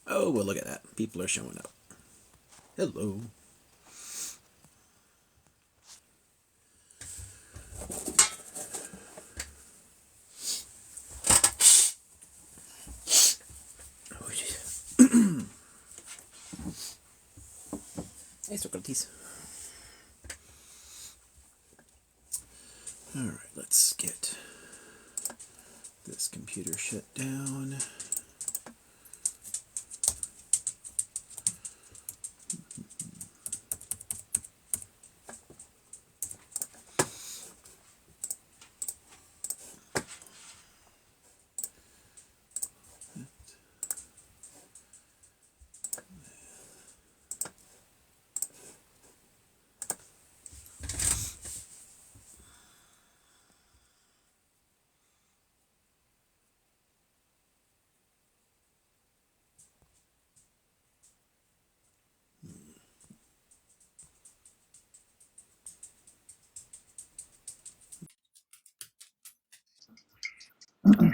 Oh, well, look at that. People are showing up. Hello. Oh, jeez. Hey, Socrates. All right, let's get this computer shut down.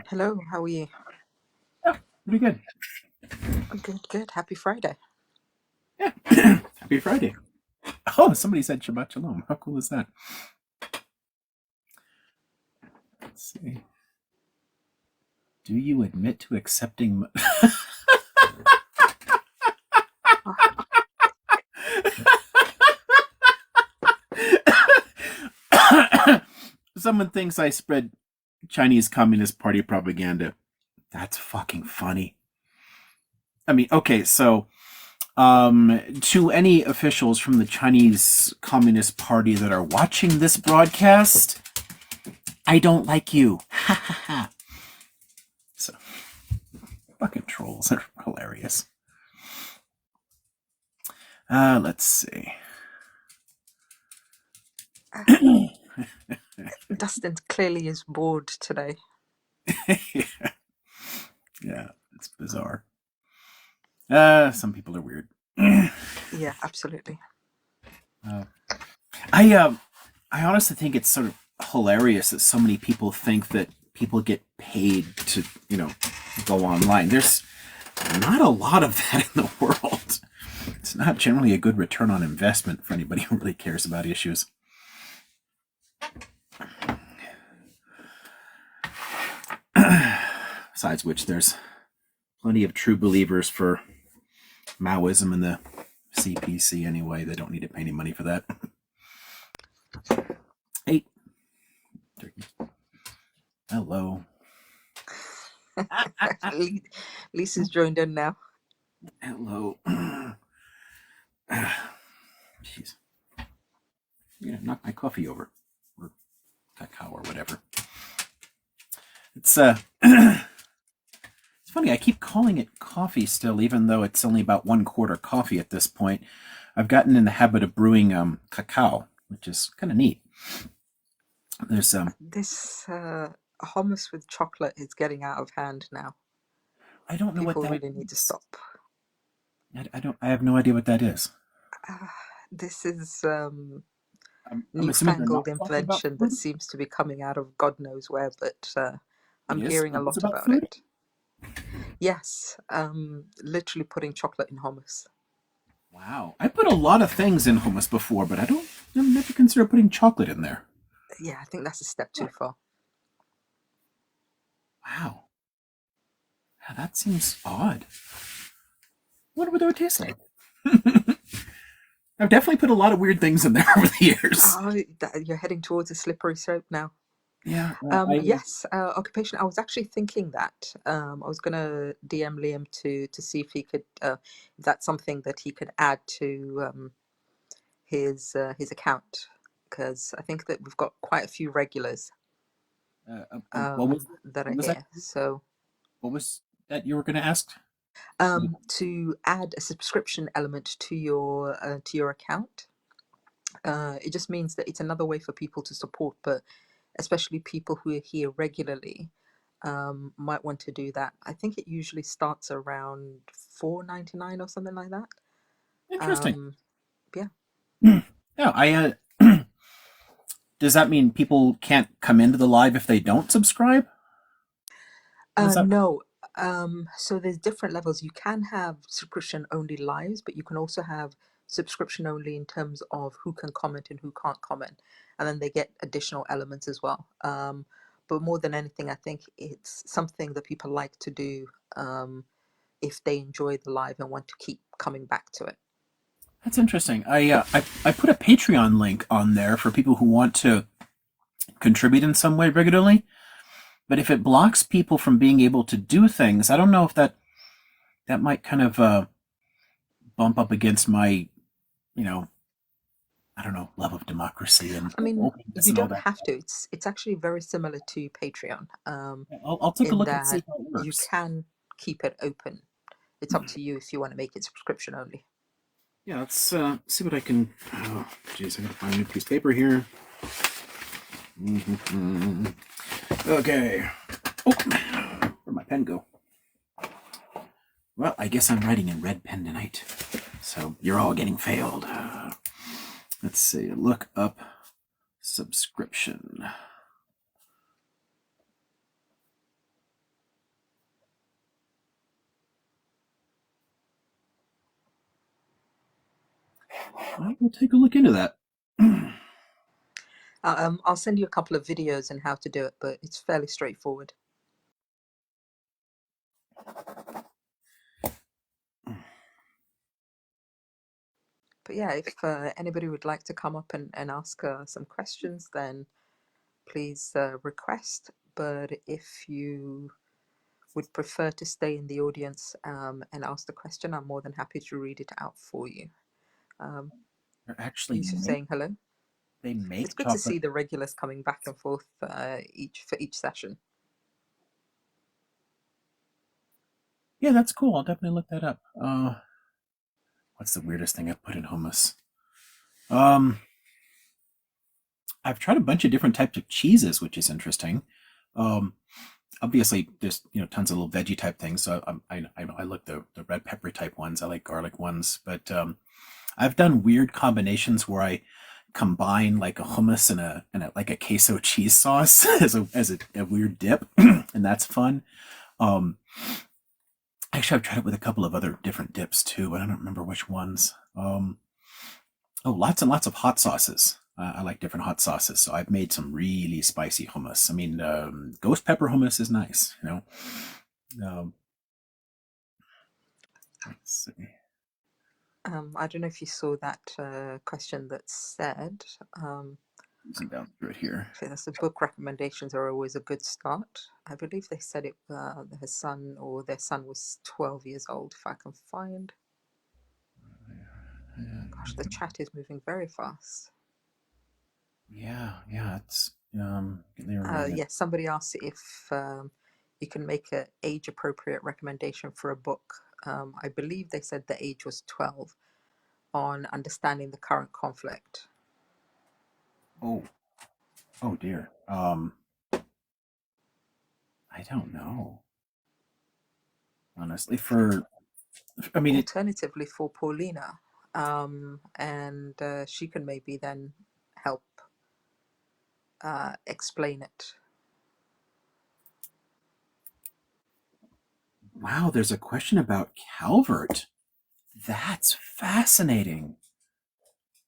Hello, how are you? Yeah, pretty good. Good, good. Happy Friday. Yeah. Happy Friday. Oh, somebody said Shabbat Shalom. How cool is that? Let's see. Do you admit to accepting... Someone thinks I spread Chinese Communist Party propaganda. That's fucking funny. I mean, okay, so to any officials from the Chinese Communist Party that are watching this broadcast, I don't like you. Ha ha ha. So, fucking trolls are hilarious. Let's see. Dustin clearly is bored today. Yeah, it's bizarre. Some people are weird. Yeah, absolutely. I honestly think it's sort of hilarious that so many people think that people get paid to, go online. There's not a lot of that in the world. It's not generally a good return on investment for anybody who really cares about issues. Besides which, there's plenty of true believers for Maoism and the CPC anyway. They don't need to pay any money for that. Hey, turkey. Hello. Lisa's joined in now. Hello. Jeez. Yeah, knock my coffee over. Or cacao or whatever. It's it's funny, I keep calling it coffee still, even though it's only about 1/4 coffee at this point. I've gotten in the habit of brewing cacao, which is kind of neat. There's This hummus with chocolate is getting out of hand now. I don't know what People that really need to is. stop. I have no idea what that is. This is I'm assuming they're not newfangled talking about invention that food. seems to be coming out of God knows where, but It I'm is. hearing a It is lot about about food. it. Yes, literally putting chocolate in hummus. Wow, I put a lot of things in hummus before, but I've never considered putting chocolate in there. Yeah, I think that's a step too far. Wow. Yeah, that seems odd. Wonder what that would taste like. I've definitely put a lot of weird things in there over the years. Oh, you're heading towards a slippery slope now. Yeah, I was. Yes, occupation. I was actually thinking that. I was gonna DM Liam to see if he could. If that's something that he could add to his account, because I think that we've got quite a few regulars that are What was that? here. So What was that you were going to ask? to add a subscription element to your account, it just means that it's another way for people to support, but especially people who are here regularly. might want to do that. I think it usually starts around 4.99 or something like that. Interesting. Um, yeah. Yeah, I does that mean people can't come into the live if they don't subscribe? How does that? No. So there's different levels. You can have subscription only lives, but you can also have subscription only in terms of who can comment and who can't comment. And then they get additional elements as well. But more than anything, I think it's something that people like to do if they enjoy the live and want to keep coming back to it. That's interesting. I put a Patreon link on there for people who want to contribute in some way regularly. But if it blocks people from being able to do things, I don't know if that might kind of bump up against my, you know, I don't know, love of democracy and I mean, openness you and all don't that. have to. It's actually very similar to Patreon, I'll take a in look and see that how it you works. can keep it open. It's up to you if you want to make it subscription only. Yeah, let's see what I can. Oh, jeez, I gotta find a new piece of paper here. Okay. Oh, where'd my pen go? Well, I guess I'm writing in red pen tonight. So you're all getting failed. Let's see. Look up subscription. I will take a look into that. I'll send you a couple of videos on how to do it, but it's fairly straightforward. But yeah, if anybody would like to come up and ask some questions, then please request. But if you would prefer to stay in the audience and ask the question, I'm more than happy to read it out for you. Um, They actually Yusuf make saying hello. they It's make good to chocolate. see the regulars coming back and forth each session. Yeah, that's cool. I'll definitely look that up. What's the weirdest thing I've put in hummus? Um, I've tried a bunch of different types of cheeses, which is interesting. Um, Obviously, there's tons of little veggie type things. So I look the red pepper type ones. I like garlic ones, but I've done weird combinations where I combine like a hummus and like a queso cheese sauce as a weird dip, and that's fun. Um, Actually, I've tried it with a couple of other different dips too, but I don't remember which ones. Oh, lots and lots of hot sauces. I like different hot sauces, so I've made some really spicy hummus. I mean, ghost pepper hummus is nice, you know. Um, let's see. I don't know if you saw that question that said, Easing down through it here. if the book recommendations are always a good start. I believe they said it. Her son or their son was 12 years old. If I can find. Gosh, the chat is moving very fast. Yeah, it's they remind me. Yes, somebody asked if you can make an age-appropriate recommendation for a book. I believe they said the age was 12 on understanding the current conflict. Oh, oh dear. I don't know. Honestly, I mean, Alternatively, for Paulina, and she can maybe then help explain it. wow, there's a question about Calvert. That's fascinating.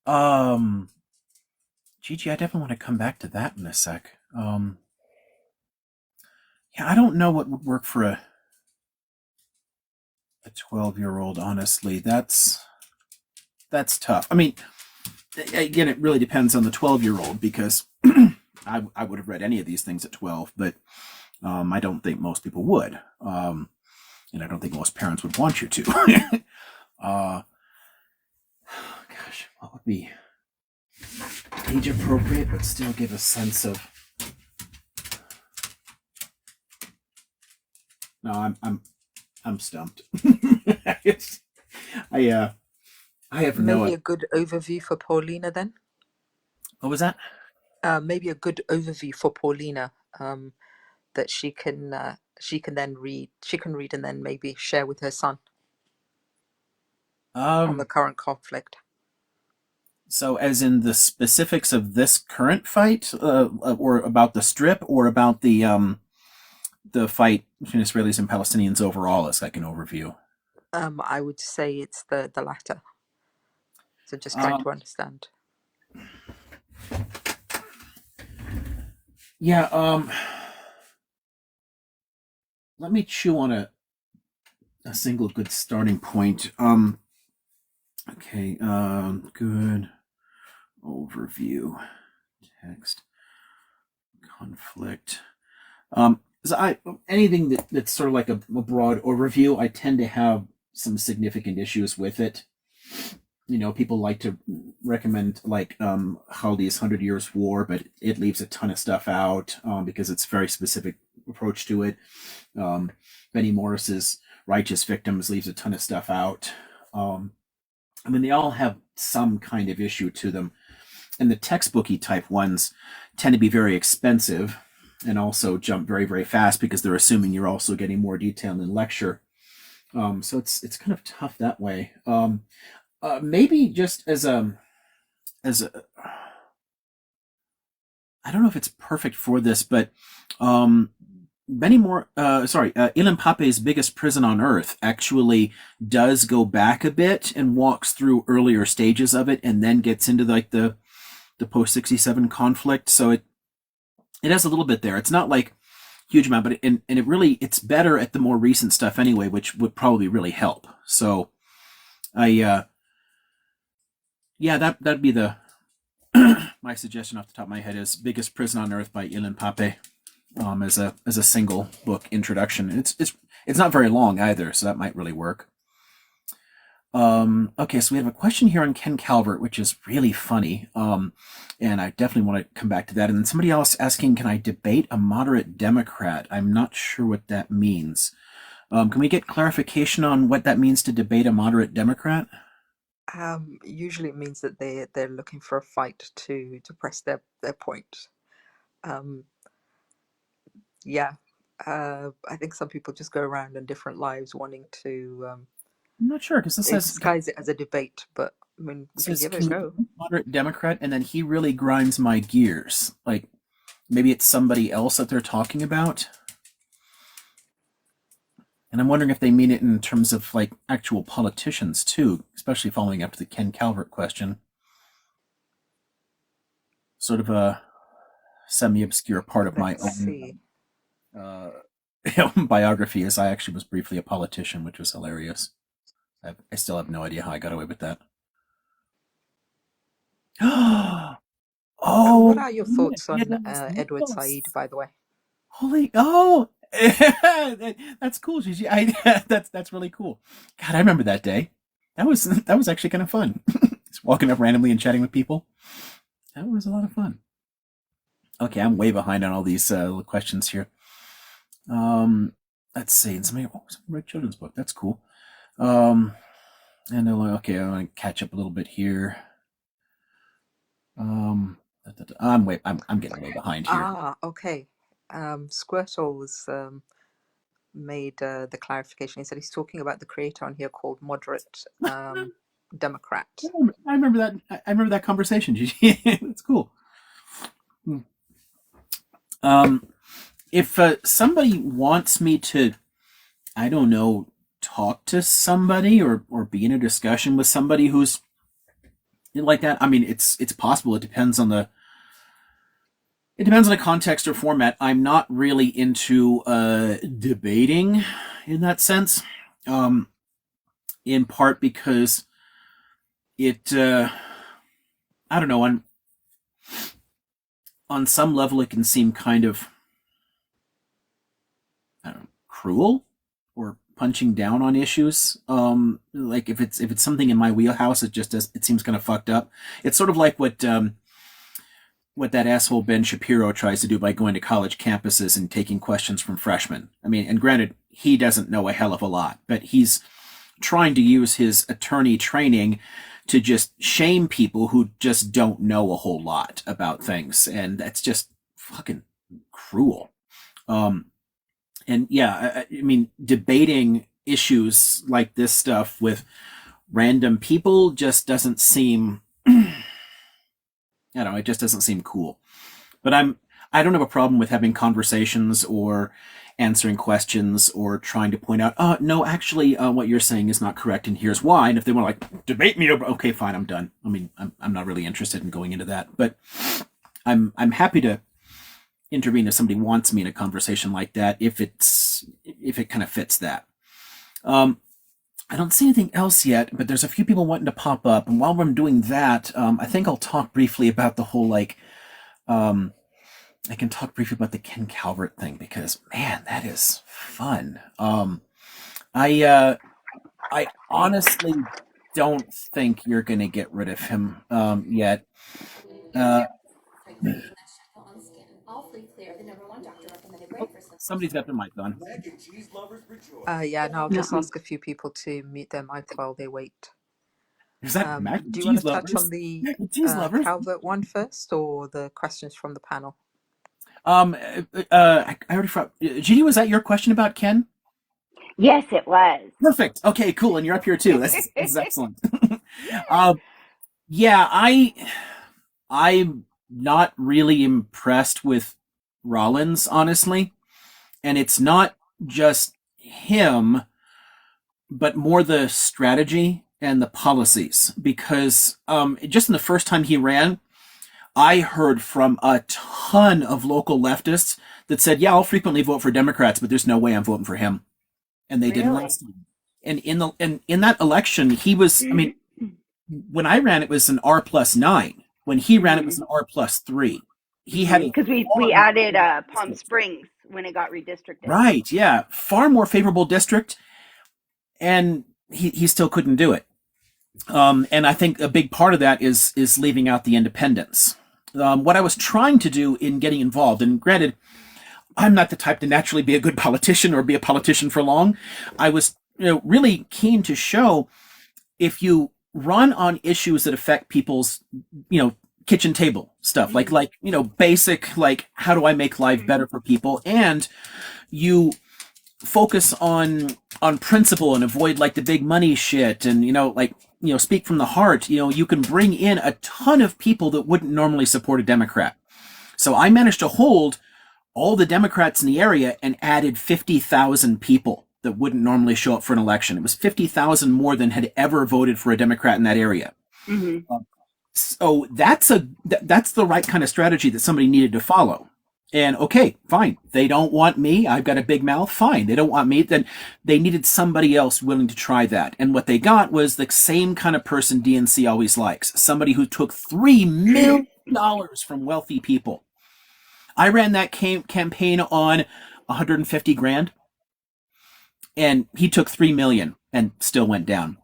Um, Gigi, I definitely want to come back to that in a sec. Yeah, I don't know what would work for a 12-year-old. Honestly, that's tough. I mean, again, it really depends on the 12-year-old because I would have read any of these things at 12, but I don't think most people would, and I don't think most parents would want you to. uh, Gosh, what would be age appropriate but still give a sense of? No, I'm stumped. It's, I have no. Maybe a good overview for Paulina then. What was that? Maybe a good overview for Paulina. that she can then read. She can read and then maybe share with her son on the Um, current conflict. so as in the specifics of this current fight, or about the strip, or about the fight between Israelis and Palestinians overall as like an overview. I would say it's the latter. So just trying Um, to understand. yeah. Let me chew on a single good starting point. Okay. Good overview. Text conflict. So anything that's sort of like a broad overview, I tend to have some significant issues with it. You know, people like to recommend like Khaldi's 100 Years War, but it leaves a ton of stuff out because it's a very specific approach to it. Um, Benny Morris's Righteous Victims leaves a ton of stuff out. I mean, they all have some kind of issue to them, and the textbooky type ones tend to be very expensive and also jump very very fast because they're assuming you're also getting more detail in lecture. So it's kind of tough that way. Maybe just as a I don't know if it's perfect for this, but um, Ilan Pape's Biggest Prison on Earth actually does go back a bit and walks through earlier stages of it, and then gets into like the post 67 conflict. So it has a little bit there. It's not like huge amount, but and it really it's better at the more recent stuff anyway, which would probably really help. So I yeah, that'd be the my suggestion off the top of my head is Biggest Prison on Earth by Ilan Pape, as a single book introduction. It's not very long either, so that might really work. Okay, so we have a question here on Ken Calvert, which is really funny. And I definitely want to come back to that. And then somebody else asking, can I debate a moderate Democrat? I'm not sure what that means. Can we get clarification on what that means to debate a moderate Democrat? Usually it means that they're looking for a fight to press their point. Um, yeah, I think some people just go around in different lives wanting to I'm not sure because this says disguise it as a debate, but I mean, we can give it a can you go. debate a moderate Democrat? And then he really grinds my gears. Like maybe it's somebody else that they're talking about. And I'm wondering if they mean it in terms of like actual politicians too, especially following up to the Ken Calvert question. Sort of a semi-obscure part of my Let's own see. uh, biography is I actually was briefly a politician, which was hilarious. I still have no idea how I got away with that. What Oh, are your yeah, thoughts yeah, on those Edward Said, lists. by the way? Holy, that's cool, Gigi. That's really cool. God, I remember that day. That was actually kind of fun. Just walking up randomly and chatting with people. That was a lot of fun. Okay, I'm way behind on all these questions here. Um, let's see. And somebody read children's book. That's cool. Um, and okay, I want to catch up a little bit here. I'm getting way behind here. Ah, okay. Squirtle's made the clarification. He said he's talking about the creator on here called Moderate Democrat. I remember that. I remember that conversation, Gigi. That's cool. Hmm. Um, if somebody wants me to, I don't know, talk to somebody or be in a discussion with somebody who's like that, I mean, it's possible. It depends on the context or format. I'm not really into debating in that sense. Um, in part because it, I don't know, on some level, it can seem kind of, I don't know, cruel or punching down on issues. Like if it's something in my wheelhouse, it seems kind of fucked up. It's sort of like what that asshole Ben Shapiro tries to do by going to college campuses and taking questions from freshmen. I mean, and granted, he doesn't know a hell of a lot, but he's trying to use his attorney training to just shame people who just don't know a whole lot about things, and that's just fucking cruel. Um, and yeah, I mean, debating issues like this stuff with random people just doesn't seem, I don't know, it just doesn't seem cool. But I don't have a problem with having conversations or answering questions or trying to point out, oh no, actually, what you're saying is not correct, and here's why. And if they want to like debate me, okay, fine, I'm done. I mean, I'm not really interested in going into that, but I'm happy to intervene if somebody wants me in a conversation like that if it kind of fits that. Um, I don't see anything else yet, but there's a few people wanting to pop up, and while I'm doing that, I think I'll talk briefly about the whole like um, I can talk briefly about the Ken Calvert thing because man, that is fun. I I honestly don't think you're gonna get rid of him yet. Uh, oh, somebody's got their mic on. Yeah, and I'll Not just me. ask a few people to mute their mics while they wait. Is that mac and Do you want to cheese touch on lovers? the Mac and cheese lovers. Calvert one first, or the questions from the panel? I already forgot. Judy, was that your question about Ken? Yes, it was. Perfect. Okay, cool. And you're up here too. This is excellent. Yay. um, yeah, I'm not really impressed with Rollins, honestly. And it's not just him, but more the strategy and the policies. Because just in the first time he ran, I heard from a ton of local leftists that said, "Yeah, I'll frequently vote for Democrats, but there's no way I'm voting for him." And they didn't Really? last time. And in that election, he was. I mean, when I ran, it was an R+9. When he ran, it was an R+3. He had a Because we far more added favorable Palm district. Springs when it got redistricted. Right? Yeah, far more favorable district, and he still couldn't do it. And I think a big part of that is leaving out the independents. What I was trying to do in getting involved, and granted, I'm not the type to naturally be a good politician or be a politician for long. I was really keen to show if you run on issues that affect people's kitchen table stuff like basic like how do I make life better for people, and you focus on principle and avoid like the big money shit, and speak from the heart, you can bring in a ton of people that wouldn't normally support a Democrat. So I managed to hold all the Democrats in the area and added 50,000 people that wouldn't normally show up for an election. It was 50,000 more than had ever voted for a Democrat in that area. Mm-hmm. So that's the right kind of strategy that somebody needed to follow. And okay, fine. They don't want me. I've got a big mouth. Fine. They don't want me. Then they needed somebody else willing to try that. And what they got was the same kind of person DNC always likes. Somebody who took $3 million from wealthy people. I ran that campaign on 150 grand, and he took 3 million and still went down.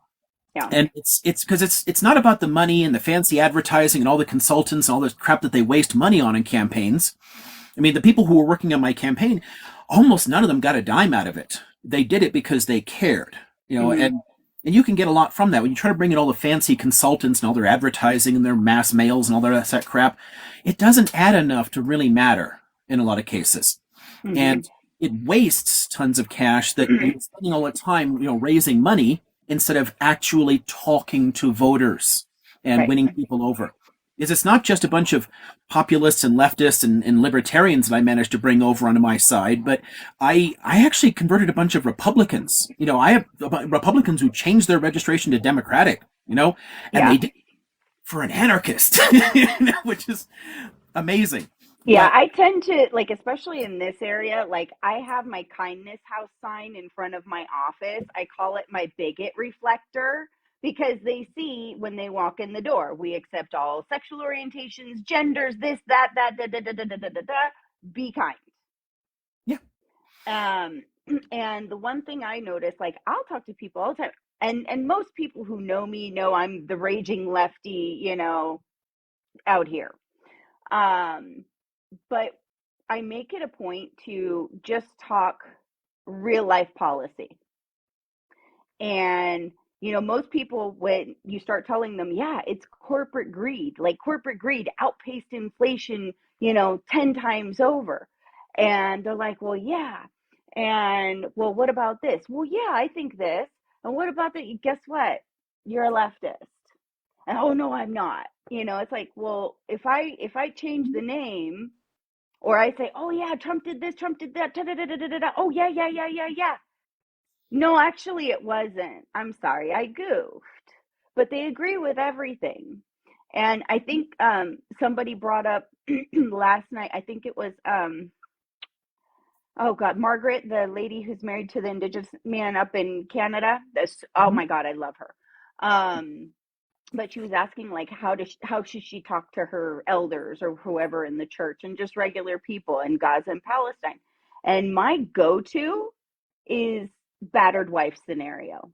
Yeah. And it's because it's not about the money and the fancy advertising and all the consultants and all this crap that they waste money on in campaigns. I mean, the people who were working on my campaign, almost none of them got a dime out of it. They did it because they cared, and you can get a lot from that when you try to bring in all the fancy consultants and all their advertising and their mass mails and all that crap. It doesn't add enough to really matter in a lot of cases, and it wastes tons of cash that you're spending all the time, raising money instead of actually talking to voters and Right. winning people over. Is it's not just a bunch of populists and leftists and libertarians that I managed to bring over onto my side, but I actually converted a bunch of Republicans. I have Republicans who changed their registration to Democratic, and Yeah. they did for an anarchist, which is amazing. Yeah, But I tend to like, especially in this area, like I have my kindness house sign in front of my office. I call it my bigot reflector because they see when they walk in the door, we accept all sexual orientations, genders, this, that, da, da, da, da, da, da, da, da. Be kind. yeah, Um, and the one thing I notice, like I'll talk to people all the time, and most people who know me know I'm the raging lefty, out here. Um, but I make it a point to just talk real life policy. And, most people, when you start telling them, yeah, it's corporate greed, like corporate greed outpaced inflation, 10 times over. And they're like, well, yeah. And well, what about this? Well, yeah, I think this. And what about that? Guess what? You're a leftist. And oh no, I'm not. It's like, well, if I change the name, or I say, oh yeah, Trump did this, Trump did that, da, da, da, da, da, da. Oh yeah, yeah, yeah, yeah, yeah. No, actually, it wasn't. I'm sorry, I goofed. But they agree with everything. And I think somebody brought up last night, I think it was, oh God, Margaret, the lady who's married to the Indigenous man up in Canada. Oh Mhm. my God, I love her. But she was asking like how should she talk to her elders or whoever in the church and just regular people in Gaza and Palestine. And my go-to is battered wife scenario.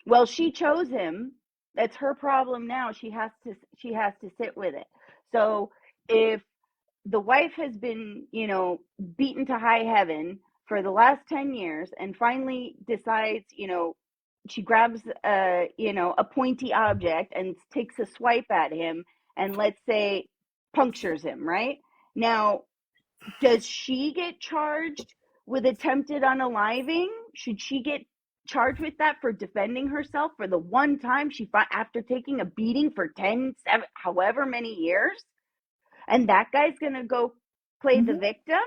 Well, she chose him. That's her problem now. She has to sit with it. So if the wife has been, beaten to high heaven for the last 10 years and finally decides, she grabs a pointy object and takes a swipe at him and let's say punctures him, right? Now, does she get charged with attempted unaliving? Should she get charged with that for defending herself for the one time after taking a beating for 10, 7, however many years? And that guy's going to go play the Mhm. victim?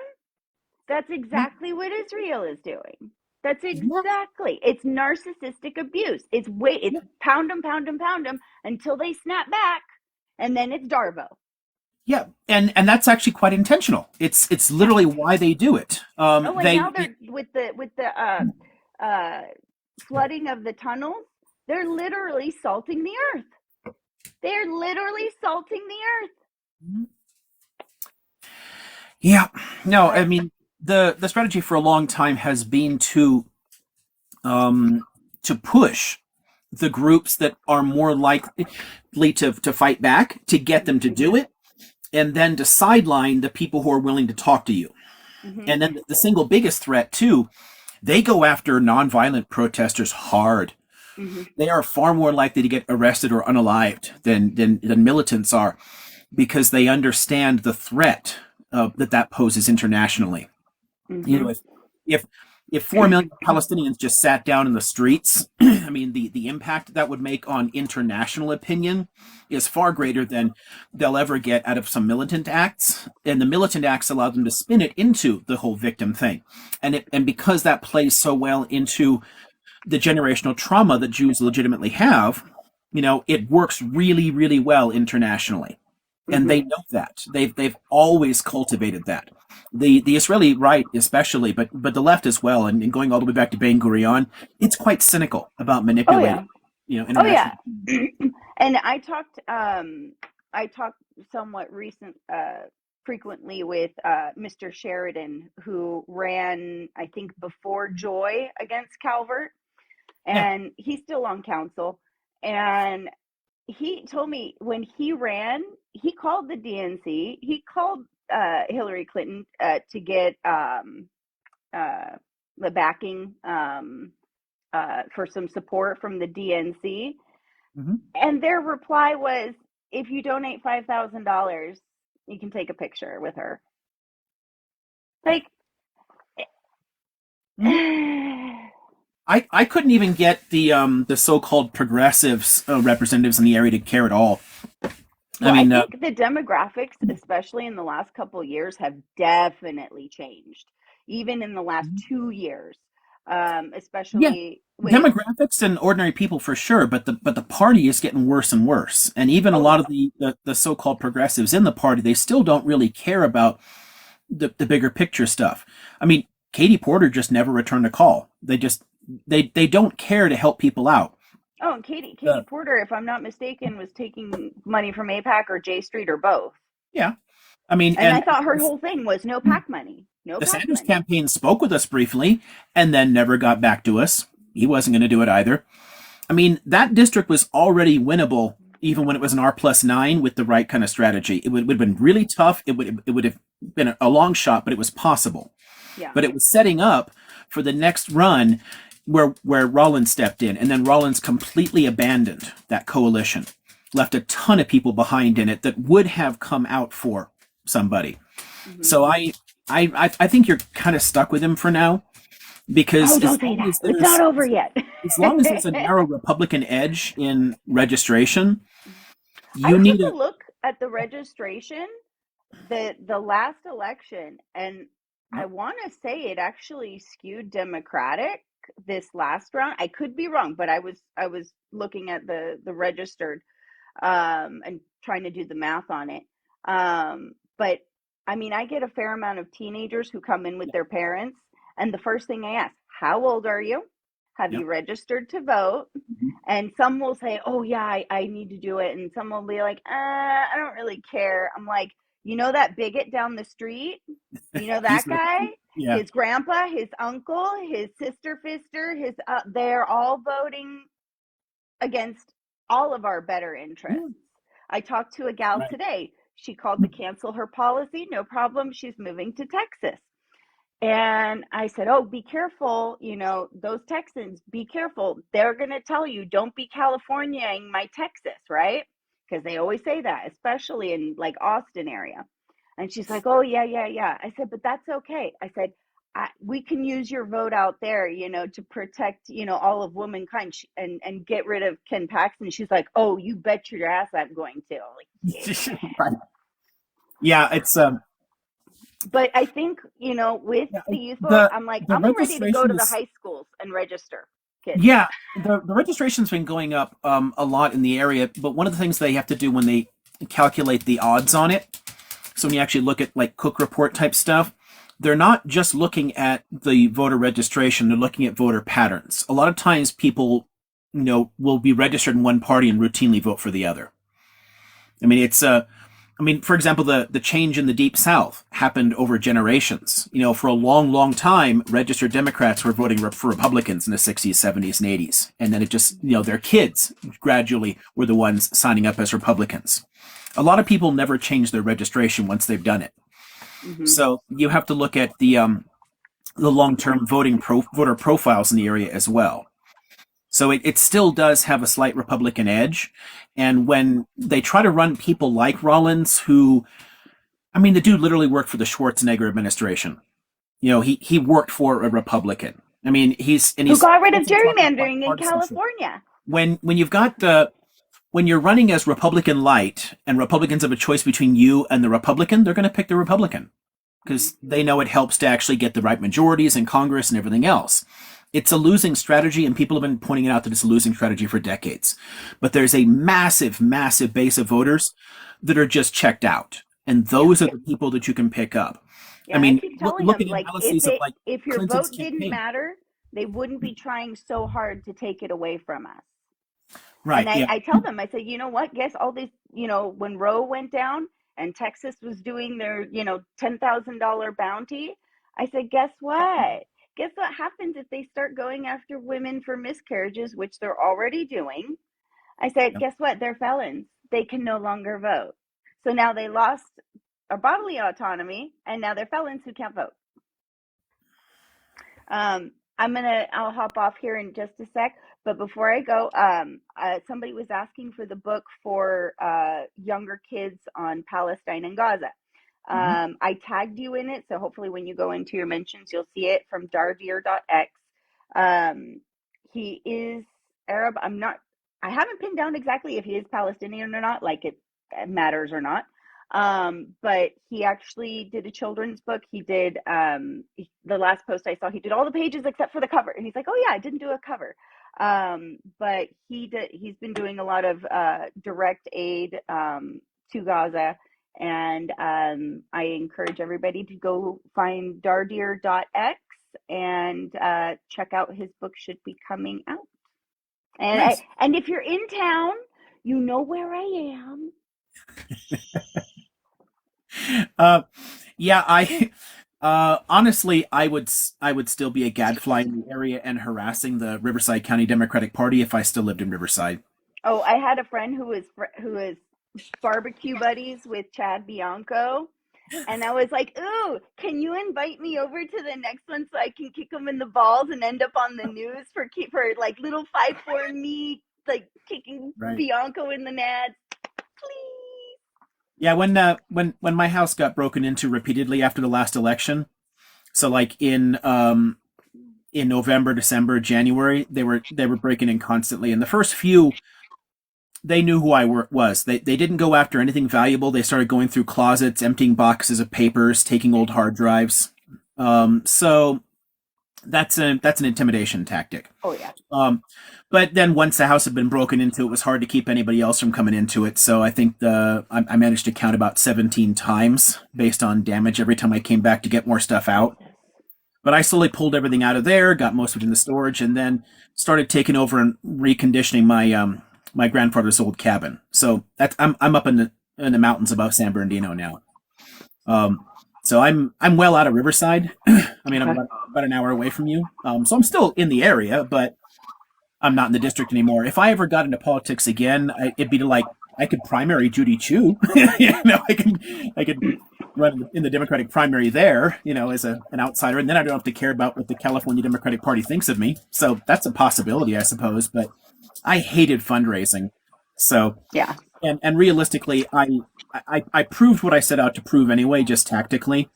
That's Yeah. exactly what Israel is doing. That's Yeah. exactly. It's narcissistic abuse. It's Yeah. pound them, pound them until they snap back, and then it's Darvo. Yeah. And that's actually quite intentional. It's Yeah. literally why they do it. Oh, and now they're with the flooding of the tunnels. They're literally salting the earth. They're literally salting the earth. Yeah. No, I But mean the strategy for a long time has been to push the groups that are more likely to fight back, to get them to mm-hmm, do it, and then to sideline the people who are willing to talk to you. mm-hmm, And then the single biggest threat too, they go after nonviolent protesters hard. mm-hmm, They are far more likely to get arrested or unalived than militants are, because they understand the threat that poses internationally. You mm-hmm. know, if if 4 million Palestinians just sat down in the streets, I mean, the impact that would make on international opinion is far greater than they'll ever get out of some militant acts. And the militant acts allow them to spin it into the whole victim thing, and because that plays so well into the generational trauma that Jews legitimately have, it works really, really well internationally. And Mm-hmm. they know that. They've always cultivated that. The Israeli right especially, but the left as well, and going all the way back to Ben Gurion, it's quite cynical about Oh yeah. manipulating, Oh yeah. international. And I talked somewhat frequently with Mr. Sheridan, who ran, I think, before Joy against Calvert, Yeah. and he's still on council. And he told me when he ran, he called the DNC, he called Hillary Clinton to get uh, the backing for some support from the DNC. Hmm. And their reply was, if you donate $5,000, you can take a picture with her. Like, Hmm. I couldn't even get the so-called progressives representatives in the area to care at all. I well, I mean, think the demographics, especially in the last couple of years, have definitely changed, even in the last 2 years, yeah, especially with, demographics and ordinary people for sure, but the party is getting worse and worse. And even a oh, lot yeah. of the so-called progressives in the party, they still don't really care about the bigger picture stuff. I mean, Katie Porter just never returned a call. They don't care to help people out. Oh, and Katie Uh, Porter, if I'm not mistaken, was taking money from APAC or J Street or both. yeah, I mean, And I and thought her whole thing was no PAC money, no the PAC Sanders money. campaign spoke with us briefly and then never got back to us. He wasn't going to do it either. I mean, that district was already winnable even when it was an R+9 with the right kind of strategy. It would have been really tough. It would have been a long shot, but it was possible. Yeah. But it was setting up for the next run where Rollins stepped in, and then Rollins completely abandoned that coalition, left a ton of people behind in it that would have come out for somebody. Mm-hmm. So I think you're kind of stuck with him for now Oh, because don't say that. It's not over yet. as long as there's a narrow Republican edge in registration, I you need took a a look at the registration the last election, and I want to say it actually skewed Democratic this last round. I could be wrong, but I was looking at the registered and trying to do the math on it. But I mean, I get a fair amount of teenagers who come in with their parents, and the first thing I ask, how old are you? Have yep. you registered to vote? Mhm. And some will say, oh, yeah, I need to do it. And some will be like, I don't really care. I'm like, you know, that bigot down the street? You know, that He's like, guy? yeah, His grandpa, his uncle, his sister, fister, they're all voting against all of our better yeah, interests. I talked to a gal right. today. She called to cancel her policy. No problem. She's moving to Texas. And I said, oh, be careful. You know, those Texans, be careful. They're going to tell you, don't be Californiaing my Texas, right? Because they always say that, especially in like Austin area. And she's like, oh, yeah, yeah, yeah. I said, but that's okay. I said, we can use your vote out there, you know, to protect, you know, all of womankind and get rid of Ken Paxton. She's like, oh, you bet your ass I'm going to. I'm like, yeah. Right. Yeah, it's But I think, you know, with yeah, the youth vote, the I'm like, the I'm ready to go registration to the is high schools and register kids. yeah, the registration's been going up a lot in the area, but one of the things they have to do when they calculate the odds on it, so when you actually look at like Cook report type stuff, they're not just looking at the voter registration, they're looking at voter patterns. A lot of times people, will be registered in one party and routinely vote for the other. I mean, for example, the change in the Deep South happened over generations. For a long, long time, registered Democrats were voting for Republicans in the 60s, 70s, and 80s. And then it just, their kids gradually were the ones signing up as Republicans. A lot of people never change their registration once they've done it. Mm-hmm. So you have to look at the long-term voter profiles in the area as well. So it still does have a slight Republican edge. And when they try to run people like Rollins, who, I mean, the dude literally worked for the Schwarzenegger administration. He worked for a Republican. I mean, Who he's got rid of also talking about gerrymandering in bipartisanship. California? When you've got when you're running as Republican light and Republicans have a choice between you and the Republican, they're going to pick the Republican because they know it helps to actually get the right majorities in Congress and everything else. It's a losing strategy, and people have been pointing out that it's a losing strategy for decades. But there's a massive, massive base of voters that are just checked out, and Yeah. those are the people that you can pick up. Yeah, I and I mean, keep telling look them at like if analyses of they like if your Clinton's vote didn't campaign. matter, they wouldn't be trying so hard to take it away from us. And Right? I, Yeah. I tell them, I say, you know what? Guess all these, you know, when Roe went down and Texas was doing their, you know, $10,000 bounty, I said, guess what? Guess what happens if they start going after women for miscarriages, which they're already doing? I said, Yeah. guess what? They're felons. They can no longer vote. So now they lost a bodily autonomy, and now they're felons who can't vote. I'll hop off here in just a sec, but before I go, somebody was asking for the book for younger kids on Palestine and Gaza. Mhm. I tagged you in it, so hopefully when you go into your mentions, you'll see it from dardir.x. He is Arab. I haven't pinned down exactly if he is Palestinian or not, like it matters or not. But he actually did a children's book. He did the last post I saw, he did all the pages except for the cover. And he's like, oh yeah, I didn't do a cover. But he's been doing a lot of direct aid to Gaza. And I encourage everybody to go find dardir.x and check out his book, should be coming out. Nice. And if you're in town, you know where I am. Uh, yeah, I honestly, I would still be a gadfly in the area and harassing the Riverside County Democratic Party if I still lived in Riverside. Oh, I had a friend who was barbecue buddies with Chad Bianco, and I was like, "Ooh, can you invite me over to the next one so I can kick him in the balls and end up on the news for like little 5'4" me like kicking Right. Bianco in the nads, please?" Yeah, when my house got broken into repeatedly after the last election, so like in November, December, January, they were breaking in constantly. And the first few, they knew who was. They didn't go after anything valuable. They started going through closets, emptying boxes of papers, taking old hard drives. So that's an intimidation tactic. Oh yeah. Um, but then once the house had been broken into, it was hard to keep anybody else from coming into it. So I think I managed to count about 17 times based on damage every time I came back to get more stuff out. Jesus. But I slowly pulled everything out of there, got most of it in the storage, and then started taking over and reconditioning my grandfather's old cabin. So I'm up in the mountains above San Bernardino now. Um, so I'm well out of Riverside. I mean, I'm Okay. about an hour away from you. So I'm still in the area, but I'm not in the district anymore. If I ever got into politics again, it'd be to like I could primary Judy Chu. I could run in the Democratic primary there, as an outsider, and then I don't have to care about what the California Democratic Party thinks of me. So that's a possibility, I suppose. But I hated fundraising. So Yeah. and realistically, I proved what I set out to prove anyway, just tactically.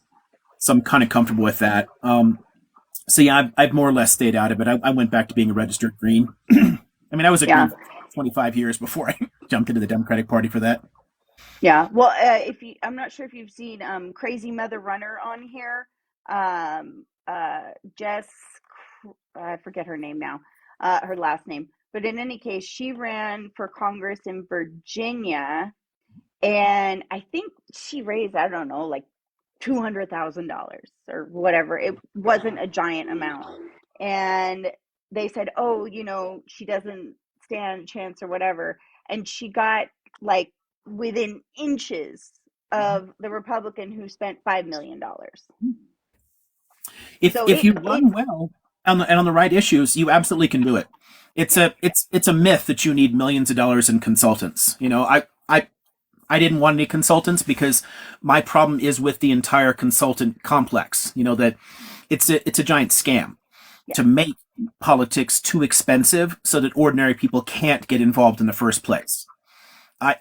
So I'm kind of comfortable with that. So yeah, I've more or less stayed out of it. I went back to being a registered Green. I mean, I was a Yeah. Green for 25 years before I jumped into the Democratic Party for that. Yeah. Well, if you, I'm not sure if you've seen Crazy Mother Runner on here. Jess, I forget her name now, her last name. But in any case, she ran for Congress in Virginia, and I think she raised, I don't know, like $200,000 or whatever. It wasn't a giant amount. And they said, oh, she doesn't stand a chance or whatever. And she got like within inches of the Republican who spent $5 million. If So if you run well and on the right issues, you absolutely can do it. It's yeah, a myth that you need millions of dollars in consultants. I didn't want any consultants because my problem is with the entire consultant complex. That it's a giant scam yeah, to make politics too expensive so that ordinary people can't get involved in the first place.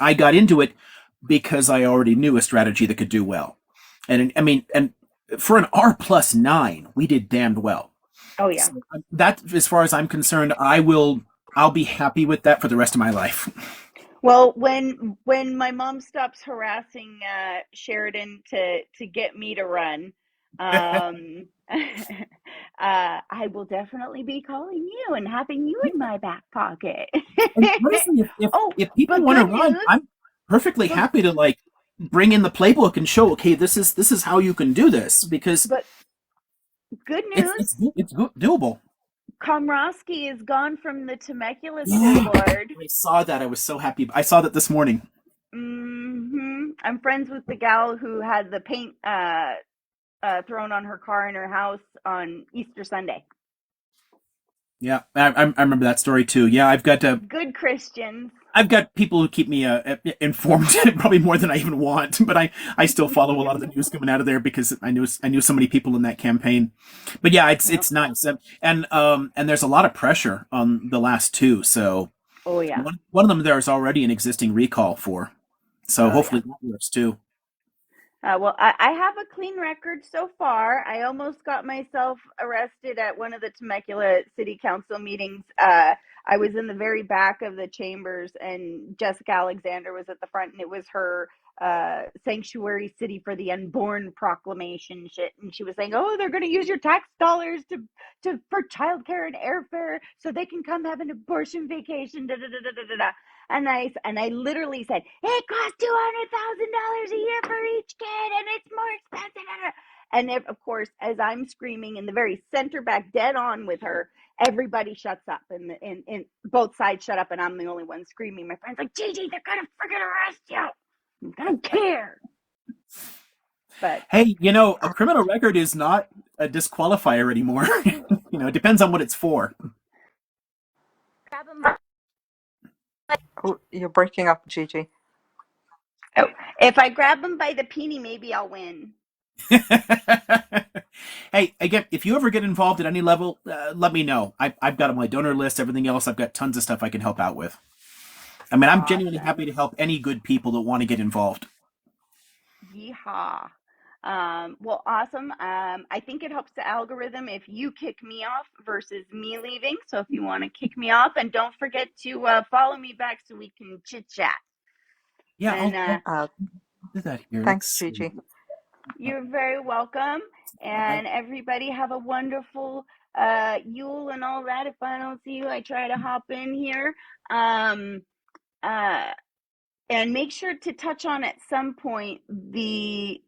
I got into it because I already knew a strategy that could do well. And I mean, and for an R+9, we did damned well. oh yeah. So that, as far as I'm concerned, I'll be happy with that for the rest of my life. Well, when my mom stops harassing Sheridan to get me to run, I will definitely be calling you and having you in my back pocket. And honestly, Oh, if people but want to good run, news. I'm perfectly But happy to like bring in the playbook and show, okay, this is how you can do this because but good it's news. it's doable. Komrosky is gone from the Temecula school Yeah, board. I saw that. I was so happy. I saw that this morning. I'm friends with the gal who had the paint thrown on her car in her house on Easter Sunday. Yeah, I remember that story too. Yeah, Good Christians. I've got people who keep me informed, probably more than I even want. But I still follow a lot of the news coming out of there because I knew so many people in that campaign. But yeah, it's Yep. it's nice, and there's a lot of pressure on the last two. So Oh yeah. one of them there is already an existing recall for. So Oh yeah. hopefully that works too. Well, I have a clean record so far. I almost got myself arrested at one of the Temecula City Council meetings. I was in the very back of the chambers, and Jessica Alexander was at the front, and it was her sanctuary city for the unborn proclamation shit. And she was saying, "Oh, they're going to use your tax dollars to for childcare and airfare, so they can come have an abortion vacation." Da, da, da, da, da, da. And I literally said it costs $200,000 a year for each kid, and it's more expensive. And if, of course, as I'm screaming in the very center back, dead on with her, everybody shuts up, and both sides shut up, and I'm the only one screaming. My friend's like, "Gigi, they're gonna freaking arrest you." I don't care, but Hey, a criminal record is not a disqualifier anymore. It depends on what it's for. Oh, you're breaking up, Gigi. oh, if I grab them by the peenie, maybe I'll win. Hey, again, if you ever get involved at any level, let me know. I've got my donor list, everything else. I've got tons of stuff I can help out with. I mean, I'm genuinely happy Awesome. to help any good people that want to get involved. Yeehaw. Well, awesome. I think it helps the algorithm if you kick me off versus me leaving. So if you want to kick me off, and don't forget to follow me back so we can chit chat. Yeah, And Uh, I'll do that here. Let's thanks, see. Gigi. you're very welcome. I, And everybody have a wonderful Yule and all that. If I don't see you, I try to hop in here. Um, uh, and make sure to touch on at some point the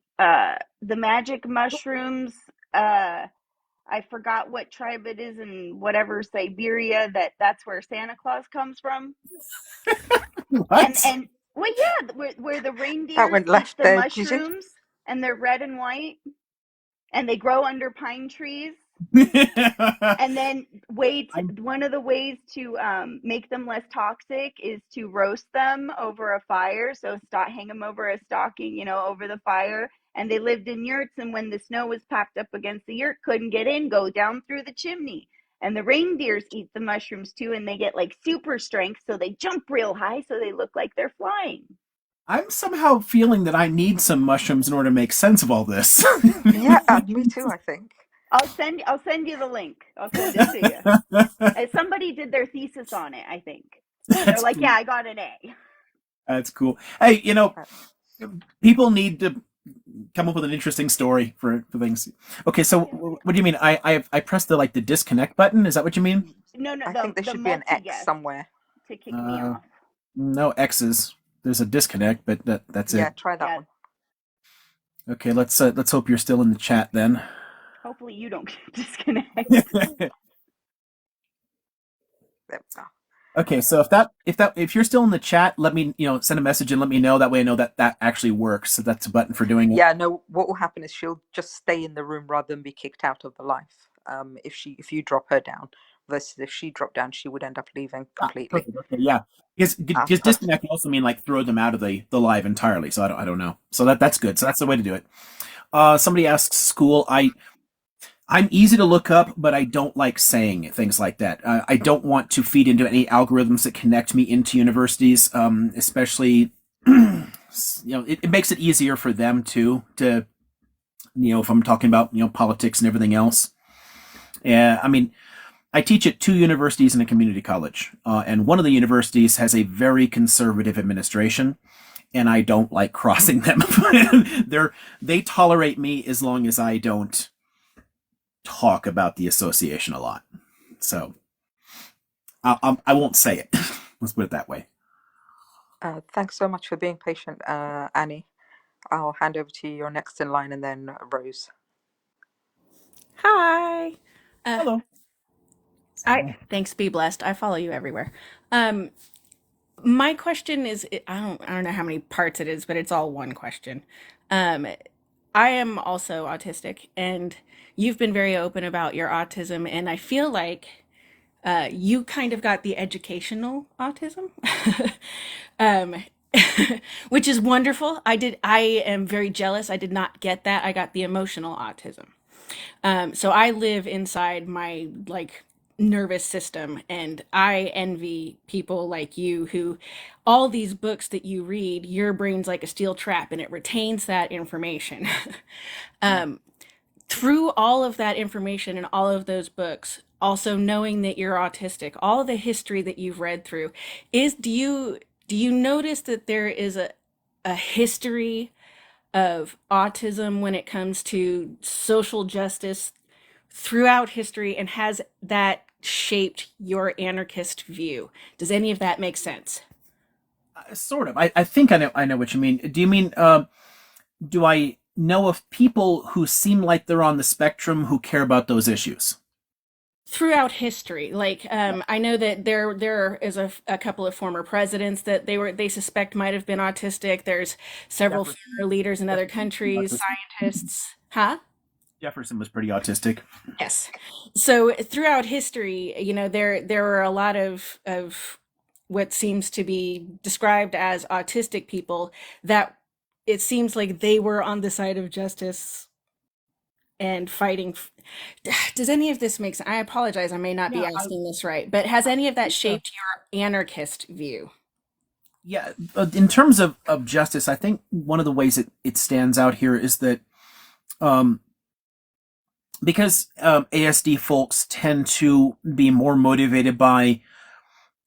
magic mushrooms. I forgot what tribe it is in whatever Siberia that's where Santa Claus comes from. what? And well, yeah, where the That reindeers went eat left the there, Gigi. mushrooms and they're red and white and they grow under pine trees. And then I'm one of the ways to make them less toxic is to roast them over a fire. So hang them over a stocking, over the fire. And they lived in yurts, and when the snow was packed up against the yurt, couldn't get in, go down through the chimney. And the reindeers eat the mushrooms too, and they get like super strength, so they jump real high, so they look like they're flying. I'm somehow feeling that I need some mushrooms in order to make sense of all this. Yeah, me too, I think. I'll send you the link. I'll send it to you. Somebody did their thesis on it, I think. And they're That's like, cool. yeah, I got an A. That's cool. Hey, Uh, people need to come up with an interesting story for things. Okay, so Yeah. what do you mean? I pressed the disconnect button. Is that what you mean? No, no, I the think there the should be an multi X guest somewhere. to kick me Uh, off. no X's. There's a disconnect, but that's Yeah, it. try that Yeah. one. Okay, let's hope you're still in the chat then. Hopefully you don't get disconnect. There we go. Okay, so if you're still in the chat, let me send a message and let me know. That way, I know that actually works. So that's a button for doing it. Yeah, no, what will happen is she'll just stay in the room rather than be kicked out of the live. If you drop her down, versus if she dropped down, she would end up leaving Ah, completely. perfect. Okay, yeah. Because Perfect. disconnect can also mean like throw them out of the live entirely. So I don't know. So that's good. So that's the way to do it. Somebody asks school. I'm easy to look up, but I don't like saying things like that. I don't want to feed into any algorithms that connect me into universities, especially it makes it easier for them to if I'm talking about politics and everything else. Yeah, I mean, I teach at two universities and a community college, and one of the universities has a very conservative administration, and I don't like crossing them. They tolerate me as long as I don't talk about the association a lot. So I won't say it. Let's put it that way. Thanks so much for being patient, Annie. I'll hand over to you. You're next in line, and then Rose. Hi. Uh, Hello. I So, thanks be blessed. I follow you everywhere. Um, my question is, I don't know how many parts it is, but it's all one question. Um, I am also autistic, and you've been very open about your autism, and I feel like you kind of got the educational autism, um, which is wonderful. I am very jealous. I did not get that. I got the emotional autism. So I live inside my like nervous system, and I envy people like you who all these books that you read, your brain's like a steel trap and it retains that information. Through all of that information and all of those books, also knowing that you're autistic, all the history that you've read through, is do you notice that there is a history of autism when it comes to social justice throughout history, and has that shaped your anarchist view? Does any of that make sense? sort of. I think I know what you mean. Do you mean do I know of people who seem like they're on the spectrum who care about those issues? Throughout history, like I know that there is a couple of former presidents that they suspect might have been autistic. There's several Jefferson, former leaders in other Jefferson countries, autistic. scientists. Huh? Jefferson was pretty autistic. Yes. So throughout history, there were a lot of what seems to be described as autistic people that it seems like they were on the side of justice and fighting. Does any of this make sense? I apologize, I may not be Yeah, asking this right, but has any of that think, shaped your anarchist view? Yeah, in terms of justice, I think one of the ways it stands out here is that um, because ASD folks tend to be more motivated by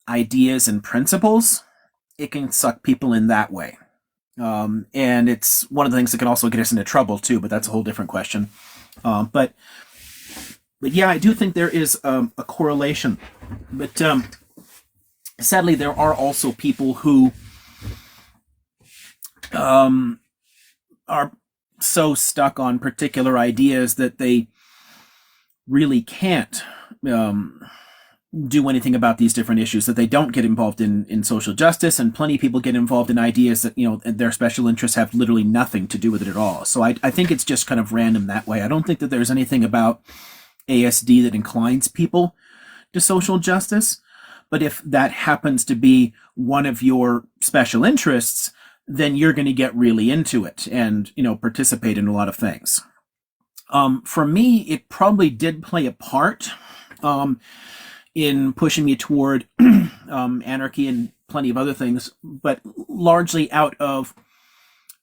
ideas and principles, it can suck people in that way. And it's one of the things that can also get us into trouble too, but that's a whole different question. Um, but but yeah, I do think there is a correlation. But sadly, there are also people who um, are so stuck on particular ideas that they really can't um, do anything about these different issues, that they don't get involved in social justice, and plenty of people get involved in ideas that, their special interests have literally nothing to do with it at all. So I think it's just kind of random that way. I don't think that there's anything about ASD that inclines people to social justice, but if that happens to be one of your special interests, then you're going to get really into it and, participate in a lot of things. For me, it probably did play a part in pushing me toward anarchy and plenty of other things, but largely out of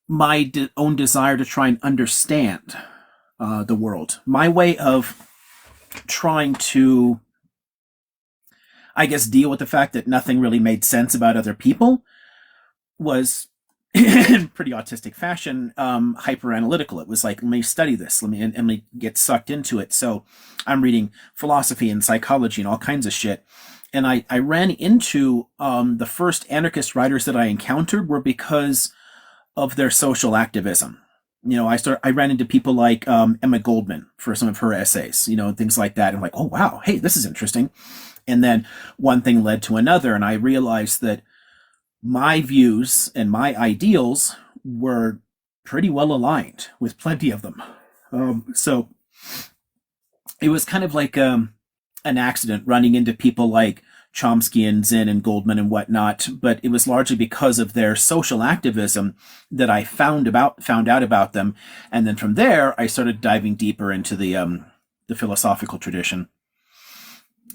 my own desire to try and understand the world. My way of trying to, I guess, deal with the fact that nothing really made sense about other people was in pretty autistic fashion, hyper analytical. It was like, let me study this, let me get sucked into it. So I'm reading philosophy and psychology and all kinds of shit. And I ran into the first anarchist writers that I encountered were because of their social activism. I ran into people like Emma Goldman for some of her essays, things like that. And like, oh wow, hey, this is interesting. And then one thing led to another, and I realized that my views and my ideals were pretty well aligned with plenty of them. So it was kind of like an accident running into people like Chomsky and Zinn and Goldman and whatnot, but it was largely because of their social activism that I found out about them, and then from there I started diving deeper into the philosophical tradition.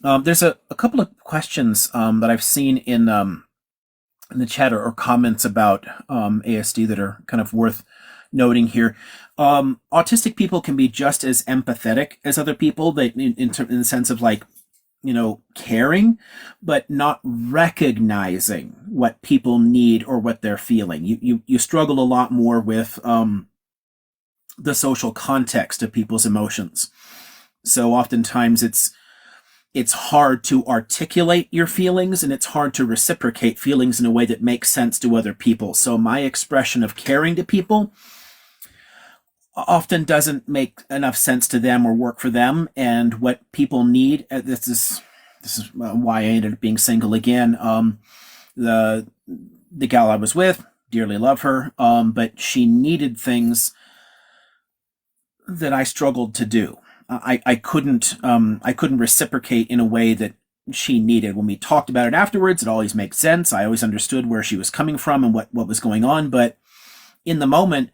There's a couple of questions that I've seen in the chat or comments about ASD that are kind of worth noting here. Autistic people can be just as empathetic as other people. They, in the sense of like, caring, but not recognizing what people need or what they're feeling. You struggle a lot more with the social context of people's emotions. So oftentimes it's hard to articulate your feelings, and it's hard to reciprocate feelings in a way that makes sense to other people. So my expression of caring to people often doesn't make enough sense to them or work for them. And what people need, this is why I ended up being single again. The gal I was with, dearly love her, but she needed things that I struggled to do. I couldn't reciprocate in a way that she needed. When we talked about it afterwards, it always makes sense. I always understood where she was coming from and what was going on. But in the moment,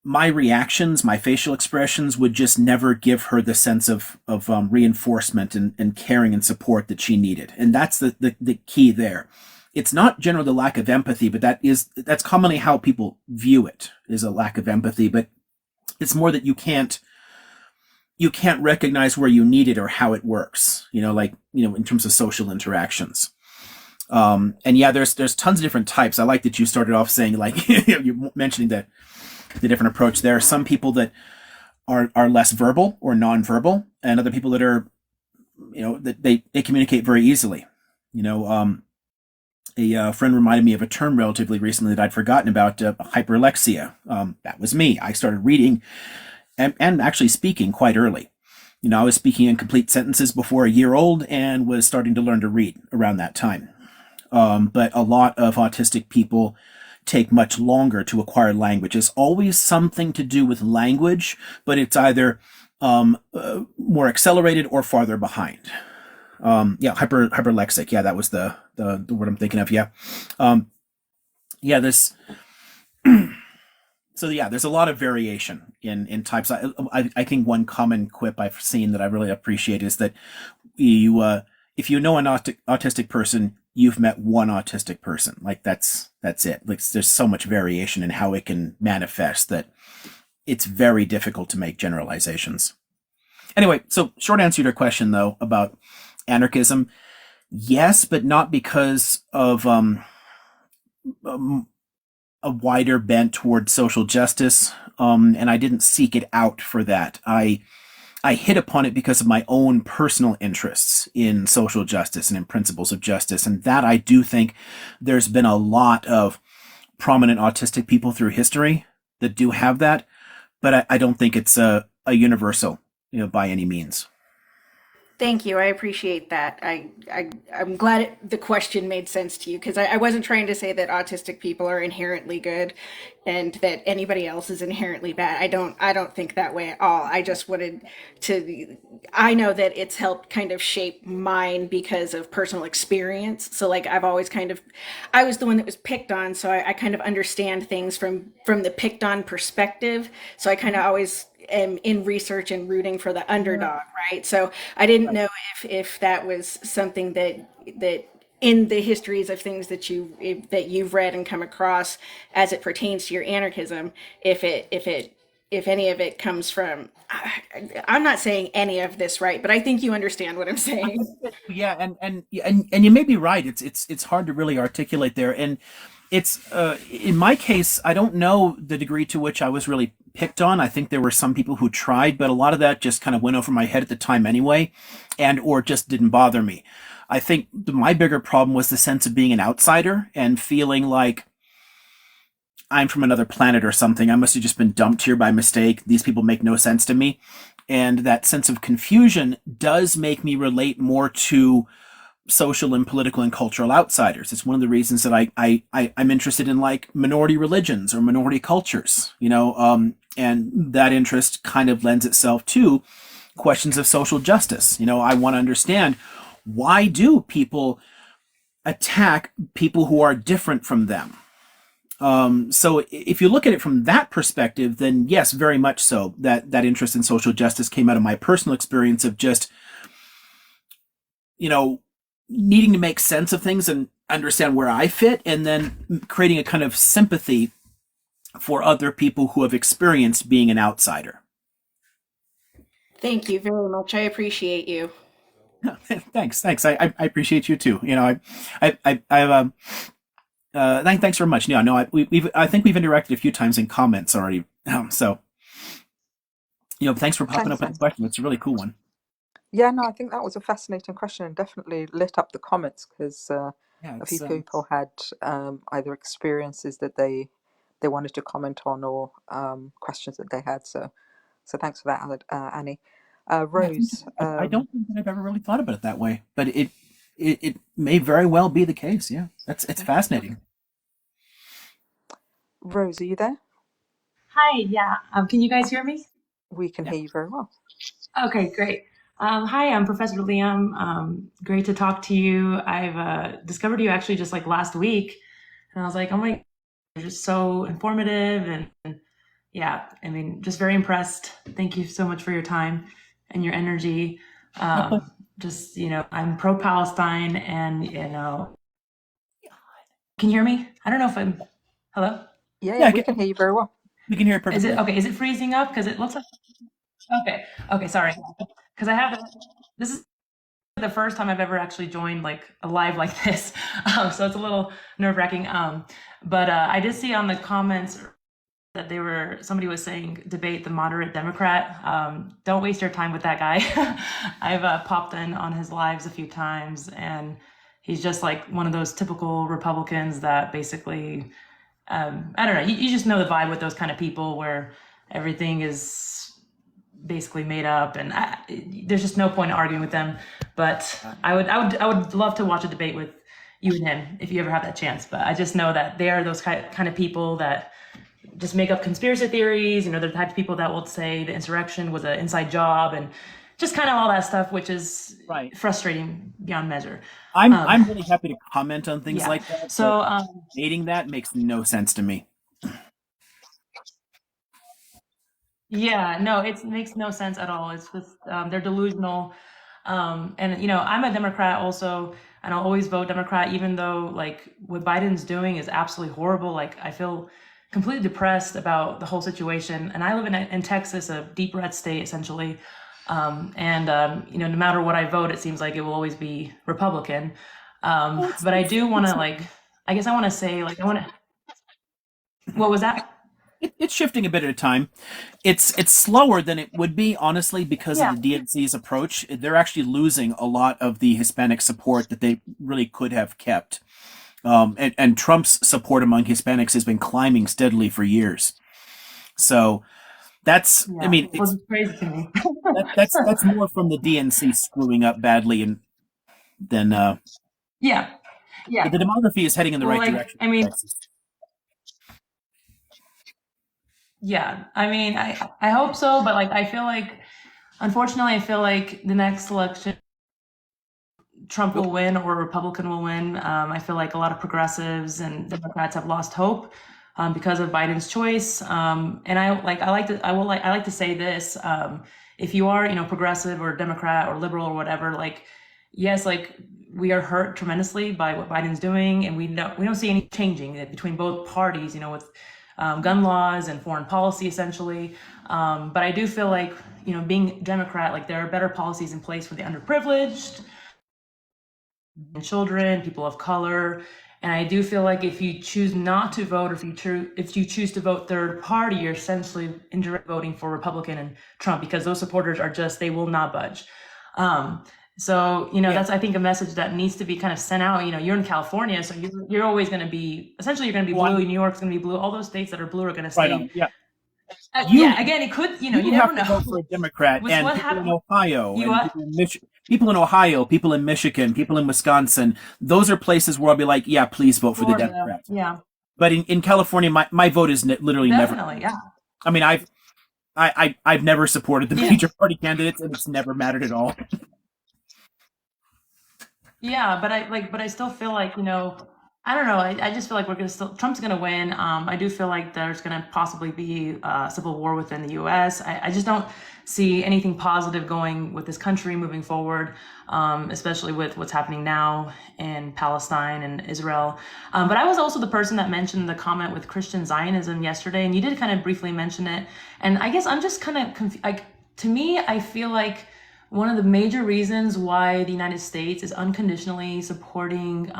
my reactions, my facial expressions would just never give her the sense of reinforcement and caring and support that she needed. And that's the key there. It's not generally the lack of empathy, but that's commonly how people view it, is a lack of empathy. But it's more that you can't recognize where you need it or how it works, in terms of social interactions. And yeah, there's tons of different types. I like that you started off saying, like, you're mentioning that the different approach. There are some people that are less verbal or nonverbal, and other people that are, that they communicate very easily. A friend reminded me of a term relatively recently that I'd forgotten about, hyperlexia. That was me. I started reading and actually speaking quite early. I was speaking in complete sentences before a year old and was starting to learn to read around that time. But a lot of autistic people take much longer to acquire language. It's always something to do with language, but it's either more accelerated or farther behind. Hyperlexic. Yeah, that was the word I'm thinking of. Yeah. This. So yeah, there's a lot of variation in types. I think one common quip I've seen that I really appreciate is that if you know an autistic person, you've met one autistic person. Like that's it. Like there's so much variation in how it can manifest that it's very difficult to make generalizations. Anyway, so short answer to your question though about anarchism, yes, but not because of um, a wider bent towards social justice. And I didn't seek it out for that. I hit upon it because of my own personal interests in social justice and in principles of justice. And that I do think there's been a lot of prominent autistic people through history that do have that, but I don't think it's a universal, by any means. Thank you. I appreciate that. I'm glad the question made sense to you because I wasn't trying to say that autistic people are inherently good and that anybody else is inherently bad. I don't think that way at all. I just wanted to I know that it's helped kind of shape mine because of personal experience. So like I've always kind of I was the one that was picked on, so I kind of understand things from the picked on perspective. So I kind of always am in research and rooting for the underdog, right? So I didn't know if that was something that in the histories of things that you've read and come across as it pertains to your anarchism, if any of it comes from I'm not saying any of this right, but I think you understand what I'm saying. Yeah, and you may be right. It's hard to really articulate there, and it's in my case, I don't know the degree to which I was really picked on. I think there were some people who tried, but a lot of that just kind of went over my head at the time anyway, and or just didn't bother me. I think my bigger problem was the sense of being an outsider and feeling like I'm from another planet or something. I must have just been dumped here by mistake. These people make no sense to me. And that sense of confusion does make me relate more to social and political and cultural outsiders. It's one of the reasons that I'm interested in like minority religions or minority cultures, and that interest kind of lends itself to questions of social justice. I want to understand, why do people attack people who are different from them? So if you look at it from that perspective, then yes, very much so. That interest in social justice came out of my personal experience of just, you know, needing to make sense of things and understand where I fit, and then creating a kind of sympathy for other people who have experienced being an outsider. Thank you very much. I appreciate you. Thanks. I appreciate you too. I've thanks very much. Yeah, no, I think we've interacted a few times in comments already. So thanks for popping Thanks, up with the thanks. question. It's a really cool one. Yeah, no, I think that was a fascinating question and definitely lit up the comments because Yeah, a few it's people had either experiences that they wanted to comment on or questions that they had. So thanks for that, Annie. yeah. Rose, I don't think that I've ever really thought about it that way, but it may very well be the case. Yeah, it's yeah, fascinating. Rose, are you there? Hi, yeah. Can you guys hear me? We can Yeah. hear you very well. Okay, great. Hi, I'm Professor Liam. Great to talk to you. I've discovered you actually just like last week, and I was like, oh my, you're just so informative, and yeah, I mean, just very impressed. Thank you so much for your time and your energy. My pleasure. Just, I'm pro-Palestine, and, can you hear me? I don't know if I'm, hello? Yeah, Yeah, we can hear you very well. we can hear it Is perfectly it, well. okay, is it freezing up? Because it looks like, okay, sorry. Because this is the first time I've ever actually joined like a live like this, so it's a little nerve-wracking. But I did see on the comments that somebody was saying debate the moderate Democrat. Don't waste your time with that guy. I've popped in on his lives a few times, and he's just like one of those typical Republicans that basically, I don't know. You just know the vibe with those kind of people where everything is basically made up, and there's just no point in arguing with them. But I would love to watch a debate with you and him if you ever have that chance. But I just know that they are those kind of people that just make up conspiracy theories. They're the type of people that will say the insurrection was an inside job and just kind of all that stuff, which is Right. frustrating beyond measure. I'm really happy to comment on things Yeah. like that. So Dating that makes no sense to me. yeah, no, it makes no sense at all. It's just they're delusional. And I'm a Democrat also. and I'll always vote Democrat, even though like what Biden's doing is absolutely horrible. Like I feel completely depressed about the whole situation. And I live in Texas, a deep red state essentially. No matter what I vote, it seems like it will always be Republican. But I do want to I guess I want to say what was that? It's shifting a bit at a time. It's slower than it would be, honestly, because of Yeah. the DNC's approach. They're actually losing a lot of the Hispanic support that they really could have kept. And Trump's support among Hispanics has been climbing steadily for years. So that's, I mean, It's crazy to me. that's more from the DNC screwing up badly, and then Yeah. Yeah. the demography is heading in the Well, right direction. I mean, Texas. yeah. I mean, I hope so, but I feel like, unfortunately, I feel like the next election, Trump will win or a Republican will win. I feel like a lot of progressives and Democrats have lost hope because of Biden's choice. And I like to say this: if you are, progressive or Democrat or liberal or whatever, yes, we are hurt tremendously by what Biden's doing, and we don't see any changing between both parties, with gun laws and foreign policy, essentially. But I do feel like, being Democrat, there are better policies in place for the underprivileged, and children, people of color. And I do feel like if you choose not to vote, or if you choose to vote third party, you're essentially indirectly voting for Republican and Trump, because those supporters they will not budge. That's, I think, a message that needs to be kind of sent out. You're in California, so you're always going to be, essentially, you're going to be blue. New York's going to be blue. All those states that are blue are going to stay. Right. Yeah. Again, it could, you never have know. To vote for a Democrat, and people in Ohio, people in Michigan, people in Wisconsin. Those are places where I'll be like, yeah, please vote for the Democrat. Yeah. But in California, my vote is literally Definitely, never. Yeah. I mean, I've never supported the major party candidates, and it's never mattered at all. Yeah, but I still feel like, I don't know. I just feel like Trump's gonna win. I do feel like there's gonna possibly be a civil war within the U.S. I just don't see anything positive going with this country moving forward, especially with what's happening now in Palestine and Israel. But I was also the person that mentioned the comment with Christian Zionism yesterday, and you did kind of briefly mention it. And I guess I'm just kind of confused. To me, I feel like one of the major reasons why the United States is unconditionally supporting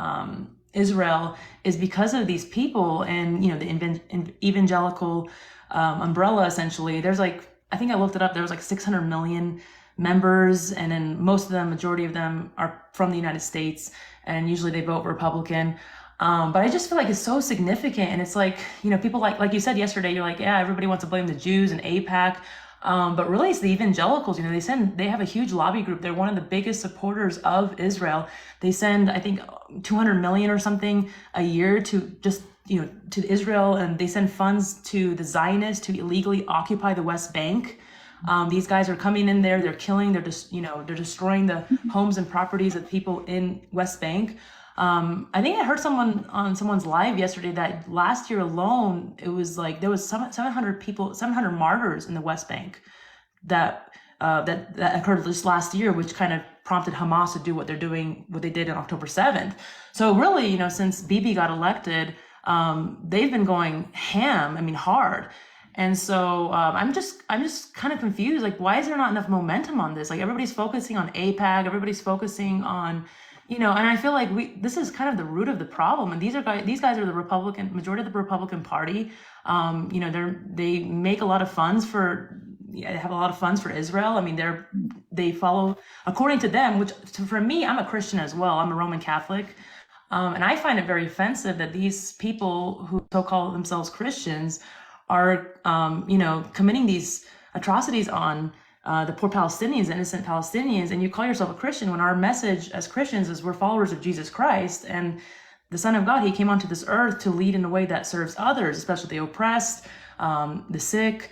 Israel is because of these people and, the evangelical umbrella, essentially. There's I think I looked it up, there was 600 million members, and then most of them, majority of them are from the United States, and usually they vote Republican. But I just feel like it's so significant, and it's people like you said yesterday, you're yeah, everybody wants to blame the Jews and AIPAC. But really, it's the evangelicals. They have a huge lobby group. They're one of the biggest supporters of Israel. They send, I think, 200 million or something a year to to Israel, and they send funds to the Zionists to illegally occupy the West Bank. These guys are coming in there. They're killing. They're destroying the homes and properties of people in West Bank. I think I heard someone's live yesterday that last year alone, it was there was 700 martyrs in the West Bank that occurred just last year, which kind of prompted Hamas to do what they did on October 7th. So really, since Bibi got elected, they've been going ham, hard. And so I'm just kind of confused. Why is there not enough momentum on this? Everybody's focusing on AIPAC, everybody's focusing on, and I feel like this is kind of the root of the problem. And these guys are the majority of the Republican Party. They make a lot of funds have a lot of funds for Israel. They follow, according to them, for me, I'm a Christian as well. I'm a Roman Catholic. And I find it very offensive that these people who so-call themselves Christians are, committing these atrocities on the poor Palestinians, innocent Palestinians, and you call yourself a Christian when our message as Christians is we're followers of Jesus Christ, and the Son of God, he came onto this earth to lead in a way that serves others, especially the oppressed, the sick.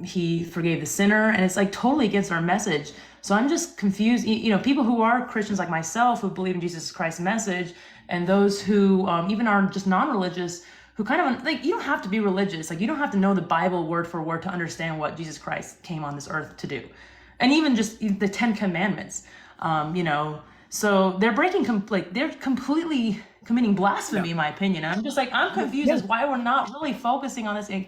He forgave the sinner, and it's totally against our message. So I'm just confused. People who are Christians like myself, who believe in Jesus Christ's message, and those who even are just non-religious, who kind of you don't have to be religious. You don't have to know the Bible word for word to understand what Jesus Christ came on this earth to do. And even just the 10 Commandments, So they're they're completely committing blasphemy, in my opinion. And I'm just like, I'm confused as why we're not really focusing on this. And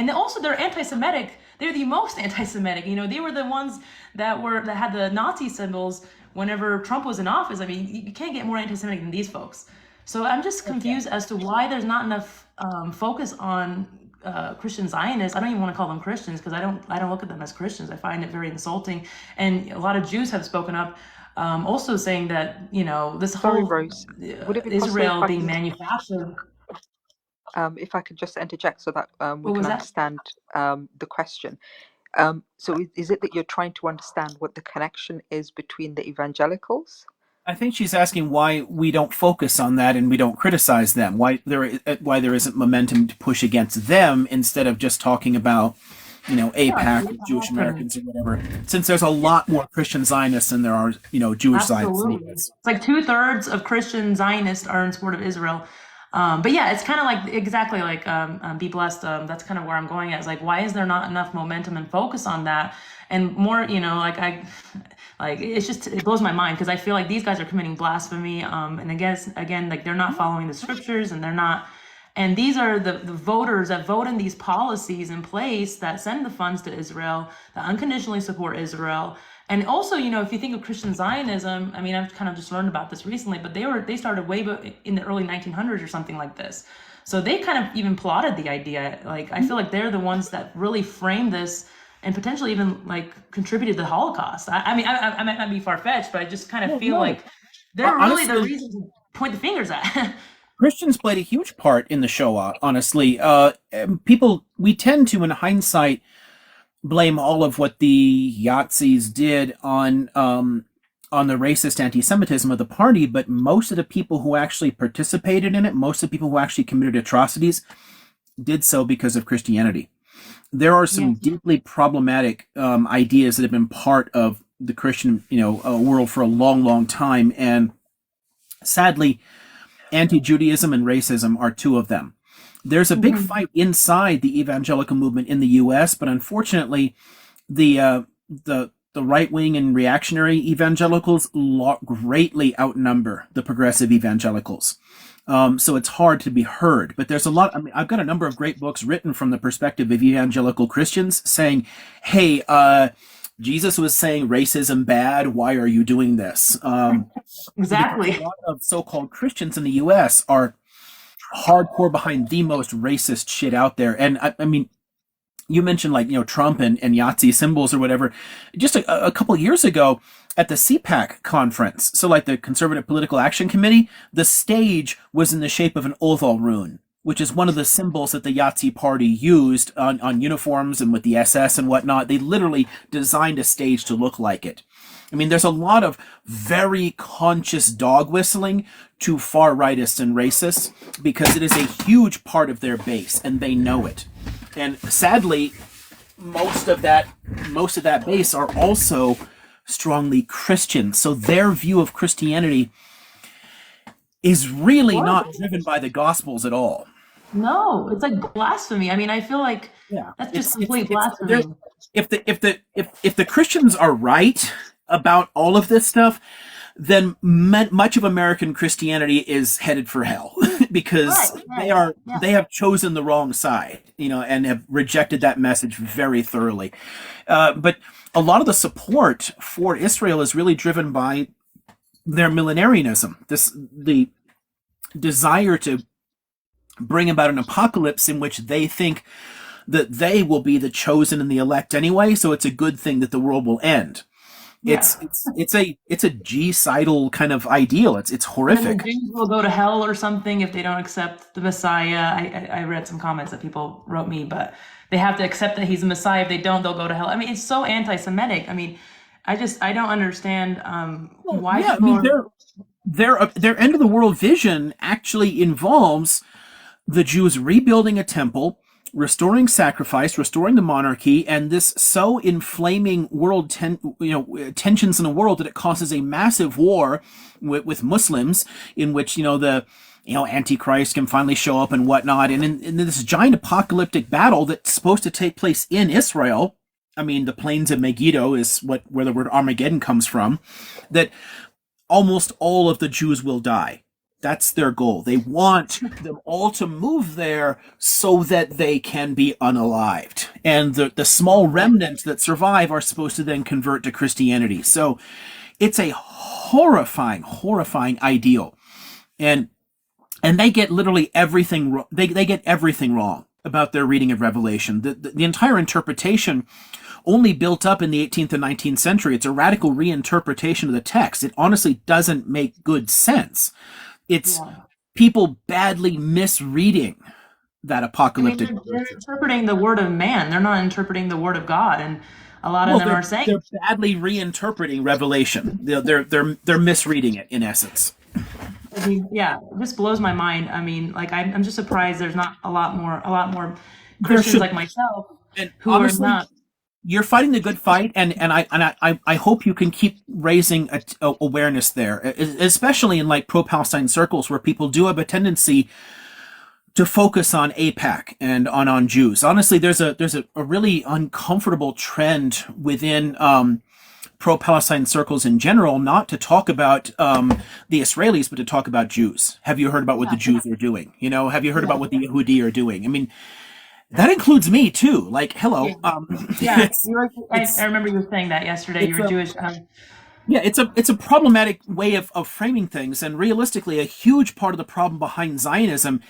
then also they're anti-Semitic. They're the most anti-Semitic. They were the ones that had the Nazi symbols whenever Trump was in office. I mean, you can't get more anti-Semitic than these folks. So I'm just confused as to why there's not enough focus on Christian Zionists. I don't even want to call them Christians because I don't look at them as Christians. I find it very insulting. And a lot of Jews have spoken up, also saying that this Sorry, whole Rose. Would it be possible Israel being manufactured. if I could just interject so that we What can was that? understand the question? So is it that you're trying to understand what the connection is between the evangelicals? I think she's asking why we don't focus on that and we don't criticize them. Why there isn't momentum to push against them instead of just talking about, AIPAC, or Jewish Americans or whatever. Since there's a lot more Christian Zionists than there are, Jewish Zionists. It's like 2/3 of Christian Zionists are in support of Israel. But yeah, it's kind of like exactly like be blessed. That's kind of where I'm going at. It's like, why is there not enough momentum and focus on that? And more, it blows my mind because I feel like these guys are committing blasphemy. And again, like they're not following the scriptures and they're not. And these are the voters that vote in these policies in place that send the funds to Israel, that unconditionally support Israel. And also, if you think of Christian Zionism, I mean, I've kind of just learned about this recently, but they started way in the early 1900s or something like this. So they kind of even plotted the idea. Like, I feel like they're the ones that really framed this and potentially even like contributed to the Holocaust. I mean, I might not be far-fetched, but I just kind of feel like they're really the reason to point the fingers at. Christians played a huge part in the Shoah, honestly. We tend to, in hindsight, blame all of what the Yazidis did on the racist anti-Semitism of the party, but most of the people who actually participated in it, most of the people who actually committed atrocities, did so because of Christianity. There are some deeply problematic ideas that have been part of the Christian, world for a long, long time, and sadly, anti-Judaism and racism are two of them. There's a big fight inside the evangelical movement in the U.S., but unfortunately, the right-wing and reactionary evangelicals greatly outnumber the progressive evangelicals. So it's hard to be heard. But there's a lot. I mean, I've got a number of great books written from the perspective of evangelical Christians saying, "Hey, Jesus was saying racism bad. Why are you doing this?" Exactly. A lot of so-called Christians in the U.S. are hardcore behind the most racist shit out there. And I mean, you mentioned Trump and Yahtzee symbols or whatever. Just a couple of years ago at the CPAC conference, so like the Conservative Political Action Committee, the stage was in the shape of an Othal rune, which is one of the symbols that the Yahtzee party used on uniforms and with the SS and whatnot. They literally designed a stage to look like it. I mean, there's a lot of very conscious dog whistling to far rightists and racists because it is a huge part of their base and they know it. And sadly, most of that base are also strongly Christian. So their view of Christianity is really not driven by the Gospels at all. No, it's like blasphemy. I mean, I feel like that's just complete blasphemy. If the Christians are right about all of this stuff, then much of American Christianity is headed for hell because they have chosen the wrong side, and have rejected that message very thoroughly. But a lot of the support for Israel is really driven by their millenarianism, the desire to bring about an apocalypse in which they think that they will be the chosen and the elect anyway, so it's a good thing that the world will end. Yeah. It's a genocidal kind of ideal. It's horrific. And the Jews will go to hell or something if they don't accept the Messiah. I read some comments that people wrote me, but they have to accept that he's the Messiah. If they don't, they'll go to hell. I mean, it's so anti-Semitic. I mean, I don't understand why. Yeah, I mean, their end of the world vision actually involves the Jews rebuilding a temple, restoring sacrifice, restoring the monarchy, and this so inflaming world tensions in the world that it causes a massive war with Muslims, in which the Antichrist can finally show up and whatnot, and in this giant apocalyptic battle that's supposed to take place in Israel. I mean, the plains of Megiddo is where the word Armageddon comes from. That almost all of the Jews will die. That's their goal. They want them all to move there so that they can be unalived. And the small remnants that survive are supposed to then convert to Christianity. So it's a horrifying, horrifying ideal. And they get literally everything. They get everything wrong about their reading of Revelation. The entire interpretation only built up in the 18th and 19th century. It's a radical reinterpretation of the text. It honestly doesn't make good sense. It's people badly misreading that apocalyptic. I mean, they're interpreting the word of man. They're not interpreting the word of God, and a lot of them are saying they're badly reinterpreting Revelation. They're misreading it in essence. I mean, yeah, it just blows my mind. I mean, like I'm just surprised there's not a lot more Christians like myself who honestly, are not. You're fighting the good fight, and I hope you can keep raising awareness there, especially in like pro-Palestine circles where people do have a tendency to focus on AIPAC and on Jews. Honestly, there's a really uncomfortable trend within pro-Palestine circles in general, not to talk about the Israelis, but to talk about Jews. Have you heard about what the Jews are doing? You know, have you heard about what the Yehudi are doing? I mean, that includes me too. Like, hello. I remember you saying that yesterday. You were Jewish. Yeah, it's a problematic way of framing things, and realistically, a huge part of the problem behind Zionism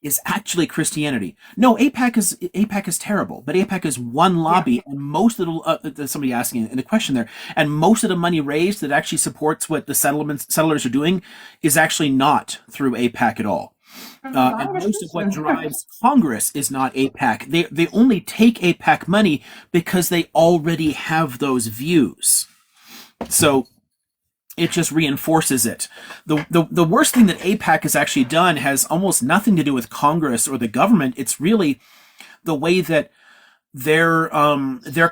is actually Christianity. No, AIPAC is terrible, but AIPAC is one lobby, and most of the somebody asking in the question there, and most of the money raised that actually supports what the settlers are doing is actually not through AIPAC at all. And most of what drives Congress is not AIPAC. They only take AIPAC money because they already have those views. So it just reinforces it. The worst thing that AIPAC has actually done has almost nothing to do with Congress or the government. It's really the way that their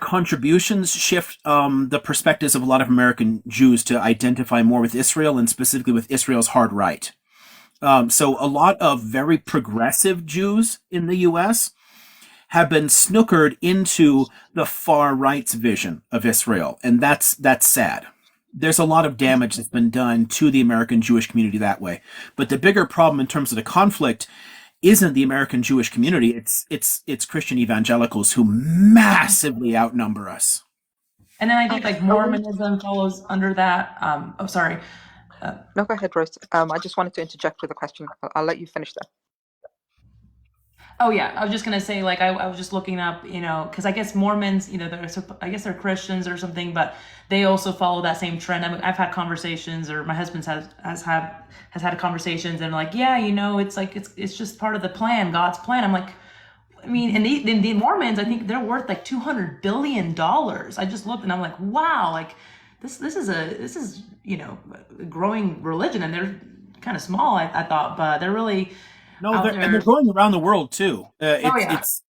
contributions shift the perspectives of a lot of American Jews to identify more with Israel, and specifically with Israel's hard right. So a lot of very progressive Jews in the U.S. have been snookered into the far right's vision of Israel, and that's sad. There's a lot of damage that's been done to the American Jewish community that way. But the bigger problem in terms of the conflict isn't the American Jewish community. It's Christian evangelicals who massively outnumber us. And then I think like Mormonism follows under that. Sorry. No, go ahead, Rose. I just wanted to interject with a question. I'll let you finish that. Oh yeah, I was just gonna say, like, I was just looking up, you know, because I guess Mormons, you know, I guess they're Christians or something, but they also follow that same trend. I mean, I've had conversations, or my husband's has had conversations, and like, yeah, you know, it's like it's just part of the plan, God's plan. I'm like, I mean, and the Mormons, I think they're worth like $200 billion. I just looked and I'm like, wow, like this is you know, a growing religion, and they're kind of small, I thought, but they're really. No, they're going around the world too. It's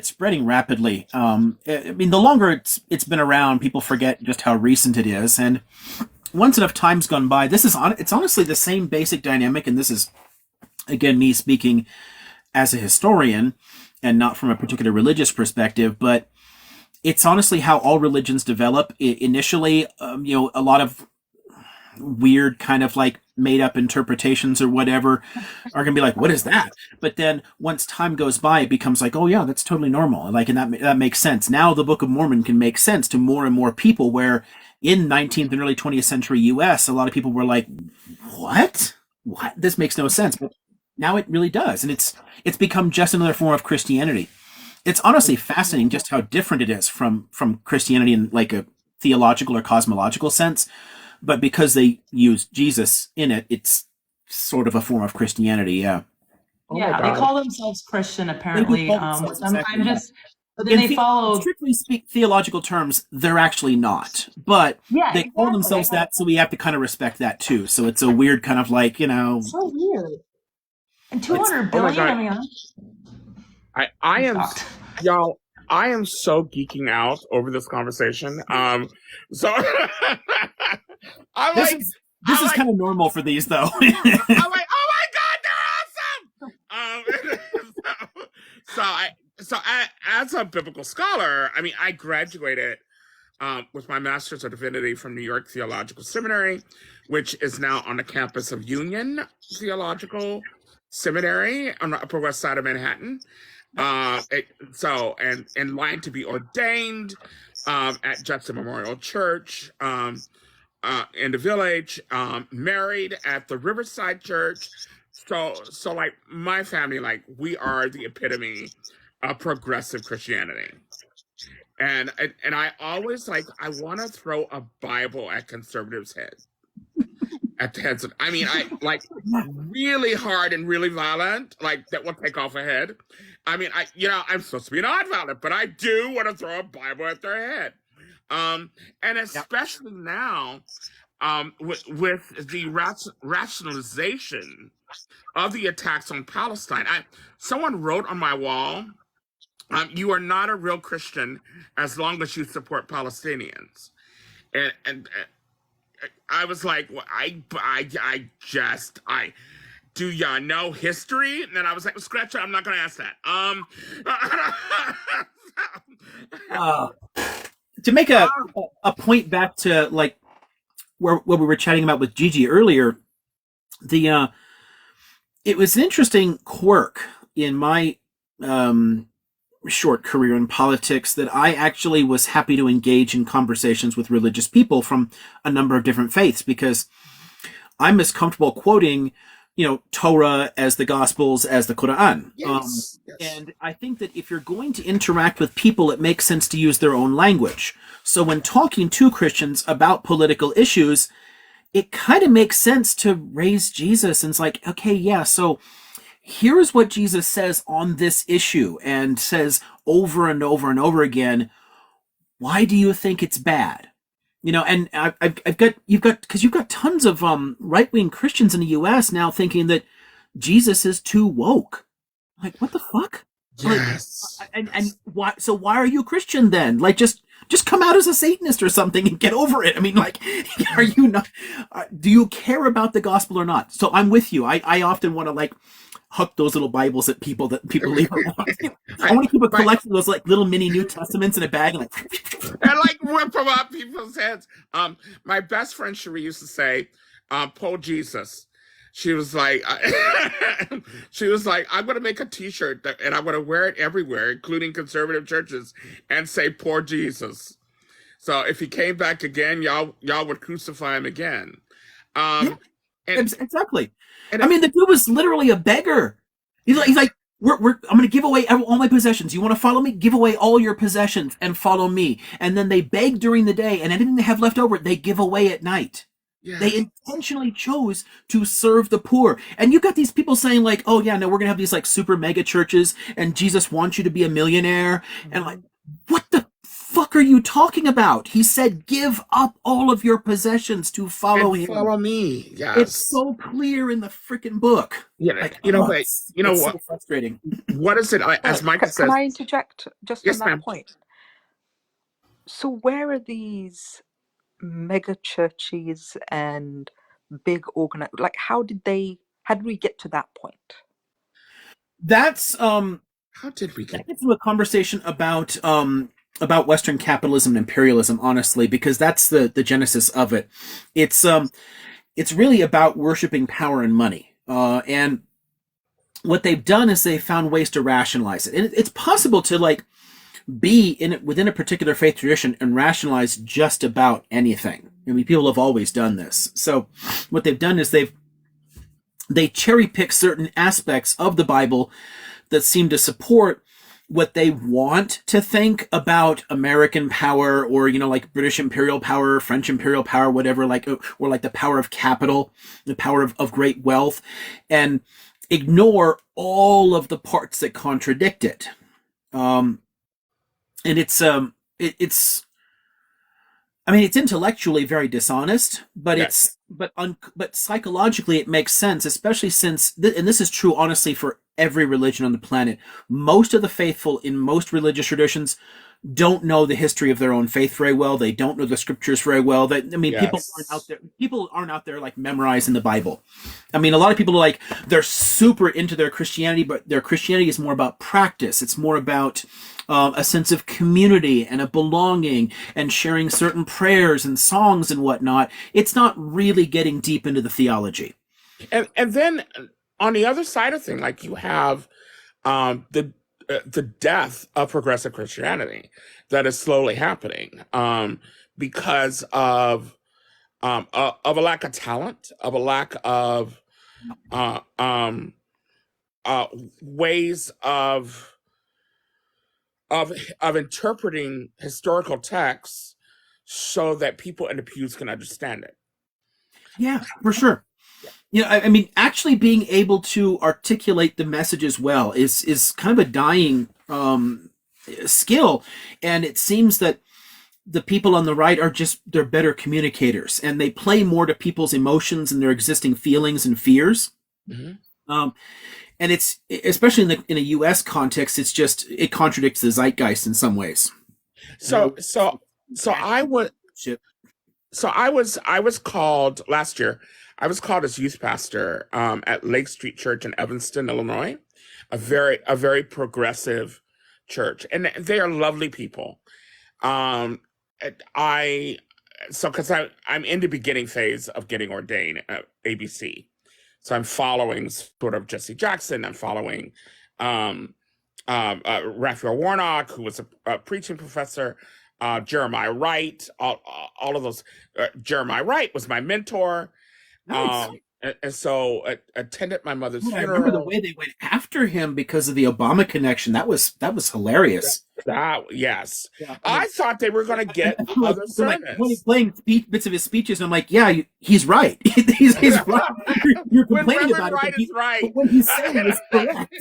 spreading rapidly. I mean, the longer it's been around, people forget just how recent it is. And once enough time's gone by, it's honestly the same basic dynamic. And this is, again, me speaking as a historian and not from a particular religious perspective, but it's honestly how all religions develop. Initially, you know, a lot of weird kind of like made up interpretations or whatever are going to be like, what is that? But then once time goes by, it becomes like, oh yeah, that's totally normal. Like, and that makes sense. Now the Book of Mormon can make sense to more and more people, where in 19th and early 20th century US, a lot of people were like, what? This makes no sense. But now it really does. And it's become just another form of Christianity. It's honestly fascinating just how different it is from Christianity in like a theological or cosmological sense. But because they use Jesus in it, it's sort of a form of Christianity, yeah. Yeah, they call themselves Christian, apparently. Exactly. But then they follow. Strictly speak theological terms, they're actually not. But they call themselves that, so we have to kind of respect that too. So it's a weird kind of like, you know. So weird. And 200 billion. I mean, I am, y'all. I am so geeking out over this conversation. So this is kind of normal for these, though. I'm like, oh my God, they're awesome. So as a biblical scholar, I mean, I graduated with my Master's of Divinity from New York Theological Seminary, which is now on the campus of Union Theological Seminary on the Upper West Side of Manhattan. And in line to be ordained at Judson Memorial Church in the Village, married at the Riverside Church. So like my family, like we are the epitome of progressive Christianity. And I always like I want to throw a Bible at conservatives' heads. At the heads of, I mean, I like really hard and really violent, like that will take off a head. I mean, I'm supposed to be not violent, but I do want to throw a Bible at their head. And especially now, with the rationalization of the attacks on Palestine. Someone wrote on my wall, you are not a real Christian as long as you support Palestinians. And I was like, well, I do y'all know history? And then I was like, scratch it, I'm not going to ask that. To make a point back to like what we were chatting about with Gigi earlier, it was an interesting quirk in my short career in politics that I actually was happy to engage in conversations with religious people from a number of different faiths, because I'm as comfortable quoting, Torah as the Gospels as the Quran. Yes. And I think that if you're going to interact with people, it makes sense to use their own language. So when talking to Christians about political issues, it kind of makes sense to raise Jesus. And it's like, okay, yeah, so here's what Jesus says on this issue, and says over and over and over again, why do you think it's bad? And you've got tons of right-wing Christians in the U.S. now thinking that Jesus is too woke. Like, what the fuck? Yes. Like, and why? So why are you Christian then? Like, just come out as a Satanist or something and get over it. I mean, like, are you not? Do you care about the gospel or not? So I'm with you. I often want to like huck those little Bibles at people that people leave around. I want to keep a collection of those like little mini New Testaments in a bag and like whip them up people's heads. My best friend Cherie used to say, "Pull Jesus." She was like, I'm going to make a T-shirt and I'm going to wear it everywhere, including conservative churches, and say, "Poor Jesus." So if he came back again, y'all would crucify him again. Exactly. And I mean, the dude was literally a beggar. He's like, I'm going to give away all my possessions. You want to follow me? Give away all your possessions and follow me. And then they beg during the day, and anything they have left over, they give away at night. Yeah. They intentionally chose to serve the poor. And you got these people saying like, oh yeah, no, we're going to have these like super mega churches and Jesus wants you to be a millionaire. And like, what the fuck are you talking about? He said, give up all of your possessions to follow him. Follow me. Yes. It's so clear in the freaking book. Yeah, like, but it's what? So frustrating. What is it? As Micah says. Can I interject just yes, on that ma'am. point? So where are these mega churches and big like how did we get to that point? That's how did we get that gets into a conversation about Western capitalism and imperialism, honestly, because that's the genesis of it. It's really about worshiping power and money, and what they've done is they found ways to rationalize it. And it's possible to like be within a particular faith tradition and rationalize just about anything. I mean, people have always done this. So what they've done is they cherry pick certain aspects of the Bible that seem to support what they want to think about American power, or like British imperial power, French imperial power, whatever, like, or like the power of capital, the power of great wealth, and ignore all of the parts that contradict it. And it's I mean, it's intellectually very dishonest, but yes. but psychologically it makes sense, especially since, and this is true honestly for every religion on the planet. Most of the faithful in most religious traditions don't know the history of their own faith very well. They don't know the scriptures very well. That I mean, Yes. people aren't out there like memorizing the Bible. I mean, a lot of people are like they're super into their Christianity, but their Christianity is more about practice. It's more about a sense of community and a belonging and sharing certain prayers and songs and whatnot. It's not really getting deep into the theology. And then on the other side of thing, like you have the death of progressive Christianity that is slowly happening because of a lack of talent, of a lack of uh, um, ways of interpreting historical texts so that people in the pews can understand it. Yeah, for sure. You know, I mean, actually being able to articulate the message as well is kind of a dying skill, and it seems that the people on the right are just they're better communicators, and they play more to people's emotions and their existing feelings and fears. Mhm. Um, and it's especially in a U.S. context, it contradicts the zeitgeist in some ways. So so so I would Shit. so I was called last year. I was called as youth pastor at Lake Street Church in Evanston, Illinois, a very progressive church, and they are lovely people. Um, I so because I'm in the beginning phase of getting ordained at ABC, so I'm following sort of Jesse Jackson. I'm following um, Raphael Warnock, who was a preaching professor. Jeremiah Wright, all of those. Jeremiah Wright was my mentor. Nice. And so attended my mother's Dude, I remember the funeral. way they went after him because of the Obama connection. That was hilarious. Yes, Yeah, I I mean, thought they were going to get and like other they're like sermons. playing bits of his speeches, and I'm like, yeah, he's right. He's right. You're When complaining Reverend about it, Wright is but right. what he's saying is correct.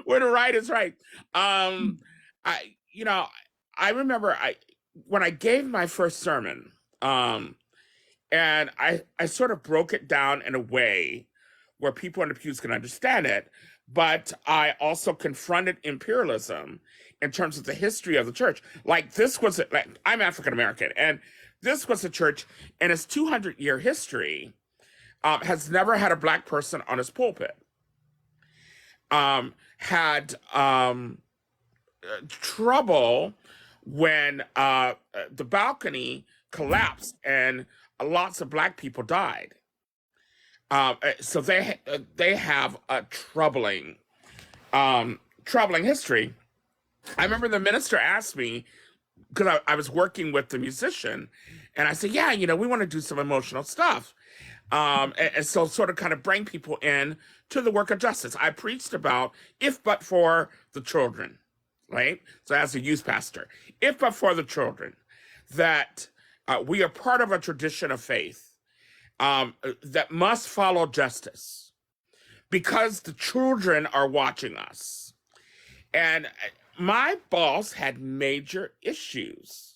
When Wright is right. I you know I remember I when I gave my first sermon, and I sort of broke it down in a way where people in the pews can understand it, but I also confronted imperialism in terms of the history of the church. Like this was like I'm African American, and this was a church in its 200-year history has never had a black person on its pulpit. Had trouble when the balcony collapsed and lots of black people died. So they have a troubling history. I remember the minister asked me because I was working with the musician, and I said, "Yeah, we want to do some emotional stuff." And so sort of kind of bring people in to the work of justice. I preached about if but for the children, right? So as a youth pastor, if but for the children, that we are part of a tradition of faith that must follow justice because the children are watching us. And my boss had major issues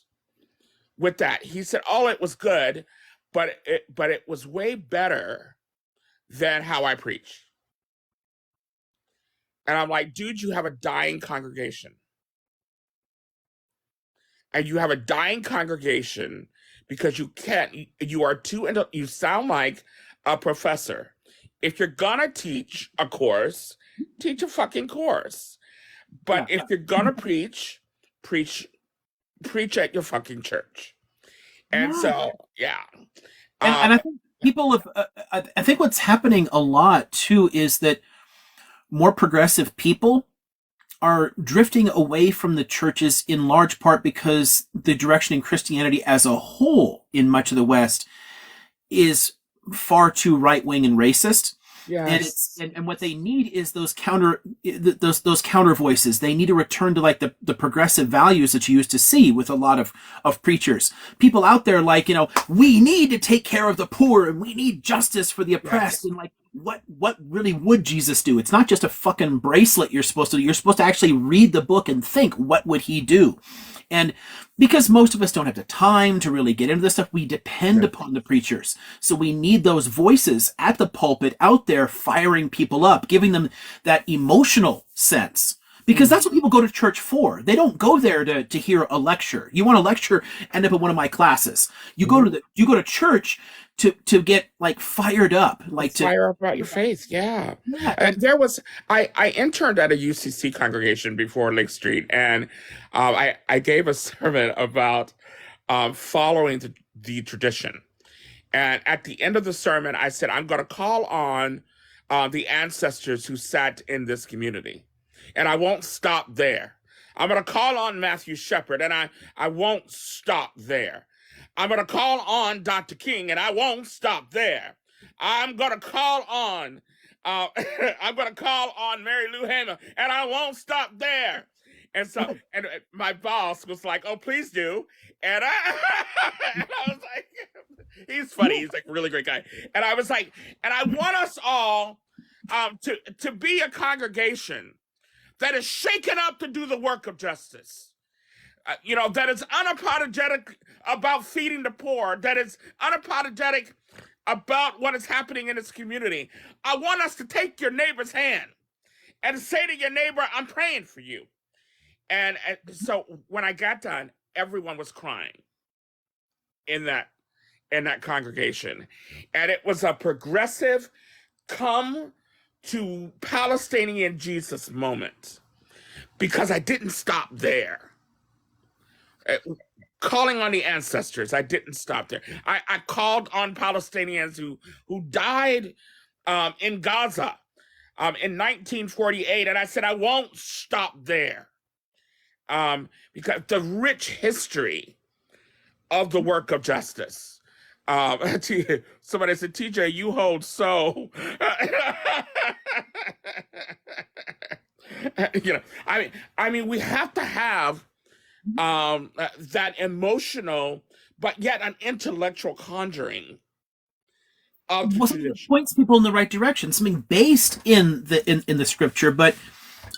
with that. He said, "Oh, it was good, but it was way better than how I preach." And I'm like, "Dude, you have a dying congregation, and you have a dying congregation because you can't. You are too. You sound like a professor. If you're gonna teach a course, teach a fucking course. But Yeah. if you're gonna preach, preach at your fucking church." And Yeah. so, yeah. And I think people have. I think what's happening a lot too is that more progressive people are drifting away from the churches in large part because the direction in Christianity as a whole in much of the West is far too right wing and racist. And Yes. and what they need is those counter voices. They need to return to like the progressive values that you used to see with a lot of preachers. People out there like, we need to take care of the poor and we need justice for the oppressed. Yes. And like what really would Jesus do? It's not just a fucking bracelet you're supposed to do. You're supposed to actually read the book and think, what would he do? And because most of us don't have the time to really get into this stuff, we depend Yeah. upon the preachers. So we need those voices at the pulpit out there firing people up, giving them that emotional sense because that's what people go to church for. They don't go there to hear a lecture. You want a lecture, end up in one of my classes. You go to church to get like fired up, like to fire up about your faith. Yeah. yeah. I interned at a UCC congregation before Lake Street, and I gave a sermon about following the tradition. And at the end of the sermon, I said, I'm going to call on the ancestors who sat in this community. And I won't stop there. I'm going to call on Matthew Shepard, and I won't stop there. I'm going to call on Dr. King, and I won't stop there. I'm going to call on I'm going to call on Mary Lou Hamer, and I won't stop there. And so, and my boss was like, "Oh, please do." And and I was like, "He's funny. He's like a really great guy." And I was like, "And I want us all to be a congregation that is shaken up to do the work of justice. That is unapologetic about feeding the poor. That is unapologetic about what is happening in its community. I want us to take your neighbor's hand and say to your neighbor, I'm praying for you." And so when I got done, everyone was crying in that congregation. And it was a progressive come to Palestinian Jesus moment, because I didn't stop there. Calling on the ancestors, I didn't stop there. I called on Palestinians who died in Gaza in 1948, and I said, I won't stop there. Because the rich history of the work of justice. Somebody said, TJ, you hold so. I mean, we have to have that emotional, but yet an intellectual conjuring of the Something that points people in the right direction, something based in the scripture, but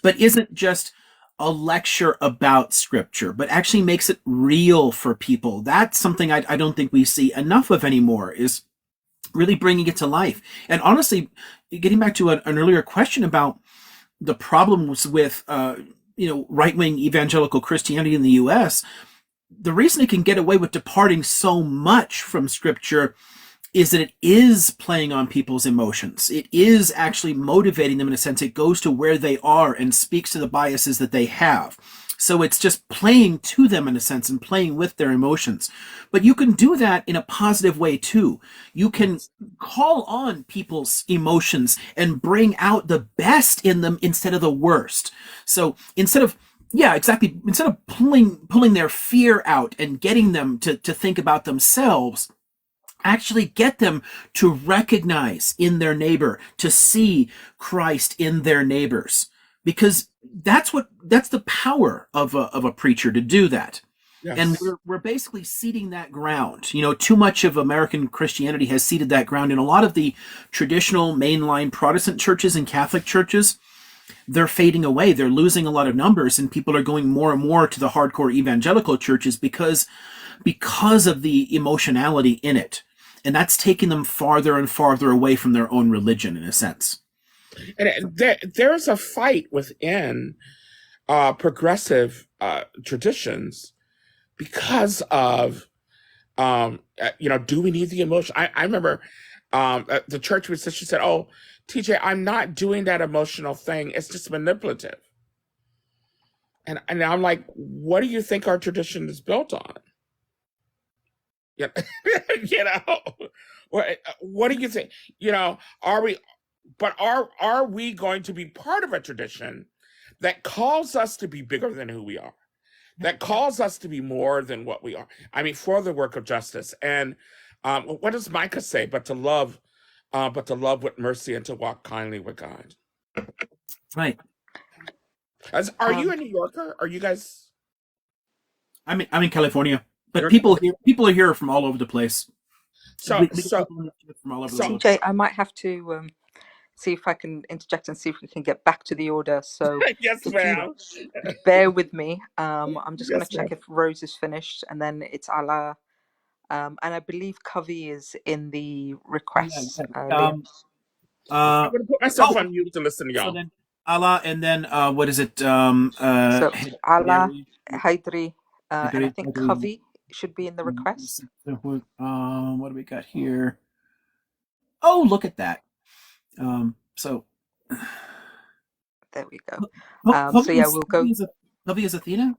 isn't just a lecture about scripture, but actually makes it real for people. That's something I don't think we see enough of anymore, is really bringing it to life. And honestly, getting back to an earlier question about the problems with right-wing evangelical Christianity in the U.S., the reason it can get away with departing so much from scripture is that it is playing on people's emotions. It is actually motivating them in a sense. It goes to where they are and speaks to the biases that they have. So it's just playing to them in a sense and playing with their emotions. But you can do that in a positive way too. You can call on people's emotions and bring out the best in them instead of the worst. So instead of pulling their fear out and getting them to think about themselves, actually get them to recognize in their neighbor, to see Christ in their neighbors, because that's the power of a preacher, to do that. Yes. And we're basically ceding that ground. Too much of American Christianity has ceded that ground in a lot of the traditional mainline Protestant churches and Catholic churches. They're fading away. They're losing a lot of numbers, and people are going more and more to the hardcore evangelical churches because of the emotionality in it. And that's taking them farther and farther away from their own religion, in a sense. And there's a fight within progressive traditions because of, do we need the emotion? I remember the church musician said, "Oh, TJ, I'm not doing that emotional thing. It's just manipulative." And I'm like, what do you think our tradition is built on? What do you think? Are we going to be part of a tradition that calls us to be bigger than who we are, that calls us to be more than what we are? I mean, for the work of justice. And what does Micah say? But to love with mercy and to walk kindly with God. Right. Are you a New Yorker? Are you guys? I'm in California, but people are here from all over the place. So from all over the world. TJ, I might have to see if I can interject and see if we can get back to the order. So yes, ma'am. Bear with me. I'm just going to check if Rose is finished, and then it's Ala. And I believe Covey is in the requests. I'm going to put myself on mute to listen to y'all. Allah, and then what is it? So Allah, Hidari, Hydri, and I Hidari, think Hidari. Kavi should be in the request. What do we got here? Oh, look at that. So There we go. So Covey yeah, is we'll go. Covey is Athena,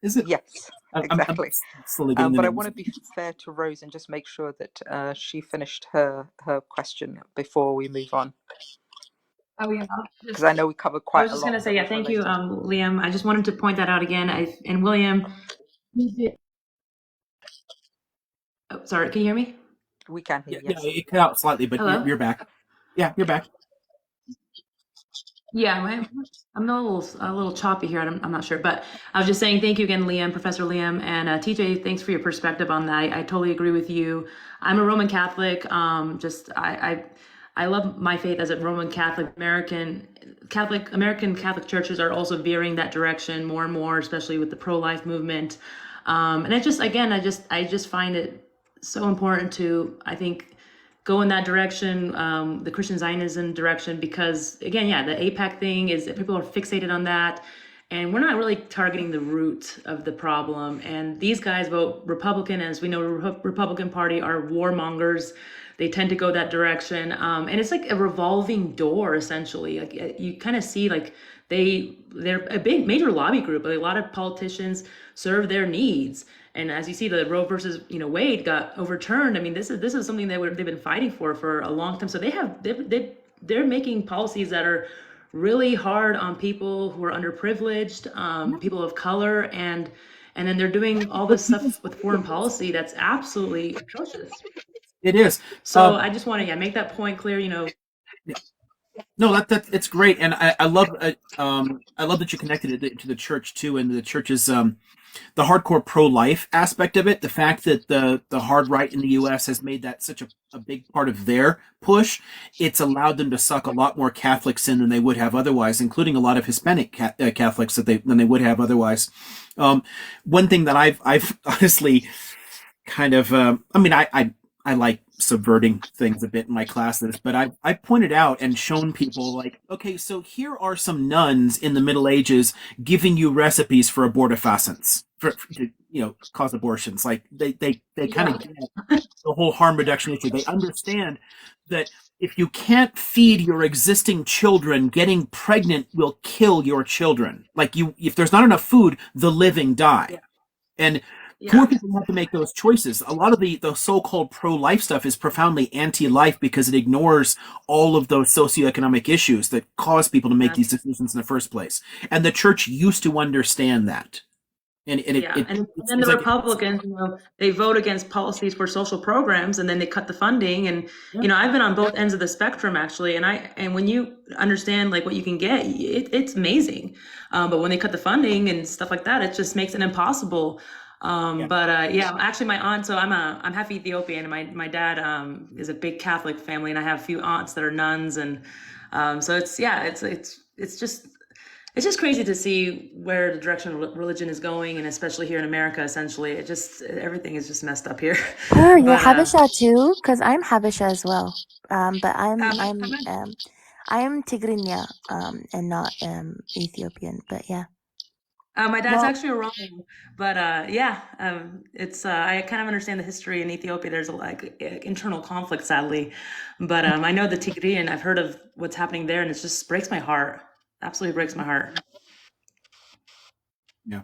is it? Yes, I'm exactly. slowly getting the But I names. want to be fair to Rose and just make sure that she finished her question before we move on, Oh yeah, because I know we covered I quite was a just lot gonna say, that yeah, was thank you, related. Liam. I just wanted to point that out again. And William, oh, sorry, can you hear me? We can hear, Yeah, yes. it cut out slightly, but Hello? you're back. Yeah, you're back. Yeah, I'm a little choppy here. I'm not sure, but I was just saying thank you again, Liam, Professor Liam, and TJ. Thanks for your perspective on that. I totally agree with you. I'm a Roman Catholic. I love my faith as a Roman Catholic. American Catholic churches are also veering that direction more and more, especially with the pro-life movement. And I just find it so important to, I think, go in that direction, the Christian Zionism direction, because again, yeah, the APAC thing is that people are fixated on that. And we're not really targeting the root of the problem. And these guys vote Republican. As we know, Republican Party are warmongers. They tend to go that direction. And it's like a revolving door, essentially. Like you kind of see like they're a big major lobby group. A lot of politicians serve their needs. And as you see, the Roe versus Wade got overturned. I mean, this is something they've been fighting for a long time. So they're making policies that are really hard on people who are underprivileged, people of color, and then they're doing all this stuff with foreign policy that's absolutely atrocious. It is. So I just want to make that point clear. No, that it's great, and I love that you connected it to the church too, and the church's the hardcore pro-life aspect of it. The fact that the hard right in the U.S. has made that such a big part of their push, it's allowed them to suck a lot more Catholics in than they would have otherwise, including a lot of Hispanic Catholics than they would have otherwise. One thing that I've honestly kind of I mean I like subverting things a bit in my classes, but I pointed out and shown people like, okay, so here are some nuns in the Middle Ages giving you recipes for abortifacients for to cause abortions. Like they kind of Yeah. get the whole harm reduction issue. They understand that if you can't feed your existing children, getting pregnant will kill your children. Like if there's not enough food, the living die. And poor Yeah. people have to make those choices. A lot of the so-called pro-life stuff is profoundly anti-life because it ignores all of those socioeconomic issues that cause people to make these decisions in the first place. And the church used to understand that. And Yeah, and it then seems the like Republicans, they vote against policies for social programs, and then they cut the funding. And yeah, I've been on both ends of the spectrum actually. And when you understand like what you can get, it's amazing. But when they cut the funding and stuff like that, it just makes it impossible. yeah. But yeah, actually, my aunt. So I'm half Ethiopian, and my dad is a big Catholic family, and I have a few aunts that are nuns, and so it's just crazy to see where the direction of religion is going, and especially here in America. Essentially, everything is just messed up here. You're But Habesha too? Because I'm Habesha as well. But my, I am Tigrinya, and not Ethiopian. But yeah. my dad's Well, actually Oromo, but yeah, it's I kind of understand the history in Ethiopia. There's internal conflict, sadly, but I know the Tigrian. I've heard of what's happening there, and it just breaks my heart. Absolutely breaks my heart. Yeah.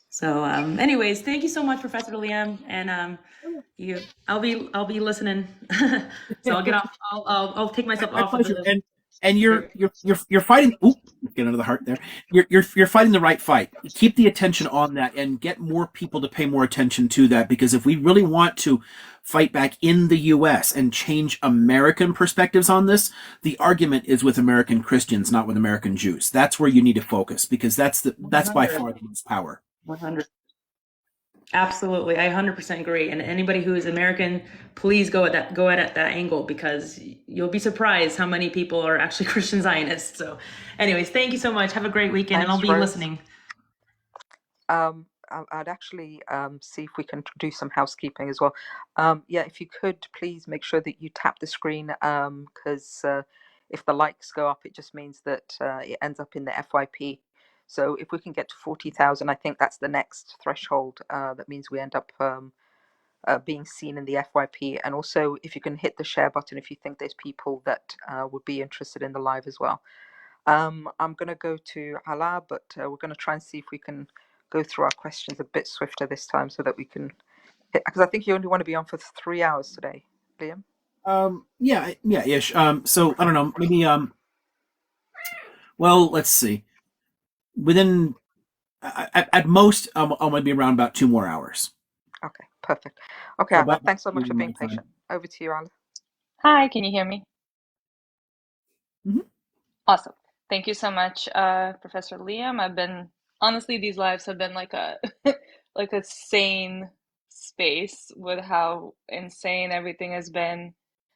So, anyways, thank you so much, Professor Liam, and I'll be listening. So I'll get off. I'll take myself My off of pleasure. the. And you're fighting. Oop, get under the heart there. You're fighting the right fight. Keep the attention on that and get more people to pay more attention to that, because if we really want to fight back in the U.S. and change American perspectives on this, the argument is with American Christians, not with American Jews. That's where you need to focus, because that's by 100. far the most power. 100. Absolutely, I 100% agree. And anybody who is American, please go at that angle, because you'll be surprised how many people are actually Christian Zionists. So, anyways, thank you so much. Have a great weekend, and I'll Thanks, be Rose. listening. I'd actually see if we can do some housekeeping as well. Yeah, if you could please make sure that you tap the screen, because if the likes go up, it just means that it ends up in the FYP. So if we can get to 40,000, I think that's the next threshold. That means we end up being seen in the FYP. And also, if you can hit the share button, if you think there's people that would be interested in the live as well. I'm going to go to Ala, but we're going to try and see if we can go through our questions a bit swifter this time so that we can hit, because I think you only want to be on for 3 hours today, Liam. Yeah, ish. So I don't know, maybe well, let's see. Within at most, I'll maybe around about 2 more hours. Okay, perfect. Okay, So Ala, about thanks so much for my being time. patient. Over to you, Ala. Hi, can you hear me? Mhm. Awesome. Thank you so much, Professor Liam. Honestly, these lives have been like a like a sane space with how insane everything has been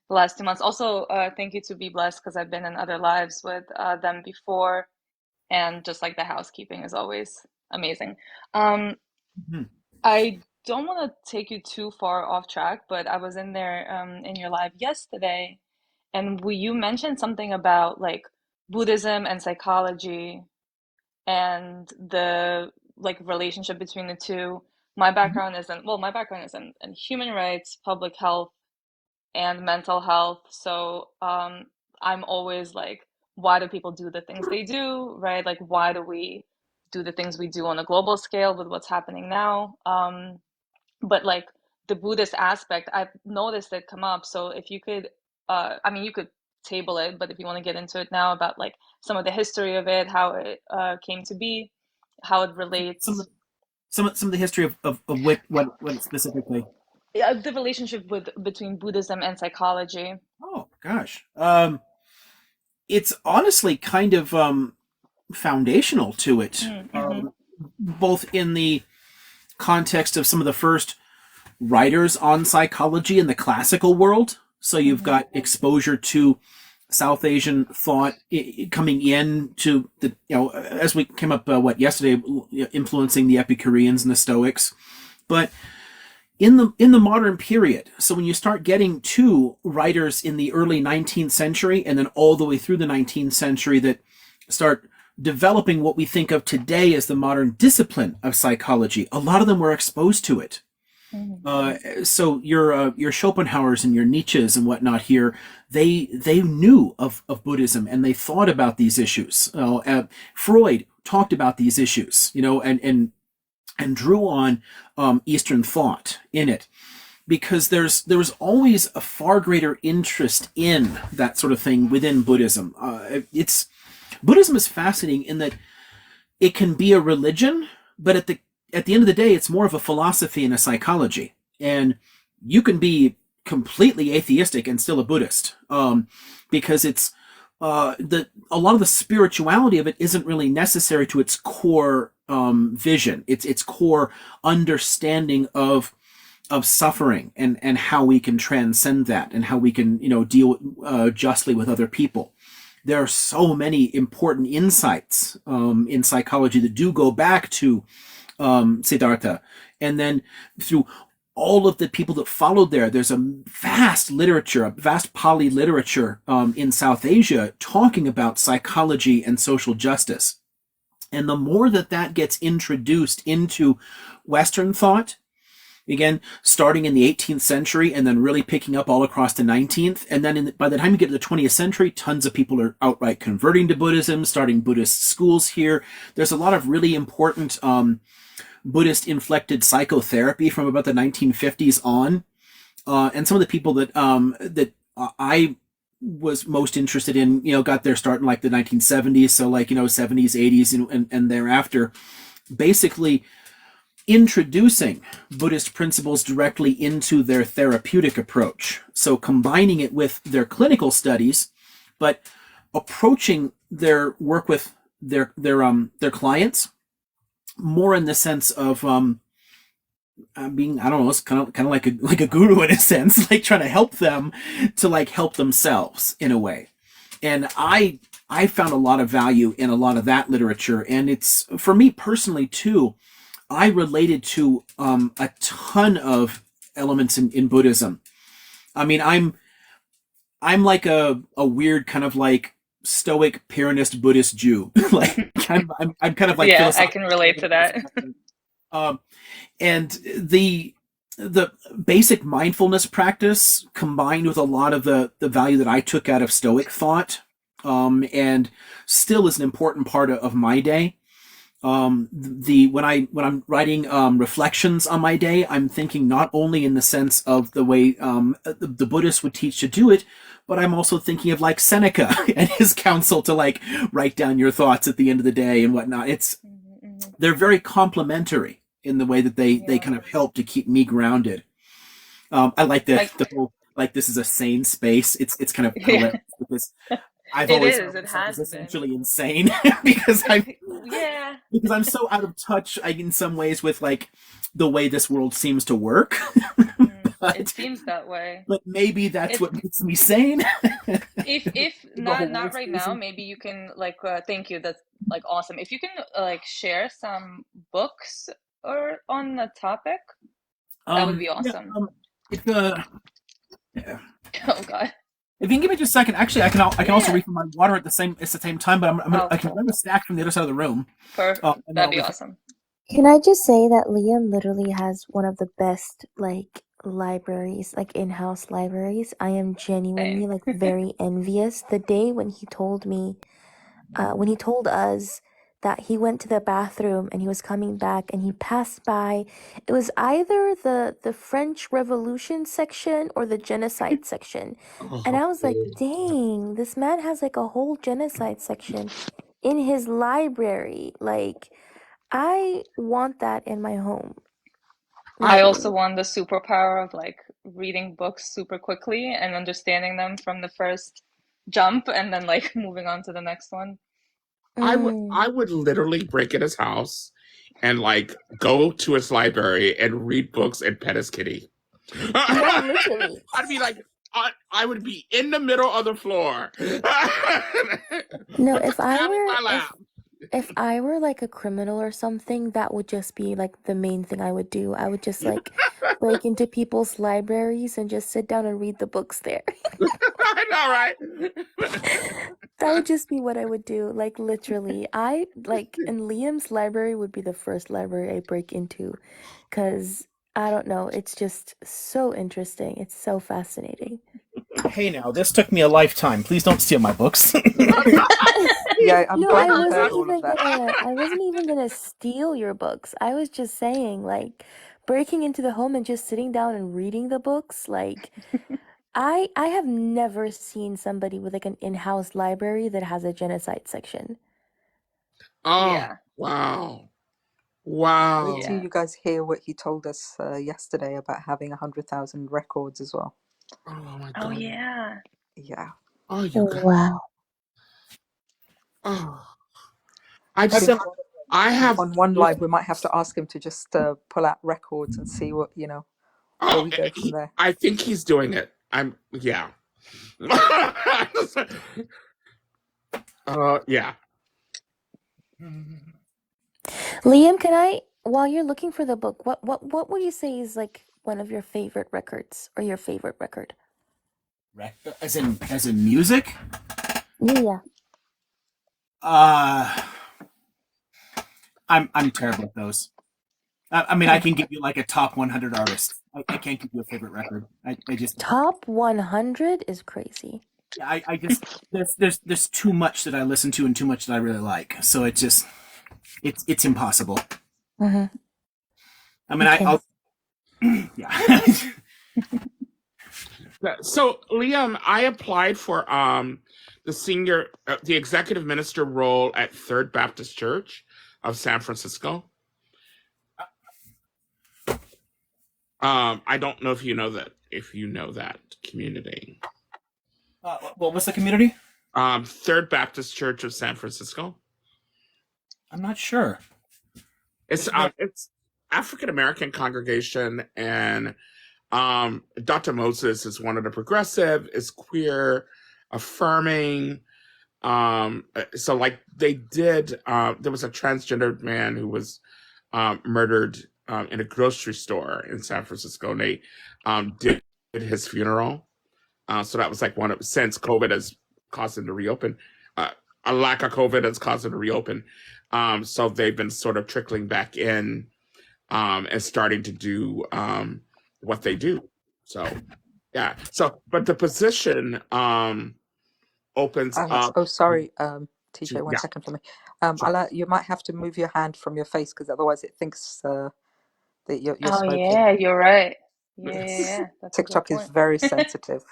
the last 2 months. Also, thank you to Be Blessed because I've been in other lives with them before, and just like the housekeeping is always amazing. Um, Mhm. I don't want to take you too far off track, but I was in there in your live yesterday, and you mentioned something about like Buddhism and psychology and the like relationship between the two. Mhm. My background is in human rights, public health, and mental health. So I'm always like, why do people do the things they do, right? Like, why do we do the things we do on a global scale with what's happening now? But like the Buddhist aspect, I've noticed it come up. So if you could, I mean, you could table it, but if you want to get into it now about like some of the history of it, how it came to be, how it Some of relates, the some of the history of what specifically. the relationship with between Buddhism and psychology. Oh gosh, it's honestly kind of foundational to it, Mm-hmm. both in the context of some of the first writers on psychology in the classical world. So you've Mm-hmm. got exposure to South Asian thought coming in to the, as we came up yesterday, influencing the Epicureans and the Stoics. But in the modern period, so when you start getting to writers in the early 19th century and then all the way through the 19th century that start developing what we think of today as the modern discipline of psychology, a lot of them were exposed to it. So your Schopenhauers and your Nietzsches and whatnot here, they knew of Buddhism and they thought about these issues. Freud talked about these issues, and drew on Eastern thought in it, because there was always a far greater interest in that sort of thing within Buddhism. Buddhism is fascinating in that it can be a religion, but at the end of the day, it's more of a philosophy and a psychology. And you can be completely atheistic and still a Buddhist, because it's a lot of the spirituality of it isn't really necessary to its core vision, its core understanding of suffering and how we can transcend that and how we can deal justly with other people. There are so many important insights in psychology that do go back to Siddhartha, and then through all of the people that followed there's a vast literature, a vast Pali literature in South Asia talking about psychology and social justice. And the more that gets introduced into Western thought, again, starting in the 18th century and then really picking up all across the 19th. And then by the time you get to the 20th century, tons of people are outright converting to Buddhism, starting Buddhist schools here. There's a lot of really important Buddhist-inflected psychotherapy from about the 1950s on. And some of the people that I was most interested in, got their start in like the 1970s. So like, 70s, 80s, and thereafter, basically introducing Buddhist principles directly into their therapeutic approach. So combining it with their clinical studies, but approaching their work with their clients more in the sense of being, I don't know, it's kind of like a guru in a sense, like trying to help them to like help themselves in a way. And I found a lot of value in a lot of that literature, and it's, for me personally too, I related to a ton of elements in Buddhism. I mean, I'm like a weird kind of like stoic Pyrrhonist Buddhist Jew. Like I'm kind of like Yeah, I philosophically can relate to that. um, and the basic mindfulness practice combined with a lot of the value that I took out of Stoic thought, and still is an important part of my day. The when I'm writing reflections on my day, I'm thinking not only in the sense of the way the Buddhists would teach to do it, but I'm also thinking of like Seneca and his counsel to like write down your thoughts at the end of the day and whatnot. They're very complementary in the way that they Yeah. kind of help to keep me grounded. I like Like, the whole like this is a sane space. It's kind of yeah, hilarious because I've it always thought is. of It myself has as been. essentially insane because I think, yeah. I'm so out of touch in some ways with like the way this world seems to work. It but seems that way. but maybe that's If what makes me sane. if The whole not world's right now, crazy. maybe you can like thank you. That's like awesome. If you can like share some books or on the topic, that would be Yeah. awesome. If yeah. Oh God. If you can give me just a second, actually, I can also Yeah. refill my water at the same time. But Oh, I can cool. grab a stack from the other side of the room. And then That'd I'll be refill. awesome. Can I just say that Liam literally has one of the best like libraries, like in-house libraries. I am genuinely Same. like very envious. The day when he told me, when he told us that he went to the bathroom and he was coming back and he passed by, it was either the French Revolution section or the genocide section. And I was like, dang, this man has like a whole genocide section in his library. Like, I want that in my home. I Like, also want the superpower of like reading books super quickly and understanding them from the first jump and then like moving on to the next one. I would literally break in his house and like go to his library and read books and pet his kitty. no, literally. I'd be like, I would be in the middle of the floor with No, the cat in my lap. if I were like a criminal or something, that would just be like the main thing I would do. I would just like break into people's libraries and just sit down and read the books there. I know, right? That would just be what I would do. Like literally, I like, and Liam's library would be the first library I break into, because I don't know, it's just so interesting. It's so fascinating. Hey, now this took me a lifetime. Please don't steal my books. Yeah, I'm No, glad you heard all of that. I wasn't even gonna steal your books. I was just saying, like, breaking into the home and just sitting down and reading the books, like, I have never seen somebody with like an in-house library that has a genocide section. Oh, Yeah. wow. Wait till Yeah. you guys hear what he told us yesterday about having 100,000 records as well. Oh my Oh God. yeah. Yeah. Oh, you guys. Wow. Oh, I I just, think I have. on one live we might have to ask him to just pull out records and see what, where Oh, we go from there. I think he's doing it. Yeah. Yeah. Liam, can I, while you're looking for the book, what would you say is like one of your favorite records or your favorite record? As in music? Yeah. I'm terrible at those. I mean, I can give you like a top 100 artists. I can't give you a favorite record. I just Top 100 is crazy. I just there's too much that I listen to and too much that I really like. So it's impossible. Mm-hmm. I mean, Okay. I'll yeah. So, Liam, I applied for the executive minister role at Third Baptist Church of San Francisco. I don't know if you know that community. What was the community? Third Baptist Church of San Francisco. I'm not sure. It's African American congregation, and Dr. Moses is one of the progressive, is queer, affirming. So like they did. There was a transgendered man who was murdered in a grocery store in San Francisco, and they did his funeral. So that was like since COVID has caused them to reopen, a lack of COVID has caused them to reopen. So they've been sort of trickling back in and starting to do what they do. So yeah. So, but the position opens Alex, up oh sorry, TJ, to, one yeah, second for me. sure. You might have to move your hand from your face because otherwise it thinks that you're Oh smoking. yeah, you're right. Yeah, yeah, It's yeah. That's a good TikTok is point. very sensitive.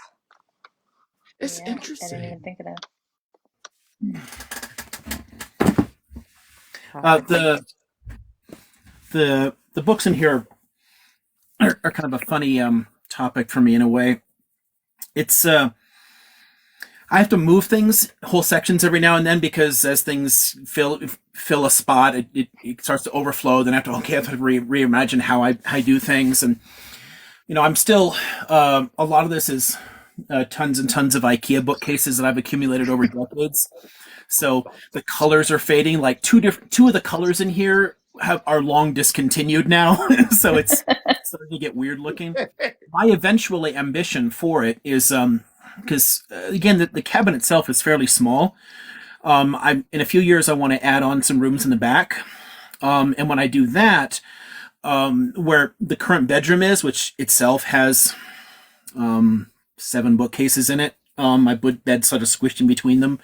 It's Yeah, I didn't even interesting. think of that. I think The the books in here are kind of a funny topic for me in a way. It's I have to move things, whole sections every now and then because as things fill a spot, it starts to overflow. Then I have to reimagine how I do things, and I'm still a lot of this is tons and tons of IKEA bookcases that I've accumulated over decades. So the colors are fading. Like two of the colors in here are long discontinued now, so it's starting to get weird looking. My eventually ambition for it is because again the cabinet itself is fairly small. I'm in a few years I want to add on some rooms in the back, and when I do that, where the current bedroom is, which itself has 7 bookcases in it. My bed's sort of squished in between them,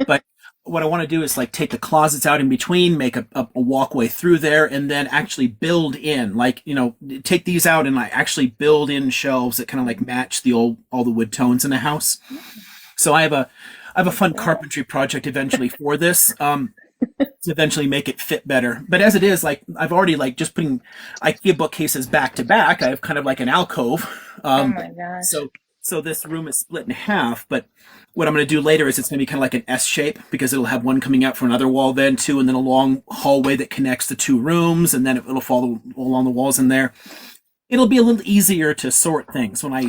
but what I want to do is like take the closets out in between, make a walkway through there, and then actually build in, like take these out and like actually build in shelves that kind of like match all the wood tones in the house. So I have a fun carpentry project eventually for this. To eventually make it fit better. But as it is, like I've already like just putting IKEA bookcases back to back. I have kind of like an alcove. Oh my gosh. So this room is split in half. But what I'm going to do later is it's going to be kind of like an S shape because it'll have one coming out from another wall then too, and then a long hallway that connects the 2 rooms, and then it'll fall along the walls in there. It'll be a little easier to sort things when I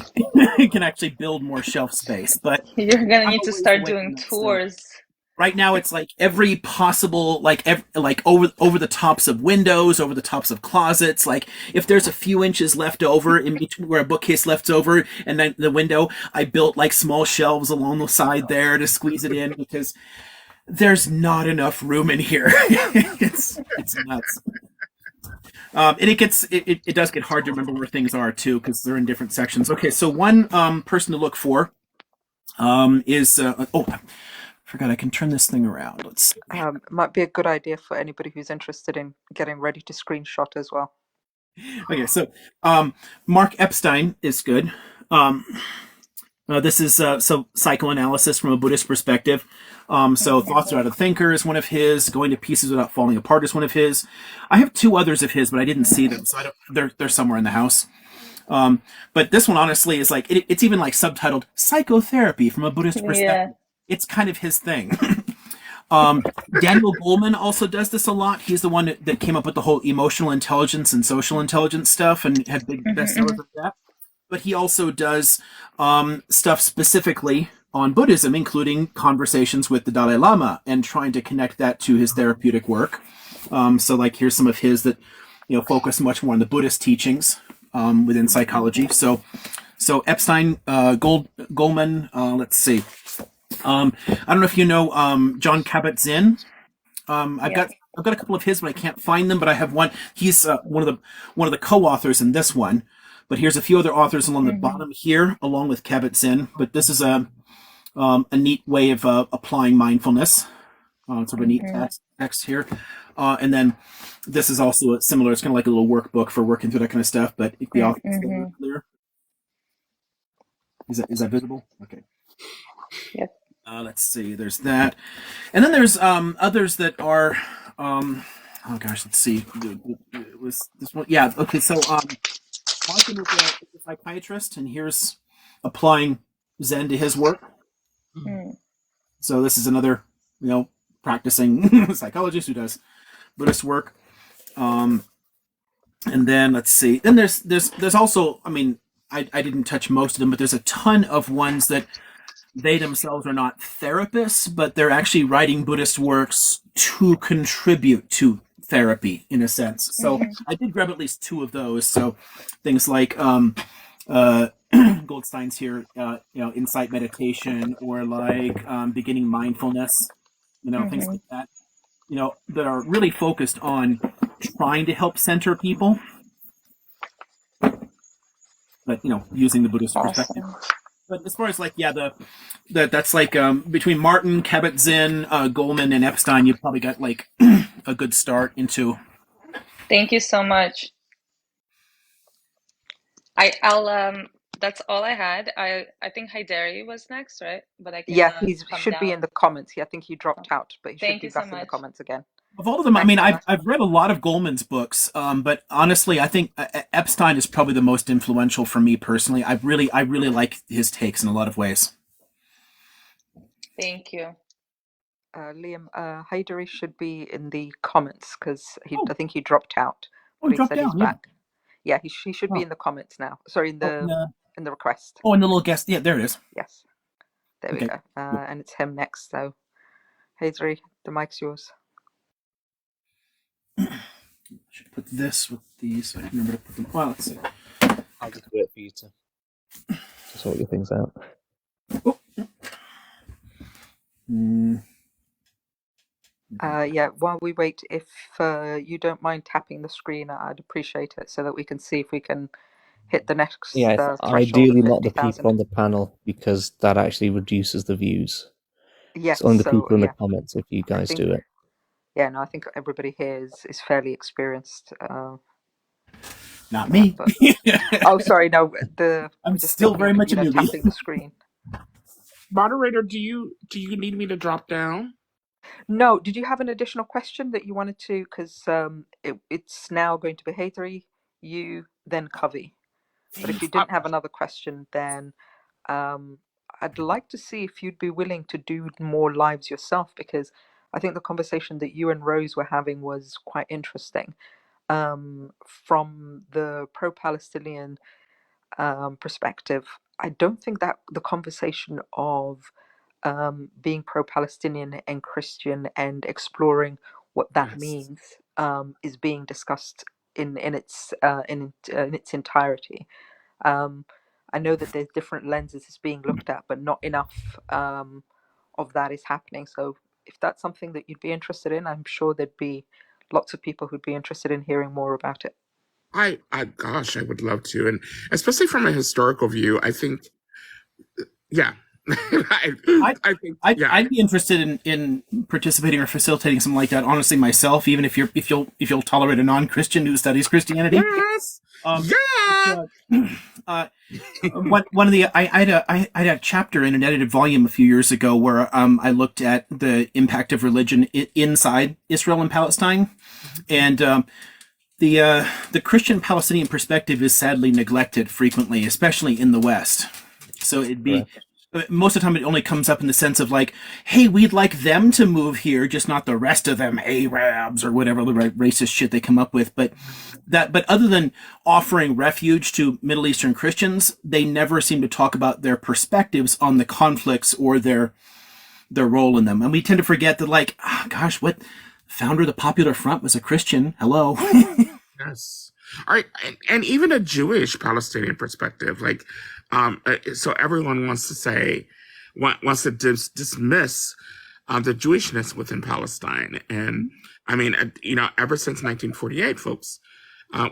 can actually build more shelf space. But You're gonna I'm need a to ways start away doing from that still. tours. Right now, it's like every possible, like over the tops of windows, over the tops of closets. Like if there's a few inches left over in between where a bookcase left over and then the window, I built like small shelves along the side there to squeeze it in because there's not enough room in here. it's nuts. And it does get hard to remember where things are too because they're in different sections. Okay, so one person to look for is forgot I can turn this thing around. Let's see. might be a good idea for anybody who's interested in getting ready to screenshot as well. Okay, so Mark Epstein is good. This is so psychoanalysis from a Buddhist perspective. So Thoughts Without a Thinker is one of his. Going to Pieces Without Falling Apart is one of his. I have 2 others of his, but I didn't see them, so I don't. They're somewhere in the house. But this one honestly is like it's even like subtitled Psychotherapy from a Buddhist perspective. Yeah. It's kind of his thing. Daniel Goleman also does this a lot. He's the one that came up with the whole emotional intelligence and social intelligence stuff and had big bestsellers like that. But he also does stuff specifically on Buddhism, including conversations with the Dalai Lama and trying to connect that to his therapeutic work. So like here's some of his that focus much more on the Buddhist teachings within psychology. So Epstein, Goleman, let's see. I don't know if you know John Kabat-Zinn. I've got a couple of his, but I can't find them. But I have one. He's one of the co-authors in this one. But here's a few other authors along the bottom here, along with Kabat-Zinn. But this is a neat way of applying mindfulness. Sort of a neat text here. And then this is also similar. It's kind of like a little workbook for working through that kind of stuff. But the author is still clear. Is that visible? Okay. Yep. Let's see. There's that, and then there's others that are. Oh gosh, let's see. It was this one? Yeah. Okay. So Martin was a psychiatrist, and here's applying Zen to his work. So this is another, practicing psychologist who does Buddhist work. And then let's see. Then there's also. I mean, I didn't touch most of them, but there's a ton of ones that. They themselves are not therapists, but they're actually writing Buddhist works to contribute to therapy in a sense. So I did grab at least 2 of those. So things like Goldstein's here, insight meditation, or like beginning mindfulness, things Mm-hmm. like that, that are really focused on trying to help center people, but using the Buddhist perspective. Awesome. But as far as like, yeah, that's like between Martin, Kabat-Zinn, Goleman, and Epstein, you've probably got like a good start into. Thank you so much. I'll that's all I had. I think Haidari was next, right? But I can Yeah, he come should be in down. the comments. I think he dropped Okay. out, but he should Thank be you so back in the much. comments again. Of all of them, I Thanks mean, so much. I've read a lot of Goleman's books, but honestly, I think Epstein is probably the most influential for me personally. I really like his takes in a lot of ways. Thank you. Liam, Haidari should be in the comments because Oh, I think he dropped out, he but he dropped said he's down. Yeah. back. Yeah, he should be Oh, in the comments now. Sorry, in oh, the request. and the little guest. Yeah, there it is. Yes, there we Okay. go. And it's him next. So, Haidari, the mic's yours. I should put this with these so I can remember to put them. Well, let's see. I'll just wait for you to sort your things out. Oh. Yeah, while we wait, if you don't mind tapping the screen, I'd appreciate it so that we can see if we can hit the next Yeah, threshold ideally of not the people 50,000. on the panel, because that actually reduces the views. Yes, It's only the so people in the yeah, comments if you I guys think do it. I think everybody here is fairly experienced. Not me. But oh, sorry, no, I'm we're just still thinking very of, much a newbie. tapping the screen. Moderator, do you need me to drop down? No, did you have an additional question that you wanted to? Because it's now going to be Haidari, you, then Covey. But if you didn't have another question, then I'd like to see if you'd be willing to do more lives yourself, because I think the conversation that you and Rose were having was quite interesting. From the pro-Palestinian perspective, I don't think that the conversation of being pro-Palestinian and Christian and exploring what that Yes. means is being discussed in its entirety. Um, I know that there's different lenses it's being looked at, but not enough of that is happening. So if that's something that you'd be interested in, I'm sure there'd be lots of people who'd be interested in hearing more about it. Gosh, I would love to, and especially from a historical view, I think, yeah, I think, yeah, I'd be interested in participating or facilitating something like that. Honestly, myself, even if you'll tolerate a non-Christian who studies Christianity. yes, yeah. One of the I had a chapter in an edited volume a few years ago where I looked at the impact of religion inside Israel and Palestine, and the Christian Palestinian perspective is sadly neglected frequently, especially in the West. So it'd be. Most of the time, it only comes up in the sense of like, "Hey, we'd like them to move here, just not the rest of them, Arabs or whatever the racist shit they come up with." But other than offering refuge to Middle Eastern Christians, they never seem to talk about their perspectives on the conflicts or their role in them. And we tend to forget that, like, oh, gosh, what founder of the Popular Front was a Christian? Hello. Yes. All right, and even a Jewish Palestinian perspective, like, so everyone wants to dismiss the Jewishness within Palestine, and I mean, ever since 1948, folks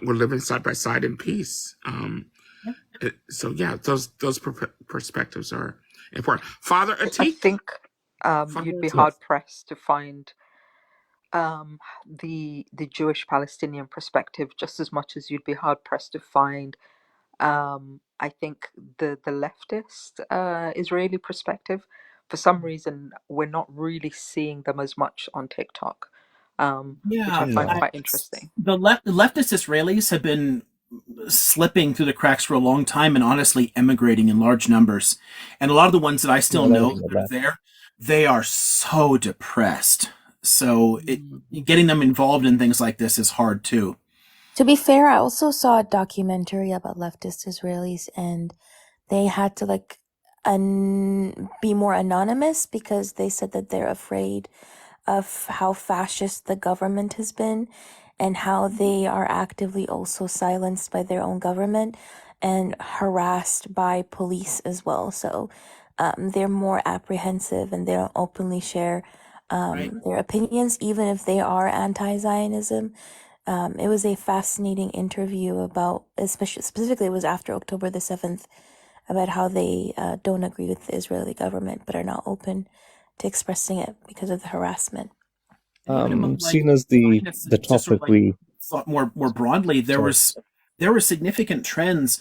were living side by side in peace. So yeah, those perspectives are important. Father I Atik, think Father you'd be Atik. hard pressed to find the Jewish Palestinian perspective just as much as you'd be hard pressed to find I think the leftist Israeli perspective. For some reason, we're not really seeing them as much on TikTok, which I Yeah, find No. quite interesting. the leftist Israelis have been slipping through the cracks for a long time and honestly emigrating in large numbers. And a lot of the ones that I still Yeah, they're know on the that are left. there, they are so depressed. So getting them involved in things like this is hard too. To be fair, I also saw a documentary about leftist Israelis, and they had to like be more anonymous because they said that they're afraid of how fascist the government has been and how they are actively also silenced by their own government. and harassed by police as well. So they're more apprehensive and they don't openly share Right. their opinions, even if they are anti-Zionism. It was a fascinating interview about, especially specifically, it was after October the 7th, about how they don't agree with the Israeli government but are not open to expressing it because of the harassment. And even among like Seeing as the Zionists the and just sort topic of like we thought more broadly, sorry. there were significant trends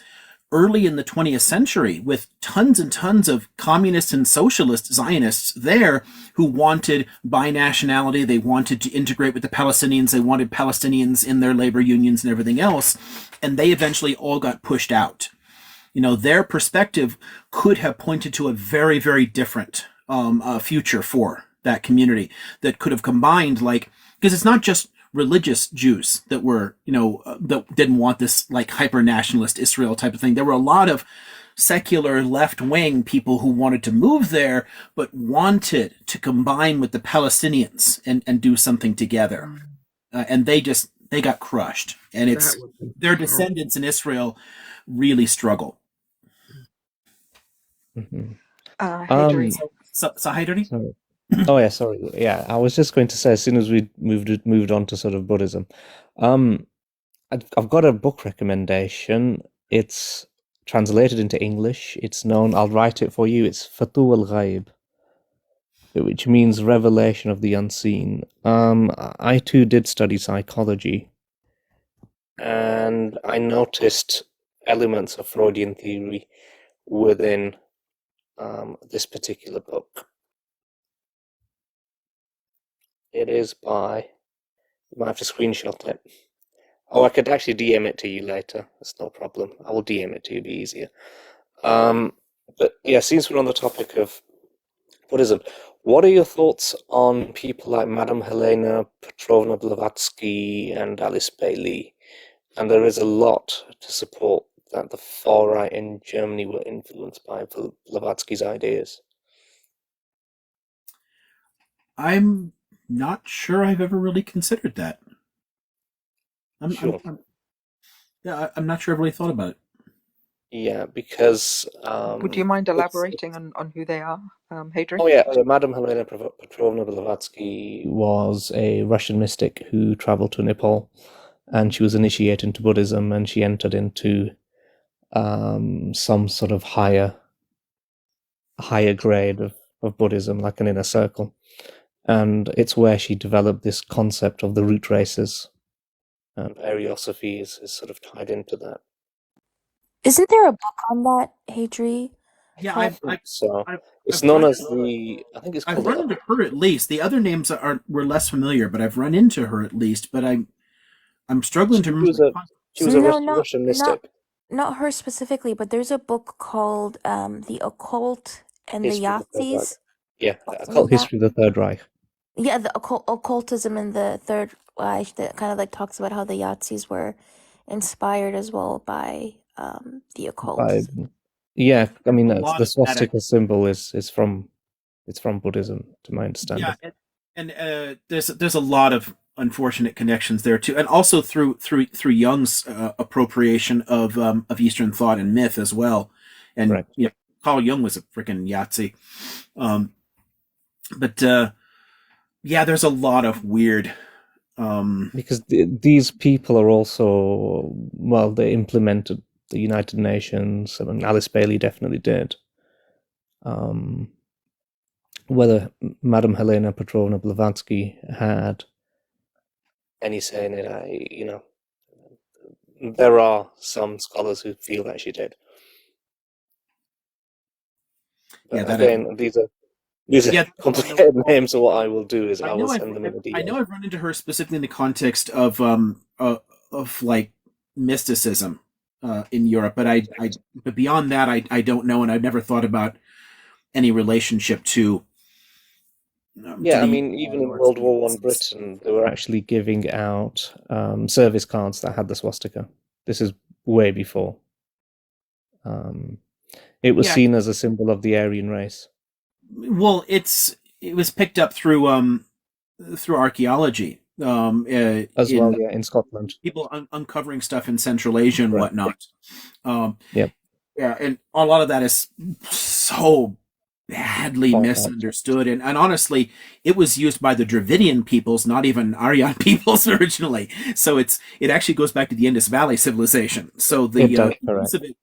early in the 20th century with tons and tons of communist and socialist Zionists there who wanted binationality. They wanted to integrate with the Palestinians. They wanted Palestinians in their labor unions and everything else. And they eventually all got pushed out. You know, their perspective could have pointed to a very, very different future for that community that could have combined, like, because it's not just religious Jews that were, that didn't want this like hyper nationalist Israel type of thing. There were a lot of secular left wing people who wanted to move there, but wanted to combine with the Palestinians and do something together. And they got crushed. And That it's would be their horrible. descendants in Israel really struggle. Mm-hmm. Hadri. So Haidari? Sorry. Oh yeah, sorry. Yeah, I was just going to say, as soon as we moved on to sort of Buddhism, um, I've got a book recommendation. It's translated into English. It's known. I'll write it for you. It's Fatu al-Ghaib, which means revelation of the unseen. I too did study psychology, and I noticed elements of Freudian theory within this particular book. It is by. You might have to screenshot it. Oh, I could actually DM it to you later. That's no problem. I will DM it to you. It'll be easier. But yeah, since we're on the topic of Buddhism, what are your thoughts on people like Madame Helena Petrovna Blavatsky and Alice Bailey? And there is a lot to support that the far right in Germany were influenced by Blavatsky's ideas. I'm not sure I've ever really considered that. Sure. I'm not sure I've really thought about it. Yeah, because Would you mind it's elaborating on who they are, Hadri? Oh yeah, Madame Helena Petrovna Blavatsky was a Russian mystic who traveled to Nepal, and she was initiated into Buddhism, and she entered into some sort of higher grade of Buddhism, like an inner circle, and it's where she developed this concept of the root races, and Ariosophy is sort of tied into that. Isn't there a book on that, Hadri? Yeah, I think so. I've, It's I've known run as I think it's I've called run into her at least. The other names were less familiar, but I've run into her at least. But I'm struggling to she remember was the a content. she was a No, Russian mystic. not her specifically, but there's a book called The Occult and the History of the Third Reich. Yahtzees. Yeah, Something Occult History of the Third Reich. Yeah, the occultism in the Third Reich that kind of like talks about how the Yahtzees were inspired as well by the occult. Yeah, I mean A lot the of that. swastika symbol is from Buddhism, to my understanding. Yeah, and there's a lot of unfortunate connections there too, and also through Jung's appropriation of Eastern thought and myth as well. And Right. Carl Jung was a freaking Yahtzee. But yeah, there's a lot of weird. Because these people are also, well, they implemented the United Nations. I mean, Alice Bailey definitely did. Whether Madame Helena Petrovna Blavatsky had any say in it, there are some scholars who feel that she did. But Yeah, again, these are complicated names, so what I will do is I will send them in a DM. I know I've run into her specifically in the context of like mysticism in Europe, but beyond that, I don't know, and I've never thought about any relationship to. Yeah, I mean, even in World War I Britain, they were actually giving out service cards that had the swastika. This is way before. It was seen as a symbol of the Aryan race. Well, it was picked up through archaeology as well, in yeah, in Scotland. people uncovering stuff in Central Asia and Right. whatnot. Um, Yep. yeah, and a lot of that is so badly Quite bad. misunderstood. And honestly, it was used by the Dravidian peoples, not even Aryan peoples originally. So it actually goes back to the Indus Valley civilization. So the It does, use correct. of it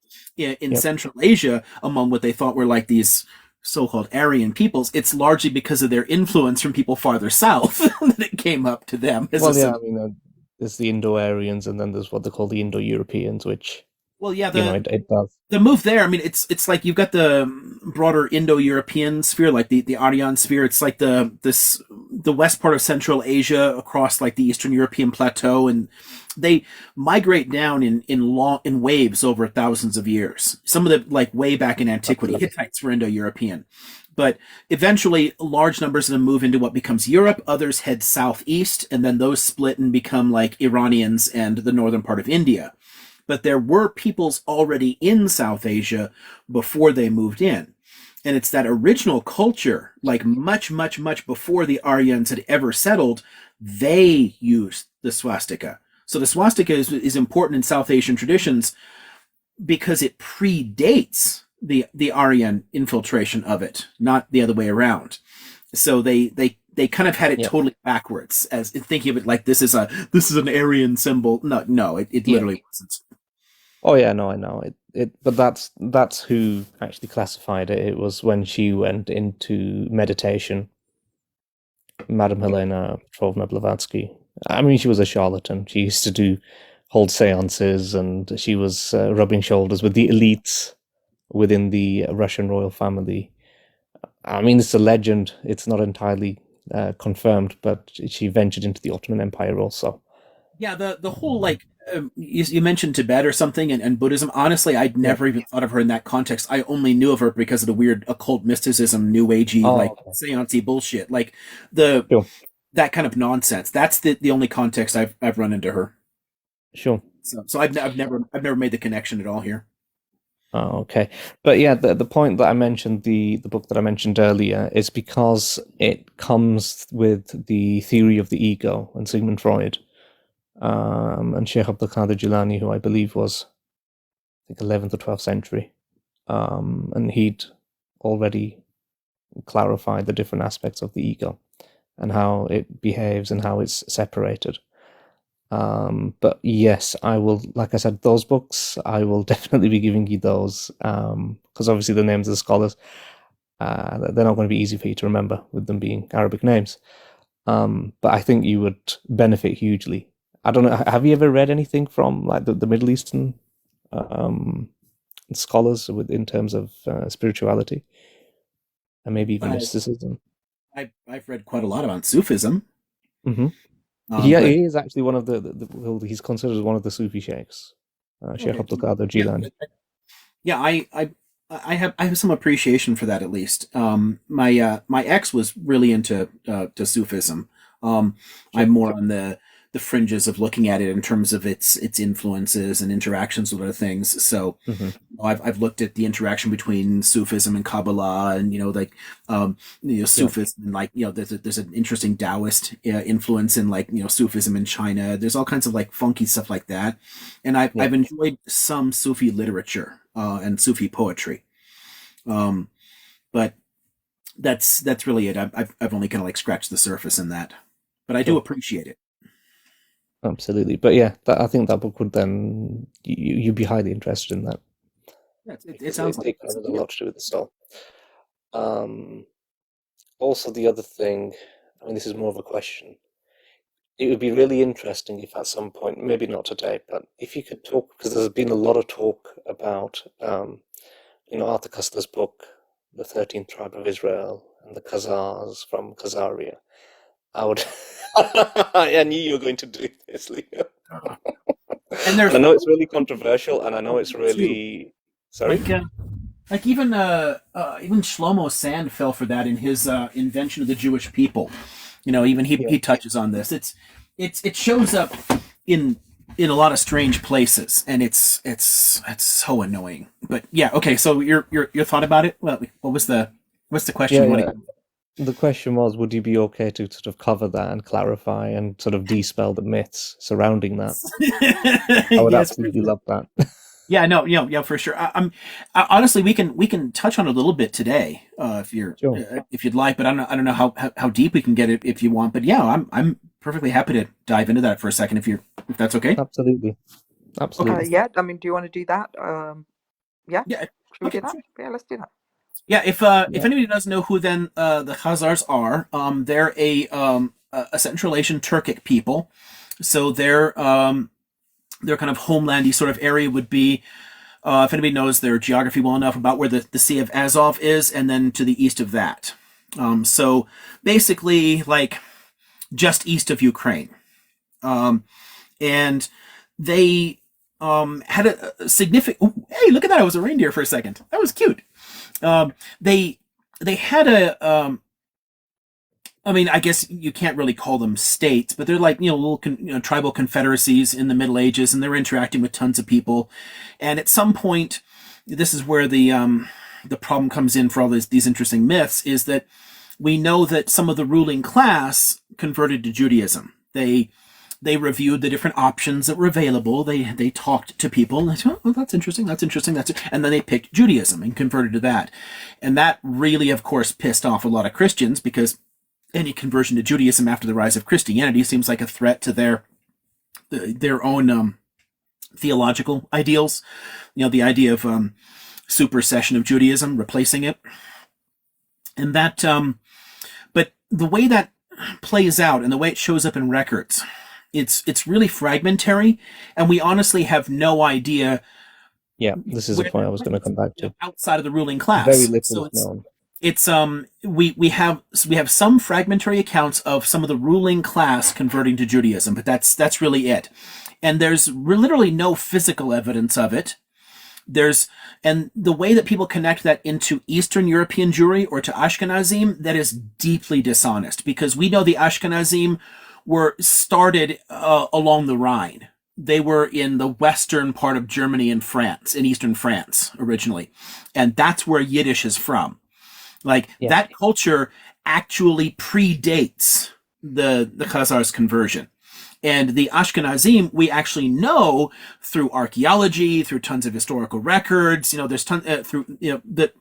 in Yep. Central Asia among what they thought were like these so-called Aryan peoples, it's largely because of their influence from people farther south that it came up to them as a Well, yeah, I symbol. mean, there's the Indo-Aryans, and then there's what they call the Indo-Europeans, which, Well, yeah, it does. the move there, I mean, it's like you've got the broader Indo-European sphere, like the Aryan sphere. It's like the west part of Central Asia across like the Eastern European plateau, and they migrate down in waves over thousands of years. Some of the like way back in antiquity, Absolutely. Hittites were Indo-European, but eventually large numbers of them move into what becomes Europe. Others head southeast, and then those split and become like Iranians and the northern part of India. But there were peoples already in South Asia before they moved in. And it's that original culture, like much, much, much before the Aryans had ever settled, they used the swastika. So the swastika is important in South Asian traditions because it predates the Aryan infiltration of it, not the other way around. So they kind of had it Yep. totally backwards, as thinking of it like this is an Aryan symbol. No, it Yeah. literally wasn't. Oh yeah, no, I know it. But that's who actually classified it. It was when she went into meditation, Madame Helena Petrovna Blavatsky. I mean, she was a charlatan. She used to hold seances, and she was rubbing shoulders with the elites within the Russian royal family. I mean, it's a legend. It's not entirely confirmed, but she ventured into the Ottoman Empire also. Yeah, the whole like you mentioned Tibet or something and Buddhism. Honestly, I'd Yeah. never even thought of her in that context. I only knew of her because of the weird occult mysticism, new agey, Oh, like okay. seancey bullshit, like the Sure. that kind of nonsense. That's the only context I've run into her. Sure. So I've never made the connection at all here. Oh, okay. But yeah, the point that I mentioned, the book that I mentioned earlier, is because it comes with the theory of the ego and Sigmund Freud, and Sheikh Abdul Qadir Jilani, who I believe was, I think, 11th or 12th century, and he'd already clarified the different aspects of the ego and how it behaves and how it's separated. But yes, I will, like I said, those books, I will definitely be giving you those, because obviously the names of the scholars, they're not going to be easy for you to remember with them being Arabic names. But I think you would benefit hugely. I don't know, have you ever read anything from like the Middle Eastern scholars in terms of spirituality and maybe even I, mysticism? I've read quite a lot about Sufism, Hmm. but He is actually one of well, he's considered one of the Sufi sheikhs, Sheikh okay, Abdul Qadir yeah, Jilani. yeah, I have some appreciation for that at least. My ex was really into to Sufism. Sure. I'm more on the fringes of looking at it in terms of its influences and interactions with other things. So Hmm. I've looked at the interaction between Sufism and Kabbalah, and like Yeah. Sufism, and like there's an interesting Taoist influence in like Sufism in China. There's all kinds of like funky stuff like that, and Yeah. I've enjoyed some Sufi literature and Sufi poetry, but that's really it. I've only kind of like scratched the surface in that, but I do Sure. appreciate it. Absolutely. But yeah, I think that book would then you'd be highly interested in that Yeah, it because sounds like it it's, covers a lot to do with the soul. Um, Also, the other thing, I mean, this is more of a question. It would be really interesting if at some point, maybe not today, but if you could talk, because there's been a lot of talk about, Arthur Koestler's book, The 13th Tribe of Israel, and the Khazars from Khazaria. I would, I knew you were going to do this, Leo. and there's I know it's really controversial, and I know it's too really, sorry? like even Shlomo Sand fell for that in his invention of the Jewish people. Even Yeah. he touches on this. It shows up in a lot of strange places, and it's so annoying. But yeah, okay. So your thought about it? Well, what's the question? Yeah, You want yeah. to? the question was, would you be okay to sort of cover that and clarify and sort of dispel the myths surrounding that? I would Yes, for absolutely sure. love that. Yeah, no, yeah, for sure. Honestly, we can touch on it a little bit today, Sure. if you'd like, but I don't know how deep we can get it if you want. But yeah, I'm perfectly happy to dive into that for a second if that's okay. Absolutely. Absolutely. Yeah, I mean, do you want to do that? Yeah, Yeah. should we Okay. do that? Sure. Yeah, let's do that. Yeah. If Yeah. anybody doesn't know who then the Khazars are, they're a Central Asian Turkic people. So their kind of homelandy sort of area would be, if anybody knows their geography well enough, about where the Sea of Azov is, and then to the east of that. So basically, like just east of Ukraine. And they had a significant. Ooh, hey, look at that! I was a reindeer for a second. That was cute. They had a. I mean, I guess you can't really call them states, but they're like little tribal confederacies in the Middle Ages, and they're interacting with tons of people. And at some point, this is where the problem comes in for all these interesting myths, is that we know that some of the ruling class converted to Judaism. They reviewed the different options that were available. They talked to people and they said, oh, that's interesting, and then they picked Judaism and converted to that. And that really, of course, pissed off a lot of Christians, because any conversion to Judaism after the rise of Christianity seems like a threat to their own theological ideals. The idea of supersession of Judaism, replacing it. And that, but the way that plays out and the way it shows up in records, it's really fragmentary, and we honestly have no idea. Yeah, this is a point I was going to come back to. Outside of the ruling class. Very little So is known. it's we have some fragmentary accounts of some of the ruling class converting to Judaism, but that's really it. And there's literally no physical evidence of it. And the way that people connect that into Eastern European Jewry or to Ashkenazim, that is deeply dishonest, because we know the Ashkenazim were started along the Rhine. They were in the western part of Germany and France, in eastern France originally. And that's where Yiddish is from. Like, that culture actually predates the Khazars' conversion. And the Ashkenazim, we actually know through archaeology, through tons of historical records, there's that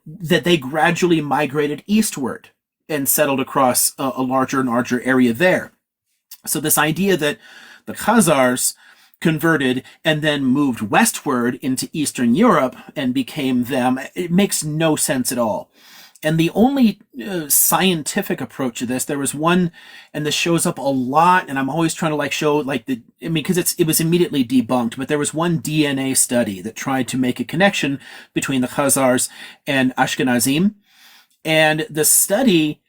they gradually migrated eastward and settled across a larger and larger area there. So this idea that the Khazars converted and then moved westward into Eastern Europe and became them, it makes no sense at all. And the only scientific approach to this, there was one, and this shows up a lot, and I'm always trying to show because it was immediately debunked, but there was one DNA study that tried to make a connection between the Khazars and Ashkenazim. And the study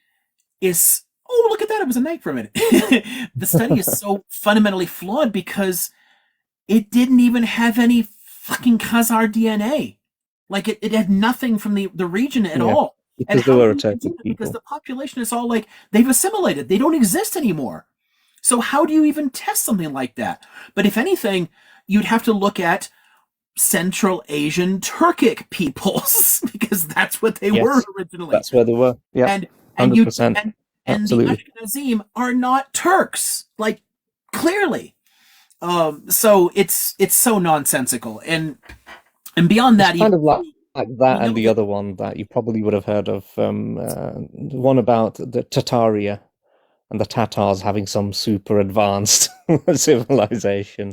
is, oh, look at that, it was a night for a minute. The study is so fundamentally flawed because it didn't even have any fucking Khazar DNA. Like, it had nothing from the region at all. Because And they how were do you a do type of that? Because people. the population is all they've assimilated. They don't exist anymore. So how do you even test something like that? But if anything, you'd have to look at Central Asian Turkic peoples, because that's what they were originally. That's where they were. Yeah, and 100%. and the Ashkenazim are not Turks, clearly. So it's so nonsensical, and beyond that, it's kind of like that, and the that, other one that you probably would have heard of, the one about the Tataria and the Tatars having some super advanced civilization,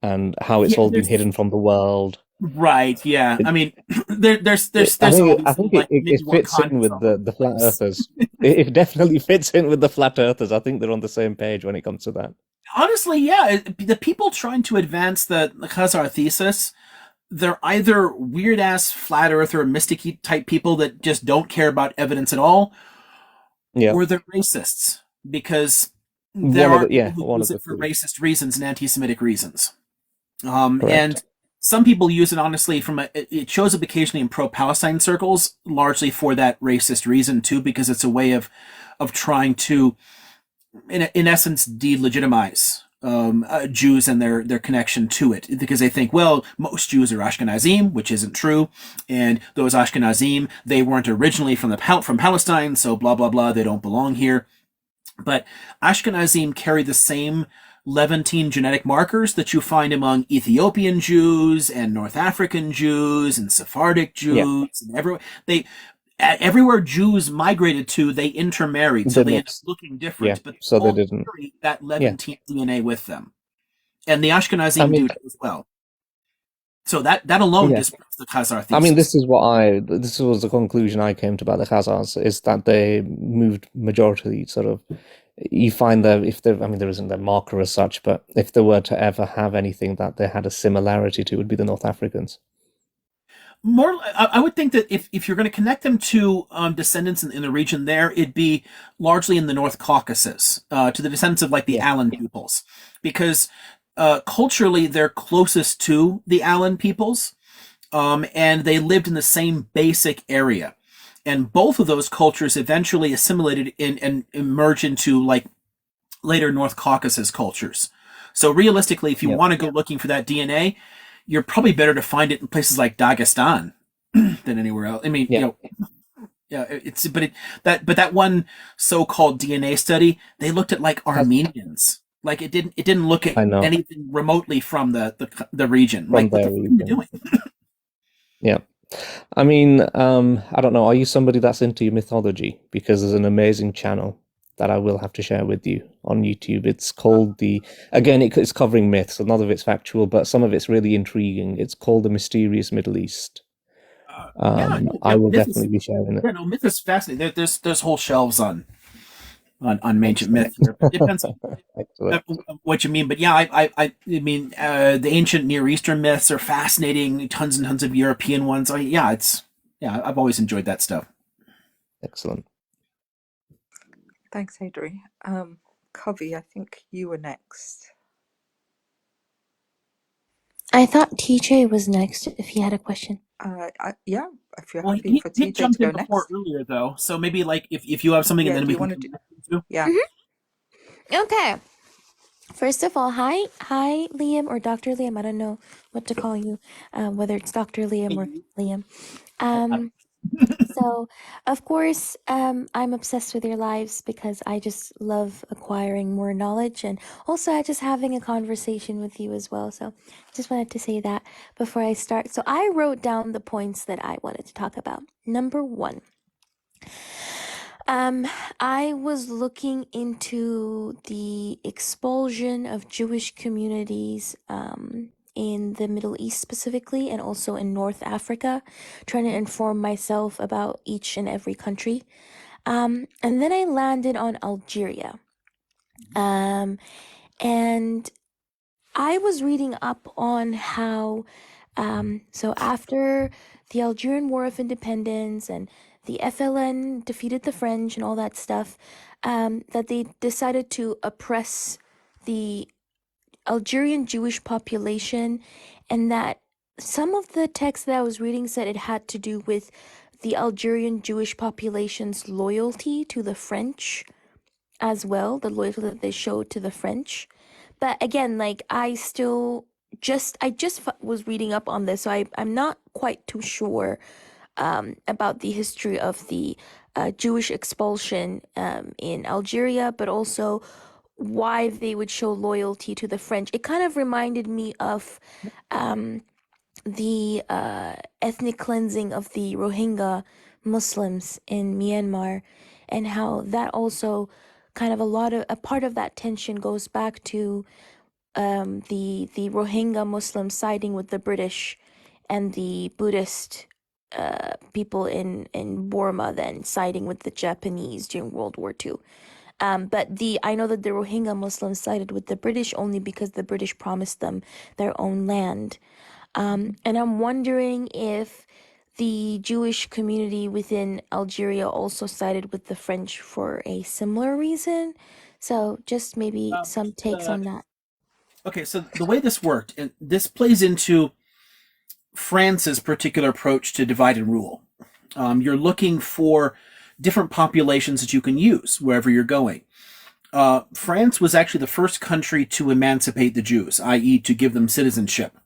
and how it's all been hidden from the world. Right? Yeah. I mean, there's I think it fits in with the flat earthers. It definitely fits in with the flat earthers. I think they're on the same page when it comes to that. Honestly, yeah. The people trying to advance the Khazar thesis, they're either weird ass flat earther mysticky type people that just don't care about evidence at all, or they're racists, because there are people who use it for racist reasons and anti-Semitic reasons. And some people use it honestly it shows up occasionally in pro-Palestine circles, largely for that racist reason too, because it's a way of trying to, in essence, delegitimize Jews and their connection to it, because they think, well, most Jews are Ashkenazim, which isn't true, and those Ashkenazim, they weren't originally from Palestine, so blah blah blah, they don't belong here. But Ashkenazim carry the same Levantine genetic markers that you find among Ethiopian Jews and North African Jews and Sephardic Jews and everywhere Jews migrated to, they intermarried, so They they end up mixed. looking Yeah, different, but they so they all didn't. carry that Yeah, Levantine DNA with them, and the I Ashkenazim mean, do as well. So that alone yeah. disproves the Khazar I mean, thesis. this was the conclusion I came to about the Khazars, is that they moved majority sort of. You find that if there, I mean, there isn't a marker as such, but if there were to ever have anything that they had a similarity to, it would be the North Africans. More, I would think that if you're going to connect them to descendants in the region there, it'd be largely in the North Caucasus, to the descendants of like the Yeah, Alan peoples, because culturally they're closest to the Alan peoples, and they lived in the same basic area. And both of those cultures eventually assimilated in and emerged into like later North Caucasus cultures. So realistically, if you yeah, want to go looking for that DNA, you're probably better to find it in places like Dagestan than anywhere else. I mean, yeah. yeah, but that one so-called DNA study, they looked at like Has, Armenians. Like it didn't look at I know, anything remotely from the region. from Like, what the their fuck are you region. doing? Yeah. I mean, I don't know. Are you somebody that's into your mythology? Because there's an amazing channel that I will have to share with you on YouTube. It's called it's covering myths. So none of it's factual, but some of it's really intriguing. It's called The Mysterious Middle East. Yeah, I will myth is definitely be sharing it. yeah, no, myth is fascinating. There's whole shelves on ancient myth Excellent. here. But it depends Excellent. what you mean. But yeah, I mean, the ancient Near Eastern myths are fascinating. Tons and tons of European ones. Yeah, I've always enjoyed that stuff. Excellent. Thanks, Adri. Covey, I think you were next. I thought TJ was next if he had a question. Yeah, if you're Well, happy for he TJ to jumped in go before next. earlier though, so maybe like if you have something, and Yeah, then do we you can want to come do? back to. Yeah. Okay. First of all, hi, Liam or Dr. Liam. I don't know what to call you, whether it's Dr. Liam or Liam. So, of course, I'm obsessed with your lives because I just love acquiring more knowledge and also just having a conversation with you as well. So, just wanted to say that before I start. So, I wrote down the points that I wanted to talk about. Number one, I was looking into the expulsion of Jewish communities in the Middle East specifically and also in North Africa, trying to inform myself about each and every country. And then I landed on Algeria. And I was reading up on how, so after the Algerian War of Independence and the FLN defeated the French and all that stuff, that they decided to oppress the Algerian Jewish population, and that some of the text that I was reading said it had to do with the Algerian Jewish population's loyalty to the French as well, the loyalty that they showed to the French. But again, like I just was reading up on this, so I'm not quite too sure about the history of the Jewish expulsion in Algeria, but also why they would show loyalty to the French. It kind of reminded me of the ethnic cleansing of the Rohingya Muslims in Myanmar, and how that also kind of a part of that tension goes back to the Rohingya Muslims siding with the British and the Buddhist people in Burma then siding with the Japanese during World War II. But I know that the Rohingya Muslims sided with the British only because the British promised them their own land. And I'm wondering if the Jewish community within Algeria also sided with the French for a similar reason. So just maybe some takes on that. Okay, so the way this worked, and this plays into France's particular approach to divide and rule. You're looking for different populations that you can use wherever you're going. France was actually the first country to emancipate the Jews, i.e., to give them citizenship.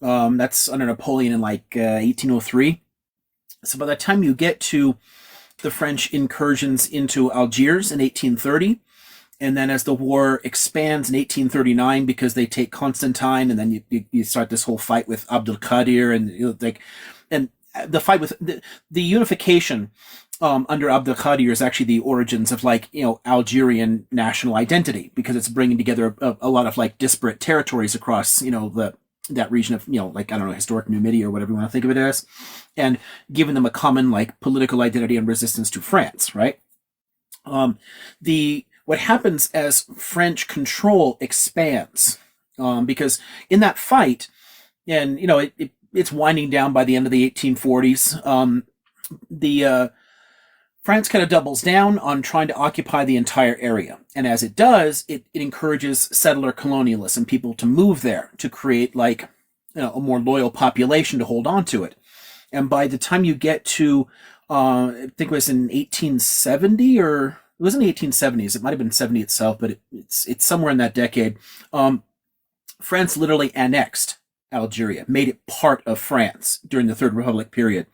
That's under Napoleon in like 1803. So by the time you get to the French incursions into Algiers in 1830, and then as the war expands in 1839 because they take Constantine, and then you start this whole fight with Abdul Qadir, and the fight with the unification under Abdul Qadir is actually the origins of Algerian national identity, because it's bringing together a lot of disparate territories across that region of I don't know, historic Numidia or whatever you want to think of it as, and giving them a common political identity and resistance to France, right? What happens as French control expands, because in that fight, and it's winding down by the end of the 1840s, the France kind of doubles down on trying to occupy the entire area. And as it does, it encourages settler colonialism, people to move there to create a more loyal population to hold on to it. And by the time you get to, I think it was in 1870, or it was in the 1870s, it might have been 70 itself, but it's somewhere in that decade, France literally annexed Algeria, made it part of France during the Third Republic period,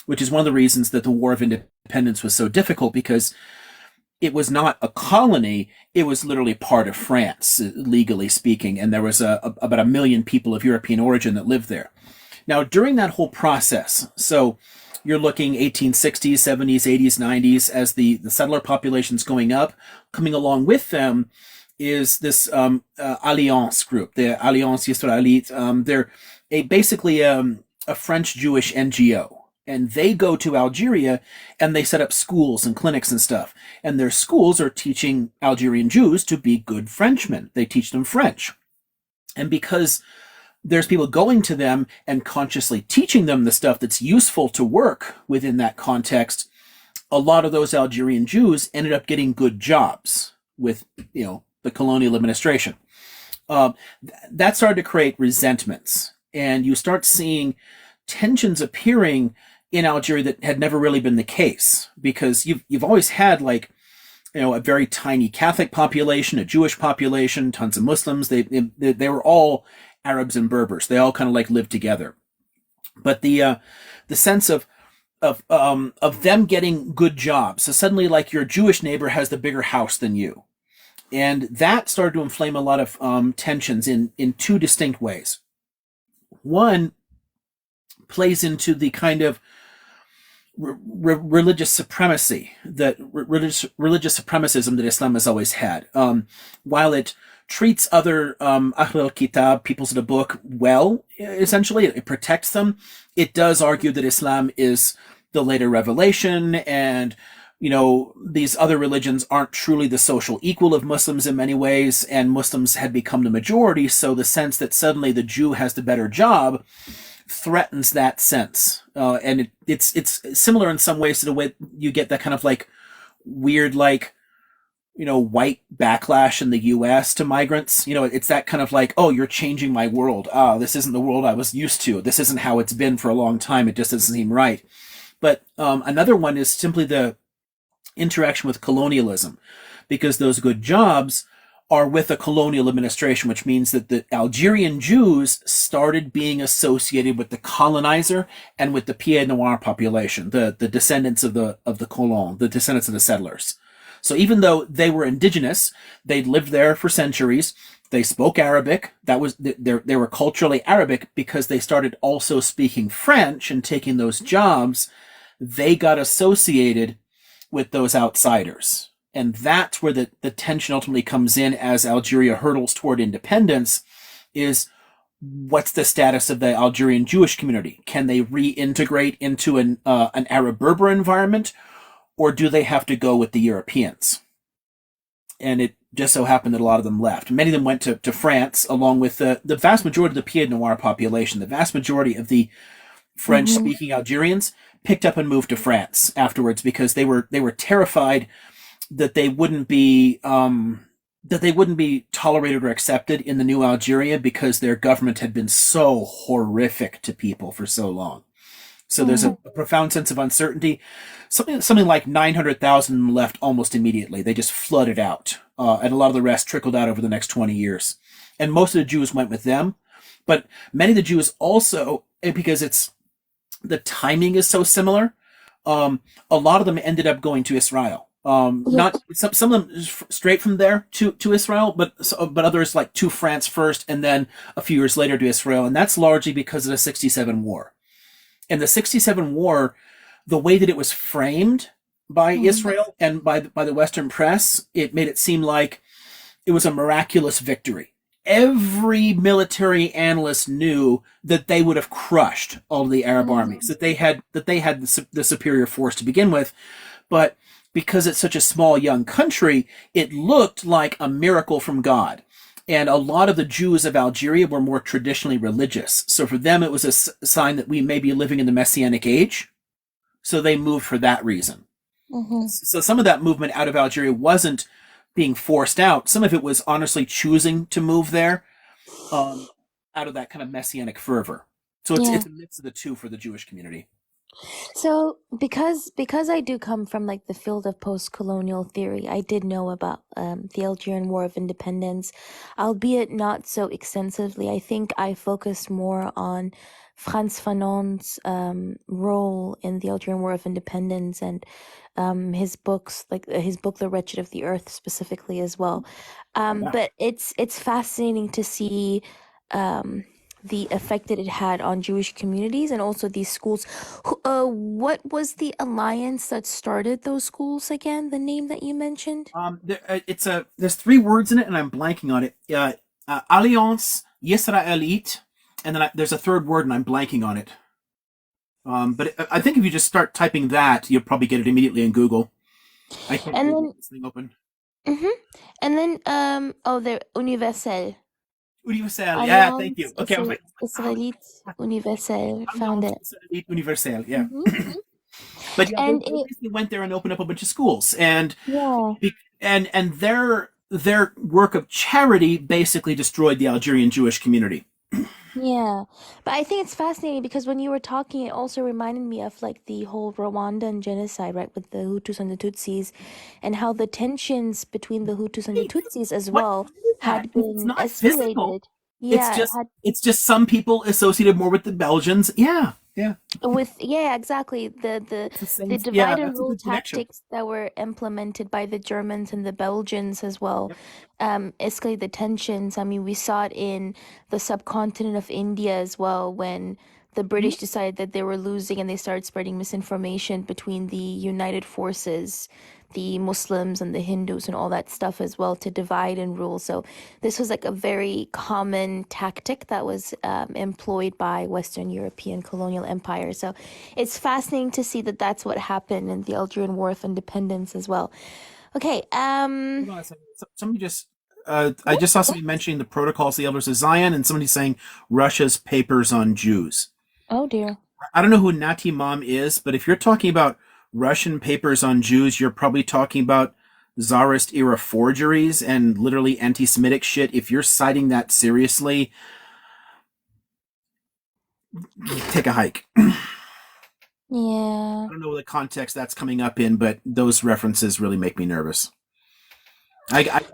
which is one of the reasons that the War of Independence was so difficult, because it was not a colony, it was literally part of France, legally speaking, and there was about 1 million people of European origin that lived there. Now, during that whole process, so you're looking 1860s, 70s, 80s, 90s, as the settler population's going up, coming along with them is this Alliance group, the Alliance Israélite. They're basically a French Jewish NGO. And they go to Algeria and they set up schools and clinics and stuff. And their schools are teaching Algerian Jews to be good Frenchmen. They teach them French. And because there's people going to them and consciously teaching them the stuff that's useful to work within that context, a lot of those Algerian Jews ended up getting good jobs with, the colonial administration. That started to create resentments. And you start seeing tensions appearing in Algeria that had never really been the case, because you've always had a very tiny Catholic population, a Jewish population, tons of Muslims. They were all Arabs and Berbers. They all kind of lived together. But the sense of them getting good jobs, so suddenly your Jewish neighbor has the bigger house than you, and that started to inflame a lot of tensions in two distinct ways. One plays into the kind of religious supremacy, that religious supremacism that Islam has always had. While it treats other Ahl al-Kitab, peoples of the book, well, essentially, it protects them, it does argue that Islam is the later revelation, and these other religions aren't truly the social equal of Muslims in many ways, and Muslims had become the majority, so the sense that suddenly the Jew has the better job threatens that sense. And it's similar in some ways to the way you get that kind of weird white backlash in the US to migrants. It's that kind of oh, you're changing my world. This isn't the world I was used to. This isn't how it's been for a long time. It just doesn't seem right. But another one is simply the interaction with colonialism, because those good jobs are with a colonial administration, which means that the Algerian Jews started being associated with the colonizer and with the Pied Noir population, the descendants of the colons, the descendants of the settlers. So even though they were indigenous, they'd lived there for centuries, they spoke Arabic, they were culturally Arabic, because they started also speaking French and taking those jobs, they got associated with those outsiders. And that's where the tension ultimately comes in as Algeria hurtles toward independence, is what's the status of the Algerian Jewish community? Can they reintegrate into an Arab Berber environment, or do they have to go with the Europeans? And it just so happened that a lot of them left. Many of them went to France, along with the vast majority of the Pied Noir population. The vast majority of the French-speaking Algerians picked up and moved to France afterwards, because they were terrified that they wouldn't be tolerated or accepted in the new Algeria, because their government had been so horrific to people for so long. So there's a profound sense of uncertainty. Something like 900,000 left almost immediately. They just flooded out, and a lot of the rest trickled out over the next 20 years. And most of the Jews went with them, but many of the Jews also, because the timing is so similar. A lot of them ended up going to Israel. Not some of them straight from there to Israel, but others like to France first, and then a few years later to Israel, and that's largely because of the '67 war. And the '67 war, the way that it was framed by Israel and by the Western press, it made it seem like it was a miraculous victory. Every military analyst knew that they would have crushed all of the Arab armies, that they had the superior force to begin with, but because it's such a small young country, it looked like a miracle from God. And a lot of the Jews of Algeria were more traditionally religious. So for them, it was a sign that we may be living in the Messianic age. So they moved for that reason. So some of that movement out of Algeria wasn't being forced out. Some of it was honestly choosing to move there out of that kind of Messianic fervor. So it's a mix of the two for the Jewish community. So because I do come from like the field of post-colonial theory, I did know about the Algerian War of Independence, albeit not so extensively. I think I focused more on Frantz Fanon's role in the Algerian War of Independence and his books, like his book The Wretched of the Earth specifically as well. But it's fascinating to see the effect that it had on Jewish communities and also these schools. What was the alliance that started those schools again? The name that you mentioned? There's three words in it, and I'm blanking on it. Alliance Yisraelite, and then there's a third word, and I'm blanking on it. But I think if you just start typing that, you'll probably get it immediately in Google. I can't get this thing open. And then the Universel. Universel, yeah, thank you. Okay, I was like, Israelite Universel, found it. Israelite Universel, yeah. But yeah, they basically went there and opened up a bunch of schools, and their work of charity basically destroyed the Algerian Jewish community. Yeah, but I think it's fascinating because when you were talking, it also reminded me of like the whole Rwandan genocide, right, with the Hutus and the Tutsis, and how the tensions between the Hutus and the Tutsis as well had been escalated. Physical. Yeah, it's just some people associated more with the Belgians. Yeah. Exactly. The divide and rule tactics that were implemented by the Germans and the Belgians as well escalate the tensions. I mean, we saw it in the subcontinent of India as well when the British decided that they were losing and they started spreading misinformation between the united forces, the Muslims and the Hindus and all that stuff as well to divide and rule. So this was like a very common tactic that was employed by Western European colonial empires. So it's fascinating to see that that's what happened in the Algerian War of Independence as well. Okay. Hold on a second. Somebody just I just saw somebody mentioning the Protocols of the Elders of Zion, and somebody saying Russia's papers on Jews. Oh dear. I don't know who Nati Mom is, but if you're talking about Russian papers on Jews, you're probably talking about Tsarist era forgeries and literally anti-Semitic shit. If you're citing that seriously, take a hike. Yeah. I don't know the context that's coming up in, but those references really make me nervous. I got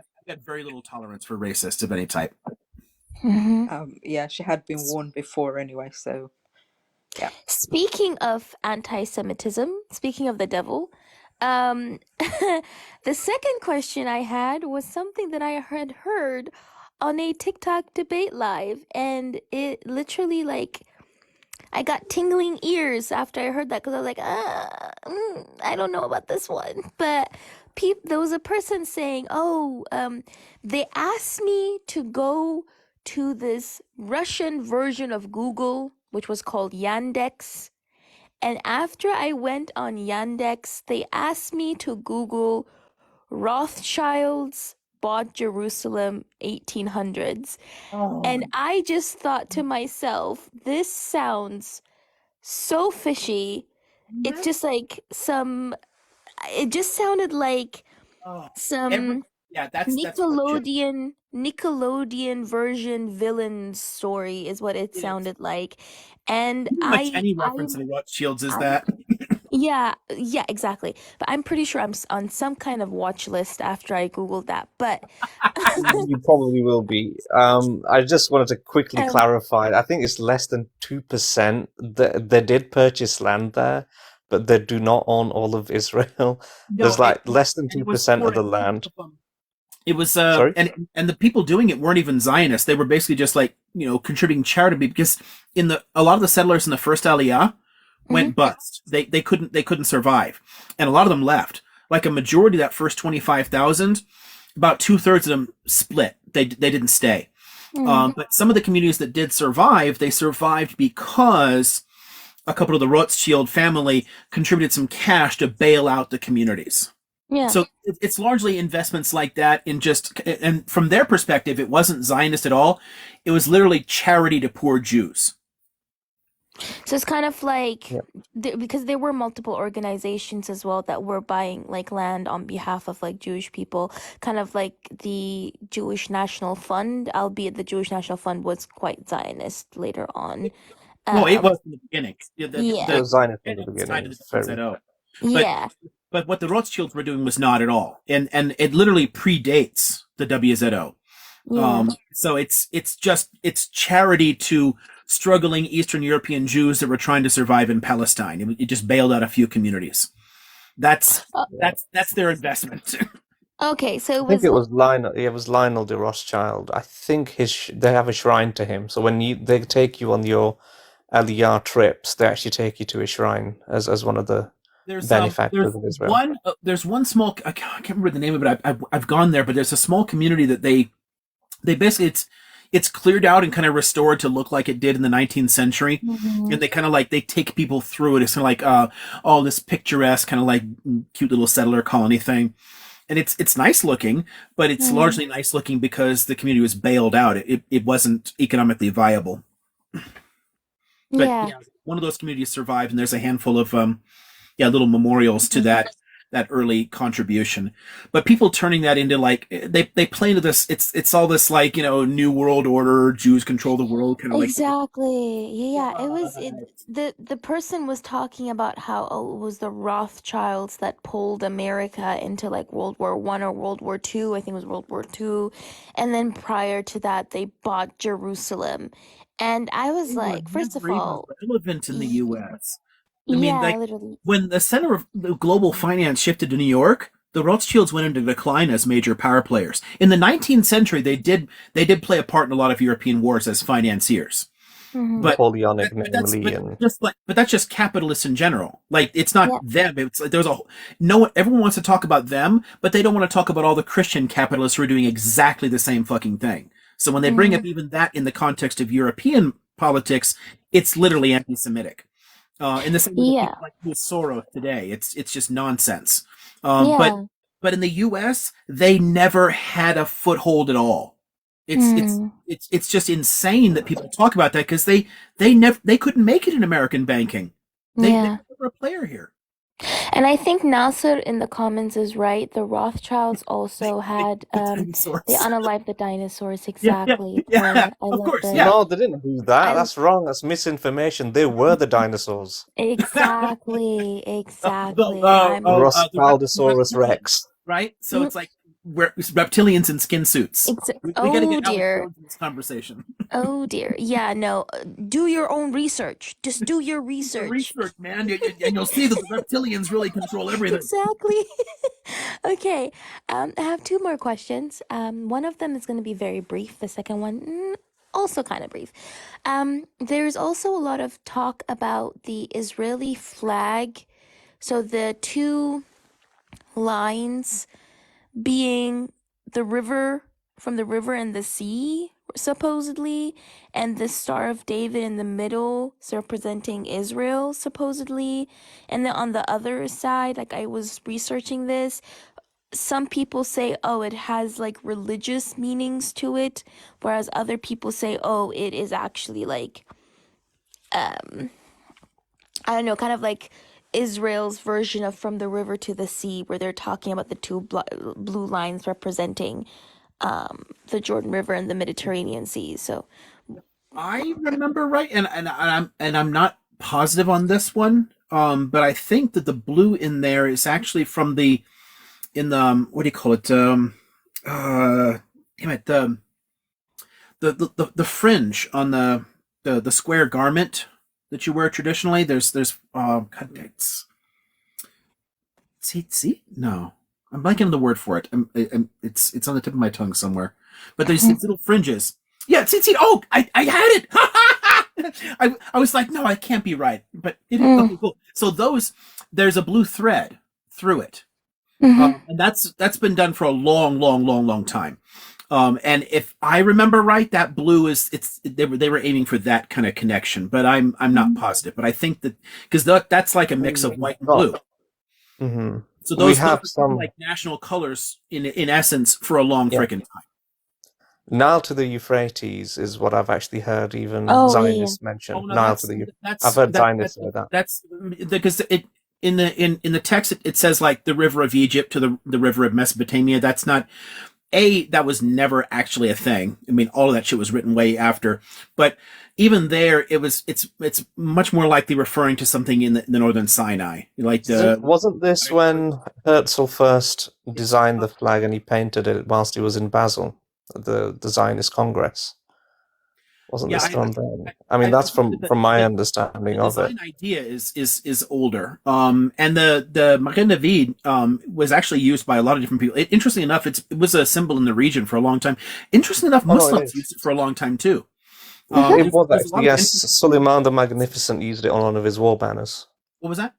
very little tolerance for racists of any type. Yeah, she had been warned before anyway, so yeah. Speaking of anti-Semitism, speaking of the devil, the second question I had was something that I had heard on a TikTok debate live, and it literally like I got tingling ears after I heard that because I was like, I don't know about this one. But there was a person saying, they asked me to go to this Russian version of Google, which was called Yandex. And after I went on Yandex, they asked me to Google Rothschilds bought Jerusalem 1800s. And I just thought to myself, this sounds so fishy. It's just like it just sounded like some that's Nickelodeon Nickelodeon version villain story is what it It is. sounded like. And Pretty much any reference to the Rothschilds is I'm that. yeah, yeah, exactly. But I'm pretty sure I'm on some kind of watch list after I Googled that. But You probably will be. I just wanted to quickly um, clarify. I think it's less than 2% that they did purchase land there, but they do not own all of Israel. No, There's like less than and it was 2% for of a the handful land. of them. It was Sorry? and the people doing it weren't even Zionists. They were basically just like, contributing charity because a lot of the settlers in the first Aliyah mhm. went bust. They couldn't survive. And a lot of them left. Like a majority of that first 25,000, about 2/3 of them split. They didn't stay. But some of the communities that did survive, they survived because a couple of the Rothschild family contributed some cash to bail out the communities. Yeah. So it's largely investments like that and from their perspective, it wasn't Zionist at all. It was literally charity to poor Jews. So it's kind of like Yep. because there were multiple organizations as well that were buying like land on behalf of like Jewish people, kind of like the Jewish National Fund, albeit the Jewish National Fund was quite Zionist later on. Well, it Um, was in the beginning. It yeah, The was Zionist from the beginning side beginning. of the It's very. WZO. But yeah. but what the Rothschilds were doing was not at all, and it literally predates the WZO. Yeah. So it's charity to struggling Eastern European Jews that were trying to survive in Palestine. It just bailed out a few communities. That's Uh, Yeah. that's their investment. okay, so it I think was it was Lionel. It was Lionel de Rothschild. I think they have a shrine to him. So when they take you on your Aliyah trips, they actually take you to a shrine as one of the There's benefactors of Israel. one small, I can't remember the name of it. I've gone there, but there's a small community that they basically it's cleared out and kind of restored to look like it did in the 19th century. Mhm. And they kind of like they take people through it. It's kind of like all this picturesque kind of like cute little settler colony thing. And it's nice looking, but it's Mhm. largely nice looking because the community was bailed out. It wasn't economically viable. But Yeah. yeah, one of those communities survived, and there's a handful of little memorials to that early contribution. But people turning that into like they play into this. It's all this like new world order, Jews control the world kind of like. Exactly. Yeah, it was What? the person was talking about how it was the Rothschilds that pulled America into like World War I or World War II. I think it was World War II. And then prior to that, they bought Jerusalem. And I was They were like, first of never even all, relevant in the y- U.S. I mean, yeah, like literally. when the center of the global finance shifted to New York, the Rothschilds went into decline as major power players. In the 19th century, they did play a part in a lot of European wars as financiers. Hmm. But Napoleonic, but that's namely, and but that's just capitalists in general. Like it's not Yeah. them. It's like there's a no one. Everyone wants to talk about them, but they don't want to talk about all the Christian capitalists who are doing exactly the same fucking thing. So when they bring up Hmm. even that in the context of European politics, it's literally anti-Semitic. In the same way that Yeah. people like use Soros today, it's just nonsense. But Yeah. in the U.S., they never had a foothold at all. It's it's Hmm. it's just insane that people talk about that because they couldn't make it in American banking. They Yeah. were never a player here. And I think Nasser in the comments is right. The Rothschilds They, also they had the they dinosaurs. unalived the dinosaurs. Yeah, yeah, Exactly. yeah. I Of love course, the yeah. no, they didn't do that. I That's wrong. That's misinformation. They were the dinosaurs. exactly, The exactly. the Rothschildosaurus reptilians, Rex. right? So Mm, it's like reptilians in skin suits. We got to oh get Alex dear. Jones in this conversation. Oh dear. Yeah, no. Do your own research. Just do your Do your research. research, man, and you'll see that the reptilians really control everything. Exactly. Okay. I have two more questions. One of them is going to be very brief. The second one, also kind of brief. There's also a lot of talk about the Israeli flag. So the two lines being the river from the river and the sea, supposedly, and the Star of David in the middle, so representing Israel, supposedly. And then on the other side, like I was researching this, some people say, oh, it has like religious meanings to it, whereas other people say, oh, it is actually like, um, I don't know, kind of like Israel's version of From the River to the Sea, where they're talking about the two blue lines representing the Jordan River and the Mediterranean Sea. So, I remember right, and I'm not positive on this one, but I think that the blue in there is actually from the in the what do you call it? Damn it, the fringe on the square garment that you wear traditionally. There's God, see no, I'm blanking on the word for it. It's on the tip of my tongue somewhere. But there's these little fringes. Yeah, see. Oh, I had it. I was like, no, I can't be right. But okay, cool. So there's a blue thread through it, and that's been done for a long time. And if I remember right, that blue they were aiming for that kind of connection, but I'm not positive. But I think that because that's like a mix of white and blue. Mm-hmm. So We those have are some like national colors in essence for a long freaking time. Nile to the Euphrates is what I've actually heard even Zionists mention. Oh no, Nile to the Euphrates. I've heard Zionists say that. That's because it in the text it says like the river of Egypt to the river of Mesopotamia. That's not that was never actually a thing. I mean, all of that shit was written way after. But even there, it's much more likely referring to something in the northern Sinai, like Wasn't this when Herzl first designed the flag and he painted it whilst he was in Basel at the Zionist Congress? Wasn't this from then? I mean, that's from my understanding of it. The design idea is older. And the Magen David was actually used by a lot of different people. Interestingly enough, it was a symbol in the region for a long time. Interestingly enough, Muslims used it for a long time too. It was actually, yes. Suleiman the Magnificent used it on one of his war banners. What was that?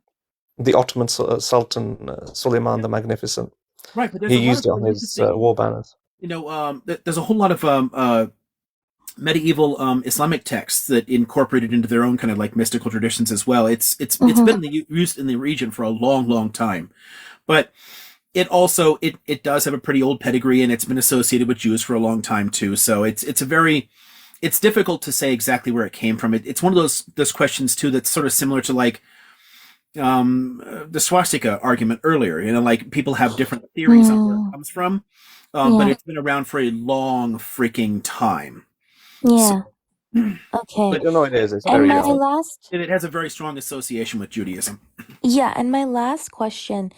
The Ottoman Sultan Suleiman the Magnificent. Right, but he used it on his war banners. You know, there's a whole lot of medieval Islamic texts that incorporated into their own kind of like mystical traditions as well. It's been used in the region for a long time, but it also it does have a pretty old pedigree and it's been associated with Jews for a long time too. So it's difficult to say exactly where it came from. It's one of those questions too that's sort of similar to like the swastika argument earlier. You know, like people have different theories on where it comes from, but it's been around for a long freaking time. Yeah. Okay. But you know it is. It's very and it has a very strong association with Judaism. Yeah, and my last question,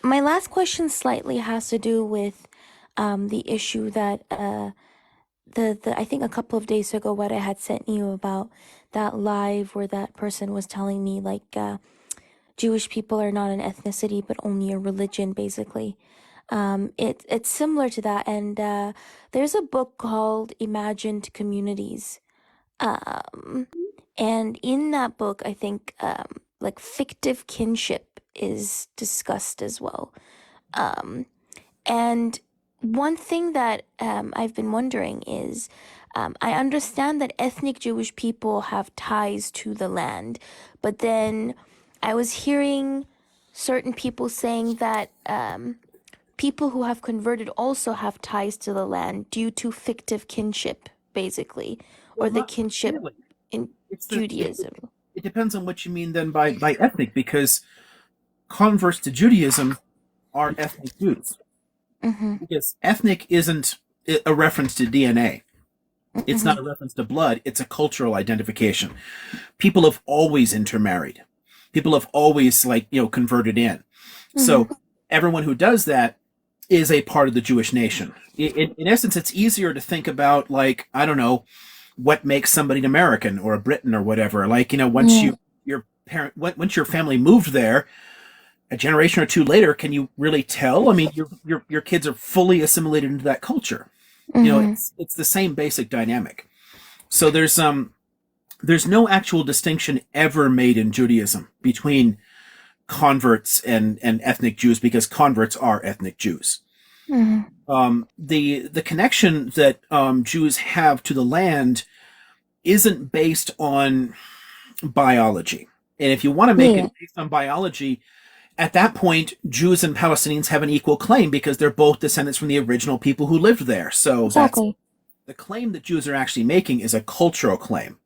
my last question slightly has to do with the issue that the I think a couple of days ago what I had sent you about that live where that person was telling me like Jewish people are not an ethnicity but only a religion basically. It's similar to that, and there's a book called Imagined Communities, and in that book, I think like fictive kinship is discussed as well. And one thing that I've been wondering is, I understand that ethnic Jewish people have ties to the land, but then I was hearing certain people saying that people who have converted also have ties to the land due to fictive kinship, basically, or the kinship in Judaism. It depends on what you mean then by ethnic, because converts to Judaism are ethnic Jews. Because ethnic isn't a reference to DNA. It's not a reference to blood. It's a cultural identification. People have always intermarried. People have always converted in. So everyone who does that is a part of the Jewish nation. In essence, it's easier to think about, like, I don't know, what makes somebody an American or a Briton or whatever. Like, once once your family moved there, a generation or two later, can you really tell? I mean, your kids are fully assimilated into that culture. It's the same basic dynamic. So there's no actual distinction ever made in Judaism between converts and ethnic Jews, because converts are ethnic Jews. The connection that Jews have to the land isn't based on biology. And if you want to make it based on biology, at that point, Jews and Palestinians have an equal claim because they're both descendants from the original people who lived there. So the claim that Jews are actually making is a cultural claim.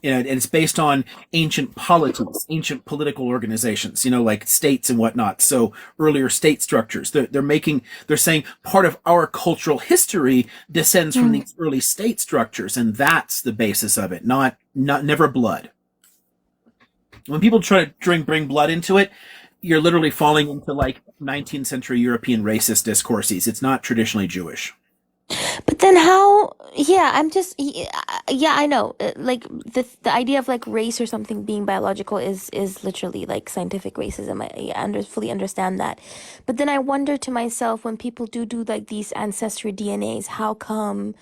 And it's based on ancient polities, ancient political organizations, like states and whatnot. So earlier state structures. They're saying part of our cultural history descends from Mm. these early state structures, and that's the basis of it. Not never blood. When people try to bring blood into it, you're literally falling into like 19th century European racist discourses. It's not traditionally Jewish. But then how? Yeah, yeah, I know. Like the idea of like race or something being biological is literally like scientific racism. Fully understand that. But then I wonder to myself, when people do like these ancestry DNAs, how come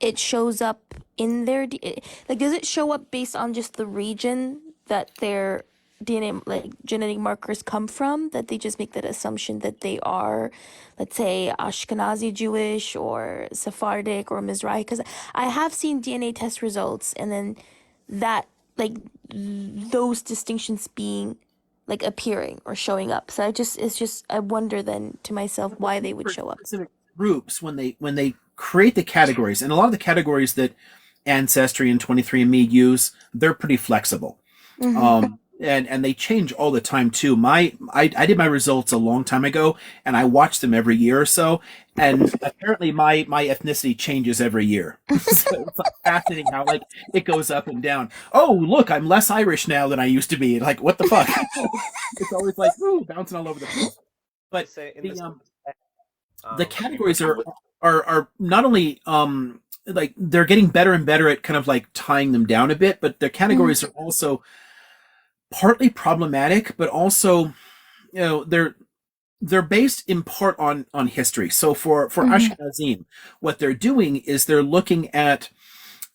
it shows up in their like, does it show up based on just the region that their DNA, like genetic markers, come from, that they just make that assumption that they are, let's say, Ashkenazi Jewish or Sephardic or Mizrahi? Because I have seen DNA test results, and then that, like, those distinctions being like appearing or showing up. So I wonder then to myself why they would For show up. specific groups, when they create the categories, and a lot of the categories that Ancestry and 23andMe use, they're pretty flexible. Mm-hmm. And they change all the time too. I did my results a long time ago, and I watch them every year or so. And apparently, my ethnicity changes every year. So it's like fascinating how like it goes up and down. Oh, look, I'm less Irish now than I used to be. Like, what the fuck? It's always like, ooh, bouncing all over the place. But So in the this, the you categories mentioned. are not only like they're getting better and better at kind of like tying them down a bit, but the categories are also partly problematic, but also they're based in part on history. So for Mm-hmm. Ashkenazim, what they're doing is they're looking at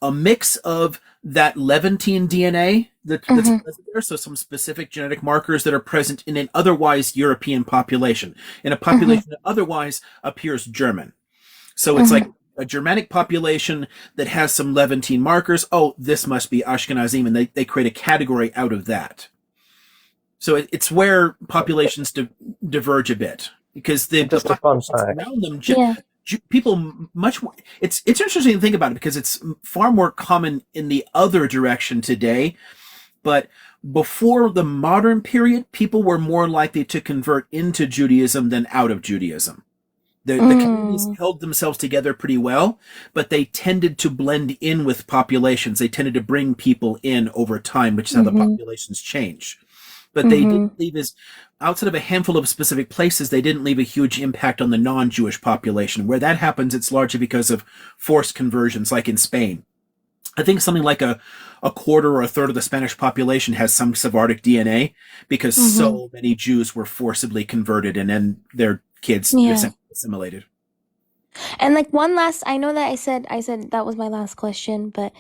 a mix of that Levantine DNA that's Mm-hmm. present there, so some specific genetic markers that are present in an otherwise European population, in a Mm-hmm. population that otherwise appears German. So it's like Mm-hmm. a Germanic population that has some Levantine markers. Oh, this must be Ashkenazim, and they create a category out of that. So it's where populations diverge a bit because the Just a fun populations fact. around them, Yeah. people much more. It's interesting to think about it because it's far more common in the other direction today. But before the modern period, people were more likely to convert into Judaism than out of Judaism. The communities Mm. held themselves together pretty well, but they tended to blend in with populations. They tended to bring people in over time, which is how the Mm-hmm. populations change. But they Mm-hmm. didn't leave as outside of a handful of specific places, they didn't leave a huge impact on the non-Jewish population. Where that happens, it's largely because of forced conversions, like in Spain. I think something like a quarter or a third of the Spanish population has some Sephardic DNA because Mm-hmm. so many Jews were forcibly converted and then their kids Yeah. assimilated. And like one last, I know that I said that was my last question, but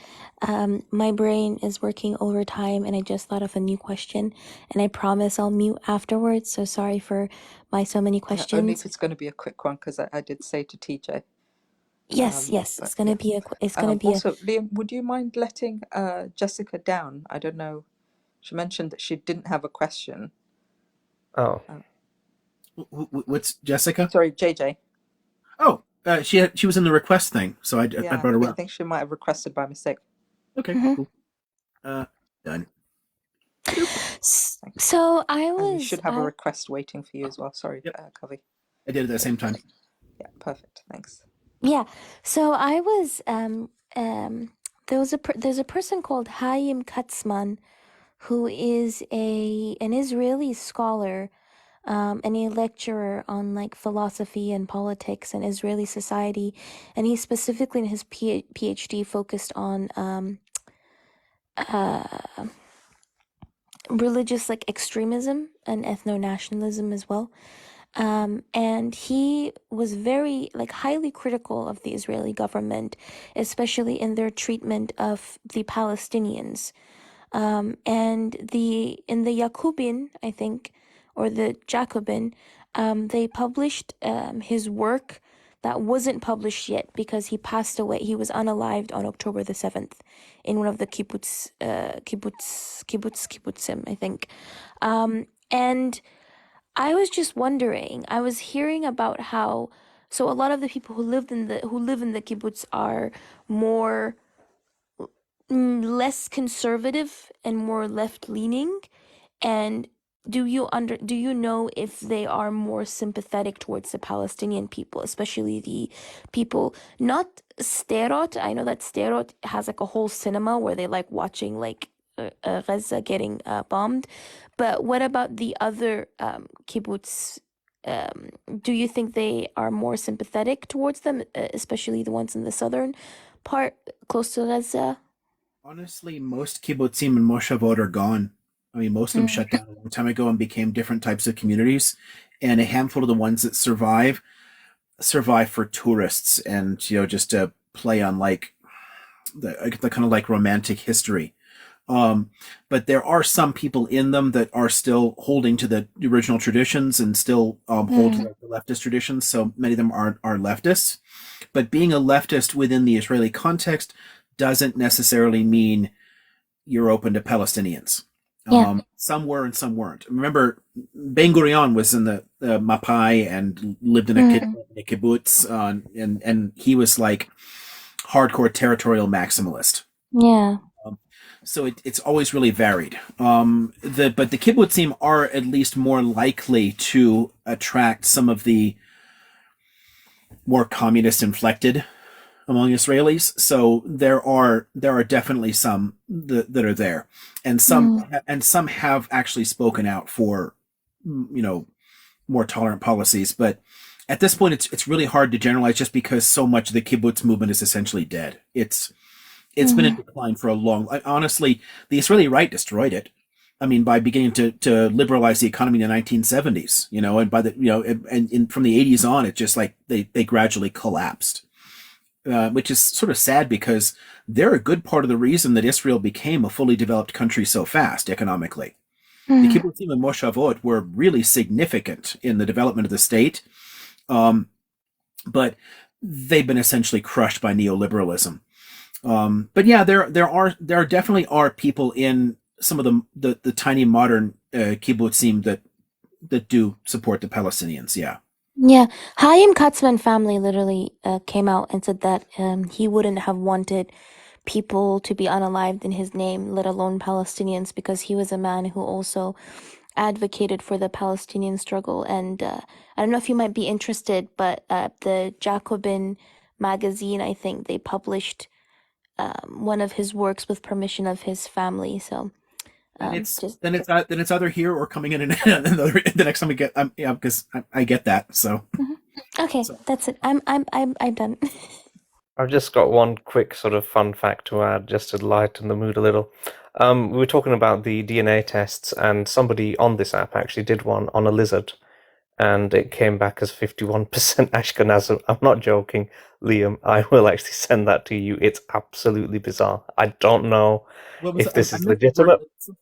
my brain is working overtime and I just thought of a new question, and I promise I'll mute afterwards. So sorry for my so many Yeah, only if questions. it's going to be a quick one, because I did say to TJ. Yes, yes, But it's gonna yeah. be it's gonna be a Also, Liam, would you mind letting Jessica down? I don't know. She mentioned that she didn't have a question. Oh, What's Jessica? Sorry, JJ. Oh, she was in the request thing, so I Yeah, brought her I up. think she might have requested by mistake. Okay, Mhm. cool. Done. Thank you. So I And you was should have a request waiting for you as well. Sorry, Yep, Covey. I did it at the same time. Yeah, perfect. Thanks. yeah. So I was there's a person called Hayim Katzman, who is an Israeli scholar, and a lecturer on like philosophy and politics and Israeli society, and he specifically in his PhD focused on uh, religious like extremism and ethno-nationalism as well. And he was very like highly critical of the Israeli government, especially in their treatment of the Palestinians. And in the Jacobin, I think, or the Jacobin, they published his work that wasn't published yet because he passed away. He was unalived on October the 7th in one of the kibbutzim, I think. And I was just wondering, I was hearing about how, so a lot of the people who live in the kibbutz are more less conservative and more left-leaning? And do you know if they are more sympathetic towards the Palestinian people, especially the people not Sterot? I know that Sterot has like a whole cinema where they like watching like Gaza getting bombed, but what about the other kibbutz? Do you think they are more sympathetic towards them, especially the ones in the southern part close to Gaza? Honestly, most kibbutzim and moshavot are gone. I mean, most of them shut down a long time ago and became different types of communities. And a handful of the ones that survive for tourists and just to play on like the kind of like romantic history. But there are some people in them that are still holding to the original traditions and still hold to the leftist traditions. So many of them are leftists. But being a leftist within the Israeli context doesn't necessarily mean you're open to Palestinians. Yeah. Some were and some weren't. Remember, Ben Gurion was in the Mapai and lived in a kibbutz, and he was like hardcore territorial maximalist. Yeah. So it's always really varied. But the kibbutzim are at least more likely to attract some of the more communist inflected among Israelis. So there are definitely some that are there, and some have actually spoken out for more tolerant policies. But at this point, it's really hard to generalize just because so much of the kibbutz movement is essentially dead. It's been in decline for a long. Honestly, the Israeli right destroyed it. I mean, by beginning to liberalize the economy in the 1970s, and by the and from the 80s on, it just like they gradually collapsed. Which is sort of sad because they're a good part of the reason that Israel became a fully developed country so fast economically. The kibbutzim and moshavot were really significant in the development of the state, but they've been essentially crushed by neoliberalism. But yeah, there definitely are people in some of the tiny modern kibbutzim that do support the Palestinians. Yeah. Yeah, Chaim Katzman family literally came out and said that he wouldn't have wanted people to be unalived in his name, let alone Palestinians, because he was a man who also advocated for the Palestinian struggle. And I don't know if you might be interested, but the Jacobin magazine, I think they published one of his works with permission of his family. So then it's either here or coming in the next time we get yeah, because I get that. So okay, that's it. I'm done. I've just got one quick sort of fun fact to add, just to lighten the mood a little. We were talking about the DNA tests, and somebody on this app actually did one on a lizard, and it came back as 51% Ashkenazim. I'm not joking, Liam. I will actually send that to you. It's absolutely bizarre. I don't know if this is legitimate.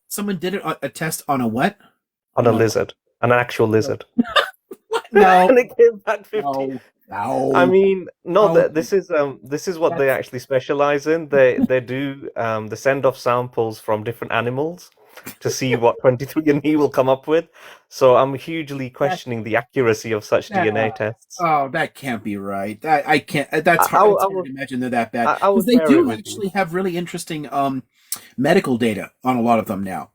Someone did a test on a what? On a lizard, an actual lizard. No, and it came back 50. No. I mean, no. This is what they actually specialize in. They do they send off samples from different animals to see what 23andMe will come up with. So I'm hugely questioning the accuracy of such DNA tests. Oh, that can't be right. I can't. That's hard, to imagine they're that bad. Because they do actually have really interesting medical data on a lot of them now.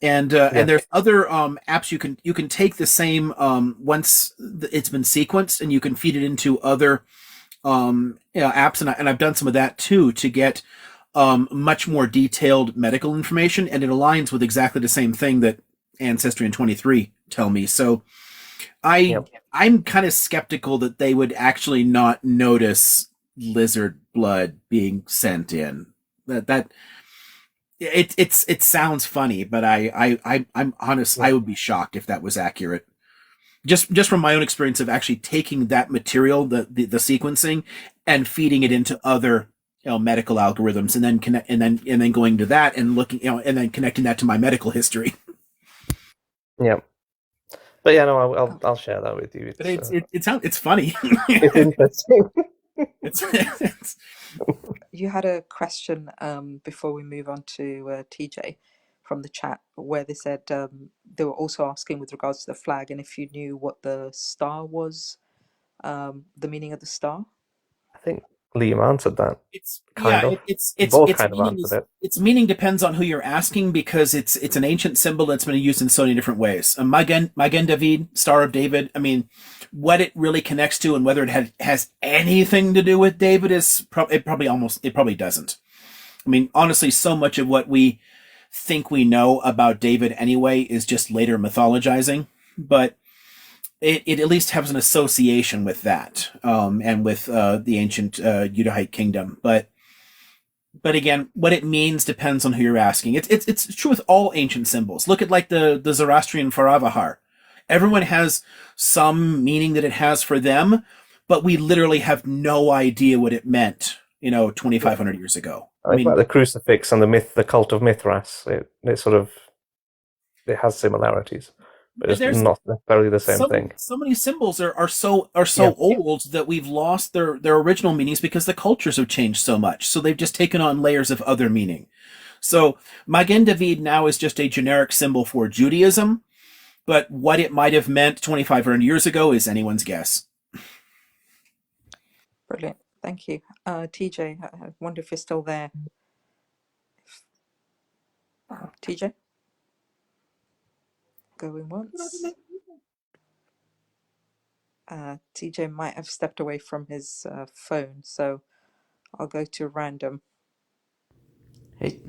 And there's other apps you can take the same once it's been sequenced, and you can feed it into other apps, and I've done some of that too to get much more detailed medical information, and it aligns with exactly the same thing that Ancestry and 23 tell me. So I'm kind of skeptical that they would actually not notice lizard blood being sent in. It sounds funny, but I'm honest. I would be shocked if that was accurate. Just from my own experience of actually taking that material, the sequencing, and feeding it into other medical algorithms, and then going to that and looking and then connecting that to my medical history. Yeah, but yeah, no, I'll share that with you. It's funny. It's interesting. it's You had a question before we move on to TJ from the chat, where they said they were also asking with regards to the flag, and if you knew what the star was, the meaning of the star. Liam answered that. It's Kind yeah, of. it's Both its kind of meaning answered is it. its meaning depends on who you're asking because it's an ancient symbol that's been used in so many different ways. Magen David, Star of David. I mean, what it really connects to and whether it has anything to do with David is it probably doesn't. I mean, honestly, so much of what we think we know about David anyway is just later mythologizing, but it at least has an association with that and with the ancient Judahite kingdom. But again, what it means depends on who you're asking. It's true with all ancient symbols. Look at like the Zoroastrian Faravahar. Everyone has some meaning that it has for them, but we literally have no idea what it meant, 2,500 years ago. I Like mean, the crucifix and the cult of Mithras. It sort of it has similarities, but it's there's not necessarily the same so many, thing. so many symbols are so Yeah. old that we've lost their original meanings because the cultures have changed so much. So they've just taken on layers of other meaning. So Magen David now is just a generic symbol for Judaism, but what it might have meant 2,500 years ago is anyone's guess. Brilliant. Thank you. TJ, I wonder if you're still there. TJ? Going once. TJ might have stepped away from his phone, so I'll go to random. Hey.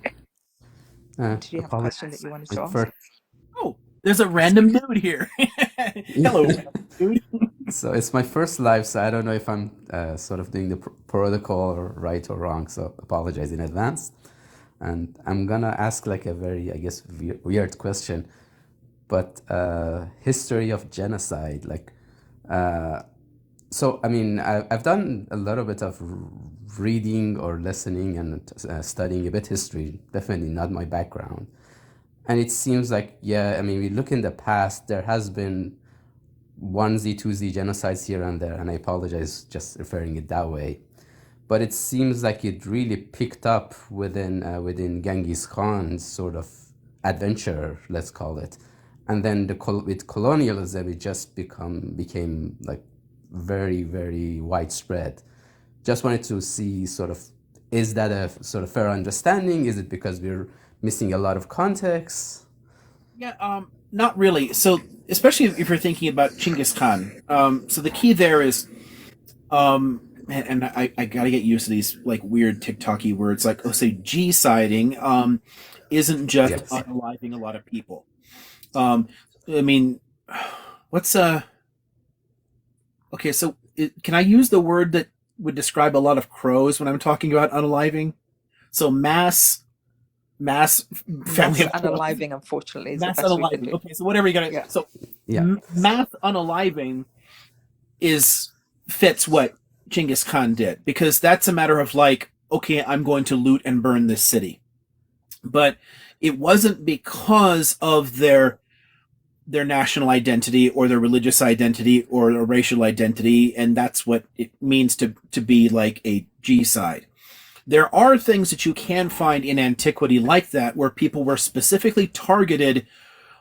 Did you have a question that you wanted to ask? Oh, there's a random dude here. Hello, dude. So it's my first live, so I don't know if I'm sort of doing the protocol or right or wrong, so apologize in advance. And I'm gonna ask like a very, I guess, weird question, but history of genocide, like, so I mean, I've done a little bit of reading or listening and studying a bit history, definitely not my background. And it seems like, yeah, I mean, we look in the past, there has been 1Z, 2Z genocides here and there, and I apologize just referring it that way. But it seems like it really picked up within Genghis Khan's sort of adventure, let's call it. And then with colonialism, it just became like very, very widespread. Just wanted to see sort of, is that a sort of fair understanding? Is it because we're missing a lot of context? Yeah, not really. So, especially if you're thinking about Genghis Khan. So the key there is, and I gotta get used to these like weird TikToky words, like say G-siding, isn't just Yes. unaliving a lot of people. I mean, what's okay? So can I use the word that would describe a lot of crows when I'm talking about unaliving? So mass family Mass unaliving, unfortunately, is the mass best we can unaliving. do. Okay, so whatever you got. Yeah. So Yeah. mass unaliving fits what Genghis Khan did because that's a matter of like, okay, I'm going to loot and burn this city, but it wasn't because of their national identity or their religious identity or a racial identity, and that's what it means to be like a G-side. There are things that you can find in antiquity like that where people were specifically targeted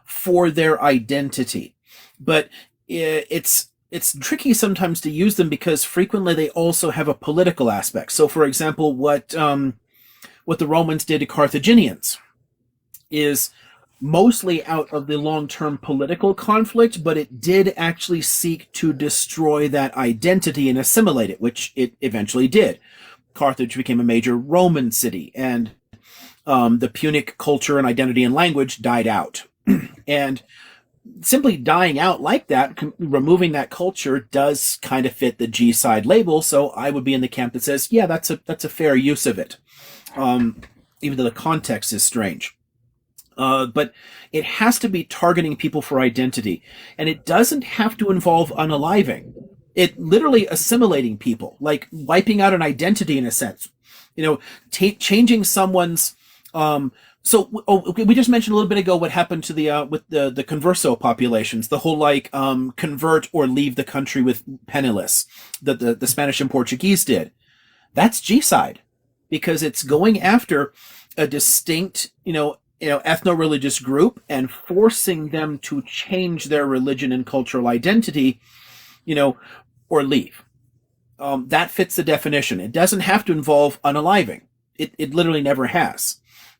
for their identity, but it's tricky sometimes to use them because frequently they also have a political aspect. So, for example, what the Romans did to Carthaginians is mostly out of the long-term political conflict, but it did actually seek to destroy that identity and assimilate it, which it eventually did. Carthage became a major Roman city, and the Punic culture and identity and language died out. And simply dying out like that, removing that culture, does kind of fit the G-side label. So I would be in the camp that says, yeah, that's a fair use of it, even though the context is strange. But it has to be targeting people for identity, and it doesn't have to involve unaliving. It literally assimilating people, like wiping out an identity in a sense. Changing someone's. We just mentioned a little bit ago what happened to the with the converso populations, the whole like convert or leave the country with penniless that the Spanish and Portuguese did. That's G-side because it's going after a distinct ethno-religious group and forcing them to change their religion and cultural identity, or leave. that fits the definition. It doesn't have to involve unaliving. It literally never has.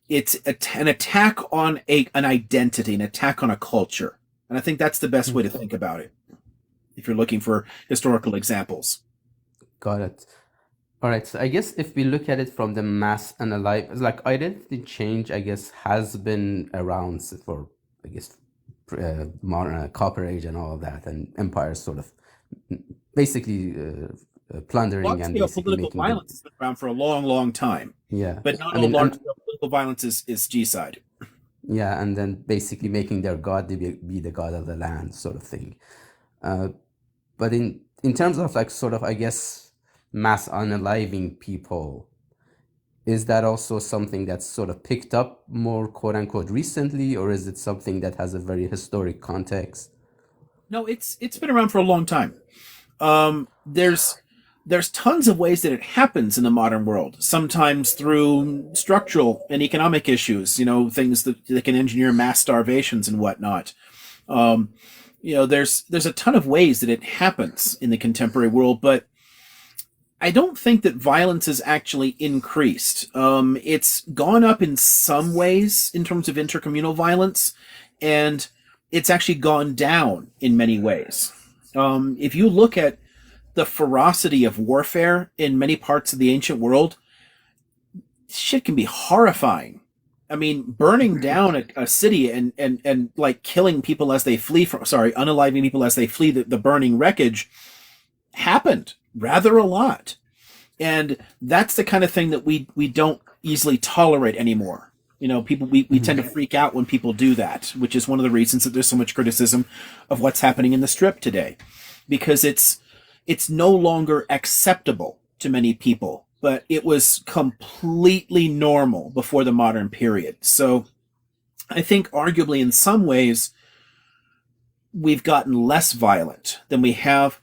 It's an attack on an identity, an attack on a culture. And I think that's the best way to think about it if you're looking for historical examples. Got it. All right. So I guess if we look at it from the mass and alive, it's like identity change, I guess, has been around for, I guess, modern Copper Age and all of that, and empires sort of basically plundering and Large-scale basically political making violence has been around for a long, long time. yeah. But not I all mean, and large-scale political violence is G-side. yeah, and then basically making their god to be the god of the land, sort of thing. But in terms of like sort of, I guess, mass unaliving people, is that also something that's sort of picked up more quote unquote recently, or is it something that has a very historic context? No, it's been around for a long time. There's tons of ways that it happens in the modern world. Sometimes through structural and economic issues, things that can engineer mass starvations and whatnot. There's a ton of ways that it happens in the contemporary world, but I don't think that violence has actually increased. It's gone up in some ways in terms of intercommunal violence, and it's actually gone down in many ways. If you look at the ferocity of warfare in many parts of the ancient world, shit can be horrifying. I mean, burning down a city and like killing people as they flee unaliving people as they flee the burning wreckage happened rather a lot. And that's the kind of thing that we don't easily tolerate anymore. People, we tend to freak out when people do that, which is one of the reasons that there's so much criticism of what's happening in the Strip today, because it's no longer acceptable to many people, but it was completely normal before the modern period. So I think arguably in some ways we've gotten less violent than we have,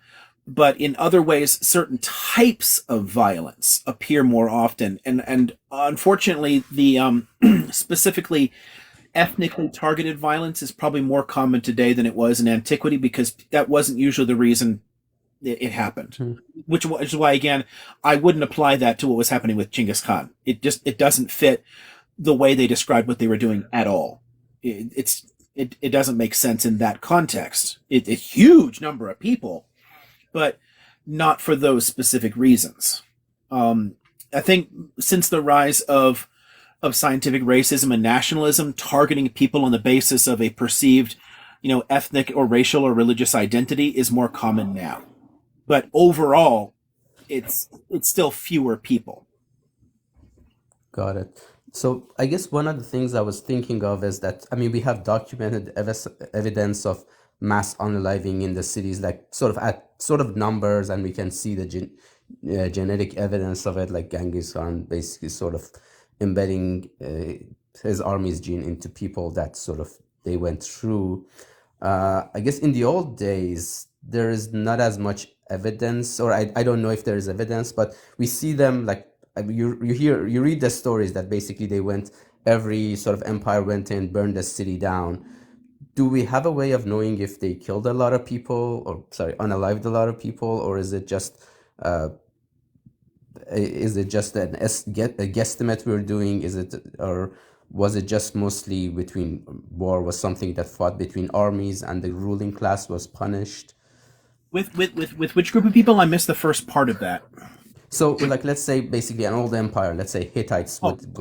but in other ways certain types of violence appear more often. And unfortunately, the specifically ethnically targeted violence is probably more common today than it was in antiquity, because that wasn't usually the reason it happened. Which is why, again, I wouldn't apply that to what was happening with Genghis Khan. It doesn't fit the way they described what they were doing at all. It doesn't make sense in that context. It's a huge number of people, but not for those specific reasons. I think since the rise of scientific racism and nationalism, targeting people on the basis of a perceived, ethnic or racial or religious identity is more common now. But overall, it's still fewer people. Got it. So I guess one of the things I was thinking of is that, I mean, we have documented evidence of mass unaliving in the cities, like sort of numbers, and we can see the genetic evidence of it, like Genghis Khan basically sort of embedding his army's gene into people that sort of they went through. I guess in the old days, there is not as much evidence, or I don't know if there is evidence, but we see them like, I mean, you read the stories that basically every sort of empire went in, burned the city down. Do we have a way of knowing if they killed a lot of people, or unalived a lot of people, or is it just a guesstimate we're doing? Or was it just mostly war was something that fought between armies and the ruling class was punished? With which group of people? I missed the first part of that. So, like, let's say basically an old empire, let's say Hittites would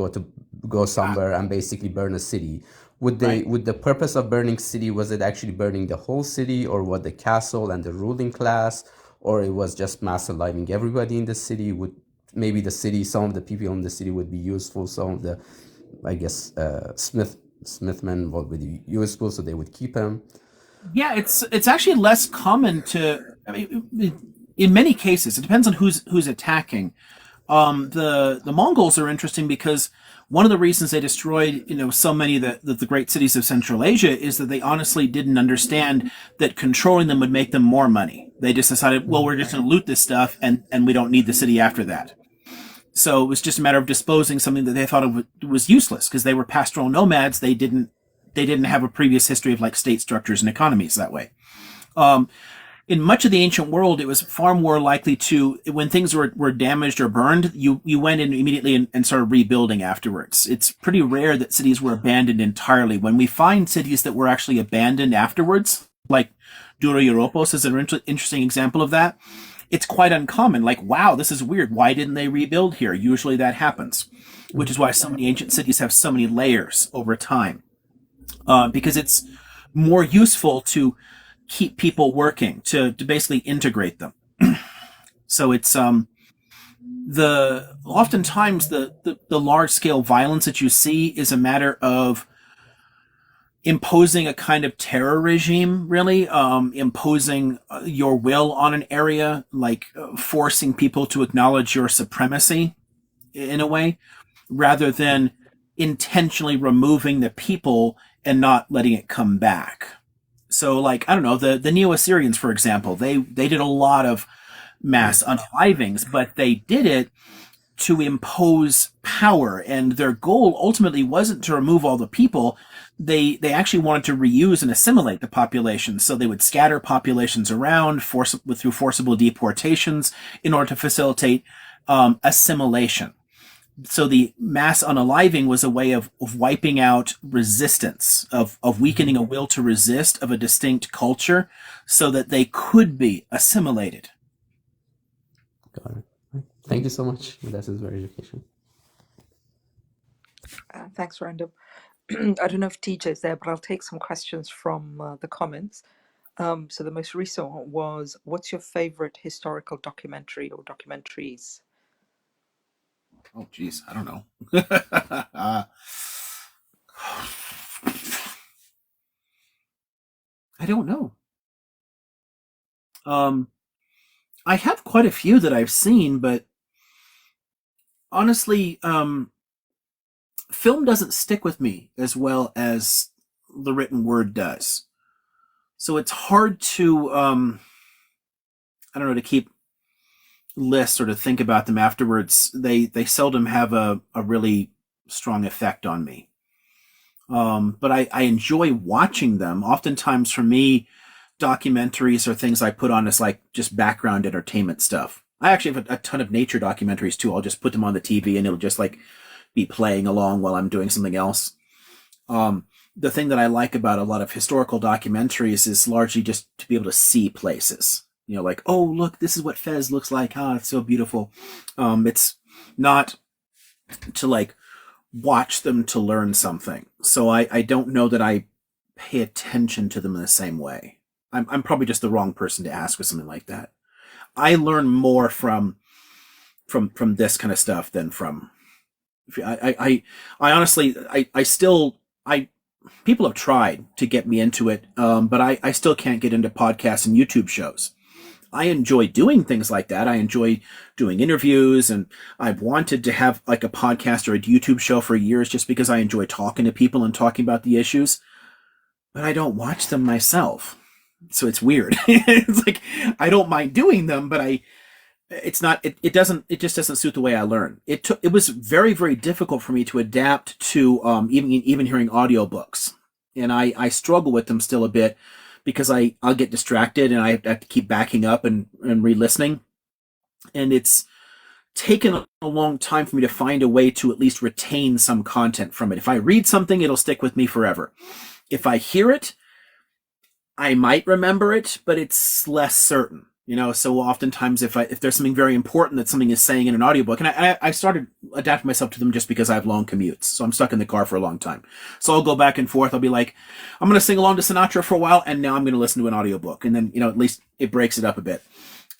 go somewhere and basically burn a city. Would the purpose of burning city, was it actually burning the whole city, or what the castle and the ruling class, or it was just mass aliving everybody in the city? Would maybe the city, some of the people in the city would be useful, some of the, I guess, Smithmen would be useful, so they would keep him. Yeah, it's actually less common to. I mean, in many cases, it depends on who's attacking. The Mongols are interesting because one of the reasons they destroyed so many of the great cities of Central Asia is that they honestly didn't understand that controlling them would make them more money. They just decided, well, we're just going to loot this stuff and we don't need the city after that. So it was just a matter of disposing something that they thought was useless because they were pastoral nomads. They didn't have a previous history of like state structures and economies that way. in much of the ancient world, it was far more likely to, when things were damaged or burned, you went in immediately and started rebuilding afterwards. It's pretty rare that cities were abandoned entirely. When we find cities that were actually abandoned afterwards, like Dura Europos is an interesting example of that, it's quite uncommon. Like, wow, this is weird. Why didn't they rebuild here? Usually that happens, which is why so many ancient cities have so many layers over time, because it's more useful to keep people working, to basically integrate them. So it's oftentimes the large scale violence that you see is a matter of imposing a kind of terror regime, really, imposing your will on an area, like forcing people to acknowledge your supremacy in a way, rather than intentionally removing the people and not letting it come back. So, like, I don't know, the Neo-Assyrians, for example, they did a lot of mass unalivings, but they did it to impose power, and their goal ultimately wasn't to remove all the people. They actually wanted to reuse and assimilate the population, so they would scatter populations around through forcible deportations in order to facilitate assimilation. So the mass unaliving was a way of wiping out resistance, of weakening a will to resist of a distinct culture so that they could be assimilated. Got it. Thank you so much. That is very educational. Thanks, Random. I don't know if TJ is there, but I'll take some questions from the comments. So the most recent one was, what's your favorite historical documentary or documentaries? Oh, geez, I don't know. I don't know. I have quite a few that I've seen, but honestly, film doesn't stick with me as well as the written word does. So it's hard to, I don't know, to keep lists or to think about them afterwards. They seldom have a really strong effect on me. But I enjoy watching them. Oftentimes for me, documentaries are things I put on as like just background entertainment stuff. I actually have a ton of nature documentaries too. I'll just put them on the TV and it'll just like be playing along while I'm doing something else. The thing that I like about a lot of historical documentaries is largely just to be able to see places. You know, like, oh, look, this is what Fez looks like. Ah, it's so beautiful. It's not to like watch them to learn something. So I don't know that I pay attention to them in the same way. I'm probably just the wrong person to ask with something like that. I learn more from this kind of stuff than from. I honestly I still people have tried to get me into it, but I still can't get into podcasts and YouTube shows. I enjoy doing things like that. I enjoy doing interviews, and I've wanted to have like a podcast or a YouTube show for years just because I enjoy talking to people and talking about the issues, but I don't watch them myself. So it's weird. It's like, I don't mind doing them, but it just doesn't suit the way I learn. It was very, very difficult for me to adapt to, even hearing audiobooks. And I struggle with them still a bit because I'll get distracted and I have to keep backing up and re-listening. And it's taken a long time for me to find a way to at least retain some content from it. If I read something, it'll stick with me forever. If I hear it, I might remember it, but it's less certain. You know, so oftentimes if there's something very important that something is saying in an audiobook, and I started adapting myself to them just because I have long commutes, so I'm stuck in the car for a long time. So I'll go back and forth. I'll be like, I'm going to sing along to Sinatra for a while, and now I'm going to listen to an audiobook. And then, you know, at least it breaks it up a bit.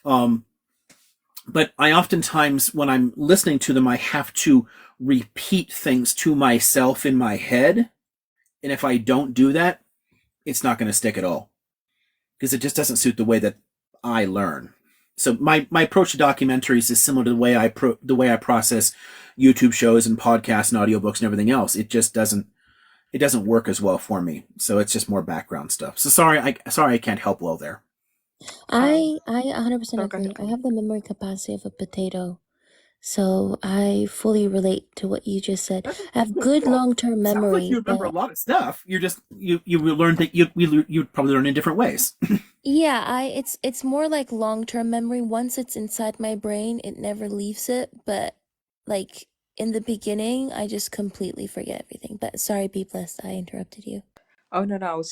But I oftentimes, when I'm listening to them, I have to repeat things to myself in my head. And if I don't do that, it's not going to stick at all. Because it just doesn't suit the way that I learn. So my approach to documentaries is similar to the way I process YouTube shows and podcasts and audiobooks and everything else. It just doesn't work as well for me. So it's just more background stuff. So sorry I can't help well there. I 100% go agree. ahead. I have the memory capacity of a potato. So I fully relate to what you just said. That's I have good. good Well, long-term sounds like memory, you remember a but lot of stuff. You're just you learned that you'd probably learn in different ways. yeah, it's more like long-term memory. Once it's inside my brain, it never leaves it, but like in the beginning, I just completely forget everything. But sorry, B plus, I interrupted you. Oh no, no,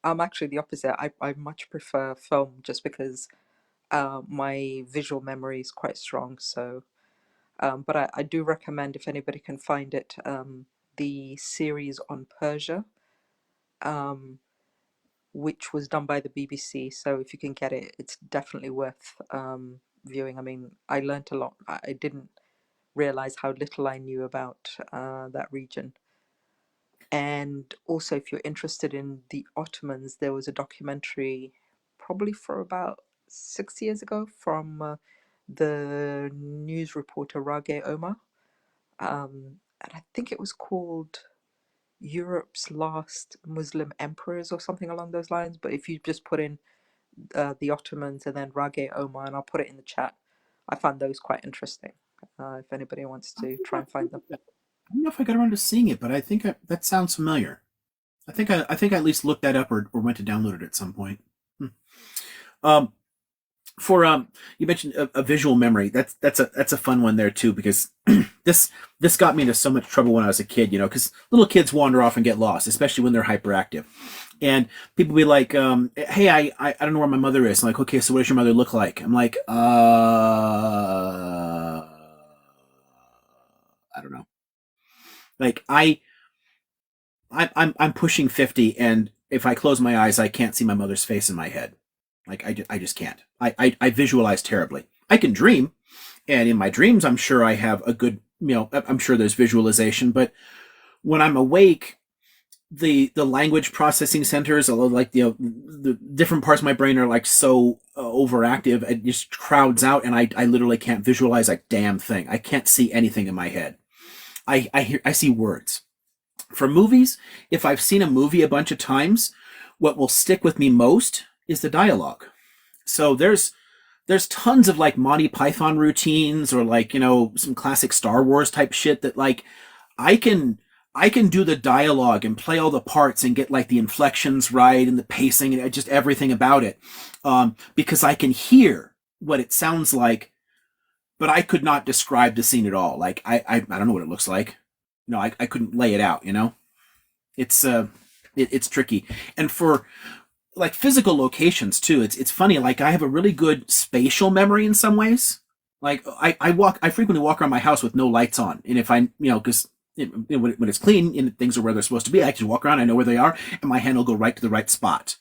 I'm actually the opposite. I much prefer film just because my visual memory is quite strong. So, but I do recommend if anybody can find it, the series on Persia, um, which was done by the BBC. So if you can get it, it's definitely worth viewing. I mean, I learnt a lot. I didn't realize how little I knew about that region. And also, if you're interested in the Ottomans, there was a documentary probably for about 6 years ago from the news reporter Rage Omar. And I think it was called Europe's Last Muslim Emperors or something along those lines. But if you just put in the Ottomans and then Rage Omar, and I'll put it in the chat, I found those quite interesting. If anybody wants to try and find them. I don't know if I got around to seeing it, but I think that sounds familiar. I think I at least looked that up or went to download it at some point. Hmm. Um, for you mentioned a visual memory. That's a fun one there too because this got me into so much trouble when I was a kid. You know, because little kids wander off and get lost, especially when they're hyperactive. And people be like, "Hey, I don't know where my mother is." I'm like, "Okay, so what does your mother look like?" I'm like, I don't know. Like I'm pushing 50, and if I close my eyes, I can't see my mother's face in my head. Like I just can't. I visualize terribly. I can dream, and in my dreams, I'm sure I have a good. You know, I'm sure there's visualization, but when I'm awake, the language processing centers, like the different parts of my brain are like so overactive, it just crowds out, and I literally can't visualize a damn thing. I can't see anything in my head. I see words. For movies, if I've seen a movie a bunch of times, what will stick with me most is the dialogue. So there's tons of like Monty Python routines or like, you know, some classic Star Wars type shit that like I can I can do the dialogue and play all the parts and get like the inflections right and the pacing and just everything about it, because I can hear what it sounds like, but I could not describe the scene at all. Like I don't know what it looks like. No, I couldn't lay it out. You know, it's it's tricky. And for like physical locations too, it's funny. Like I have a really good spatial memory in some ways. Like I frequently walk around my house with no lights on, and if I, you know, because when it's clean and things are where they're supposed to be, I can walk around, I know where they are, and my hand will go right to the right spot.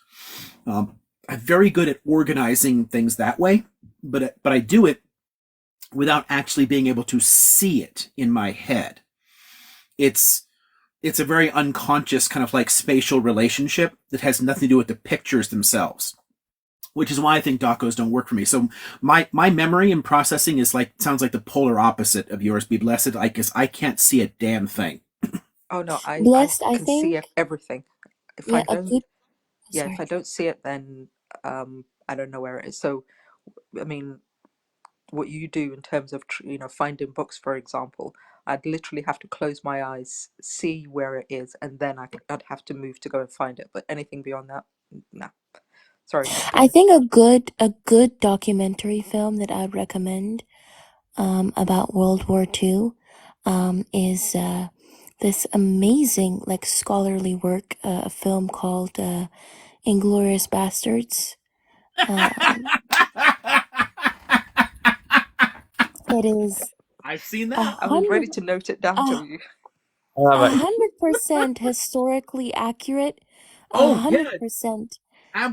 I'm very good at organizing things that way, but I do it without actually being able to see it in my head. It's it's a very unconscious kind of like spatial relationship that has nothing to do with the pictures themselves, which is why I think docos don't work for me. So my memory and processing is like sounds like the polar opposite of yours. Be blessed. I guess I can't see a damn thing. Oh no, I Blessed, I can see think. everything. If I Yeah, a don't, good. yeah, if I Sorry. don't see it, then I don't know where it is. So I mean, what you do in terms of finding books, for example, I'd literally have to close my eyes, see where it is, and then I'd have to move to go and find it. But anything beyond that, no. Sorry, I continue. think a good documentary film that I'd recommend about World War II is this amazing like scholarly work, a film called Inglorious Bastards. Um, it is I've seen a that. I was hundred ready to note it down, a, tell you. a But 100% historically accurate. Oh yeah, 100%.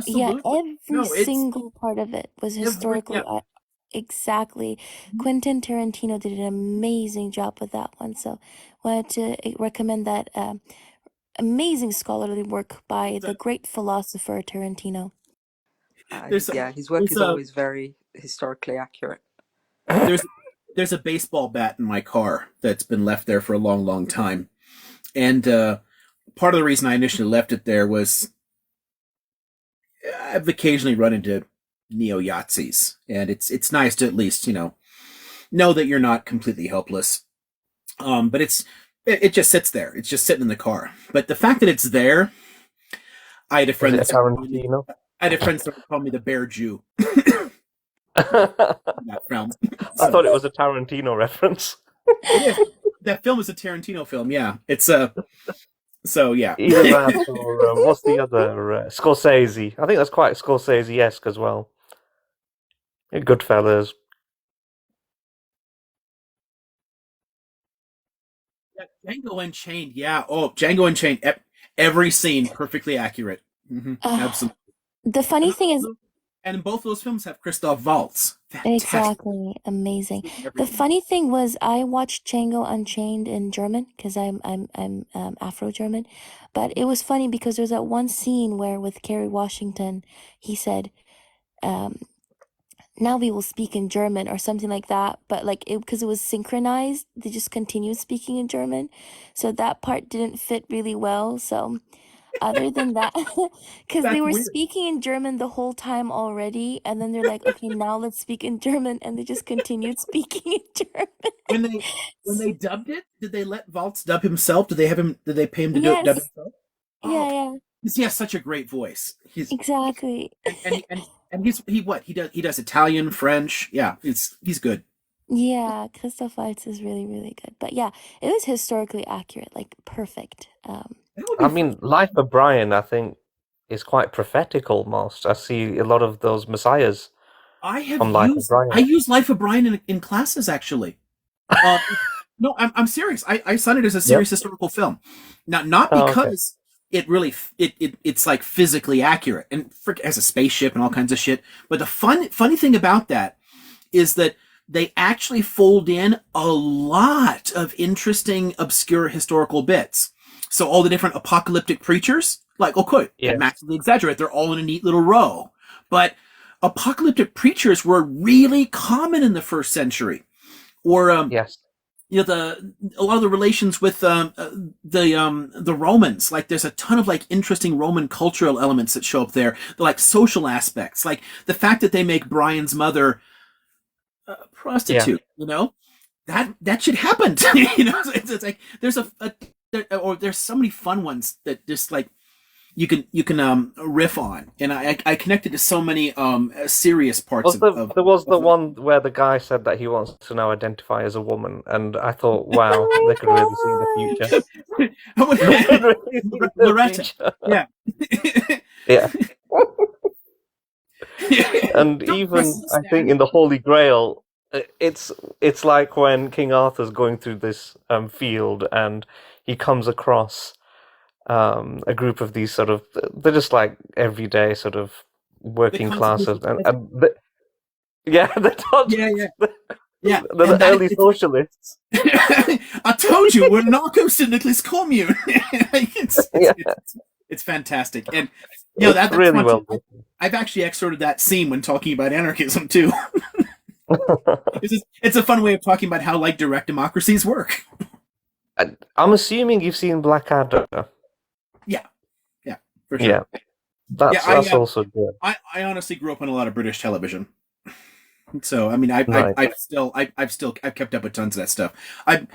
Yeah, absolutely. every No, it's single part of it was every historically yeah. exactly. Quentin Tarantino did an amazing job with that one. So, wanted to recommend that amazing scholarly work by the great philosopher Tarantino. There's a, Yeah, his work there's is a always very historically accurate. there's there's a baseball bat in my car that's been left there for a long, long time, and part of the reason I initially left it there was I've occasionally run into neo Yahtzees, and it's nice to at least know that you're not completely helpless. But it just sits there. It's just sitting in the car. But the fact that it's there, I had a Was friend it a that started calling me, Tarantino? I had a friend started calling me the Bear Jew. I That film. thought So it was a Tarantino reference. it is. That film is a Tarantino film. Yeah, it's a. So yeah. Either that or what's the other? Scorsese. I think that's quite Scorsese-esque as well. Goodfellas. Yeah, Django Unchained. Yeah. Oh, Django Unchained. Every scene perfectly accurate. Absolutely. The funny thing is, And both those films have Christoph Waltz. Fantastic. exactly, amazing. The Everything. funny thing was, I watched Django Unchained in German because I'm Afro-German, but it was funny because there's that one scene where with Kerry Washington, he said, um, "Now we will speak in German" or something like that. But like it because it was synchronized, they just continued speaking in German, so that part didn't fit really well. So other than that, because they That's were weird. speaking in German the whole time already, and then they're like, okay, now let's speak in German, and they just continued speaking in German. When they when they dubbed it, did they let Waltz dub himself? Did they have him? Did they pay him to do it dub Yes, himself? Oh, yeah, yeah, because he has such a great voice. He's exactly. and he does Italian, French. Yeah, he's good. Yeah, Christoph Waltz is really, really good. But yeah, it was historically accurate, like perfect. That would I be fun. mean, Life of Brian, I think, is quite prophetic almost. I see a lot of those messiahs from Life of I Brian. use Life of Brian in classes actually. Um, no, I'm serious. I cite it as a Yep. serious historical film. Not Oh, okay. because it really it's like physically accurate and has a spaceship and all kinds of shit. But the funny thing about that is that they actually fold in a lot of interesting, obscure historical bits. So all the different apocalyptic preachers, like, okay, I Yes. massively exaggerate, they're all in a neat little row. But apocalyptic preachers were really common in the first century. Or Yes. a lot of the relations with the Romans. Like there's a ton of like interesting Roman cultural elements that show up there. The like social aspects, like the fact that they make Brian's mother a Yeah. prostitute. That should happen. It's like there's so many fun ones that just like you can riff on, and I connected to so many serious parts There was the of life. one where the guy said that he wants to now identify as a woman, and I thought, wow, they could really see the future. They could really see the Loretta, future. yeah. Yeah. And Don't press even this, I think Dad. in the Holy Grail, it's like when King Arthur's going through this field and he comes across a group of these sort of they're just like everyday sort of The working classes consequences of peasant. yeah, they're not Yeah, yeah, they're yeah, the and that early socialists. I told you we're narco-syndicalist commune. Like, Yeah, it's fantastic, and it's that's really fun well too. done. I've actually excerpted that scene when talking about anarchism too. It's a fun way of talking about how like direct democracies work. I'm assuming you've seen Blackadder. Yeah, yeah, for sure. Yeah, Yeah, that's also good. I honestly grew up on a lot of British television. So I mean, Nice. I've kept up with tons of that stuff. I've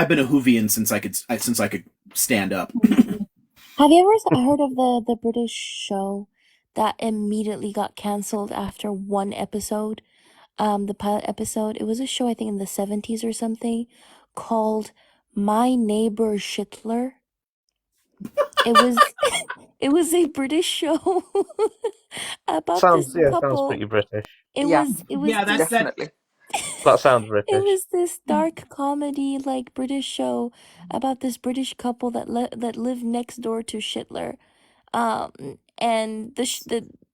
been a Whovian since I could stand up. Have you ever heard of the British show that immediately got canceled after one episode? The pilot episode. It was a show I think in the 70s or something called My Neighbor Schittler. It was it was a British show about this Sounds couple. pretty British. It Yeah, was it was Yeah, this definitely. That sounds it British. was this dark comedy like British show about this British couple that lived next door to Schittler. And the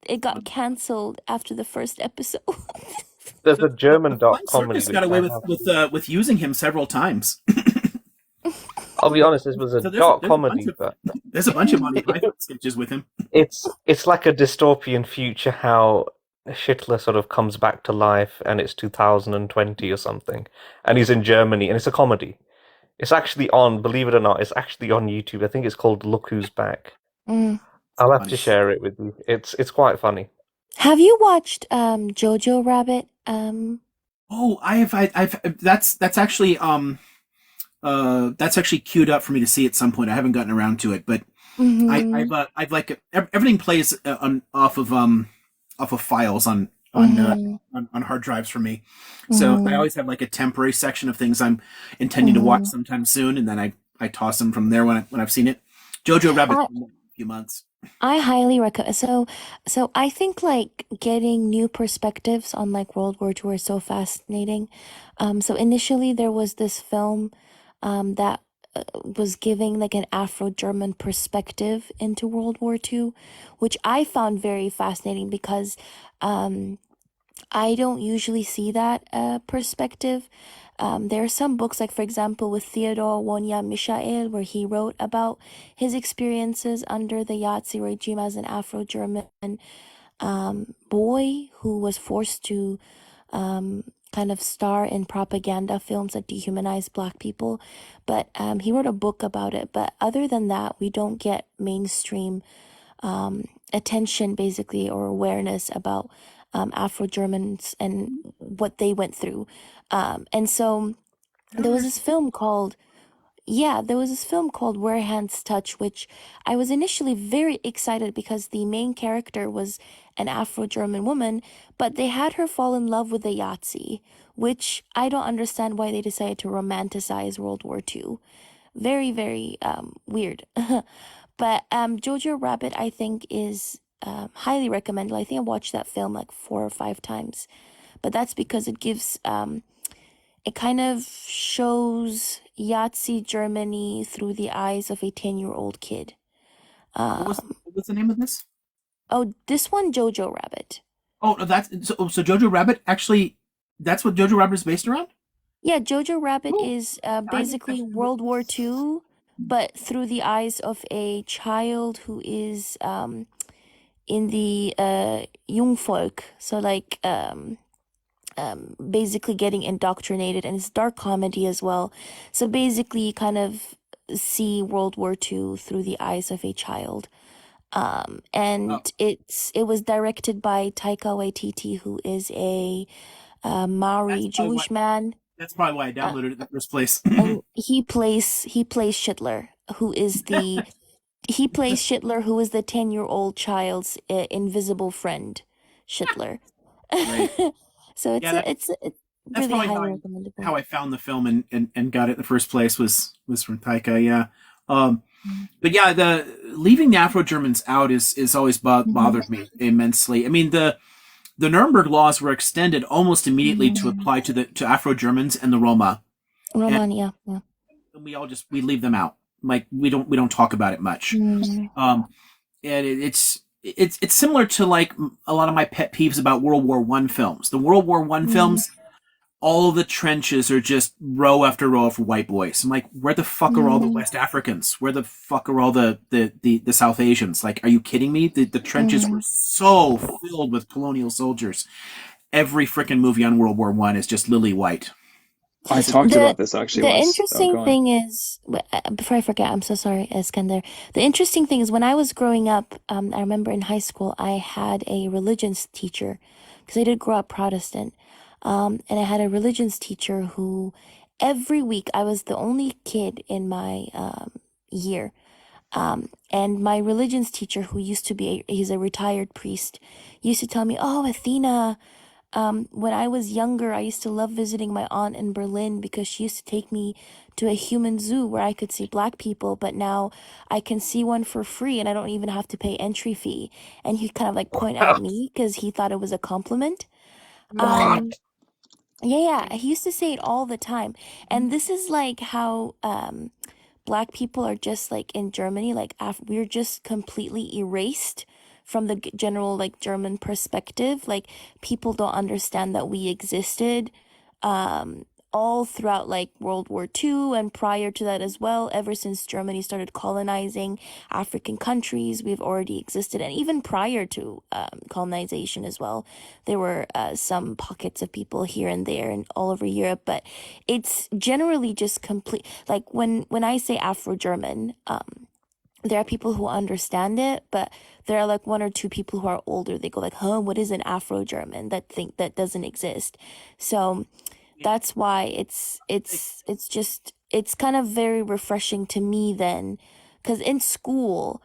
it got canceled after the first episode. There's the a German the dark Flying comedy Circus got which away I with have. with using him several times. I'll be honest, this was a So dark comedy, but there's a bunch of Monty Python sketches with him. it's like a dystopian future how Hitler sort of comes back to life and it's 2020 or something, and he's in Germany and it's a comedy. It's actually on, believe it or not, it's actually on YouTube. I think it's called Look Who's Back. Mm. I'll have Funny. to share it with you. It's quite funny. Have you watched Jojo Rabbit? Oh, that's actually queued up for me to see at some point. I haven't gotten around to it, but Mm-hmm. I've like everything plays on off of files Mm-hmm. on hard drives for me. So I Mm-hmm. always have like a temporary section of things I'm intending to watch Mm-hmm. sometime soon, and then I toss them from there when I've seen it. Jojo Rabbit's I been a few months. I highly recommend. So I think like getting new perspectives on like World War II are so fascinating. So initially there was this film, that was giving like an Afro-German perspective into World War II, which I found very fascinating because, um, I don't usually see that perspective. There are some books, like for example, with Theodore Wonya Mishael, where he wrote about his experiences under the Yahtzee regime as an Afro-German boy who was forced to kind of star in propaganda films that dehumanize Black people. But he wrote a book about it. But other than that, we don't get mainstream attention, basically, or awareness about Afro Germans and what they went through. And so No, there was there's this film called, yeah, there was this film called Where Hands Touch, which I was initially very excited because the main character was an Afro German woman, but they had her fall in love with the Yahtzee, which I don't understand why they decided to romanticize World War II. Very, very weird. But Jojo Rabbit, I think, is highly recommended. I think I watched that film like 4 or 5 times, but that's because it gives it kind of shows Yahtzee Germany through the eyes of a 10-year-old kid. Um, what was the name of this? oh, this one, Jojo Rabbit. Oh, no, so Jojo Rabbit actually that's what Jojo Rabbit is based around. Yeah, Jojo Rabbit Oh, is I didn't basically actually look World War this. II, but through the eyes of a child who is in the Jungvolk. So like basically getting indoctrinated, and it's dark comedy as well. So basically, you kind of see World War II through the eyes of a child. Oh, And it was directed by Taika Waititi, who is a that's Maori probably why Jewish man. that's probably why I Uh, downloaded it in the first place. and he plays Schindler, who is the he plays Schindler, who is the 10-year-old child's invisible friend, Schindler. Great. So Yeah, it's that's really probably highly recommendable. how I found the film and got it in the first place was from Taika. Yeah. But yeah, the leaving the Afro Germans out is always Mm-hmm. bothered me immensely. I mean, the Nuremberg laws were extended almost immediately to Mm-hmm. apply to Afro Germans and the Roma, and Roman, yeah, yeah. we leave them out. Like we don't talk about it much. Mm-hmm. Um, and it's similar to like a lot of my pet peeves about World War I films. The World War I films, all of the trenches are just row after row of white boys. I'm like, where the fuck are all the Mm-hmm. West Africans? Where the fuck are all the South Asians? Like, are you kidding me? The trenches were Mm-hmm. so filled with colonial soldiers. Every freaking movie on World War I is just lily white. I talked The about this actually the once. Oh, interesting go on. thing is, before I forget, I'm so sorry, Iskandar. The interesting thing is, when I was growing up, I remember in high school, I had a religions teacher, because I did grow up Protestant, and I had a religions teacher who, every week, I was the only kid in my year, and my religions teacher, who used to be he's a retired priest, used to tell me, "Oh, Athena." When I was younger, I used to love visiting my aunt in Berlin because she used to take me to a human zoo where I could see black people, but now I can see one for free and I don't even have to pay entry fee. And he kind of like point at me because he thought it was a compliment. What? Um, yeah, he used to say it all the time. And this is like how black people are just like in Germany, like we're just completely erased from the general like German perspective. Like people don't understand that we existed um all throughout like World War II and prior to that as well. Ever since Germany started colonizing African countries, we've already existed, and even prior to colonization as well, there were some pockets of people here and there and all over Europe, but it's generally just complete. Like when I say Afro-German, there are people who understand it, but there are like one or two people who are older. They go like, "Huh, what is an Afro-German?" That doesn't exist. So that's why it's kind of very refreshing to me then, because in school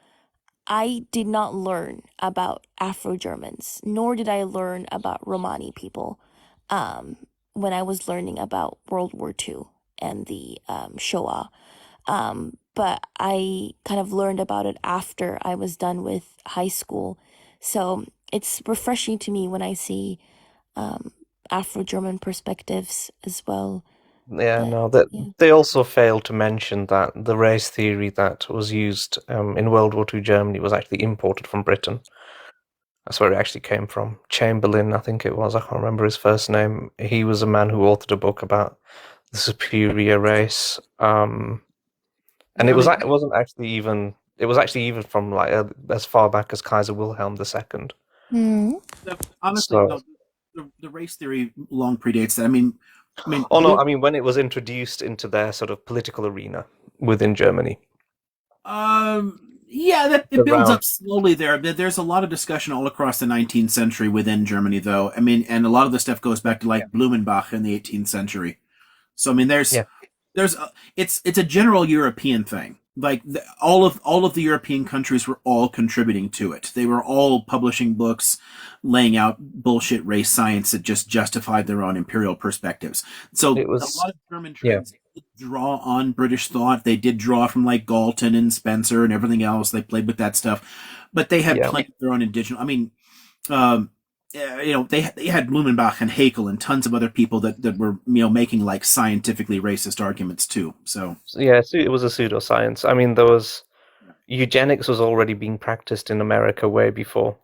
I did not learn about Afro-Germans, nor did I learn about Romani people um, when I was learning about World War II and the Shoah. But I kind of learned about it after I was done with high school. So it's refreshing to me when I see um, Afro-German perspectives as well. Yeah, But no, that yeah. they also failed to mention that the race theory that was used in World War II Germany was actually imported from Britain. That's where it actually came from. Chamberlain, I think it was. I can't remember his first name. He was a man who authored a book about the superior race. And Yeah, I mean, it wasn't actually even. It was actually even from like as far back as Kaiser Wilhelm II. Mm. honestly, So, no, the race theory long predates that. oh no, blue. I mean when it was introduced into their sort of political arena within Germany Yeah, that it builds around. up slowly there. There's a lot of discussion all across the 19th century within Germany, though. I mean, and a lot of the stuff goes back to like Blumenbach in the 18th century. So I mean, Yeah, it's a general European thing. Like all of the European countries were all contributing to it. They were all publishing books, laying out bullshit race science that just justified their own imperial perspectives. So it a was. lot of German Yeah, trends did draw on British thought. They did draw from like Galton and Spencer and everything else. They played with that stuff, but they had yeah. plenty of their own indigenous. Um, they had Blumenbach and Haeckel and tons of other people that were making like scientifically racist arguments too. So Yeah, it was a pseudoscience. I mean, there was eugenics was already being practiced in America way before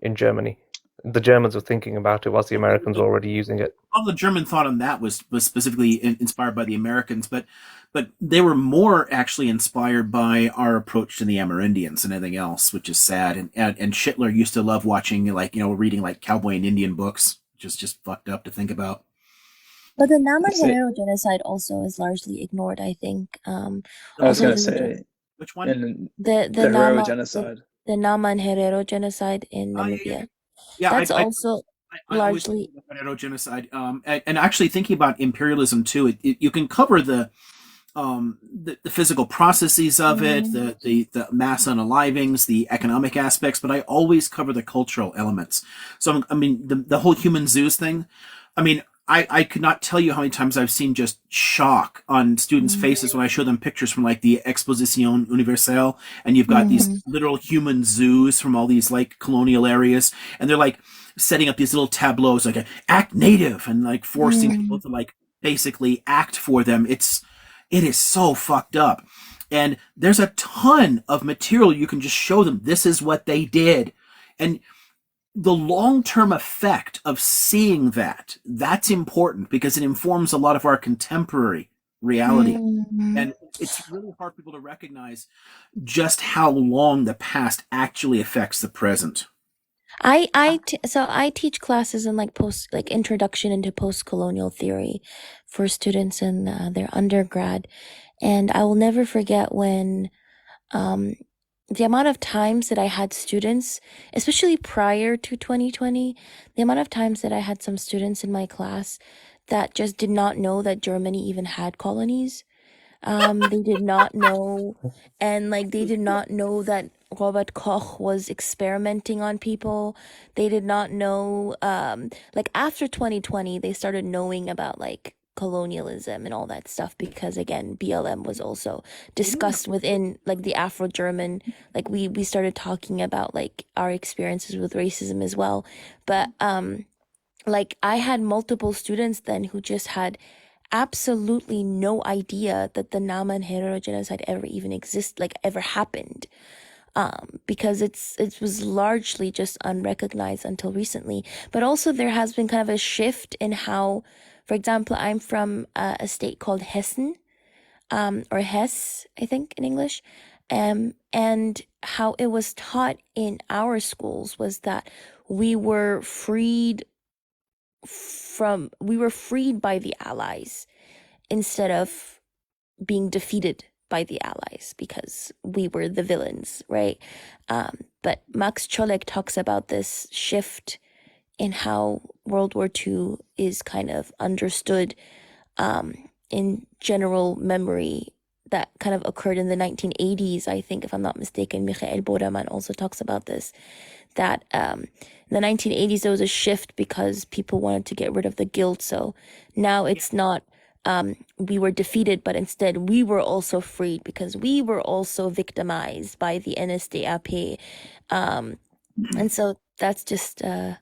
in Germany. The Germans were thinking about it whilst the Americans were already using it. all the German thought on that was specifically inspired by the Americans, but they were more actually inspired by our approach to the Amerindians and anything else, which is sad. And Schindler used to love watching like reading like cowboy and Indian books, which is just fucked up to think about. But the Naman Say, Herero genocide also is largely ignored, I think. I was Which Also gonna one? say, Which one? in the the Herero Nama genocide. the Naman Herero genocide in Yeah, yeah, Namibia. yeah. That's also I always largely. think about Finero genocide. And actually thinking about imperialism too, you can cover the physical processes of it, Mm, the mass unalivings, the economic aspects, but I always cover the cultural elements. So I mean, the whole human zoos thing. I mean, I could not tell you how many times I've seen just shock on students' mm, faces when I show them pictures from like the Exposition Universelle, and you've got these mhm, literal human zoos from all these like colonial areas, and they're like setting up these little tableaus like act native and like forcing people mm. to like basically act for them. It is so fucked up. And there's a ton of material you can just show them. This is what they did. And the long-term effect of seeing that's important because it informs a lot of our contemporary reality. Mm. And it's really hard for people to recognize just how long the past actually affects the present. So I teach classes in like introduction into post-colonial theory for students in their undergrad, and I will never forget when um the amount of times that I had students, especially prior to 2020, the amount of times that I had some students in my class that just did not know that Germany even had colonies. They did not know, and like they did not know that Robert Koch was experimenting on people. They did not know, like after 2020, they started knowing about like colonialism and all that stuff because again, BLM was also discussed within like the Afro-German, like we started talking about like our experiences with racism as well. But like I had multiple students then who just had absolutely no idea that the Nama and Herero genocide ever even like ever happened. Because it was largely just unrecognized until recently. But also there has been kind of a shift in how, for example, I'm from a state called Hessen, or Hesse, I think in English. And how it was taught in our schools was that we were freed we were freed by the Allies instead of being defeated by the Allies because we were the villains, right? But Max Cholek talks about this shift in how World War II is kind of understood in general memory that kind of occurred in the 1980s, I think, if I'm not mistaken. Michael Boraman also talks about this, that in the 1980s there was a shift because people wanted to get rid of the guilt. So now it's not we were defeated, but instead we were also freed because we were also victimized by the NSDAP. And so that's just kind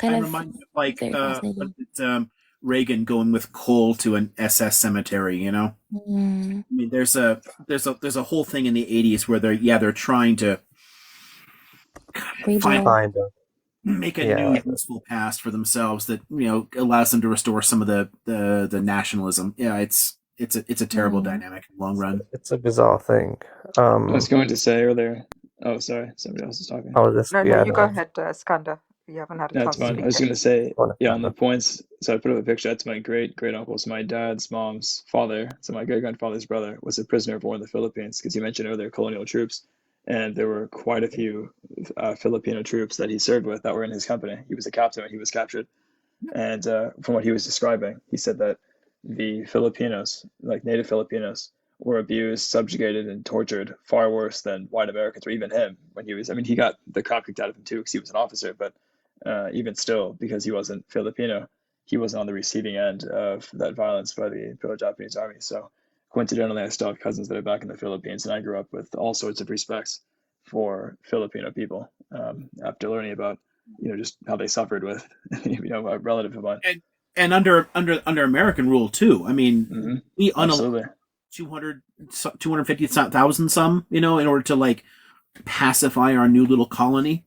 I'm of reminded of like very fascinating. Reagan going with coal to an SS cemetery. You know, Mm, I mean, there's a whole thing in the '80s where they're trying to find rebuild. Kind of. make a Yeah. new useful past for themselves that allows them to restore some of the nationalism. Yeah, it's a terrible Mm. dynamic in the long run. It's a bizarre thing. I was going to say earlier. Oh, sorry, somebody else is talking. Oh, this, No, yeah, you go no, ahead, Skander. You haven't had a That's chance to fine. I speak was yet. going to say, go on, yeah, on the Amanda. points. So I put up a picture. That's my great uncle. So my dad's mom's father, so my great grandfather's brother, was a prisoner of war in the Philippines. Because you mentioned earlier colonial troops, and there were quite a few Filipino troops that he served with that were in his company. He was a captain when he was captured. And from what he was describing, he said that the Filipinos, like native Filipinos, were abused, subjugated, and tortured far worse than white Americans, or even him when he was. I mean, he got the crap kicked out of him too because he was an officer, but even still, because he wasn't Filipino, he wasn't on the receiving end of that violence by the Imperial Japanese Army. So coincidentally, I still have cousins that are back in the Philippines, and I grew up with all sorts of respects for Filipino people after learning about just how they suffered with a relative of mine. And under American rule too. I mean, we unallowed Absolutely. 250,000 some, in order to like pacify our new little colony.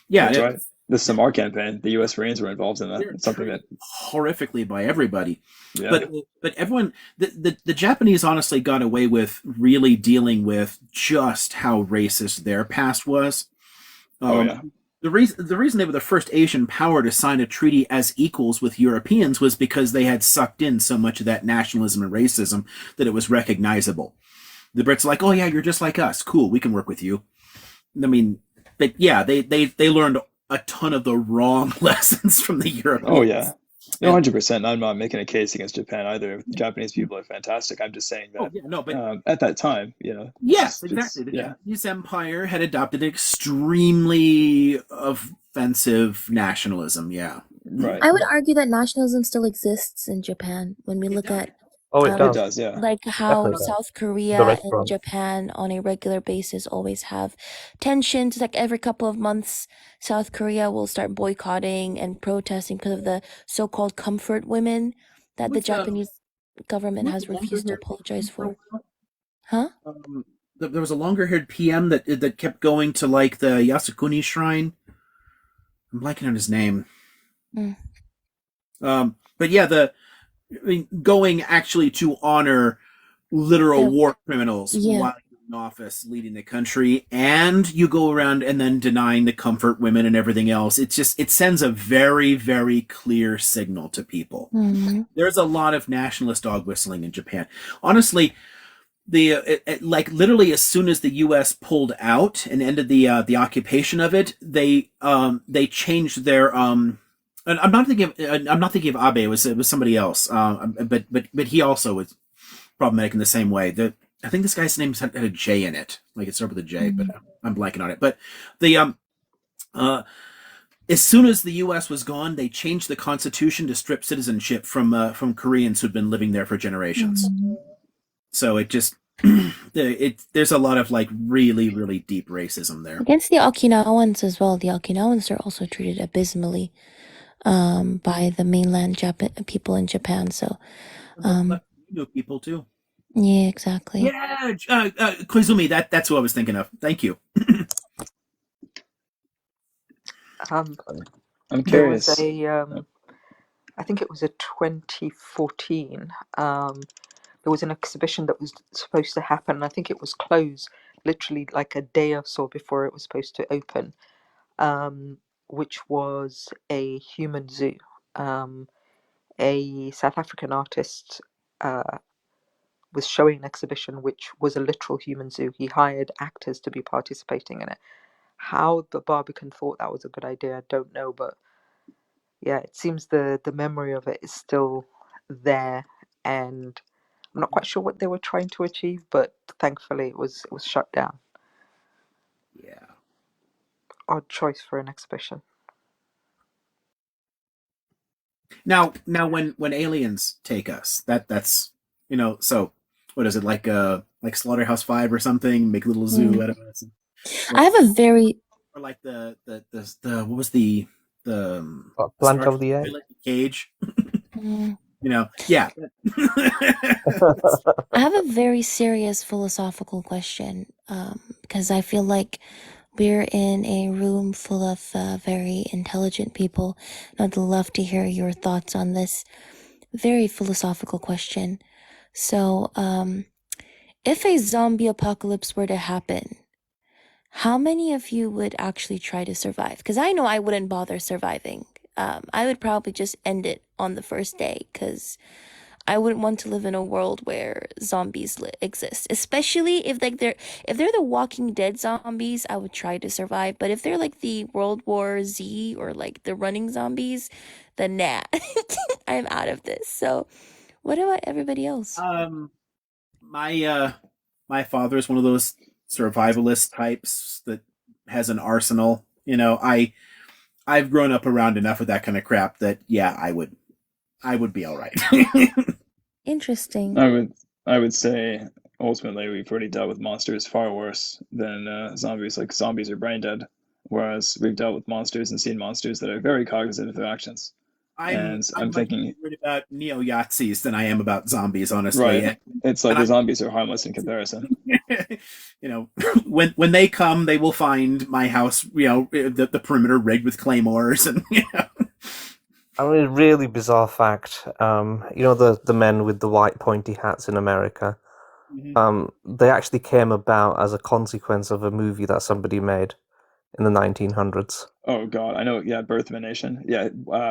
Yeah, That's right. The Samar campaign, the U.S. Marines were involved in that. they're It's something that, treated horrifically by everybody. yeah, But everyone, the Japanese honestly got away with really dealing with just how racist their past was. oh yeah, The reason they were the first Asian power to sign a treaty as equals with Europeans was because they had sucked in so much of that nationalism and racism that it was recognizable. The Brits are like, oh yeah, you're just like us. Cool, we can work with you. I mean, but yeah, they learned a ton of the wrong lessons from the Europeans. oh yeah. No, And 100%. I'm not making a case against Japan either. The Japanese people are fantastic. I'm just saying oh that yeah, no, but at that time, yes, it's exactly. The yeah, Japanese Empire had adopted extremely offensive nationalism. Yeah, right. I would argue that nationalism still exists in Japan when we it look does. at Oh, it It does. does, yeah. like how Definitely does. South The Korea and restaurant. Japan on a regular basis always have tensions. Like every couple of months, South Korea will start boycotting and protesting because of the so-called comfort women that the With Japanese government with has the longer refused to haired apologize PM for a for. while. Huh? There was a longer haired PM that kept going to like the Yasukuni Shrine. I'm blanking on his name. Mm. But yeah, going actually to honor literal The- war criminals yeah. while in office leading the country, and you go around and then denying the comfort women and everything else. It sends a very, very clear signal to people. Mhm. There's a lot of nationalist dog whistling in Japan. Honestly, like literally as soon as the U.S. pulled out and ended the occupation of it, they changed their and I'm not thinking of Abe. It was somebody else. But he also was problematic in the same way. I think this guy's name had a J in it, like it started with a J, but I'm blanking on it. But the as soon as the U.S. was gone, they changed the constitution to strip citizenship from Koreans who'd been living there for generations. So it just there's a lot of like really, really deep racism there. Against the Okinawans as well. The Okinawans are also treated abysmally by the mainland people in Japan. So, People too. yeah, exactly. Yeah, Koizumi, that's what I was thinking of. Thank you. I'm There was curious. I think it was a 2014. There was an exhibition that was supposed to happen. I think it was closed literally like a day or so before it was supposed to open, which was a human zoo. A South African artist was showing an exhibition which was a literal human zoo. He hired actors to be participating in it. How the Barbican thought that was a good idea, I don't know, but yeah, it seems the memory of it is still there, and I'm not quite sure what they were trying to achieve, but thankfully it was shut down. Yeah. Odd choice for an exhibition. Now when aliens take us, that's so what is it like Slaughterhouse-Five or something? Make a little zoo out of us. I have a very Or like the what was the Planet Star of Trek the Apes. pilot cage? mm, Yeah. I have a very serious philosophical question, because I feel like we're in a room full of very intelligent people. I'd love to hear your thoughts on this very philosophical question. So, if a zombie apocalypse were to happen, how many of you would actually try to survive? Because I know I wouldn't bother surviving. I would probably just end it on the first day, because I wouldn't want to live in a world where zombies exist, especially if they're the Walking Dead zombies. I would try to survive, but if they're like the World War Z or like the running zombies, then nah, I'm out of this. So, what about everybody else? My my father is one of those survivalist types that has an arsenal. I've grown up around enough of that kind of crap that yeah, I would be all right. Interesting. I would say ultimately we've already dealt with monsters far worse than zombies. Like zombies are brain dead, whereas we've dealt with monsters and seen monsters that are very cognizant of their actions. And I'm I'm much more thinking, worried about neo Yazis than I am about zombies, honestly. right, it's like And the I'm zombies are harmless in comparison. you know, when they come, they will find my house, the perimeter rigged with claymores, and I mean, a really bizarre fact. The men with the white pointy hats in America. They actually came about as a consequence of a movie that somebody made in the 1900s. Oh God, I know. Yeah, Birth of a Nation. Yeah,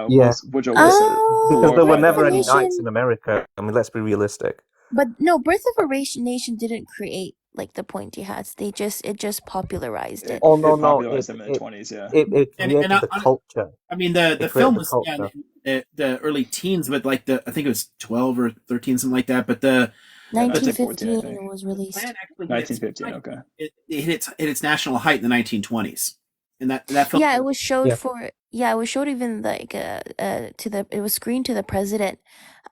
Yeah, Woodrow Wilson. The because Oh, war there were cried Birth of that a never any film. knights in Nation. America. I mean, let's be realistic. But no, Birth of a Nation didn't create like the pointy hats. It just popularized it. Oh no, It no, popularized them in the 20s. Yeah. it and created the culture. I mean It the created film the was culture. in the early teens, but like I think it was 12 or 13, something like that. But Yeah, 1914, I 1915 think. it was the released. plan actually hit its 1915. height. Okay. It hit its national height in the 1920s, and that film. Yeah, it was showed Yeah. for yeah, it was showed even like it was screened to the president.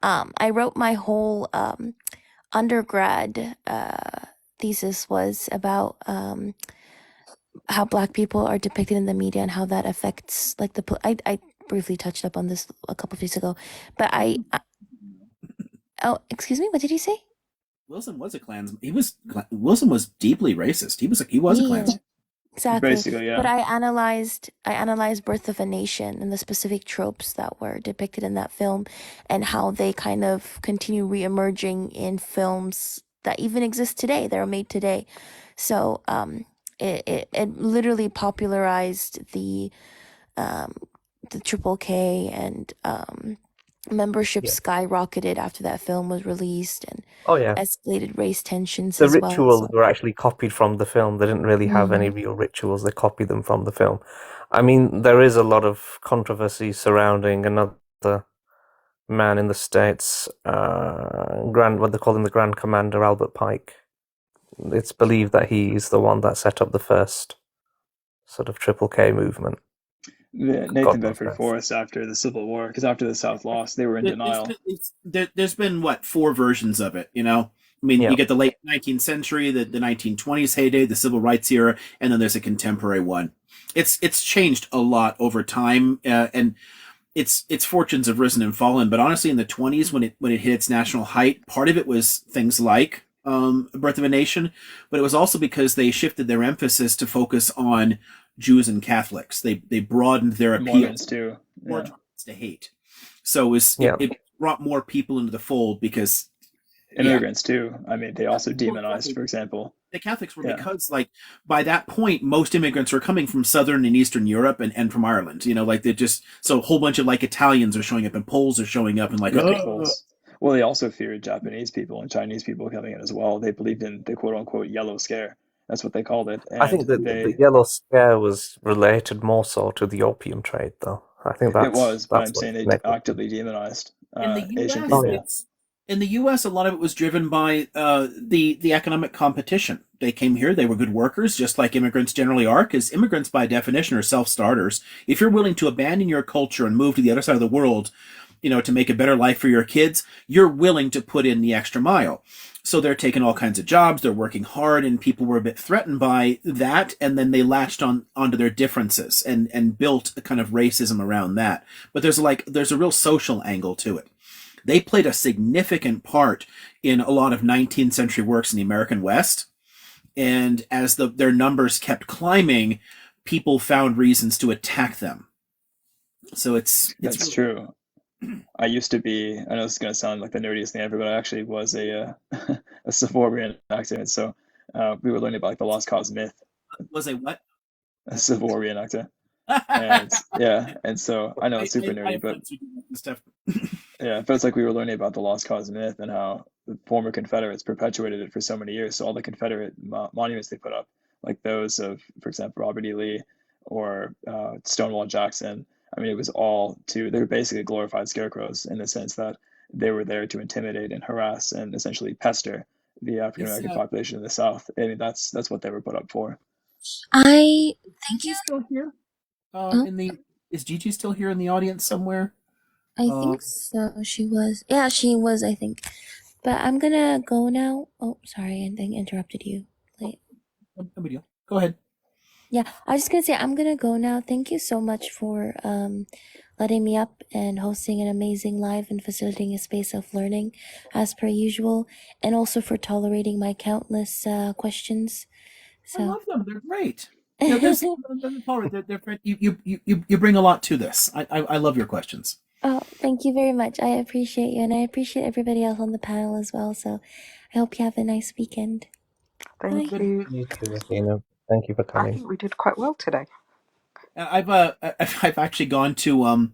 I wrote my whole undergrad thesis was about how Black people are depicted in the media and how that affects like I briefly touched up on this a couple of weeks ago, but oh, excuse me, what did you say? Wilson was a Klansman. Wilson was deeply racist. He was a Yeah, Klansman. exactly. Basically, But yeah. I analyzed Birth of a Nation and the specific tropes that were depicted in that film and how they kind of continue re-emerging in films that even exist today, that are made today. So it literally popularized the Triple K, and membership Yeah. skyrocketed after that film was released, and Oh yeah. escalated race tensions The as well. rituals So were actually copied from the film. They didn't really have any real rituals. They copied them from the film. I mean, there is a lot of controversy surrounding another man in the States, what they call him, the Grand Commander Albert Pike. It's believed that he's the one that set up the first sort of Triple K movement. The God Nathan knows Bedford best. Forrest after the Civil War, because after the South lost, they were in denial. There's been what, four versions of it. I mean, Yeah. you get the late 19th century, the 1920s heyday, the civil rights era, and then there's a contemporary one. It's changed a lot over time, and its fortunes have risen and fallen. But honestly, in the 20s, when it hit its national height, part of it was things like Birth of a Nation, but it was also because they shifted their emphasis to focus on Jews and Catholics. They broadened their appeal, Mormons too. more Yeah. targets to hate. So it brought more people into the fold because Immigrants too. I mean, they also Well, demonized, for example. the Catholics were, Yeah. because like by that point most immigrants were coming from Southern and Eastern Europe and from Ireland. Like they just, so a whole bunch of like Italians are showing up and Poles are showing up and like, Yeah, oh, Poles. Well, they also feared Japanese people and Chinese people coming in as well. They believed in the quote unquote yellow scare. That's what they called it. I And think that the they yellow scare was related more so to the opium trade, though. I think it was, but that's I'm what saying it's they connected to. actively demonized In the Asian U.S., Oh people. yeah. it's in the U.S. A lot of it was driven by the economic competition. They came here; they were good workers, just like immigrants generally are, because immigrants, by definition, are self-starters. If you're willing to abandon your culture and move to the other side of the world, to make a better life for your kids, you're willing to put in the extra mile. So they're taking all kinds of jobs, they're working hard, and people were a bit threatened by that, and then they latched onto their differences and built a kind of racism around that. But there's a real social angle to it. They played a significant part in a lot of 19th century works in the American West, and as their numbers kept climbing, people found reasons to attack them. So it's That's really true. I used to be, I know this is going to sound like the nerdiest thing ever, but I actually was a Civil War reenactor. And so we were learning about like the Lost Cause myth, was a what? a Civil War reenactor. And yeah, and so I know it's super I nerdy, have but friends who do that stuff. yeah, it feels like we were learning about the Lost Cause myth and how the former Confederates perpetuated it for so many years. So all the Confederate monuments they put up, like those of, for example, Robert E. Lee or Stonewall Jackson, I mean, it was all they were basically glorified scarecrows in the sense that they were there to intimidate and harass and essentially pester the African Is American population in the South. I mean, that's what they were put up for. I thank Gigi you. still here? Oh, In the Is Gigi still here in the audience somewhere? I think so. She was. Yeah, she was, I think. But I'm gonna go now. Oh, sorry, I think interrupted you. Like, No big deal. Go ahead. yeah, I was just gonna say I'm gonna go now. Thank you so much for letting me up and hosting an amazing live and facilitating a space of learning as per usual, and also for tolerating my countless questions. I So love them. They're great. You bring a lot to this. I love your questions. oh, thank you very much. I appreciate you, and I appreciate everybody else on the panel as well. So I hope you have a nice weekend. Thank Bye. you. You too, Athena. Thank you for I coming. think we did quite well today. I've actually gone to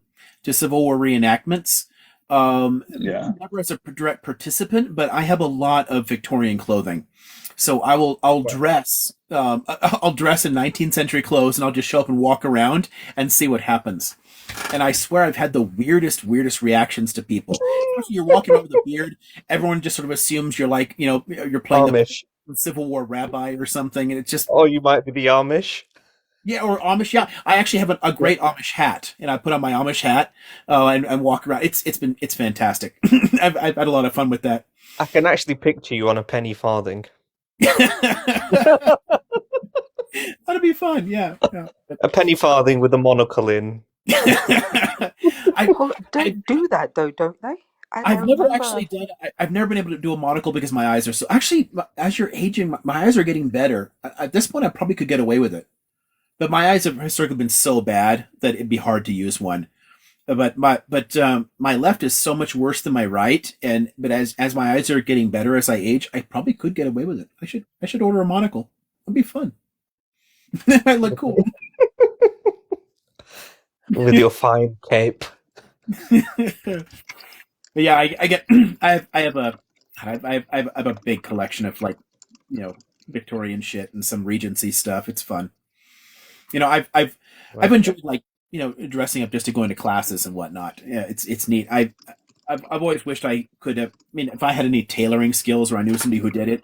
Civil War reenactments. Yeah. Never as a direct participant, but I have a lot of Victorian clothing. So I'll dress in 19th century clothes and I'll just show up and walk around and see what happens. And I swear I've had the weirdest reactions to people. Especially you're walking around with a beard, everyone just sort of assumes you're like, you're playing Amish. the Civil War rabbi or something, and it's just Oh, you might be the Amish. yeah, or Amish. Yeah, I actually have a Yeah. great Amish hat, and I put on my Amish hat and walk around. It's fantastic. I've had a lot of fun with that. I can actually picture you on a penny farthing. That'd be fun. Yeah. A penny farthing with a monocle in. I, I Don't do that though, don't they? I I've never remember. actually done. I've never been able to do a monocle because my eyes are so. Actually, as you're aging, my eyes are getting better. At this point, I probably could get away with it. But my eyes have historically been so bad that it'd be hard to use one. But my left is so much worse than my right, but as my eyes are getting better as I age, I probably could get away with it. I should order a monocle. It'd be fun. It might look cool. With your fine cape. But yeah, I get I have a big collection of Victorian shit and some Regency stuff. It's fun. I've enjoyed dressing up just to go into classes and whatnot. Yeah, it's neat. I've always wished I could have. I mean, if I had any tailoring skills or I knew somebody who did it,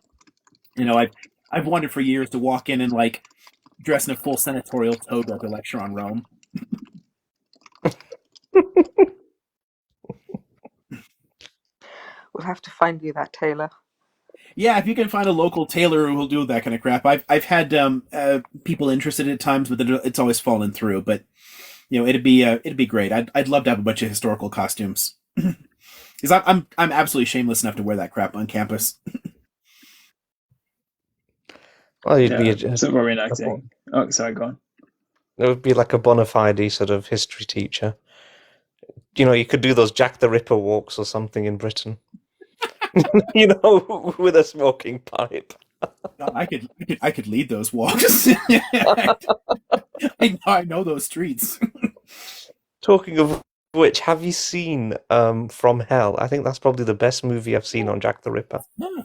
I've wanted for years to walk in and dress in a full senatorial toga to lecture on Rome. We'll have to find you that tailor. Yeah, if you can find a local tailor who will do that kind of crap. I've had people interested at times, but it's always fallen through. But it'd be great. I'd love to have a bunch of historical costumes because I'm absolutely shameless enough to wear that crap on campus. Well, you'd be Yeah. Civil War reenacting. Oh, sorry, go on. it would be like a bona fide sort of history teacher. You could do those Jack the Ripper walks or something in Britain. With a smoking pipe. God, I could lead those walks. I know those streets. Talking of Which have you seen From Hell? I think that's probably the best movie I've seen on Jack the Ripper. Yeah,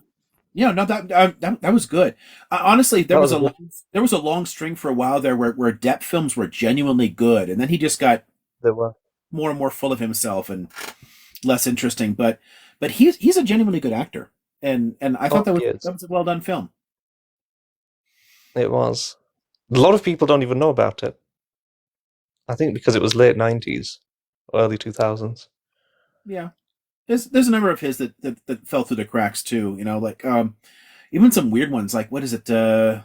yeah, no, that was good. Honestly, That was a good. there was a long string for a while there where Depp films were genuinely good, and then he just got There were. more and more full of himself and less interesting. But he's a genuinely good actor, and I thought Oh, he that is. was a well done film. It was. A lot of people don't even know about it. I think because it was late 90s, early 2000s. Yeah, there's a number of his that fell through the cracks too. You know, like even some weird ones like what is it the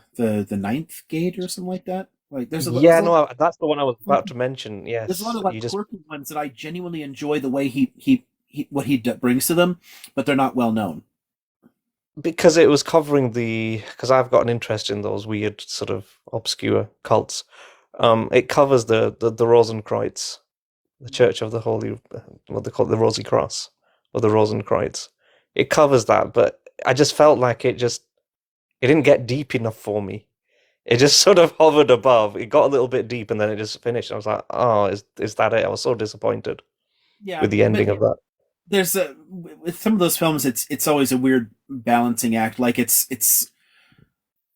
ninth gate or something like that. Like Yeah, no, that's the one I was about to mention. there's a lot Yes, of like you just quirky ones that I genuinely enjoy the way he what brings to them, but they're not well known. because it was covering because I've got an interest in those weird sort of obscure cults. It covers the Rosenkreuz, the Church of the Holy, what they call it, the Rosy Cross, or the Rosenkreuz. It covers that, but I just felt like it didn't get deep enough for me. It just sort of hovered above. It got a little bit deep, and then it just finished. I was like, "Oh, is that it?" I was so disappointed Yeah, with the but ending of that. there's a with some of those films, it's always a weird balancing act. Like it's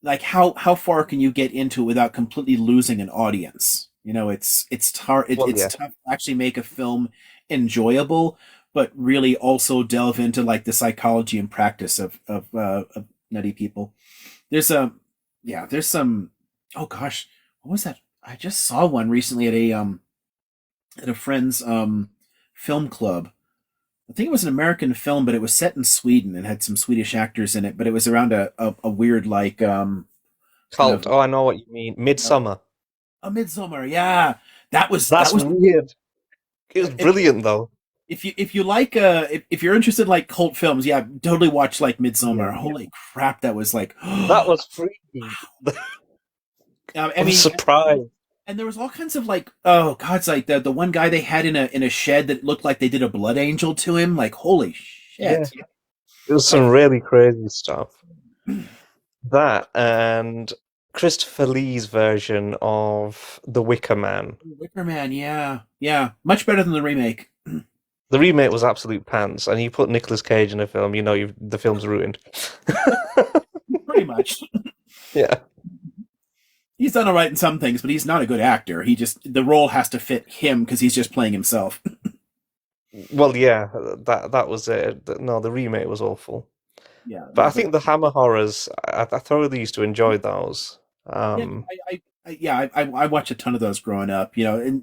like how far can you get into it without completely losing an audience? You know, Well, it's yeah, tough to actually make a film enjoyable, but really also delve into like the psychology and practice of nutty people. There's a yeah, there's some oh gosh, what was that? I just saw one recently at a friend's film club. I think it was an American film, but it was set in Sweden and had some Swedish actors in it. But it was around a weird like kind cult. of Oh, I know what you mean. uh, Midsummer. a Midsummer. Yeah, that That's was weird. It was brilliant though. if you like if you're interested in like cult films, yeah, totally watch like Midsummer. Yeah, Holy crap, that was like that wow. was freaky. I I'm mean, surprised. and there was all kinds of like oh god, it's like the one guy they had in a shed that looked like they did a blood angel to him. Like holy Yeah, shit, it was some like really crazy stuff. That and Christopher Lee's version of The Wicker Man. Wicker Man. Yeah, yeah, much better than the remake. The remake was absolute pants, and you put Nicolas Cage in a film, the film's ruined. Pretty much. Yeah. He's done all right in some things, but he's not a good actor. He just the role has to fit him because he's just playing himself. Well, yeah, that was it. No, the remake was awful. Yeah, But no, I but think the Hammer horrors, I thoroughly used to enjoy those. yeah, I watched a ton of those growing up. You know,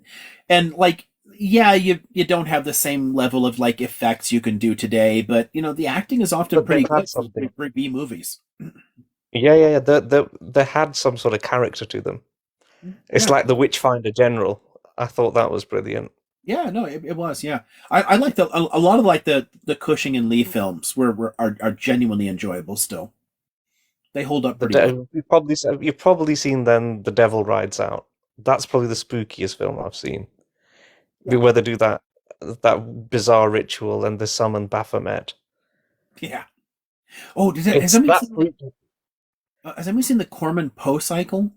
and like yeah, you don't have the same level of like effects you can do today, but you know the acting is often But they pretty had good something. for B movies. Yeah. They had some sort of character to them. It's Yeah, like the Witchfinder General. I thought that was brilliant. yeah, no, it was. Yeah, I like a lot of like the Cushing and Lee films are genuinely enjoyable still. They hold up pretty well. You've probably seen then The Devil Rides Out. That's probably the spookiest film I've seen. Yeah, Where they do that bizarre ritual and they summon Baphomet. yeah. Oh, It's that freaky. has anybody seen the Corman Poe cycle?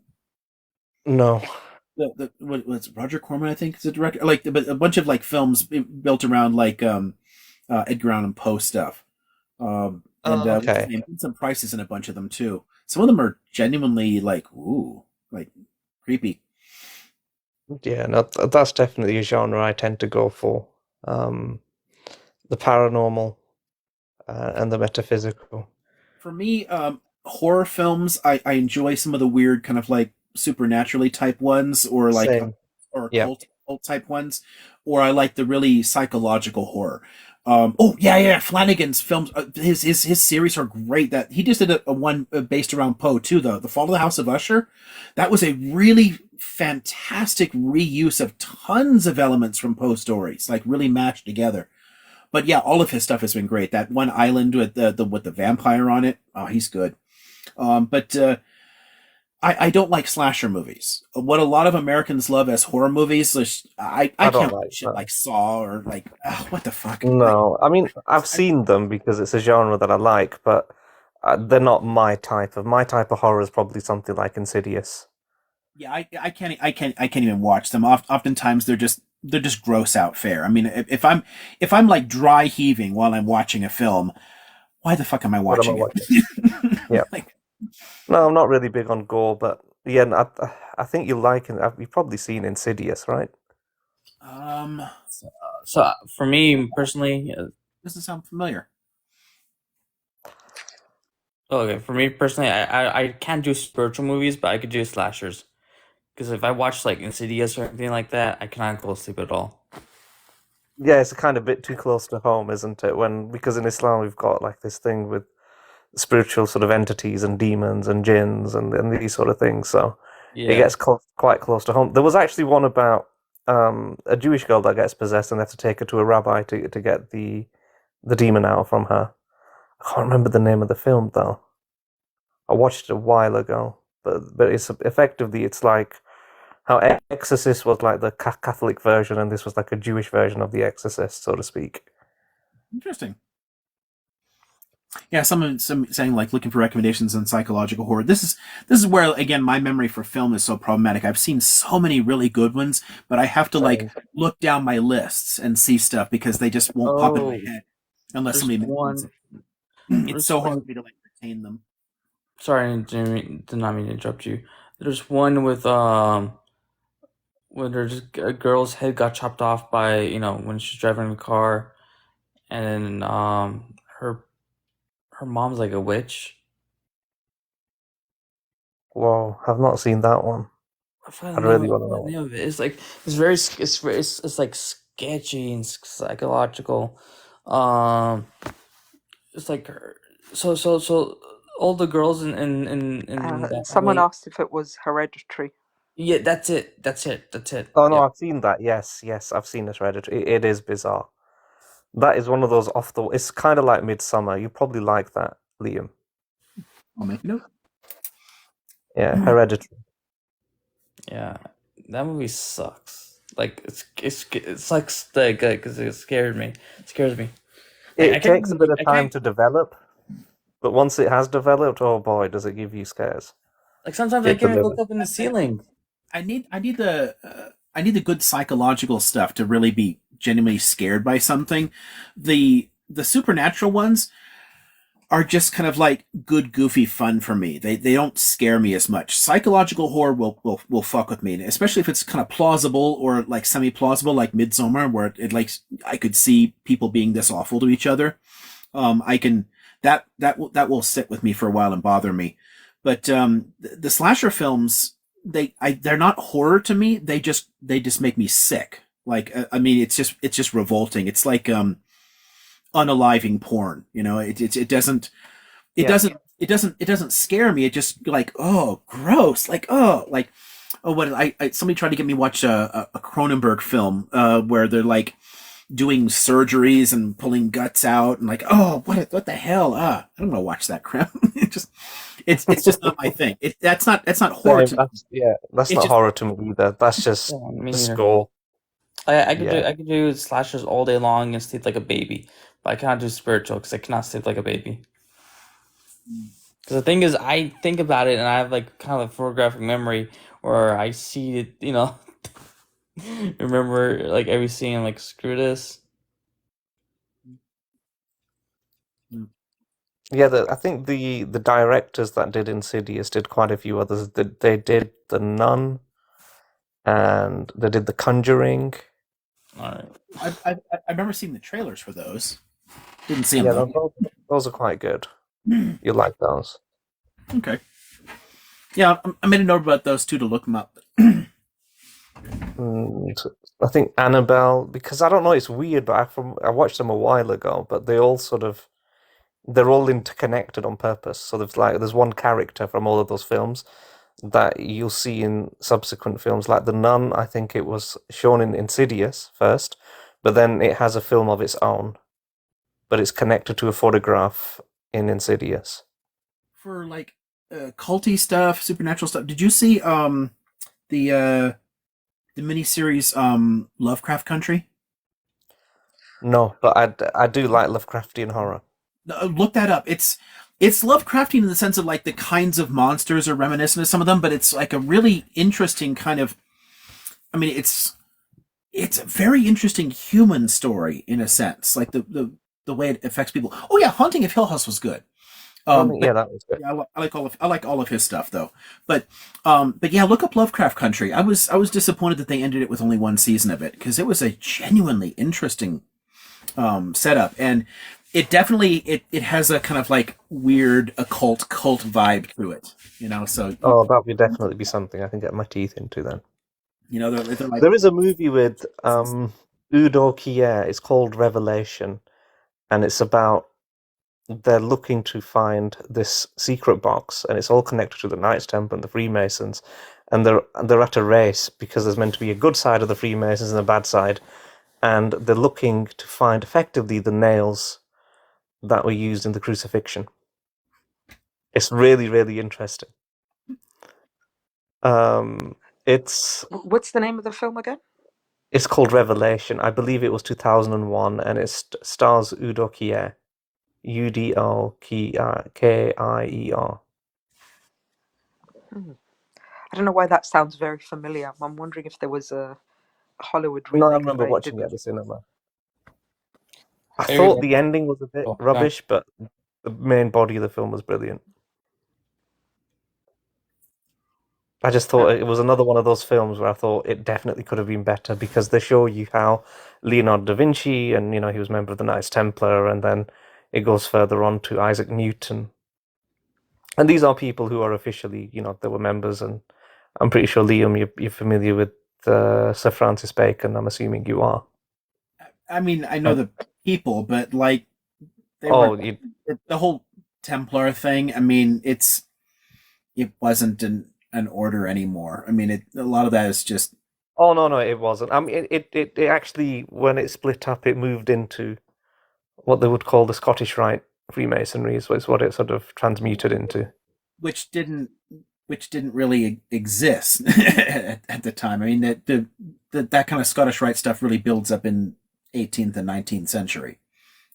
No. What's Roger Corman? I think is the director. Like a bunch of like films built around like Edgar Allan Poe stuff. And Oh, what's his okay. name? Some prices in a bunch of them too. Some of them are genuinely like ooh, like creepy. Yeah, no, that's definitely a genre I tend to go for. Um, the paranormal and the metaphysical. For me, horror films, I enjoy some of the weird kind of like supernaturally type ones, or like Same. or Yeah. cult type ones, or I like the really psychological horror. Oh yeah, Flanagan's films, his series are great. That he just did a one based around Poe too. The Fall of the House of Usher, that was a really fantastic reuse of tons of elements from Poe stories, like really mashed together. But yeah, all of his stuff has been great. That one island with the vampire on it, oh, he's good. But I don't like slasher movies. What a lot of Americans love as horror movies, I I don't can't like watch shit that. like Saw or like what the fuck. Like No, I mean I've seen them because it's a genre that I like, but they're not my type of. My type of horror is probably something like Insidious. Yeah, I can't even watch them. Oftentimes they're just gross out fare. I mean, if I'm like dry heaving while I'm watching a film, why the fuck am I What am I watching watching? it? Yeah. Like, No, I'm not really big on gore, but yeah, I think you like it. You've probably seen Insidious, right? um, So for me personally, doesn't sound familiar. okay, for me personally, I can't do spiritual movies, but I could do slashers. Because if I watch like Insidious or anything like that, I cannot go to sleep at all. Yeah, it's a kind of bit too close to home, isn't it? Because in Islam we've got like this thing with spiritual sort of entities and demons and jinns and these sort of things. So it Yeah. gets quite close to home. There was actually one about a Jewish girl that gets possessed and they have to take her to a rabbi to get the demon out from her. I can't remember the name of the film though. I watched it a while ago, but it's effectively it's like how Exorcist was like the Catholic version, and this was like a Jewish version of the Exorcist, so to speak. Interesting. Yeah, some saying like looking for recommendations on psychological horror. This is where again my memory for film is so problematic. I've seen so many really good ones, but I have to like Same. look down my lists and see stuff because they just won't pop in my Oh, head unless there's somebody mentions one. it. It's There's so hard one. for me to like retain them. Sorry, did not mean to interrupt you. There's one with when there's a girl's head got chopped off by when she's driving a car, and then her mom's like a witch. Whoa, I've not seen that one. I forgot the I'd name. really I want to forgot the know. name of it. It's like it's like sketchy and psychological. Um, it's like so all the girls in that Someone family. asked if it was Hereditary. Yeah, that's it. That's it. That's it. Oh no, Yep. I've seen that. Yes, yes, I've seen it. Hereditary. It is bizarre. That is one of those off the. It's kind of like Midsummer. You probably like that, Liam. I'll make a note. Yeah, Hereditary. Yeah, that movie sucks. Like it sucks because it scared me. It scares me. I It can't takes a even. bit of I time can't. to develop, but once it has developed, oh boy, does it give you scares. Like sometimes I It can't even delivers. look up in the ceiling. I need the good psychological stuff to really be genuinely scared by something. The supernatural ones are just kind of like good goofy fun for me. They don't scare me as much. Psychological horror will fuck with me, especially if it's kind of plausible or like semi plausible, like Midsummer, where it like I could see people being this awful to each other. I can that will sit with me for a while and bother me. But the slasher films, they're not horror to me. They just make me sick. Like I mean, it's just revolting. It's like unaliving porn. It doesn't it Yeah. doesn't it doesn't scare me. It just like, oh, gross. Like what somebody tried to get me watch a Cronenberg film where they're like doing surgeries and pulling guts out and like, oh, what the hell? I don't want to watch that crap. It's just not my thing. That's not horror Same. to me. That's It's not just horror to me either. That's just Yeah, me the neither. score. I Yeah. could do slashers all day long and sleep like a baby, but I cannot do spiritual because I cannot sleep like a baby. Because the thing is, I think about it and I have like kind of a photographic memory where I see it, remember like every scene, like screw this. Yeah, I think the directors that did Insidious did quite a few others. They did The Nun and they did The Conjuring. All right. I remember seeing the trailers for those. Didn't see them Yeah, though. those are quite good. You like those? Okay. Yeah, I made a note about those two to look them up. And I think Annabelle, because I don't know, it's weird, but I watched them a while ago, but they're all interconnected on purpose. So there's one character from all of those films that you'll see in subsequent films. Like The Nun, I think it was shown in Insidious first, but then it has a film of its own, but it's connected to a photograph in Insidious. For like culty stuff, supernatural stuff. Did you see the miniseries Lovecraft Country? No, but I do like Lovecraftian horror. Look that up. it's Lovecraftian in the sense of like the kinds of monsters are reminiscent of some of them, but it's like a really interesting kind of. I mean, it's a very interesting human story in a sense, like the way it affects people. Oh yeah, Haunting of Hill House was good. Yeah, But that was good. yeah, I like all of his stuff though. But yeah, look up Lovecraft Country. I was disappointed that they ended it with only one season of it because it was a genuinely interesting setup, and it definitely it has a kind of like weird occult cult vibe to it. So Oh, that would definitely be something I can get my teeth into then. they're like There is a movie with Udo Kier. It's called Revelation, and it's about they're looking to find this secret box, and it's all connected to the Knights Templar and the Freemasons, and they're at a race because there's meant to be a good side of the Freemasons and a bad side, and they're looking to find effectively the nails that were used in the crucifixion. It's really, really interesting. It's What's the name of the film again? It's called Revelation. I believe it was 2001, and it stars Udo Kier. Udo Kier. I don't know why that sounds very familiar. I'm wondering if there was a Hollywood No, I remake that remember I watching it at didn't. the cinema. I Harry, thought the ending was a bit oh, sorry. rubbish, but the main body of the film was brilliant. I just thought it was another one of those films where I thought it definitely could have been better because they show you how Leonardo da Vinci, and he was a member of the Knights Templar, and then it goes further on to Isaac Newton. And these are people who are officially, they were members, and I'm pretty sure, Liam, you're familiar with Sir Francis Bacon. I'm assuming you are. I mean, I know the people, but like they Oh, were the whole Templar thing. I mean, it wasn't an order anymore. I mean, a lot of that is just. oh no, it wasn't. I mean, it actually, when it split up, it moved into what they would call the Scottish Rite Freemasonry. Is what it sort of transmuted into. which didn't really exist at the time. I mean, that kind of Scottish Rite stuff really builds up in 18th and 19th century.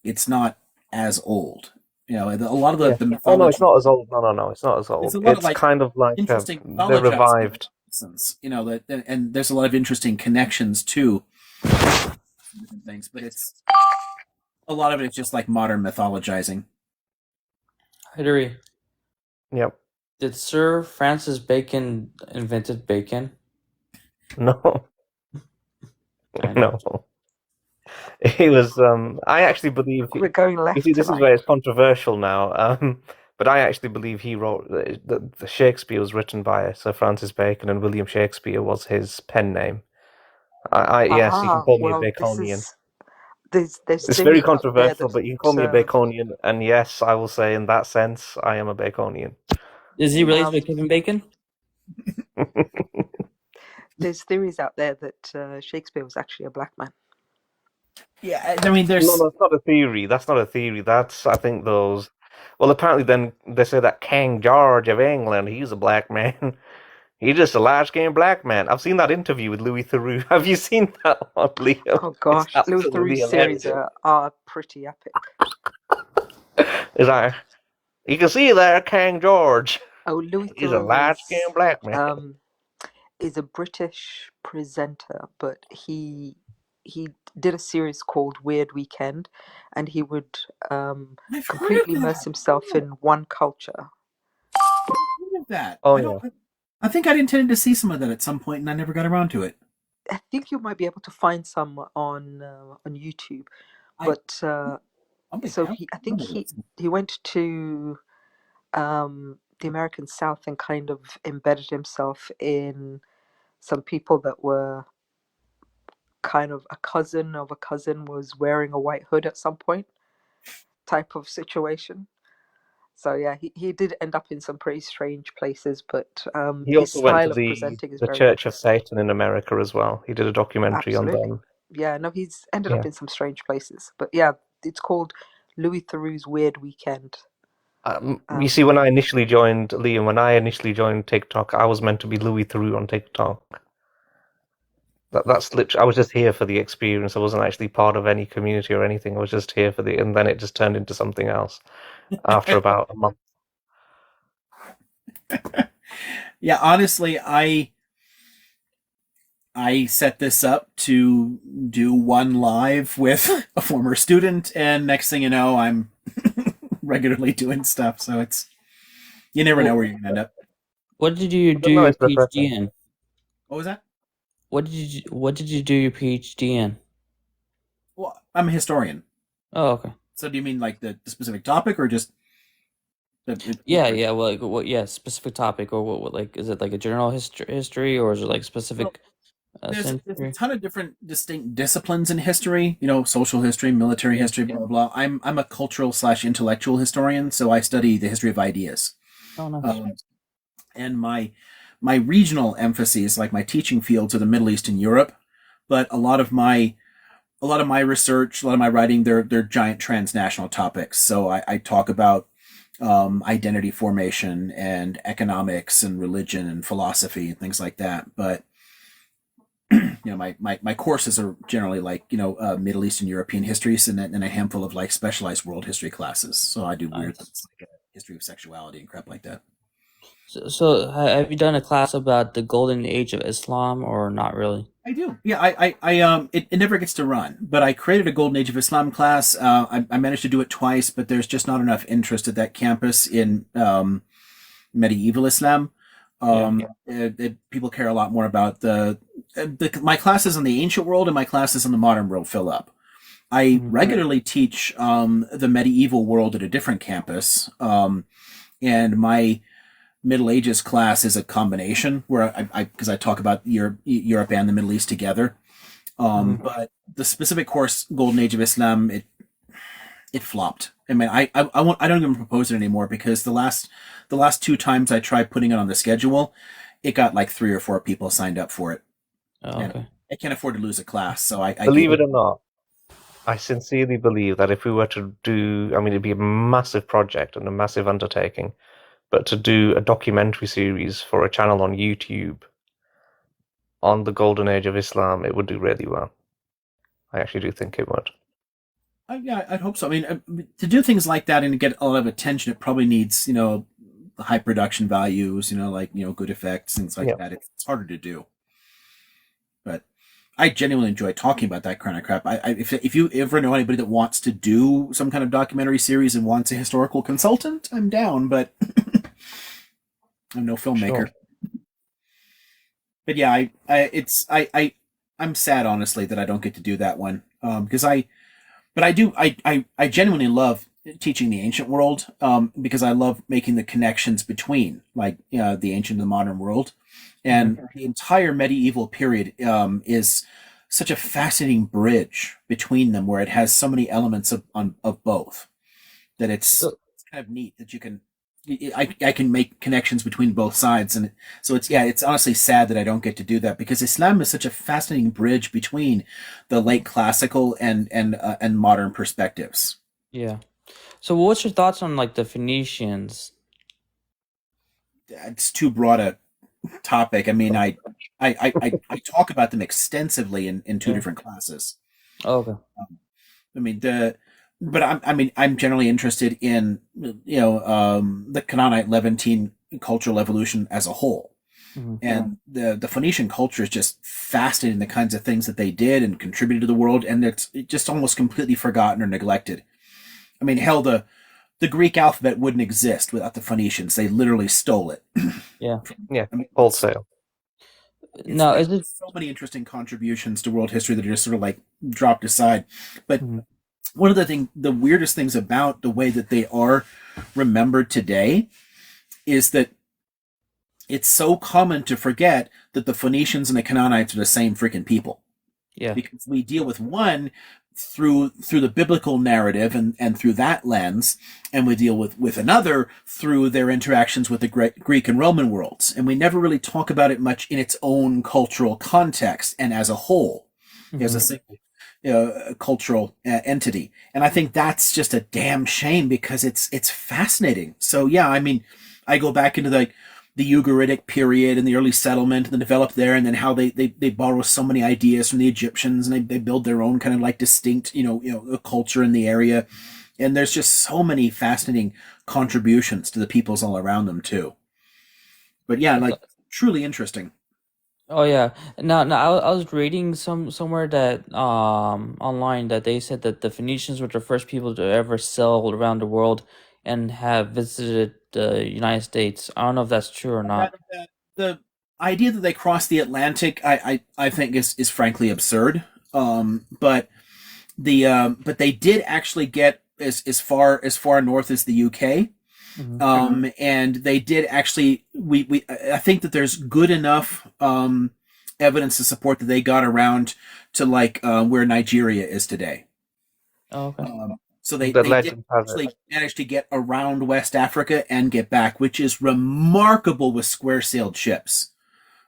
It's not as old. A lot of the mythology. Oh no, it's not as old. No, it's not as old. There's a lot of It's like kind of like interesting they revived. and there's a lot of interesting connections to different things, but a lot of it's just like modern mythologizing. Hillary, Yep. did Sir Francis Bacon invented bacon? No. I know. No. He was. I actually believe. We're going You left see, this is tonight. where it's controversial now. But I actually believe he wrote the Shakespeare was written by Sir Francis Bacon, and William Shakespeare was his pen name. Yes, you can call me a Well, Baconian. there's It's very theories out there controversial, but you can call me a that Baconian, and yes, I will say in that sense, I am a Baconian. Is he related to Kevin Bacon? there's theories out there that Shakespeare was actually a black man. Yeah, I mean, there's. No, that's not a theory. That's not a theory. That's, I think, those. Well, apparently, then they say that King George of England, he's a black man. He's just a light-skinned black man. I've seen that interview with Louis Theroux. Have you seen that one, Liam? Oh gosh, It's Louis absolutely Theroux's series hilarious. are pretty epic. It's like, you can see there, King George. Oh, Louis He's a Theroux light-skinned black man. is a British presenter, but he did a series called Weird Weekend, and he would I've completely heard of immerse that. himself in one culture. I've heard of that. Oh, I don't. I think I'd intended to see some of that at some point, and I never got around to it. I think you might be able to find some on YouTube, but so I think he went to the American South and kind of embedded himself in some people that were kind of a cousin of a cousin was wearing a white hood at some point type of situation. So yeah, he did end up in some pretty strange places, but He his also went style to of presenting is the very Church of interesting. Satan in America as well. He did a documentary on Absolutely. them. Yeah, no, he's ended Yeah. up in some strange places. But yeah, it's called Louis Theroux's Weird Weekend. You see, when I initially joined, Liam, when I initially joined TikTok, I was meant to be Louis Theroux on TikTok. That's literally, I was just here for the experience. I wasn't actually part of any community or anything. I was just here and then it just turned into something else. after about a month. Yeah, honestly, I set this up to do one live with a former student, and next thing you know, I'm regularly doing stuff. So it's you never know Well, where you're gonna end up. what did you But do no, your it's refreshing. PhD in? What was that? What did you do your PhD in? Well, I'm a historian. Oh, okay. So do you mean like the specific topic, or just Yeah, yeah. Well, like, what? Yeah, specific topic, or what? Like, is it like a general history, or is it like well, specific there's a century? ton of different distinct disciplines in history. You know, social history, military Yeah. history, blah blah blah. I'm a cultural slash intellectual historian, so I study the history of ideas. Oh, nice. And my regional emphases, like my teaching fields, are the Middle East and Europe. But a lot of my research, a lot of my writing, they're giant transnational topics. So I talk about identity formation and economics and religion and philosophy and things like that. But my courses are generally like Middle Eastern European histories and a handful of like specialized world history classes. So I do weird Nice. things like history of sexuality and crap like that. So, have you done a class about the golden age of Islam, or not really? I do. Yeah, it never gets to run, but I created a Golden Age of Islam class. I managed to do it twice, but there's just not enough interest at that campus in medieval Islam. Yeah. People care a lot more about my classes on the ancient world and my classes on the modern world fill up. I regularly teach the medieval world at a different campus, and my Middle Ages class is a combination where because I talk about Europe and the Middle East together. But the specific course, Golden Age of Islam, it flopped. I mean, I don't even propose it anymore because the last two times I tried putting it on the schedule, it got like 3 or 4 people signed up for it. Oh, And okay. I can't afford to lose a class, so I Believe gave it or not, I sincerely believe that if we were to do, I mean, it'd be a massive project and a massive undertaking, but to do a documentary series for a channel on YouTube on the Golden Age of Islam, it would do really well. I actually do think it would. Yeah, I'd hope so. I mean, to do things like that and get a lot of attention, it probably needs high production values, like good effects, things like Yeah. that. It's harder to do. But I genuinely enjoy talking about that kind of crap. If you ever know anybody that wants to do some kind of documentary series and wants a historical consultant, I'm down. But I'm no filmmaker. Sure. But yeah, I'm sad honestly that I don't get to do that one because but I genuinely love teaching the ancient world because I love making the connections between like the ancient and the modern world, and the entire medieval period is such a fascinating bridge between them where it has so many elements of both that it's kind of neat that you can I can make connections between both sides, and so it's honestly sad that I don't get to do that because Islam is such a fascinating bridge between the late classical and modern perspectives. Yeah. So, what's your thoughts on like the Phoenicians? It's too broad a topic. I mean, I talk about them extensively in 2 different classes. Oh, okay. I mean I'm generally interested in the Canaanite Levantine cultural evolution as a whole. And the Phoenician culture is just fascinating, the kinds of things that they did and contributed to the world, and it's just almost completely forgotten or neglected. I mean, hell, the Greek alphabet wouldn't exist without the Phoenicians. They literally stole it. Yeah. Yeah, I mean, wholesale. Now, like is it? so many interesting contributions to world history that are just sort of like dropped aside. But one of the weirdest things about the way that they are remembered today is that it's so common to forget that the Phoenicians and the Canaanites are the same freaking people. Yeah. Because we deal with one through the biblical narrative and through that lens, and we deal with another through their interactions with the Greek and Roman worlds. And we never really talk about it much in its own cultural context and as a whole, as a single cultural entity. And I think that's just a damn shame because it's fascinating. So yeah, I mean, I go back into the Ugaritic period and the early settlement and the developed there, and then how they borrow so many ideas from the Egyptians and they build their own kind of like distinct culture in the area. And there's just so many fascinating contributions to the peoples all around them too. But yeah, like truly interesting. Oh yeah. Now I was reading somewhere that online that they said that the Phoenicians were the first people to ever sail around the world and have visited the United States. I don't know if that's true or not. The idea that they crossed the Atlantic, I think is frankly absurd. But but they did actually get as far north as the UK. And they did actually. I think that there's good enough evidence to support that they got around to like where Nigeria is today. Oh, okay. So The they did legend has actually it. manage to get around West Africa and get back, which is remarkable with square-sailed ships.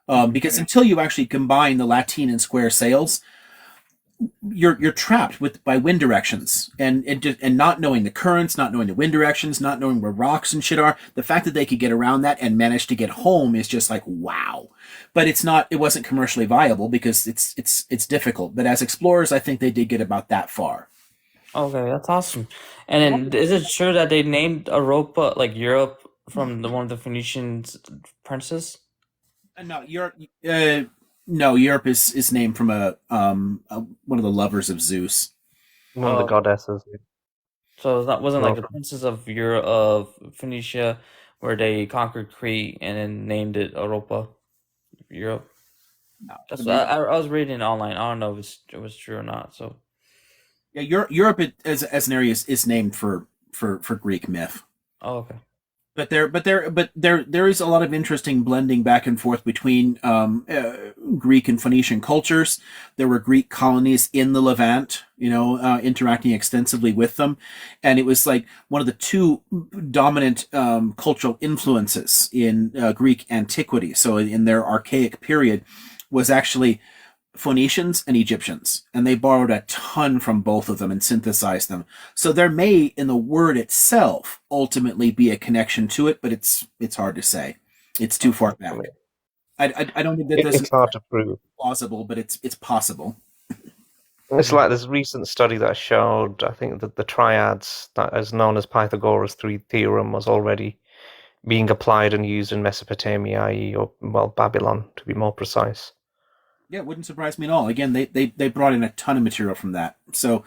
Because until you actually combine the lateen and square sails, you're trapped by wind directions and not knowing the currents, not knowing the wind directions, not knowing where rocks and shit are. The fact that they could get around that and manage to get home is just like wow. But it wasn't commercially viable because it's difficult. But as explorers, I think they did get about that far. Okay, that's awesome. And then is it true that they named Europa like Europe from one of the Phoenician princes? No, Europe. No, Europe is named from one of the lovers of Zeus. One of the goddesses. So that wasn't like the Europa. princes of Europe of Phoenicia where they conquered Crete and then named it Europa, Europe. No, That's what I was reading online. I don't know if it was true or not. So yeah, Europe as an area is named for Greek myth. oh, okay. But there is a lot of interesting blending back and forth between Greek and Phoenician cultures. There were Greek colonies in the Levant, interacting extensively with them, and it was like one of the two dominant cultural influences in Greek antiquity. So in their archaic period, was actually Phoenicians and Egyptians, and they borrowed a ton from both of them and synthesized them. So there may, in the word itself, ultimately be a connection to it, but it's hard to say. It's too far back. I don't think that It's hard to prove. Plausible, but it's possible. It's like this recent study that showed, I think, that the triads, that is known as Pythagoras' three theorem, was already being applied and used in Mesopotamia, i.e., Babylon, to be more precise. Yeah, it wouldn't surprise me at all. Again, they brought in a ton of material from that. So,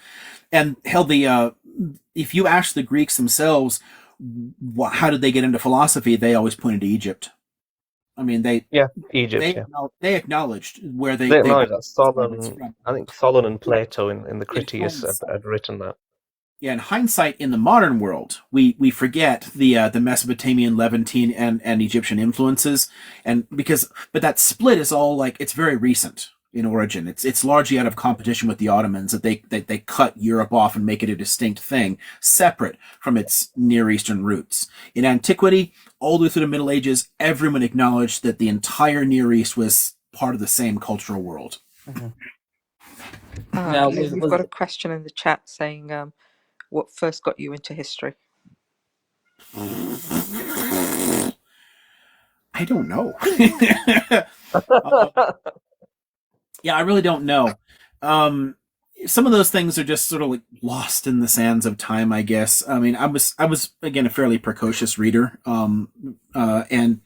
and hell, if you ask the Greeks themselves, how did they get into philosophy? They always pointed to Egypt. I mean, Egypt. They acknowledged where They acknowledge that Solon, I think Solon and Plato in the Critias had written that. Yeah, in hindsight, in the modern world, we forget the Mesopotamian, Levantine, and Egyptian influences, but that split is all like it's very recent in origin. It's largely out of competition with the Ottomans that they cut Europe off and make it a distinct thing, separate from its Near Eastern roots. In antiquity, all the way through the Middle Ages, everyone acknowledged that the entire Near East was part of the same cultural world. Mm-hmm. Now, we've got a question in the chat saying, what first got you into history? I don't know. Yeah, I really don't know. Some of those things are just sort of like lost in the sands of time, I guess. I mean, I was again a fairly precocious reader, and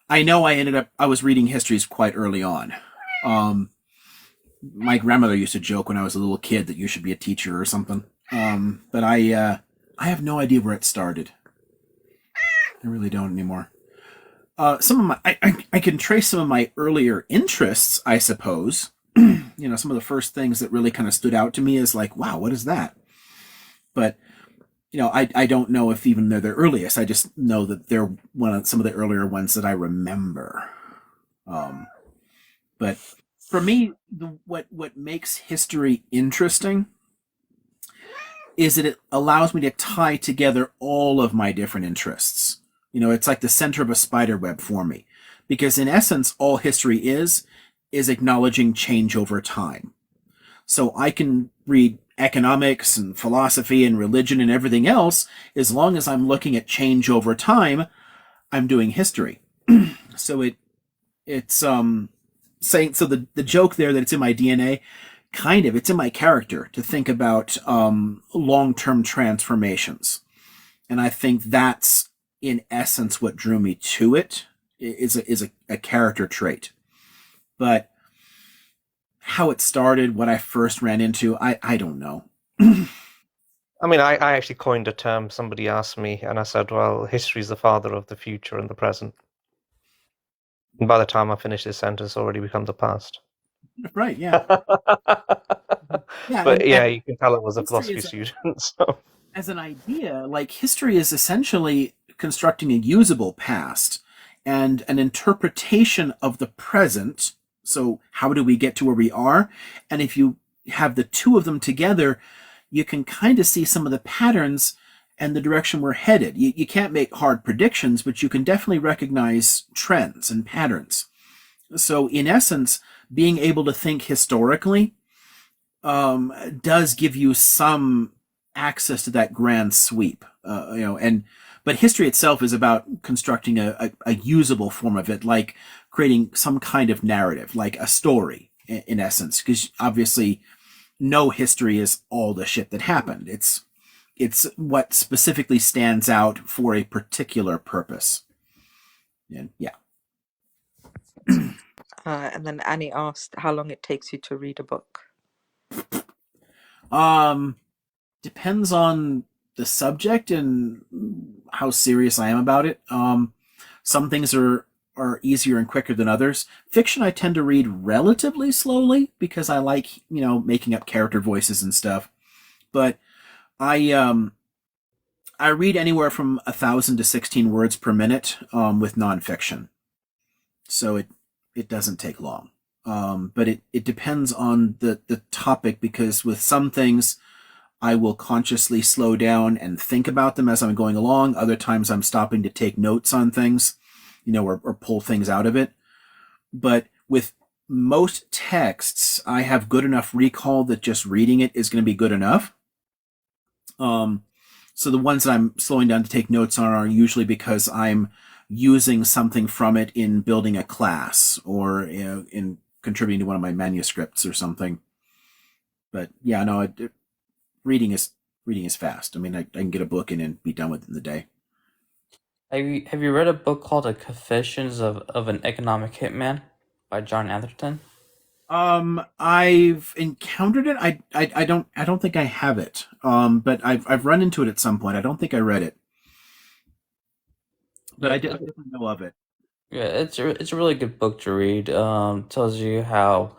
I know I was reading histories quite early on. My grandmother used to joke when I was a little kid that you should be a teacher or something. But I have no idea where it started. I really don't anymore. Some of my I can trace some of my earlier interests, I suppose. Some of the first things that really kind of stood out to me is like, wow, what is that? But I don't know if even they're the earliest. I just know that they're some of the earlier ones that I remember. But for me, what makes history interesting is that it allows me to tie together all of my different interests. It's like the center of a spider web for me. Because in essence, all history is acknowledging change over time. So I can read economics and philosophy and religion and everything else. As long as I'm looking at change over time, I'm doing history. So it's saying, so the joke there that it's in my DNA it's in my character to think about long-term transformations. And I think that's in essence what drew me to it, is a character trait. But how it started, what I first ran into, I don't know. I mean, I actually coined a term. Somebody asked me, and I said, well, history is the father of the future and the present. And by the time I finish this sentence, it's already become the past. Right, yeah. Yeah, But and yeah, you can tell it was a history philosophy is student. So as an idea, like history is essentially constructing a usable past and an interpretation of the present. So, how do we get to where we are? And if you have the two of them together, you can kind of see some of the patterns and the direction we're headed. You can't make hard predictions, but you can definitely recognize trends and patterns. So, in essence, being able to think historically does give you some access to that grand sweep, but history itself is about constructing a usable form of it, like creating some kind of narrative, like a story in essence, because obviously no history is all the shit that happened. It's what specifically stands out for a particular purpose. And yeah. And then Annie asked how long it takes you to read a book. Depends on the subject and how serious I am about it. Some things are easier and quicker than others. Fiction I tend to read relatively slowly because I like, making up character voices and stuff. But I read anywhere from 1,000 to 16 words per minute with nonfiction. So it doesn't take long. But it depends on the topic, because with some things I will consciously slow down and think about them as I'm going along. Other times I'm stopping to take notes on things, or pull things out of it. But with most texts, I have good enough recall that just reading it is going to be good enough. So the ones that I'm slowing down to take notes on are usually because I'm using something from it in building a class or in contributing to one of my manuscripts or something. But yeah, no, reading is fast. I mean, I can get a book in and be done with it in the day. Have you read a book called The Confessions of an Economic Hitman by John Atherton? I've encountered it. I don't think I have it. But I've run into it at some point. I don't think I read it, but Yeah, I definitely know of it. yeah, it's a really good book to read. Tells you how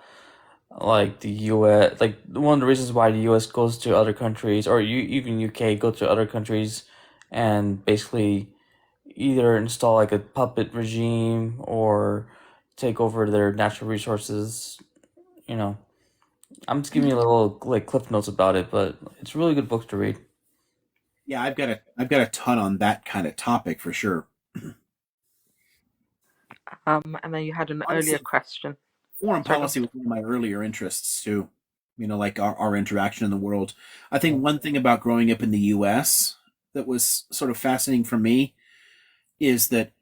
like the U.S. like one of the reasons why the U.S. goes to other countries, or even UK go to other countries, and basically either install like a puppet regime or take over their natural resources. I'm just giving you a little like cliff notes about it, but it's a really good book to read. Yeah, I've got a ton on that kind of topic for sure. And then you had an earlier Honestly, question. foreign Sorry, go policy was one of my earlier interests too. Like our interaction in the world. I think one thing about growing up in the U.S. that was sort of fascinating for me is that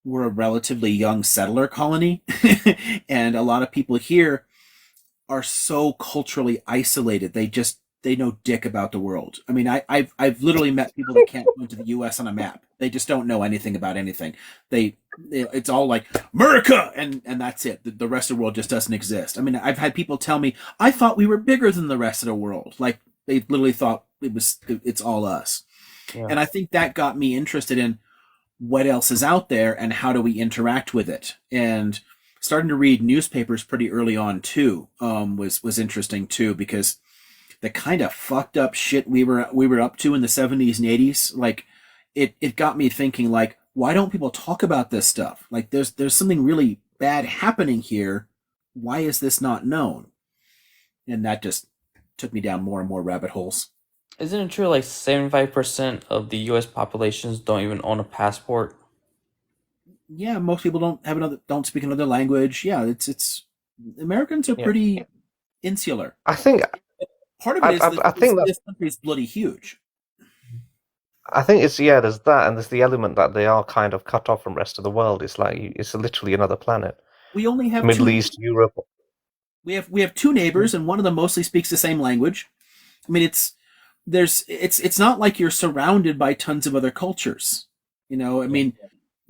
we're a relatively young settler colony, and a lot of people here are so culturally isolated. They know dick about the world. I mean, I've literally met people that can't point to the U.S. on a map. They just don't know anything about anything. It's all like America, and that's it. The rest of the world just doesn't exist. I mean, I've had people tell me I thought we were bigger than the rest of the world. Like they literally thought it's all us. Yeah. And I think that got me interested in what else is out there and how do we interact with it. And starting to read newspapers pretty early on too was interesting too, because the kind of fucked up shit we were up to in the 70s and 80s, like it got me thinking, like, why don't people talk about this stuff? Like there's something really bad happening here. Why is this not known? And that just took me down more and more rabbit holes. Isn't it true like 75% of the US populations don't even own a passport? Yeah, most people don't speak another language. Yeah, it's Americans are pretty insular. I think Part of it is that I think this country is bloody huge. I think there's that, and there's the element that they are kind of cut off from the rest of the world. It's like it's literally another planet. We only have Middle East, Europe. we have two neighbors, and one of them mostly speaks the same language. I mean, it's not like you're surrounded by tons of other cultures. I mean,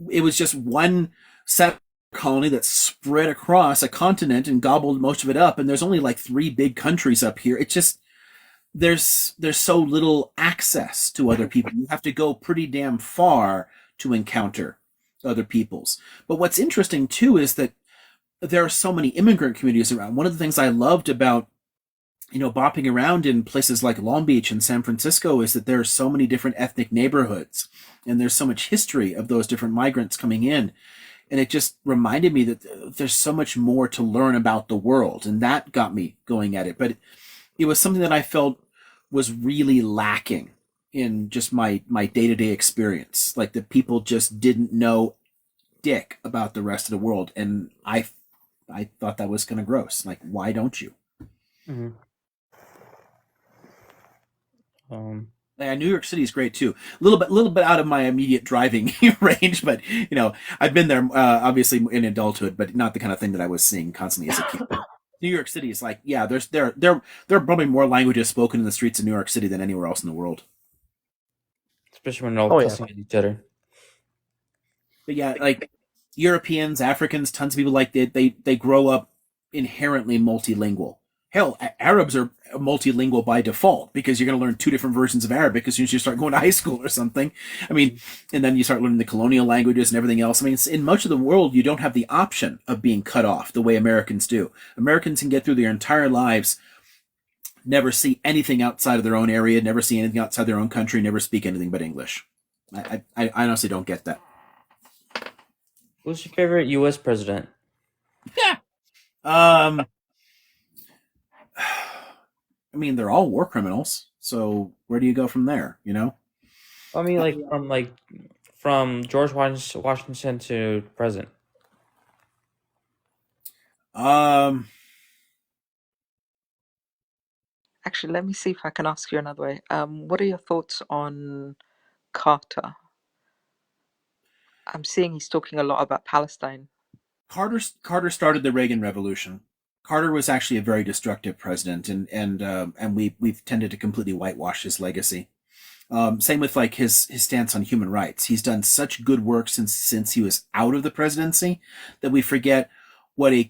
it was just one settler colony that spread across a continent and gobbled most of it up, and there's only like three big countries up here. It's just there's so little access to other people. You have to go pretty damn far to encounter other peoples. But what's interesting too is that there are so many immigrant communities around. One of the things I loved about bopping around in places like Long Beach and San Francisco is that there are so many different ethnic neighborhoods, and there's so much history of those different migrants coming in. And it just reminded me that there's so much more to learn about the world, and that got me going at it. But it was something that I felt was really lacking in just my day-to-day experience. Like, the people just didn't know dick about the rest of the world, and I thought that was kind of gross. Like, why don't you? Mhm. New York City is great too. A little bit out of my immediate driving range, but I've been there obviously in adulthood, but not the kind of thing that I was seeing constantly as a kid. New York City is like, yeah, there are probably more languages spoken in the streets of New York City than anywhere else in the world. Especially when they're all Oh, yeah. cussing at each other. But yeah, like Europeans, Africans, tons of people, like they grow up inherently multilingual. Hell, Arabs are multilingual by default because you're going to learn two different versions of Arabic as soon as you start going to high school or something. I mean, and then you start learning the colonial languages and everything else. I mean, in much of the world, you don't have the option of being cut off the way Americans do. Americans can get through their entire lives, never see anything outside of their own area, never see anything outside their own country, never speak anything but English. I honestly don't get that. Who's your favorite U.S. president? I mean, they're all war criminals. So where do you go from there? I mean, from George Washington to present. Actually, let me see if I can ask you another way. What are your thoughts on Carter? I'm seeing he's talking a lot about Palestine. Carter started the Reagan Revolution. Carter was actually a very destructive president, and we've tended to completely whitewash his legacy. Same with like his stance on human rights. He's done such good work since he was out of the presidency that we forget what a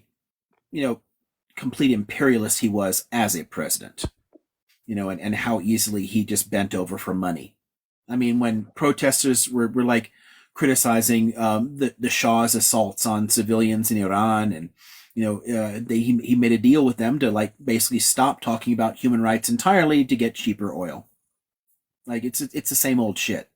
complete imperialist he was as a president. And how easily he just bent over for money. I mean, when protesters were like criticizing the Shah's assaults on civilians in Iran, and he made a deal with them to like basically stop talking about human rights entirely to get cheaper oil. Like, it's the same old shit.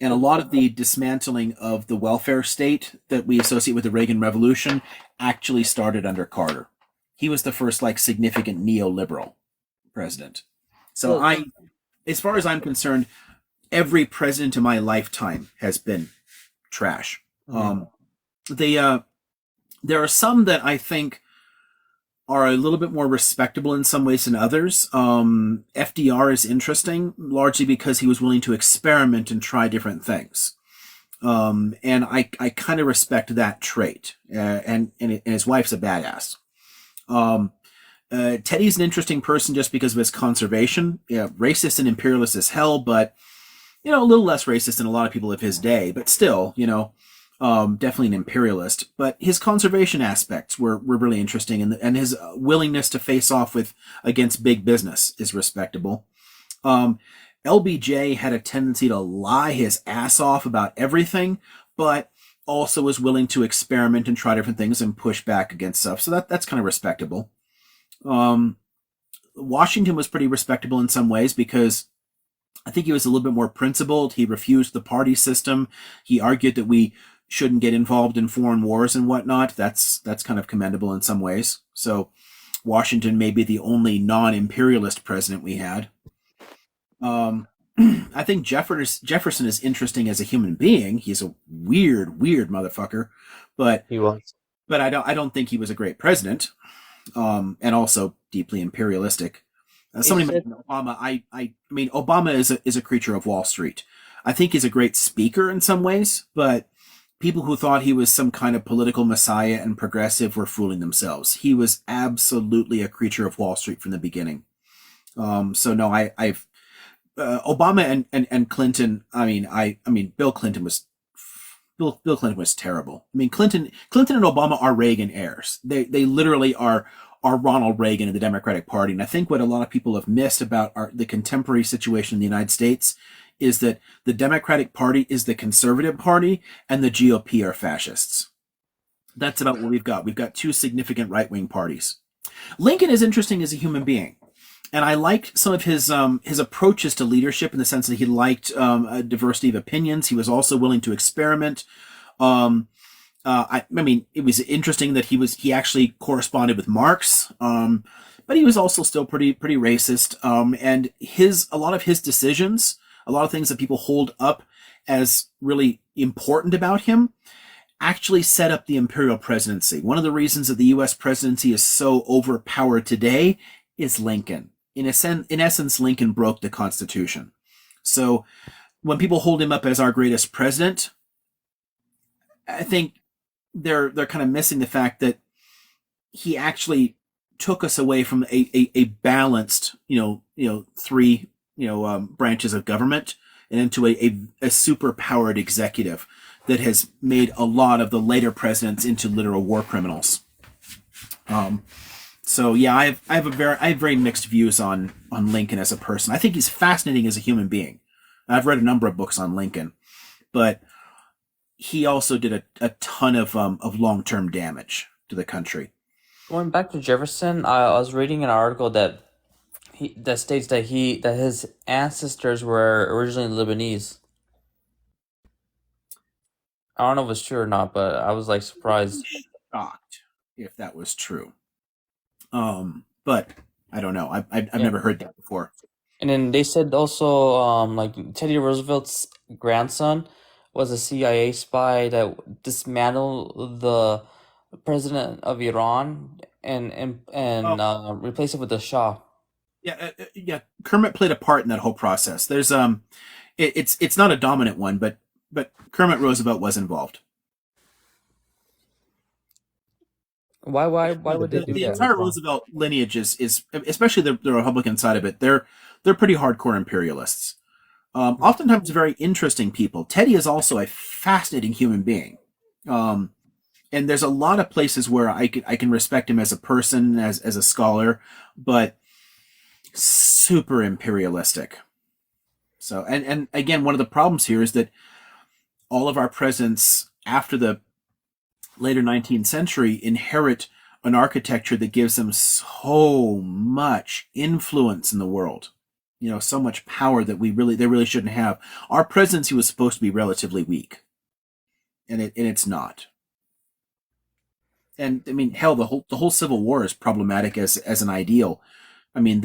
And a lot of the dismantling of the welfare state that we associate with the Reagan Revolution actually started under Carter. He was the first like significant neoliberal president. So as far as I'm concerned, every president in my lifetime has been trash. There are some that I think are a little bit more respectable in some ways than others. FDR is interesting, largely because he was willing to experiment and try different things. And I kind of respect that trait. And his wife's a badass. Teddy's an interesting person just because of his conservation. Yeah, racist and imperialist as hell, but a little less racist than a lot of people of his day, but still, definitely an imperialist. But his conservation aspects were really interesting, and his willingness to face off against big business is respectable. LBJ had a tendency to lie his ass off about everything, but also was willing to experiment and try different things and push back against stuff. So that's kind of respectable. Washington was pretty respectable in some ways because I think he was a little bit more principled. He refused the party system. He argued that we shouldn't get involved in foreign wars and whatnot. That's kind of commendable in some ways. So Washington may be the only non-imperialist president we had. I think Jefferson is interesting as a human being. He's a weird motherfucker, but He was. But I don't think he was a great president. And also deeply imperialistic. Somebody mentioned Obama. I mean, Obama is a creature of Wall Street. I think he's a great speaker in some ways, but people who thought he was some kind of political messiah and progressive were fooling themselves. He was absolutely a creature of Wall Street from the beginning. So no, I've Obama and Clinton. I mean, Bill Clinton was terrible. I mean, Clinton and Obama are Reagan heirs. They literally are Ronald Reagan in the Democratic Party. And I think what a lot of people have missed about the contemporary situation in the United States is that the Democratic Party is the conservative party and the GOP are fascists. That's about what we've got. We've got two significant right-wing parties. Lincoln is interesting as a human being. And I liked some of his approaches to leadership in the sense that he liked a diversity of opinions. He was also willing to experiment. I mean, it was interesting that he actually corresponded with Marx, but he was also still pretty racist. And a lot of his decisions, a lot of things that people hold up as really important about him, actually set up the imperial presidency. One of the reasons that the U.S. presidency is so overpowered today is Lincoln. In essence, Lincoln broke the Constitution. So when people hold him up as our greatest president, I think they're kind of missing the fact that he actually took us away from a balanced, three, branches of government and into a super powered executive that has made a lot of the later presidents into literal war criminals. So yeah, I have very mixed views on Lincoln as a person. I think he's fascinating as a human being. I've read a number of books on Lincoln, but he also did a ton of long-term damage to the country. Going back to Jefferson, I was reading an article that states that his ancestors were originally Lebanese. I don't know if it's true or not, but I was like surprised. Shocked if that was true. But I don't know. I've never heard that before. And then they said also, like Teddy Roosevelt's grandson was a CIA spy that dismantled the president of Iran and replaced it with the Shah. Yeah. Kermit played a part in that whole process. There's it's not a dominant one, but Kermit Roosevelt was involved. Why would they do The that? entire Roosevelt lineage is especially the Republican side of it. They're pretty hardcore imperialists. Oftentimes very interesting people. Teddy is also a fascinating human being. And there's a lot of places where I can respect him as a person, as a scholar, but super imperialistic. So, and again, one of the problems here is that all of our presidents after the later 19th century inherit an architecture that gives them so much influence in the world. So much power that they really shouldn't have. Our presidency was supposed to be relatively weak, and it's not. And I mean, hell, the whole Civil War is problematic as an ideal. I mean,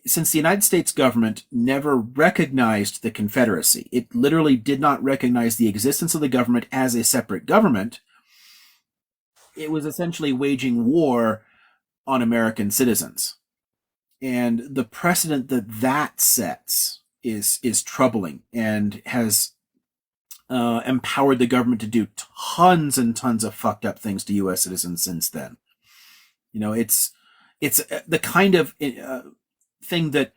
since the United States government never recognized the Confederacy, it literally did not recognize the existence of the government as a separate government. It was essentially waging war on American citizens. And the precedent that sets is troubling and has empowered the government to do tons and tons of fucked up things to U.S. citizens since then. It's the kind of thing that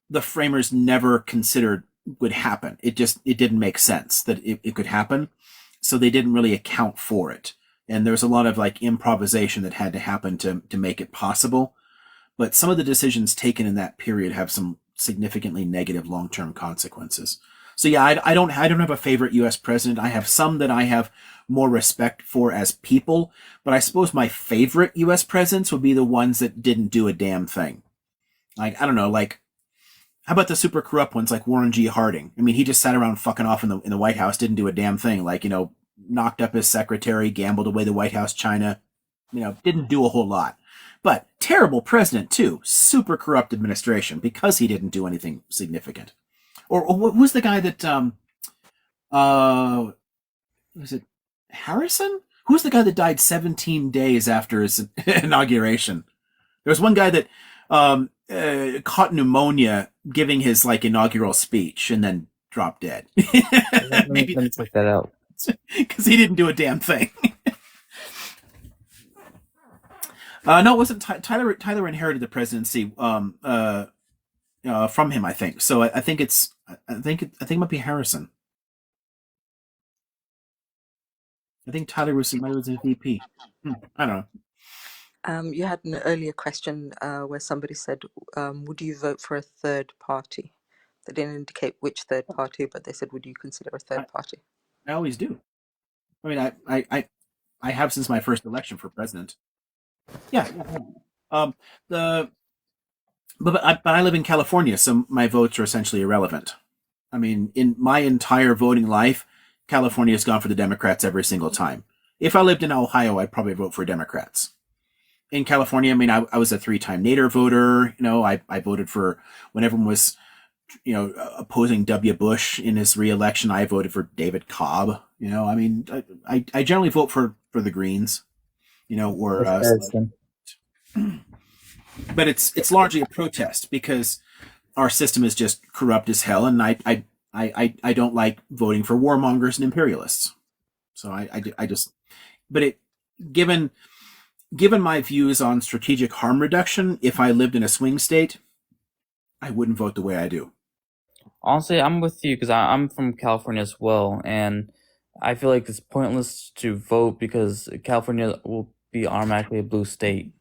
the framers never considered would happen. It didn't make sense that it could happen, so they didn't really account for it. And there's a lot of like improvisation that had to happen to make it possible. But some of the decisions taken in that period have some significantly negative long-term consequences. So yeah, I don't have a favorite U.S. president. I have some that I have more respect for as people, but I suppose my favorite U.S. presidents would be the ones that didn't do a damn thing. Like, I don't know, like, how about the super corrupt ones like Warren G. Harding? I mean, he just sat around fucking off in the White House, didn't do a damn thing. Like, knocked up his secretary, gambled away the White House china, didn't do a whole lot. But terrible president, too. Super corrupt administration because he didn't do anything significant. Or who's the guy that, was it Harrison? Who's the guy that died 17 days after his inauguration? There was one guy that caught pneumonia giving his inaugural speech and then dropped dead. Maybe let me check that out. because he didn't do a damn thing. No, it wasn't Tyler. Tyler inherited the presidency from him, I think. So I think it's I think it might be Harrison. I think Tyler was a VP. I don't know. You had an earlier question where somebody said, would you vote for a third party? They didn't indicate which third party, but they said, would you consider a third party? I always do. I mean, I have since my first election for president. Yeah. The but I live in California, so my votes are essentially irrelevant. I mean, in my entire voting life, California has gone for the Democrats every single time. If I lived in Ohio, I'd probably vote for Democrats. In California, I mean, I was a 3-time Nader voter. I voted for when everyone was, opposing W. Bush in his reelection. I voted for David Cobb. I mean, I generally vote for the Greens. Or but it's largely a protest because our system is just corrupt as hell, and I don't like voting for warmongers and imperialists. So I just, but given my views on strategic harm reduction, if I lived in a swing state, I wouldn't vote the way I do. Honestly, I'm with you because I'm from California as well, and I feel like it's pointless to vote because California will be automatically a blue state.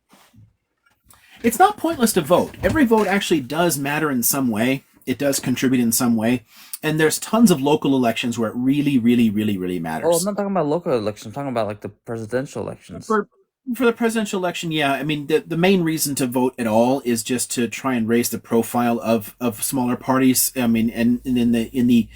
It's not pointless to vote. Every vote actually does matter in some way. It does contribute in some way. And there's tons of local elections where it really, really, really, really matters. Oh, I'm not talking about local elections. I'm talking about like the presidential elections. For the presidential election, yeah. I mean, the main reason to vote at all is just to try and raise the profile of smaller parties. I mean, and in the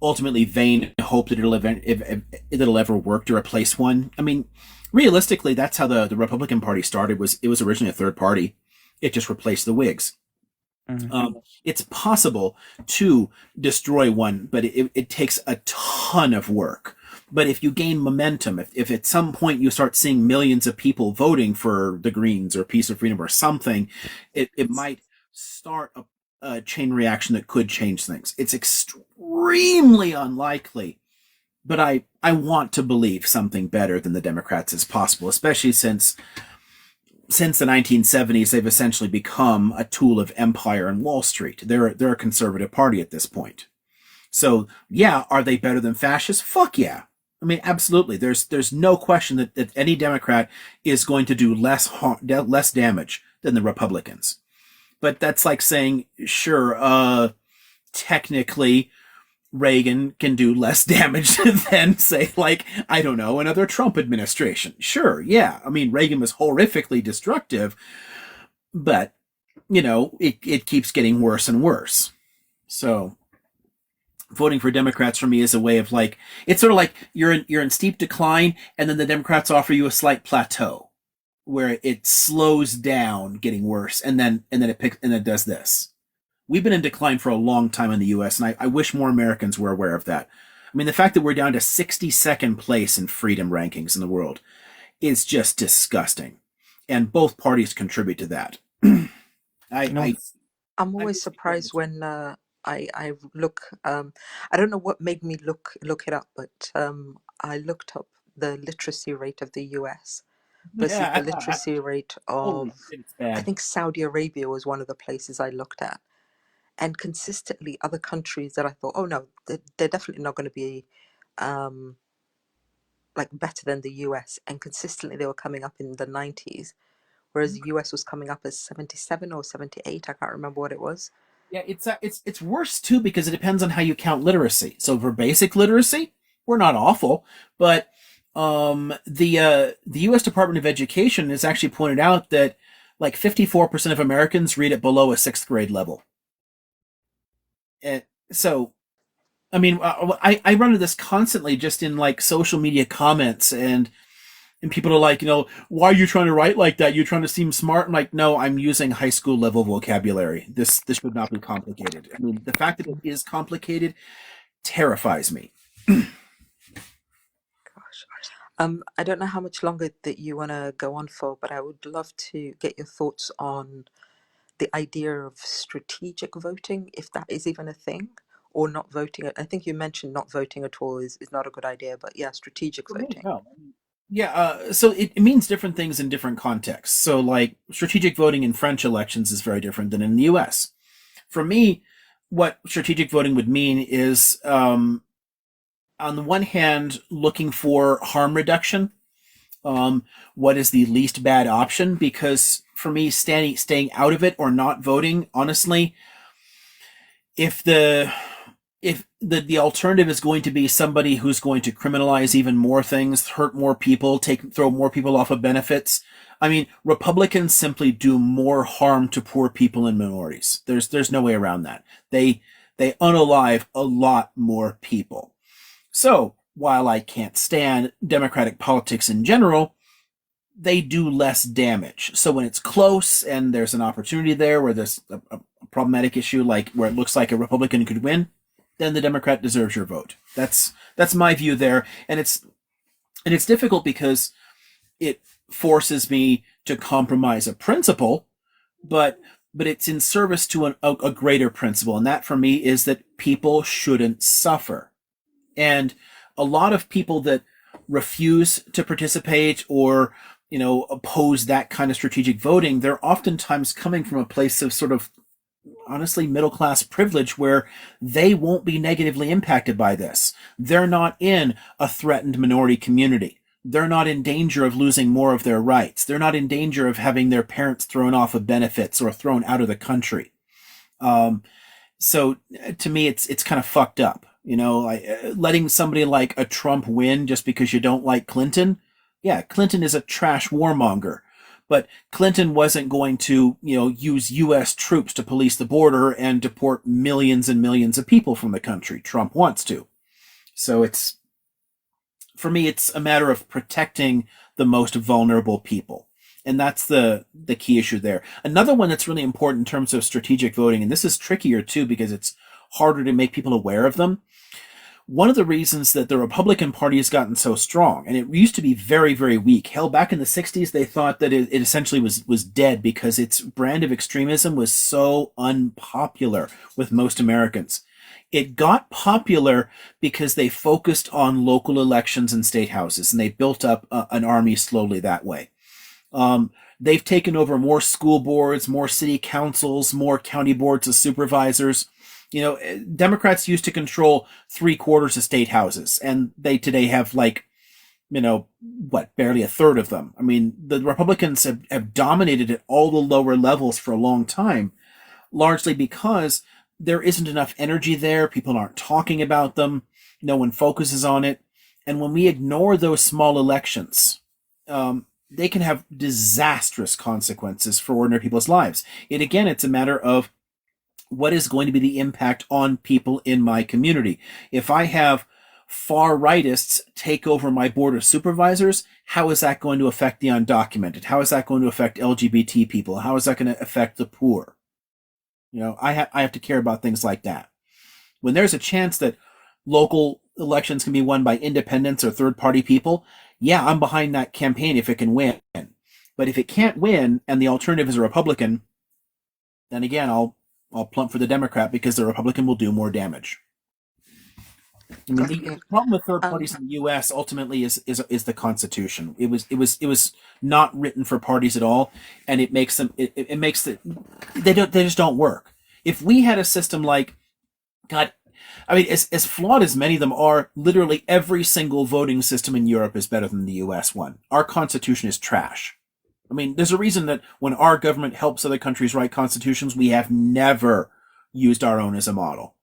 ultimately vain hope that it'll ever work to replace one. I mean, realistically, that's how the Republican Party started. It was originally a third party. It just replaced the Whigs. Mm-hmm. It's possible to destroy one, but it takes a ton of work. But if you gain momentum, if at some point you start seeing millions of people voting for the Greens or Peace or Freedom or something, it might start a chain reaction that could change things. It's extremely unlikely, but I want to believe something better than the Democrats is possible, especially since the 1970s, they've essentially become a tool of empire and Wall Street. They're a conservative party at this point. So, yeah, are they better than fascists? Fuck yeah. I mean, absolutely. There's no question that any Democrat is going to do less damage than the Republicans. But that's like saying, sure, technically, Reagan can do less damage than, say, like, I don't know, another Trump administration. Sure, yeah. I mean, Reagan was horrifically destructive, but, it keeps getting worse and worse. So voting for Democrats for me is a way of like, it's sort of like you're in steep decline, and then the Democrats offer you a slight plateau where it slows down getting worse, and then it does this. We've been in decline for a long time in the U.S., and I wish more Americans were aware of that. I mean, the fact that we're down to 62nd place in freedom rankings in the world is just disgusting. And both parties contribute to that. I'm always surprised when I look. I don't know what made me look it up, but I looked up the literacy rate of the U.S. versus the literacy rate of, I think Saudi Arabia was one of the places I looked at. And consistently other countries that I thought, oh no, they're definitely not going to be like better than the US. And consistently they were coming up in the 90s, whereas the US was coming up as 77 or 78. I can't remember what it was. Yeah, it's worse too because it depends on how you count literacy. So for basic literacy, we're not awful, but the U.S. Department of Education has actually pointed out that like 54% of Americans read it below a 6th grade level. And so, I mean, I run into this constantly just in like social media comments, and people are like, why are you trying to write like that? You're trying to seem smart. I'm like, no, I'm using high school level vocabulary. This should not be complicated. I mean, the fact that it is complicated terrifies me. Gosh. I don't know how much longer that you want to go on for, but I would love to get your thoughts on the idea of strategic voting, if that is even a thing, or not voting. I think you mentioned not voting at all is not a good idea, but yeah, strategic For me, voting. no. Yeah, so it means different things in different contexts. So, like, strategic voting in French elections is very different than in the US. For me, what strategic voting would mean is, on the one hand, looking for harm reduction. What is the least bad option? Because for me, staying out of it or not voting, honestly, if the alternative is going to be somebody who's going to criminalize even more things, hurt more people, throw more people off of benefits. I mean, Republicans simply do more harm to poor people and minorities. There's no way around that. They unalive a lot more people. So while I can't stand Democratic politics in general, they do less damage. So when it's close and there's an opportunity there where there's a problematic issue, like where it looks like a Republican could win, then the Democrat deserves your vote. That's my view there, and it's difficult because it forces me to compromise a principle, but it's in service to a greater principle, and that for me is that people shouldn't suffer. And a lot of people that refuse to participate or oppose that kind of strategic voting, they're oftentimes coming from a place of sort of honestly middle class privilege where they won't be negatively impacted by this. They're not in a threatened minority community. They're not in danger of losing more of their rights. They're not in danger of having their parents thrown off of benefits or thrown out of the country. So to me, it's kind of fucked up. Letting somebody like a Trump win just because you don't like Clinton. Yeah, Clinton is a trash warmonger, but Clinton wasn't going to, use U.S. troops to police the border and deport millions and millions of people from the country. Trump wants to. So for me, it's a matter of protecting the most vulnerable people. And that's the key issue there. Another one that's really important in terms of strategic voting, and this is trickier too because it's harder to make people aware of them. One of the reasons that the Republican Party has gotten so strong, and it used to be very, very weak. Hell, back in the 60s, they thought that it essentially was dead because its brand of extremism was so unpopular with most Americans. It got popular because they focused on local elections and state houses, and they built up an army slowly that way. They've taken over more school boards, more city councils, more county boards of supervisors. Democrats used to control 3/4 of state houses, and they today have barely a third of them. I mean, the Republicans have dominated at all the lower levels for a long time, largely because there isn't enough energy there. People aren't talking about them. No one focuses on it. And when we ignore those small elections, they can have disastrous consequences for ordinary people's lives. It's a matter of what is going to be the impact on people in my community. If I have far rightists take over my board of supervisors, how is that going to affect the undocumented? How is that going to affect LGBT people? How is that going to affect the poor? I have to care about things like that. When there's a chance that local elections can be won by independents or third-party people, yeah, I'm behind that campaign if it can win. But if it can't win and the alternative is a Republican, then again, I'll plump for the Democrat because the Republican will do more damage. I mean, the problem with third parties in the U.S. ultimately is the Constitution. It was not written for parties at all, and it makes them they just don't work. If we had a system like, God, I mean, as flawed as many of them are, literally every single voting system in Europe is better than the U.S. one. Our Constitution is trash. I mean, there's a reason that when our government helps other countries write constitutions, we have never used our own as a model.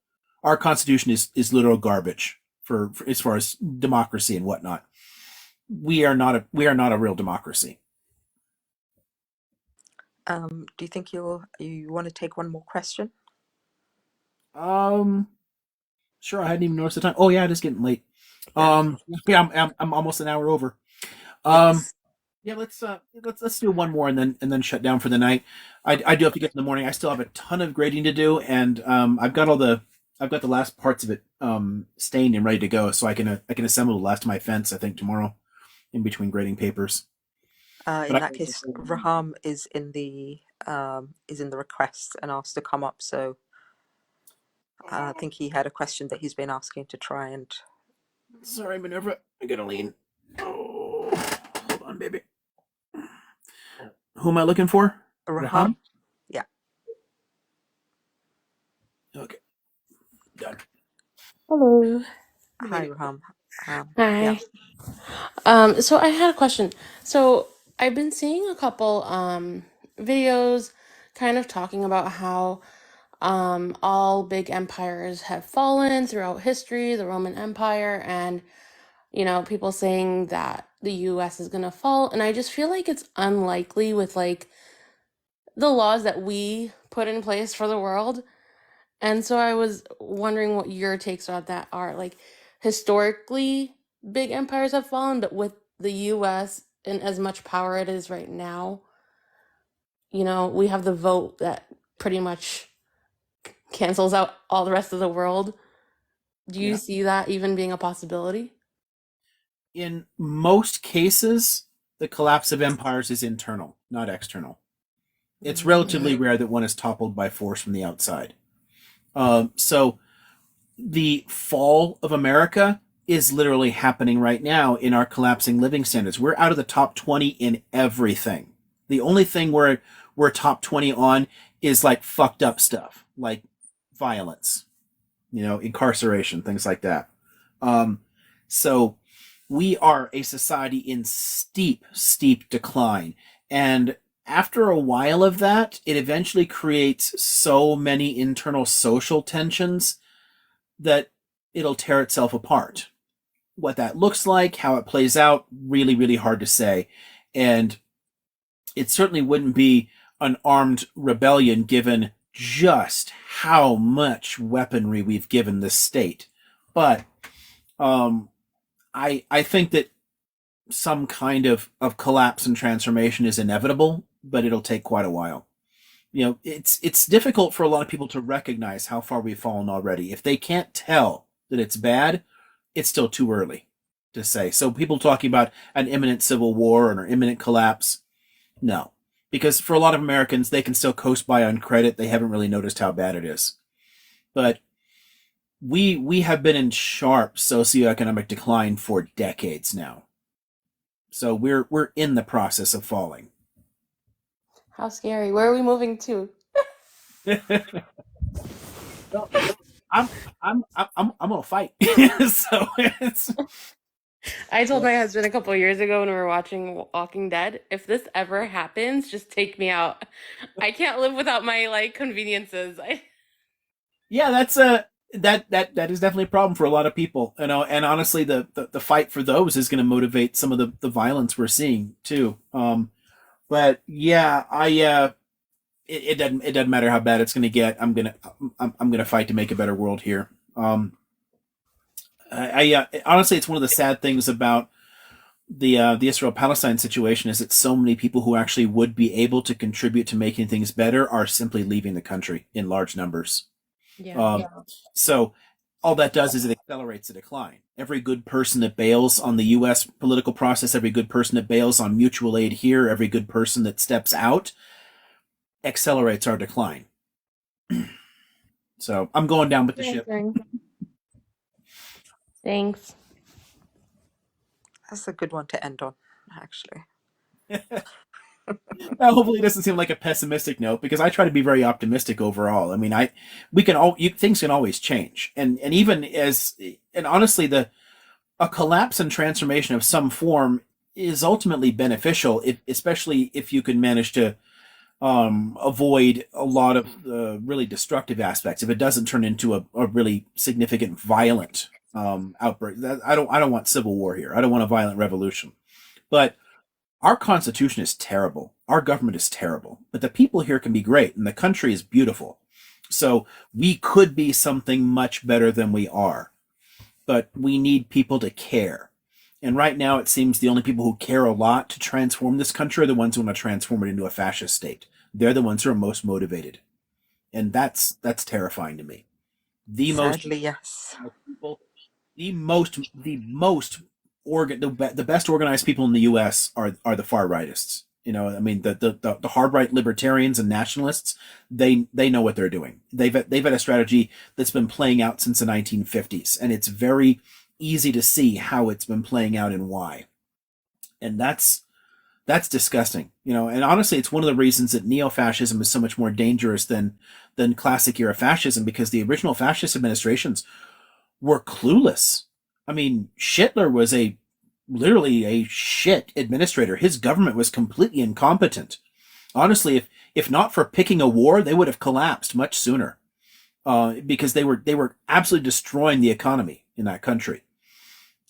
Our Constitution is literal garbage for as far as democracy and whatnot. We are not a real democracy. Do you think you want to take one more question? Sure. I hadn't even noticed the time. Oh yeah, it is getting late. Yeah, I'm almost an hour over. Yes. Yeah, let's do one more and then shut down for the night. I do have to get in the morning. I still have a ton of grading to do, and I've got the last parts of it stained and ready to go, so I can assemble the last of my fence. I think tomorrow, in between grading papers. In that case, Raham is in the request and asked to come up. So I think he had a question that he's been asking to try and. Sorry, Minerva. I gotta lean. Oh, hold on, baby. Who am I looking for? Raham? Yeah. Okay. Done. Hello. Hi, Raham. Hi. So I had a question. So I've been seeing a couple videos kind of talking about how all big empires have fallen throughout history, the Roman Empire, and people saying that the US is gonna fall. And I just feel like it's unlikely with like the laws that we put in place for the world. And so I was wondering what your takes on that are. Like, historically, big empires have fallen, but with the US and as much power it is right now, we have the vote that pretty much cancels out all the rest of the world. Do you Yeah. see that even being a possibility? In most cases, the collapse of empires is internal, not external. It's relatively rare that one is toppled by force from the outside. So the fall of America is literally happening right now in our collapsing living standards. We're out of the top 20 in everything. The only thing we're top 20 on is like fucked up stuff, like violence, incarceration, things like that. So we are a society in steep, steep decline. And after a while of that, it eventually creates so many internal social tensions that it'll tear itself apart. What that looks like, how it plays out, really, really hard to say. And it certainly wouldn't be an armed rebellion given just how much weaponry we've given this state. But I think that some kind of collapse and transformation is inevitable, but it'll take quite a while. It's difficult for a lot of people to recognize how far we've fallen already. If they can't tell that it's bad, it's still too early to say. So people talking about an imminent civil war or an imminent collapse, no. Because for a lot of Americans, they can still coast by on credit. They haven't really noticed how bad it is. But we have been in sharp socioeconomic decline for decades now. So we're in the process of falling. How scary. Where are we moving to? Well, I'm gonna fight. So it's. I told my husband a couple years ago when we were watching Walking Dead, if this ever happens, just take me out. I can't live without my like conveniences. Yeah, that's that is definitely a problem for a lot of people. And honestly, the fight for those is going to motivate some of the violence we're seeing too. But yeah, it doesn't matter how bad it's going to get. I'm gonna fight to make a better world here. Honestly, it's one of the sad things about the Israel-Palestine situation is that so many people who actually would be able to contribute to making things better are simply leaving the country in large numbers. Yeah. So all that does is it accelerates the decline. Every good person that bails on the U.S. political process, every good person that bails on mutual aid here, every good person that steps out accelerates our decline. So I'm going down with the ship. Thanks. That's a good one to end on, actually. Hopefully it doesn't seem like a pessimistic note because I try to be very optimistic overall. I mean, things can always change, and honestly, a collapse and transformation of some form is ultimately beneficial, especially if you can manage to avoid a lot of the really destructive aspects. If it doesn't turn into a really significant violent outbreak, I don't want civil war here. I don't want a violent revolution, but our constitution is terrible. Our government is terrible, but the people here can be great, and the country is beautiful. So we could be something much better than we are, but we need people to care. And right now, it seems the only people who care a lot to transform this country are the ones who want to transform it into a fascist state. They're the ones who are most motivated, and that's terrifying to me. Sadly, yes. People, the best organized people in the U.S. are the far rightists. You know, I mean, the hard right libertarians and nationalists, they know what they're doing. They've had a strategy that's been playing out since the 1950s, and it's very easy to see how it's been playing out and why. And that's disgusting, you know. And honestly, it's one of the reasons that neo-fascism is so much more dangerous than classic era fascism, because the original fascist administrations were clueless. I mean, Hitler was literally a shit administrator. His government was completely incompetent. Honestly, if not for picking a war, they would have collapsed much sooner, because they were absolutely destroying the economy in that country.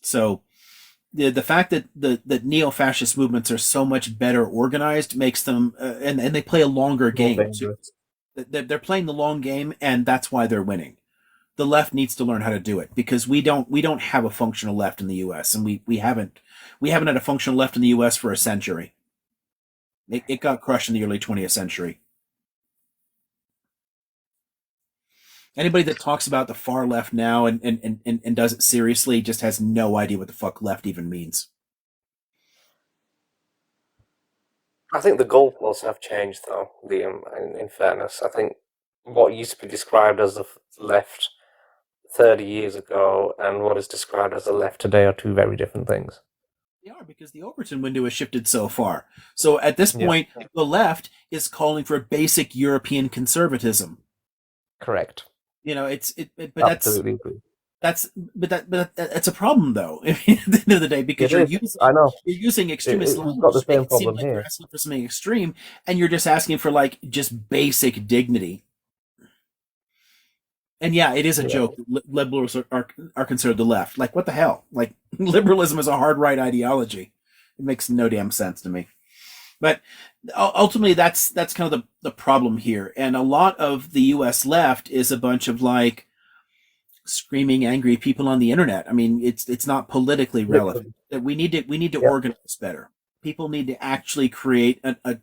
So the fact that the neo-fascist movements are so much better organized makes them, and they play a longer More game. So dangerous. they're playing the long game, and that's why they're winning. The left needs to learn how to do it, because we don't have a functional left in the U.S. and we haven't had a functional left in the U.S. for a century. It got crushed in the early 20th century. Anybody that talks about the far left now and does it seriously just has no idea what the fuck left even means. I think the goalposts have changed, though, Liam. In fairness, I think what used to be described as the left 30 years ago and what is described as the left today are two very different things. They are, because the Overton window has shifted so far. So at this Yeah. point, the left is calling for basic European conservatism. Correct. You know, but Absolutely agree. that's a problem, though. At the end of the day, because It is. I know. you're using extremist We've language got the to make same it seem problem like here. you're asking for something extreme, and you're just asking for like just basic dignity. And yeah, it is a Yeah. joke. Liberals are considered the left. Like, what the hell? Like, liberalism is a hard right ideology. It makes no damn sense to me. But ultimately, that's kind of the problem here. And a lot of the U.S. left is a bunch of like screaming, angry people on the internet. I mean, it's not politically relevant. That we need to Yeah. organize better. People need to actually create a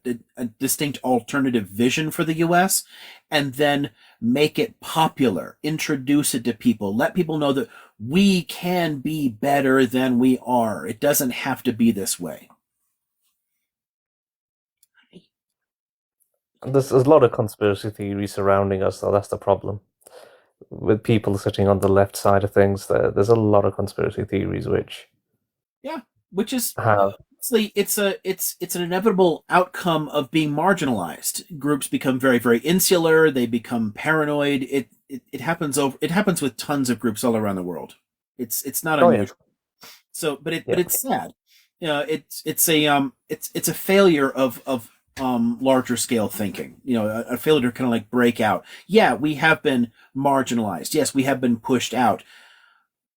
distinct alternative vision for the U.S. and then make it popular, introduce it to people, let people know that we can be better than we are. It doesn't have to be this way. There's a lot of conspiracy theories surrounding us, though. That's the problem. With people sitting on the left side of things, there's a lot of conspiracy theories Which is have honestly, it's an inevitable outcome of being marginalized. Groups become very, very insular. They become paranoid. It happens with tons of groups all around the world. It's not unusual. So, but it's sad. You know, it's a failure of larger scale thinking. You know, a failure to kind of like break out. Yeah, we have been marginalized. Yes, we have been pushed out,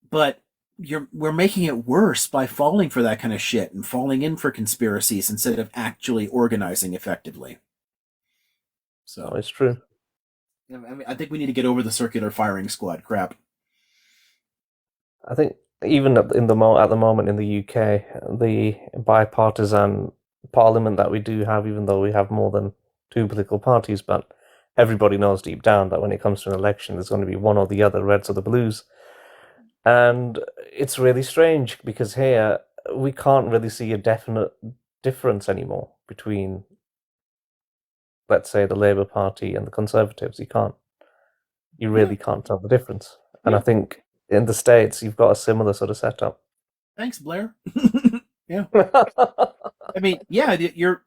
but we're making it worse by falling for that kind of shit and falling in for conspiracies instead of actually organizing effectively. So it's true. I mean, I think we need to get over the circular firing squad crap. I think even at the moment in the UK, the bipartisan parliament that we do have, even though we have more than two political parties, but everybody knows deep down that when it comes to an election, there's going to be one or the other, Reds or the Blues. And it's really strange because here we can't really see a definite difference anymore between, let's say, the Labour Party and the Conservatives. You really can't tell the difference. And I think in the States, you've got a similar sort of setup. Thanks, Blair. Yeah. I mean, yeah,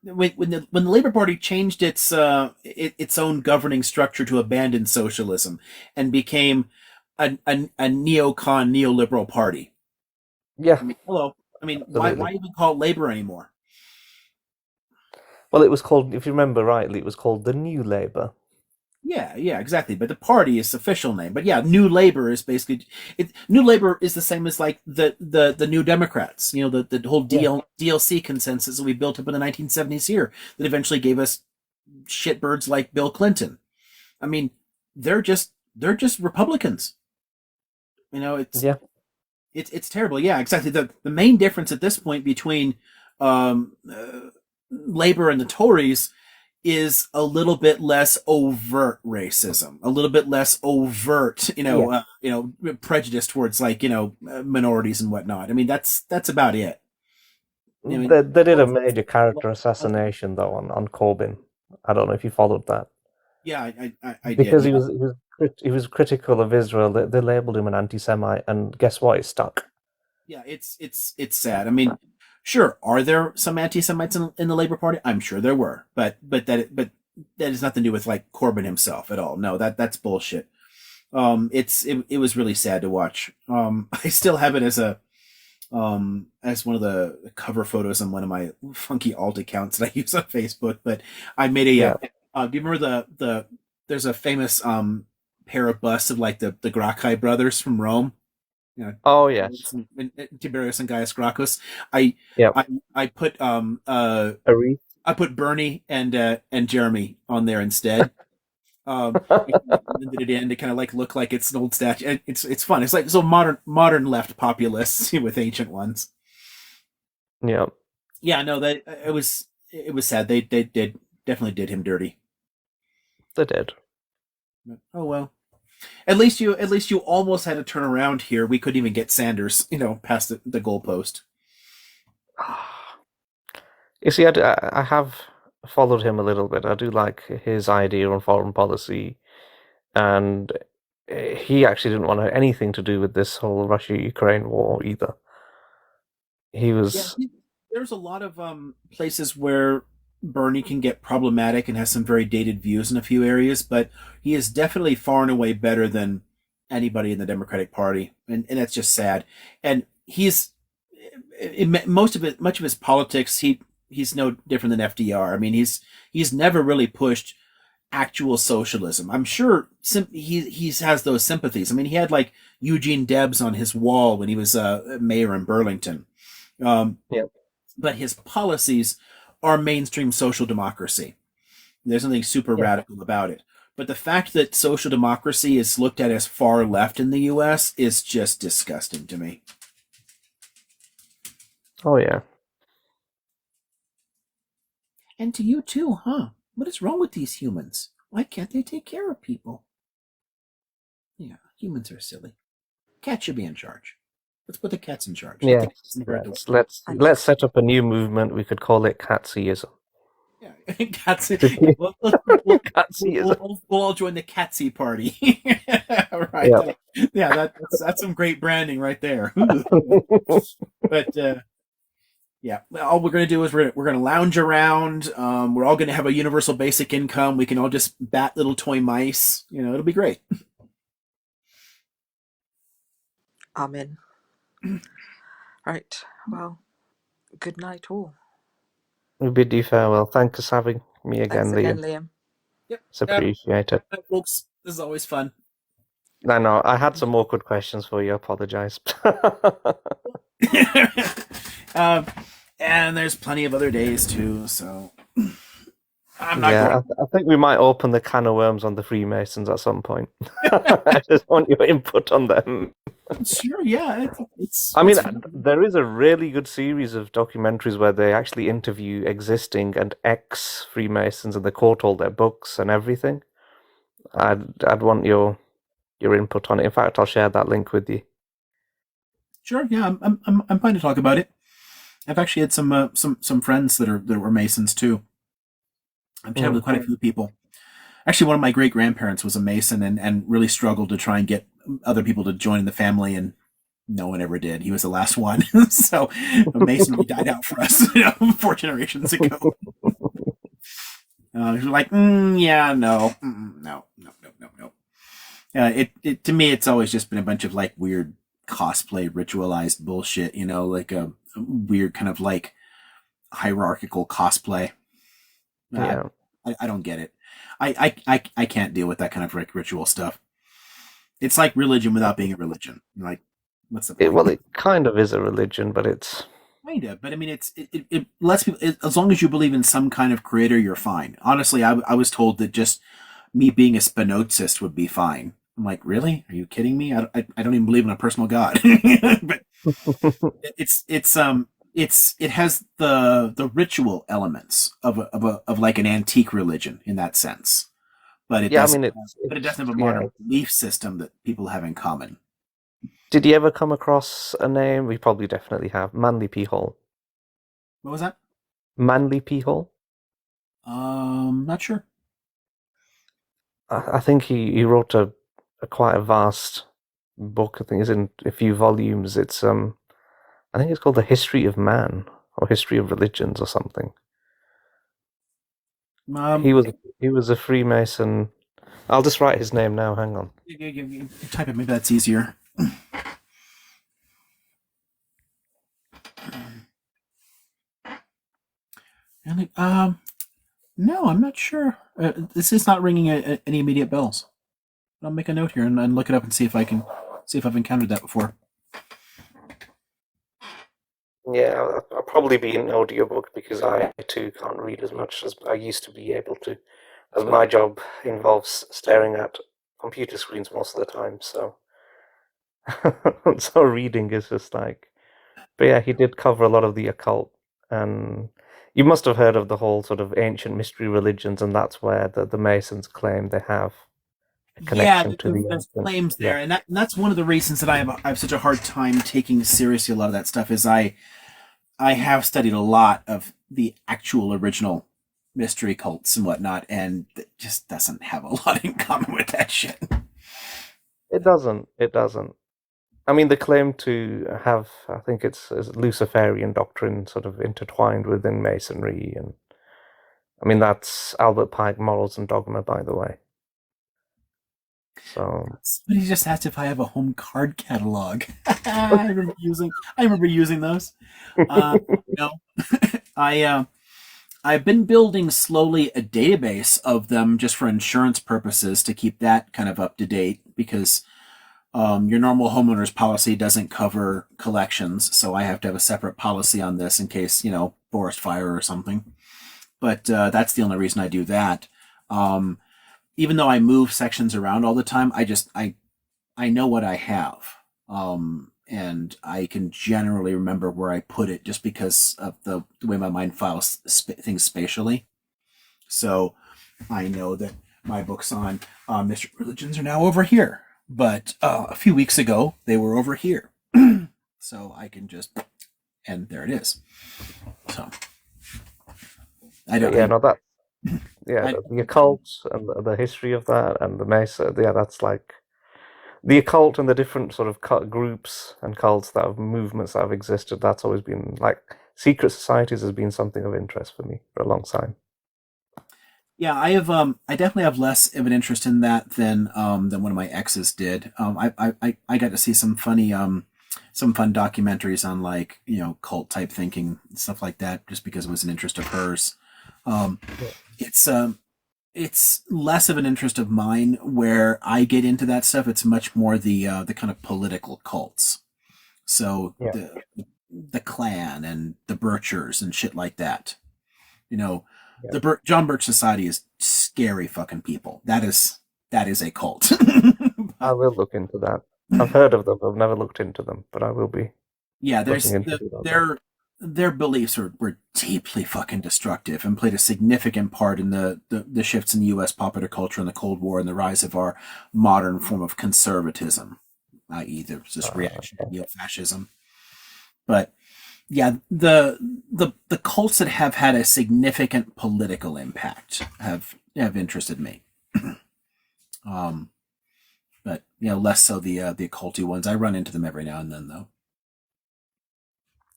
when the Labour Party changed its own governing structure to abandon socialism and became a neocon neoliberal party. Yeah. I mean, hello. I mean, why even call it Labour anymore? Well, it was called, if you remember rightly, it was called the New Labour. Yeah, exactly. But the party is official name. But yeah, New Labour is basically New Labour is the same as like the New Democrats. You know, the whole DLC consensus that we built up in the 1970s here that eventually gave us shitbirds like Bill Clinton. I mean, they're just Republicans. You know, it's terrible. Yeah, exactly. The main difference at this point between Labour and the Tories is a little bit less overt racism, a little bit less overt, prejudice towards like, minorities and whatnot. I mean, that's about it. I mean, They did a major character assassination though on Corbyn. I don't know if you followed that. yeah, I did. Because Yeah, he was critical of Israel. They labeled him an anti-Semite, and guess what? It stuck. yeah, it's sad. I mean, sure, are there some anti-Semites in the Labor Party? I'm sure there were, but that has nothing to do with like Corbyn himself at all. No, that's bullshit. It was really sad to watch. I still have it as one of the cover photos on one of my funky alt accounts that I use on Facebook. But I made Yeah. do you remember there's a famous pair of busts of like the Gracchi brothers from Rome? You know, Oh yes. Tiberius and Gaius Gracchus. I Yeah. I put A wreath. I put Bernie and Jeremy on there instead. I blended it in to kind of like look like it's an old statue. It's fun. It's like so modern left populists with ancient ones. Yeah. Yeah, no, that it was sad. They did definitely did him dirty. They did. Oh well. At least you almost had to turn around here. We couldn't even get Sanders, past the goalpost. You see, I have followed him a little bit. I do like his idea on foreign policy, and he actually didn't want anything to do with this whole Russia-Ukraine war either. He was. Yeah, there's a lot of places where Bernie can get problematic and has some very dated views in a few areas, but he is definitely far and away better than anybody in the Democratic Party, and that's just sad. And he's much of his politics. He's no different than FDR. I mean, he's never really pushed actual socialism. I'm sure he has those sympathies. I mean, he had like Eugene Debs on his wall when he was mayor in Burlington. Yep. But his policies are mainstream social democracy. There's nothing super radical about it. But the fact that social democracy is looked at as far left in the U.S. is just disgusting to me. Oh yeah. And to you too, huh? What is wrong with these humans? Why can't they take care of people? Yeah, humans are silly. Cats should be in charge. Let's put the cats in charge. Yeah. Let's set up a new movement. We could call it Catsyism. Yeah, cats. We'll all join the Catsy party. Right? Yeah, that's some great branding right there. But yeah, all we're gonna do is we're gonna lounge around. We're all gonna have a universal basic income. We can all just bat little toy mice. It'll be great. Amen. Right. Well, good night, all. We bid you farewell. Thanks for having me again, Thanks again, Liam. Yep. It's appreciated. Folks, this is always fun. I know. I had some awkward questions for you. I apologize. And there's plenty of other days too, so I'm not going. I think we might open the can of worms on the Freemasons at some point. I just want your input on them. Sure, yeah. I mean, there is a really good series of documentaries where they actually interview existing and ex-Freemasons and they quote all their books and everything. I'd want your input on it. In fact, I'll share that link with you. Sure, yeah, I'm fine to talk about it. I've actually had some friends that were Masons too. I've chatted with quite a few people. Actually, one of my great grandparents was a Mason and really struggled to try and get other people to join the family, and no one ever did. He was the last one. So Masonry died out for us 4 generations ago. He was like, yeah, no. No. To me, it's always just been a bunch of like weird cosplay ritualized bullshit, like a weird kind of like hierarchical cosplay. Yeah. I don't get it. I can't deal with that kind of ritual stuff. It's like religion without being a religion. Like, what's the point? Well, it kind of is a religion, but it's kind of. But I mean, it lets people. As long as you believe in some kind of creator, you're fine. Honestly, I was told that just me being a Spinozist would be fine. I'm like, really? Are you kidding me? I don't even believe in a personal God. But it has the ritual elements of like an antique religion in that sense. But it doesn't have a modern belief system that people have in common. Did you ever come across a name? We probably definitely have. Manly P. Hall. What was that? Manly P. Hall. Not sure. I think he wrote a quite a vast book. I think it's in a few volumes. It's I think it's called The History of Man or History of Religions or something. Um, He was a Freemason. I'll just write his name now. Hang on. you type it. Maybe that's easier. And no, I'm not sure. This is not ringing any immediate bells. I'll make a note here and look it up and see if I've encountered that before. Yeah, I'll probably be an audiobook because I too can't read as much as I used to be able to, as my job involves staring at computer screens most of the time. So, so reading is just like. But yeah, he did cover a lot of the occult, and you must have heard of the whole sort of ancient mystery religions, and that's where the Masons claim they have a Yeah, connection to the there's ancient. claims Yeah, there, and that's one of the reasons that I have such a hard time taking seriously a lot of that stuff. Is I have studied a lot of the actual original mystery cults and whatnot, and it just doesn't have a lot in common with that shit. it doesn't. It doesn't. I mean, they claim to have, I think it's Luciferian doctrine sort of intertwined within Masonry, and I mean that's Albert Pike Morals and Dogma, by the way. So Somebody just asked if I have a home card catalog. I remember using those. No, I've been building slowly a database of them just for insurance purposes to keep that kind of up to date because your normal homeowner's policy doesn't cover collections, so I have to have a separate policy on this in case, forest fire or something. But that's the only reason I do that. Even though I move sections around all the time, I know what I have. And I can generally remember where I put it just because of the way my mind files things spatially. So I know that my books on mystery religions are now over here, but a few weeks ago they were over here. So I can just, and there it is. So I don't. yeah, no, that I, the occult and the history of that and the Mesa, yeah, that's like the occult and the different sort of groups and cults that have movements that have existed. That's always been like secret societies has been something of interest for me for a long time. Yeah, I definitely have less of an interest in that than one of my exes did. I got to see some fun documentaries on like cult type thinking and stuff like that just because it was an interest of hers. Um, it's less of an interest of mine where I get into that stuff. It's much more the kind of political cults. So Yeah. the Klan and the Birchers and shit like that. Yeah. The John Birch Society is scary fucking people. That is a cult. I will look into that. I've heard of them. I've never looked into them, but I will be Yeah, looking into that. their beliefs were deeply fucking destructive and played a significant part in the shifts in U.S. popular culture in the Cold War and the rise of our modern form of conservatism, i.e., there's this reaction to neo-fascism. But yeah, the cults that have had a significant political impact have interested me. But less so the occulty ones. I run into them every now and then, though.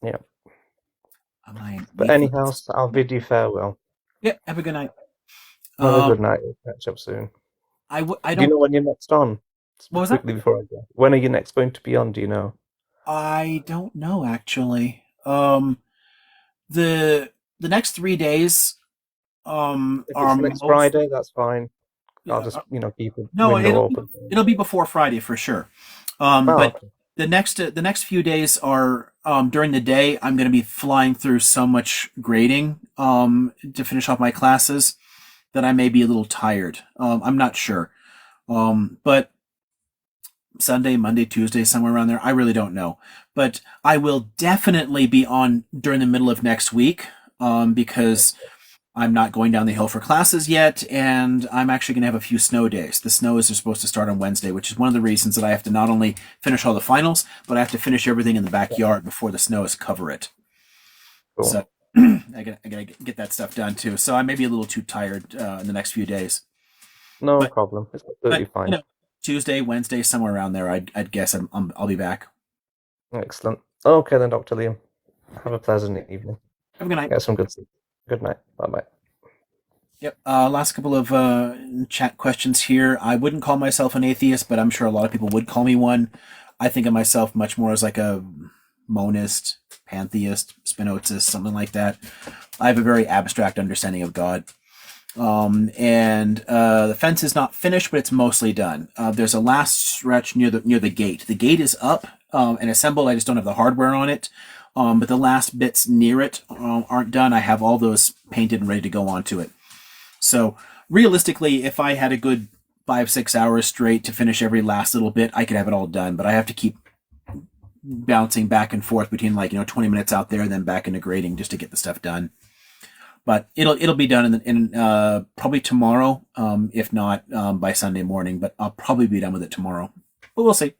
Yeah. But But anyhow, I'll bid you farewell. Yeah, have a good night. Have a good night. We'll catch up soon. I Do you know when you're next on? What was that? Quickly before I go. When are you next going to be on? Do you know? I don't know actually. The next 3 days If are it's next Friday, that's fine. I'll Yeah, just keep a no, window open. it'll be before Friday for sure. But Okay. the next few days are during the day. I'm going to be flying through so much grading to finish off my classes that I may be a little tired. I'm not sure. But Sunday, Monday, Tuesday, somewhere around there. I really don't know. But I will definitely be on during the middle of next week because I'm not going down the hill for classes yet, and I'm actually going to have a few snow days. The snow is supposed to start on Wednesday, which is one of the reasons that I have to not only finish all the finals, but I have to finish everything in the backyard before the snows cover it. Cool. So I gotta get that stuff done too. So I may be a little too tired in the next few days. No But problem. It's completely fine. Tuesday, Wednesday, somewhere around there. I'd guess I'll be back. Excellent. Okay then, Dr. Liam. Have a pleasant evening. Have a good night. Get some good sleep. Good night. Bye bye. Yep. Last couple of chat questions here. I wouldn't call myself an atheist, but I'm sure a lot of people would call me one. I think of myself much more as like a monist, pantheist, Spinozist, something like that. I have a very abstract understanding of God. And the fence is not finished, but it's mostly done. There's a last stretch near the gate. The gate is up and assembled. I just don't have the hardware on it. But the last bits near it aren't done. I have all those painted and ready to go onto it. So realistically, if I had a good 5-6 hours straight to finish every last little bit, I could have it all done. But I have to keep bouncing back and forth between 20 minutes out there and then back into grading just to get the stuff done. But it'll be done in probably tomorrow, if not by Sunday morning. But I'll probably be done with it tomorrow. But we'll see.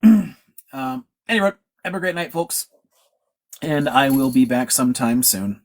Anyway, have a great night, folks. And I will be back sometime soon.